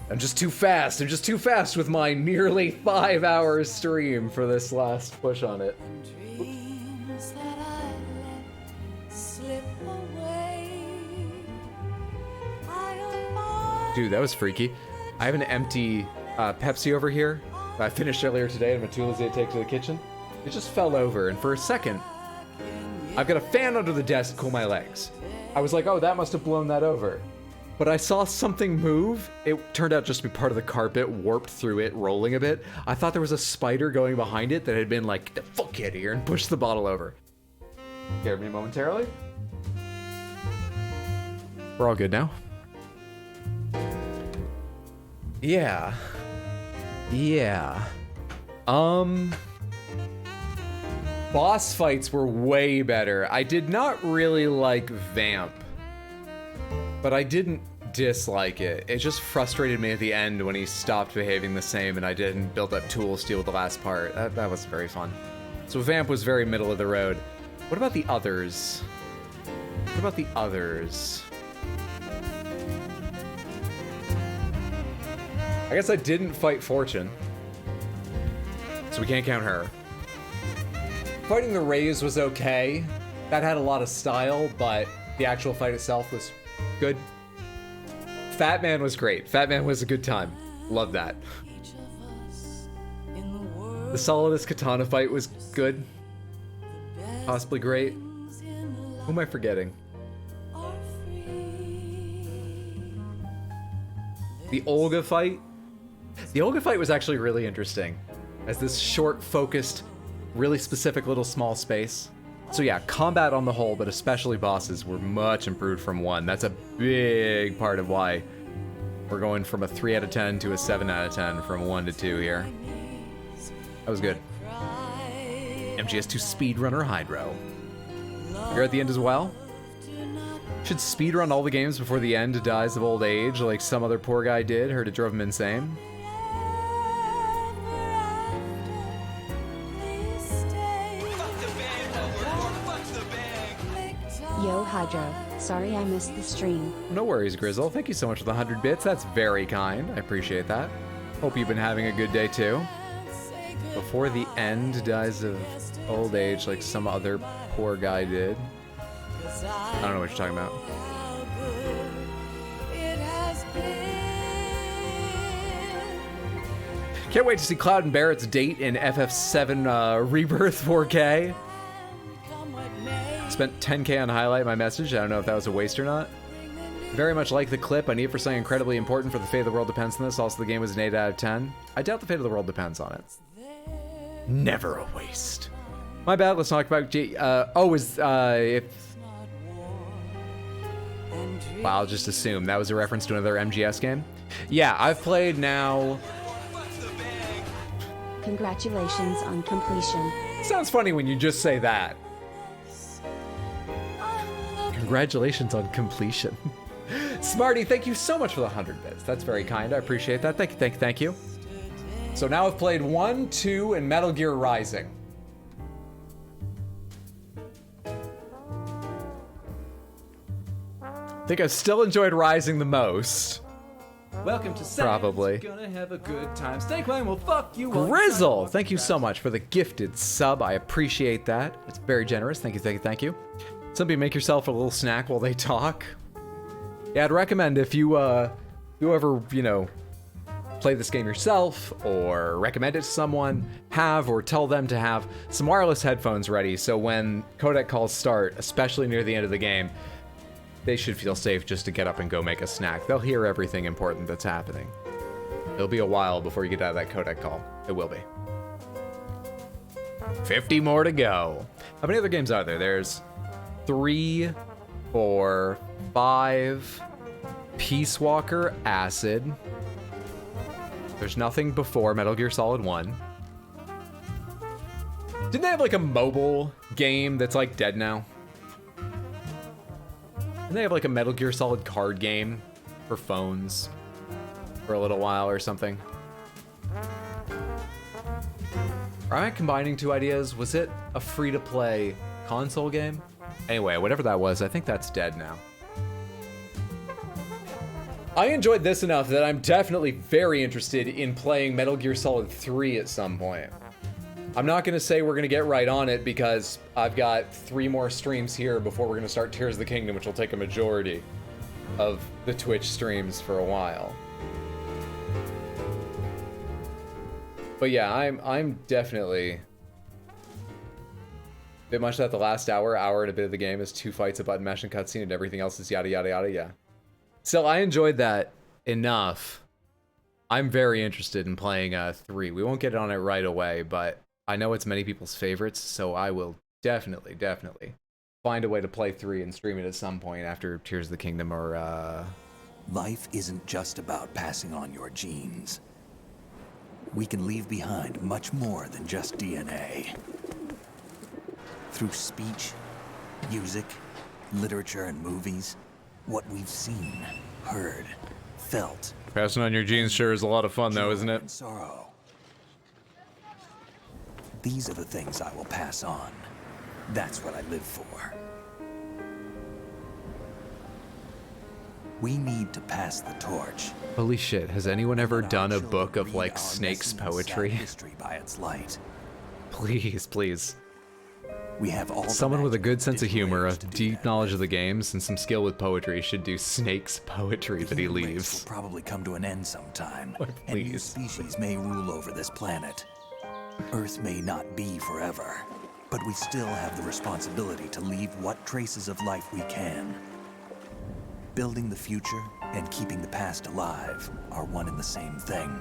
I'm just too fast. I'm just too fast with my nearly 5-hour stream for this last push on it. Dude, that was freaky. I have an empty Pepsi over here that I finished earlier today and I'm too lazy to take to the kitchen. It just fell over, and for a second, I've got a fan under the desk to cool my legs. I was like, oh, that must have blown that over. but I saw something move. It turned out just to be part of the carpet, warped through it, rolling a bit. I thought there was a spider going behind it that had been like, get the fuck out of here, and pushed the bottle over. Scared me momentarily. We're all good now. Yeah. Yeah. Boss fights were way better. I did not really like Vamp, but I didn't dislike it. It just frustrated me at the end when he stopped behaving the same and I didn't build up tool steal the last part. That was very fun. So Vamp was very middle of the road. What about the others? What about the others? I guess I didn't fight Fortune, so we can't count her. Fighting the Rays was okay. That had a lot of style, but the actual fight itself was good. Fat Man was great. Fat Man was a good time. Love that. The Solidus Katana fight was good. Possibly great. Who am I forgetting? The Olga fight? The Olga fight was actually really interesting. As this short, focused, really specific little small space. So yeah, combat on the whole, but especially bosses, were much improved from 1. That's a big part of why we're going from a 3 out of 10 to a 7 out of 10 from 1 to 2 here. That was good. MGS2 Speedrunner Hydro. You're at the end as well? Should speedrun all the games before the end dies of old age like some other poor guy did? Heard it drove him insane. Yo, Hydro. Sorry I missed the stream. No worries, Grizzle. Thank you so much for the 100 bits. That's very kind. I appreciate that. Hope you've been having a good day too. Before the end dies of old age like some other poor guy did. I don't know what you're talking about. Can't wait to see Cloud and Barrett's date in FF7 Rebirth 4K. Spent 10k on highlight my message. I don't know if that was a waste or not. Very much like the clip. I need it for something incredibly important for the fate of the world depends on this. Also, the game was an 8 out of 10. I doubt the fate of the world depends on it. Never a waste. My bad. Let's talk about Wow, I'll just assume that was a reference to another MGS game. Yeah, I've played now. Congratulations on completion. Sounds funny when you just say that. Congratulations on completion. Smarty, thank you so much for the 100 bits. That's very kind. I appreciate that. Thank you. So now I've played 1, 2, and Metal Gear Rising. I think I've still enjoyed Rising the most. Welcome to Probably. Gonna have a good time. Stay quiet, we'll fuck you up. Grizzle, thank you so much for the gifted sub. I appreciate that. It's very generous. Thank you. Somebody make yourself a little snack while they talk. Yeah, I'd recommend if you ever, play this game yourself or recommend it to someone, have or tell them to have some wireless headphones ready so when codec calls start, especially near the end of the game, they should feel safe just to get up and go make a snack. They'll hear everything important that's happening. It'll be a while before you get out of that codec call. It will be. 50 more to go. How many other games are there? There's 3, 4, 5, Peace Walker, Acid. There's nothing before Metal Gear Solid 1. Didn't they have like a mobile game that's like dead now? Didn't they have like a Metal Gear Solid card game for phones for a little while or something? Am I combining two ideas? Was it a free-to-play console game? Anyway, whatever that was, I think that's dead now. I enjoyed this enough that I'm definitely very interested in playing Metal Gear Solid 3 at some point. I'm not gonna say we're gonna get right on it because I've got 3 more streams here before we're gonna start Tears of the Kingdom, which will take a majority of the Twitch streams for a while. But yeah, I'm definitely a bit much that the last hour and a bit of the game is 2 fights, a button mash, and cutscene, and everything else is yada yada yada. Yeah, So I enjoyed that enough. I'm very interested in playing 3. We won't get on it right away, but I know it's many people's favorites, so I will definitely find a way to play 3 and stream it at some point after Tears of the Kingdom or Life isn't just about passing on your genes. We can leave behind much more than just DNA. Through speech, music, literature, and movies, what we've seen, heard, felt. Passing on your genes sure is a lot of fun though, isn't it? And sorrow. These are the things I will pass on. That's what I live for. We need to pass the torch. Holy shit, has anyone ever done a book of like Snake's poetry? History by its light. Please, please. We have all someone with a good sense of humor, a deep knowledge of the games, and some skill with poetry should do Snake's poetry that he leaves. Will probably come to an end sometime, Please. and new species may rule over this planet. Earth may not be forever, but we still have the responsibility to leave what traces of life we can. Building the future and keeping the past alive are one and the same thing.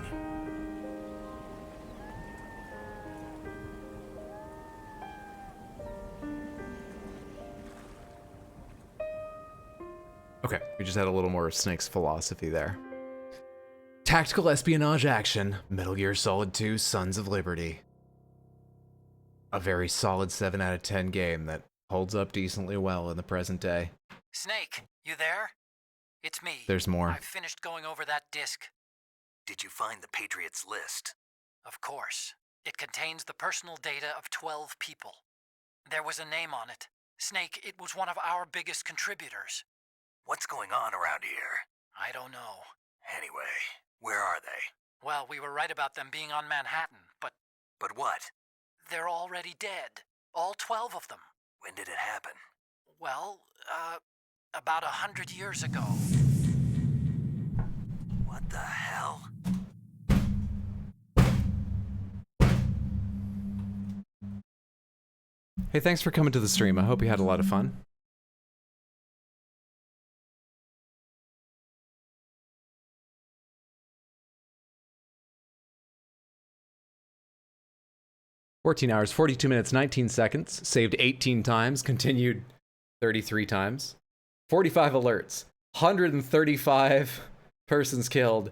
Okay, we just had a little more of Snake's philosophy there. Tactical espionage action, Metal Gear Solid 2 Sons of Liberty. A very solid 7 out of 10 game that holds up decently well in the present day. Snake, you there? It's me. There's more. I've finished going over that disc. Did you find the Patriots list? Of course. It contains the personal data of 12 people. There was a name on it. Snake, it was one of our biggest contributors. What's going on around here? I don't know. Anyway, where are they? Well, we were right about them being on Manhattan, but... But what? They're already dead. All 12 of them. When did it happen? Well, about 100 years ago. What the hell? Hey, thanks for coming to the stream. I hope you had a lot of fun. $14 hours, 42 minutes, 19 seconds. Saved 18 times. Continued 33 times. 45 alerts. 135 persons killed.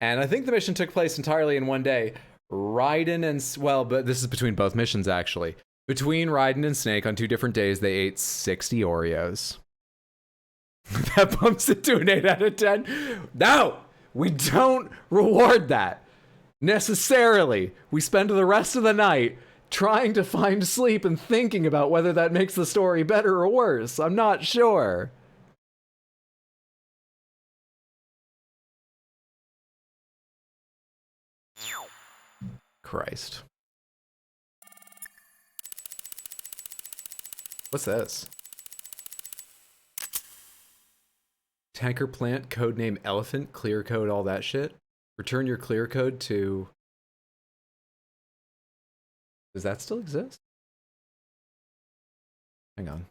And I think the mission took place entirely in one day. Raiden and... Well, but this is between both missions, actually. Between Raiden and Snake on 2 different days, they ate 60 Oreos. That bumps it to an 8 out of 10. No! We don't reward that. Necessarily. We spend the rest of the night trying to find sleep and thinking about whether that makes the story better or worse. I'm not sure. Christ. What's this? Tanker plant, codename Elephant, clear code, all that shit. Return your clear code to... Does that still exist? Hang on.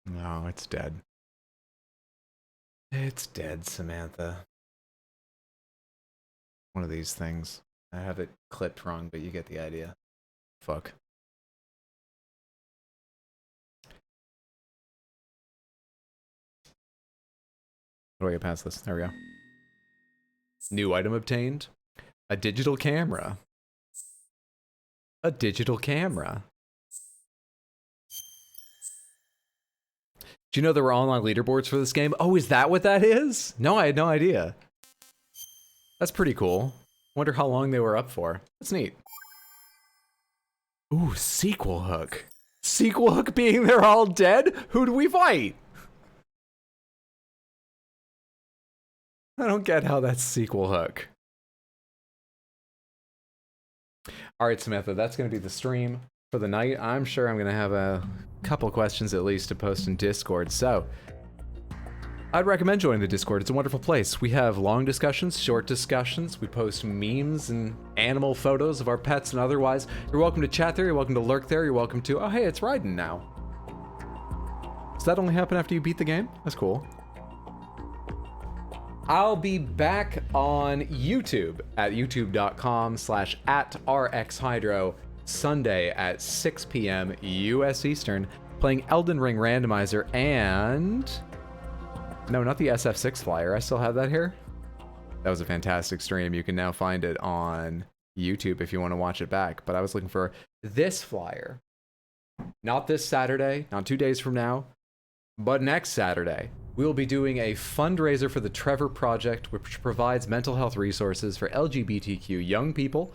No, it's dead. It's dead, Samantha. One of these things. I have it clipped wrong, but you get the idea. Fuck. How do I get past this? There we go. New item obtained. A digital camera. A digital camera. Do you know there were online leaderboards for this game? Oh, is that what that is? No, I had no idea. That's pretty cool. Wonder how long they were up for. That's neat. Ooh, sequel hook. Sequel hook being they're all dead? Who do we fight? I don't get how that's sequel hook. Alright, Samantha, that's going to be the stream for the night. I'm sure I'm going to have a couple questions at least to post in Discord. So, I'd recommend joining the Discord. It's a wonderful place. We have long discussions, short discussions. We post memes and animal photos of our pets and otherwise. You're welcome to chat there. You're welcome to lurk there. You're welcome to... Oh, hey, it's Raiden now. Does that only happen after you beat the game? That's cool. I'll be back on YouTube at youtube.com/@rxhydro Sunday at 6 p.m. US Eastern, playing Elden Ring Randomizer and... No, not the SF6 flyer. I still have that here. That was a fantastic stream. You can now find it on YouTube if you want to watch it back. But I was looking for this flyer. Not this Saturday, not 2 days from now, but next Saturday. We will be doing a fundraiser for the Trevor Project, which provides mental health resources for LGBTQ young people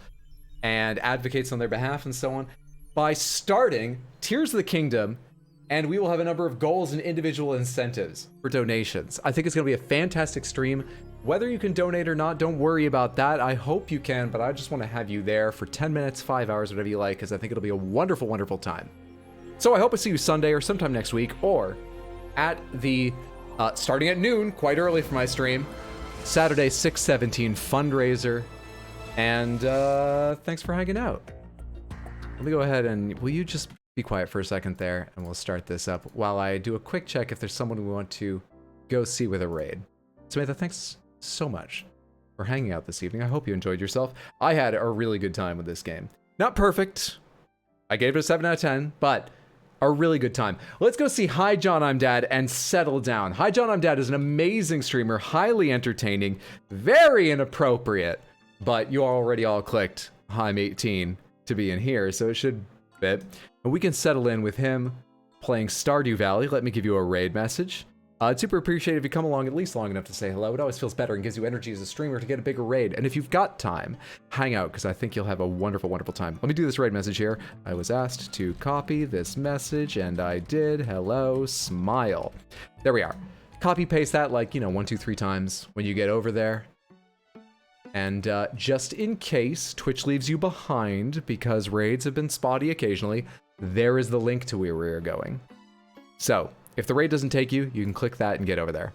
and advocates on their behalf and so on, by starting Tears of the Kingdom. And we will have a number of goals and individual incentives for donations. I think it's going to be a fantastic stream. Whether you can donate or not, don't worry about that. I hope you can, but I just want to have you there for 10 minutes, 5 hours, whatever you like, because I think it'll be a wonderful, wonderful time. So I hope I see you Sunday or sometime next week, or at the, starting at noon, quite early for my stream, Saturday, 6/17 fundraiser. And thanks for hanging out. Let me go ahead and, will you just... be quiet for a second there, and we'll start this up while I do a quick check if there's someone we want to go see with a raid. Samantha, thanks so much for hanging out this evening. I hope you enjoyed yourself. I had a really good time with this game. Not perfect. I gave it a 7 out of 10, but a really good time. Let's go see Hi John, I'm Dad and settle down. Hi John, I'm Dad is an amazing streamer, highly entertaining, very inappropriate, but you already all clicked I'm 18 to be in here, so it should fit. And we can settle in with him playing Stardew Valley. Let me give you a raid message. I'd super appreciate it if you come along at least long enough to say hello. It always feels better and gives you energy as a streamer to get a bigger raid. And if you've got time, hang out, because I think you'll have a wonderful, wonderful time. Let me do this raid message here. I was asked to copy this message, and I did. Hello, smile. There we are. Copy paste that like, 1, 2, 3 times when you get over there. And just in case Twitch leaves you behind because raids have been spotty occasionally, there is the link to where we're going. So, if the raid doesn't take you, you can click that and get over there.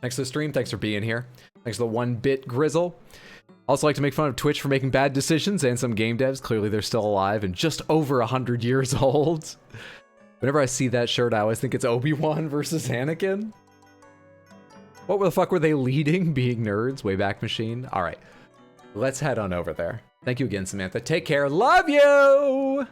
Thanks for the stream. Thanks for being here. Thanks to the 1-bit Grizzle. Also like to make fun of Twitch for making bad decisions and some game devs. Clearly they're still alive and just over 100 years old. Whenever I see that shirt, I always think it's Obi-Wan versus Anakin. What the fuck were they leading? Being nerds? Wayback Machine? All right. Let's head on over there. Thank you again, Samantha. Take care. Love you!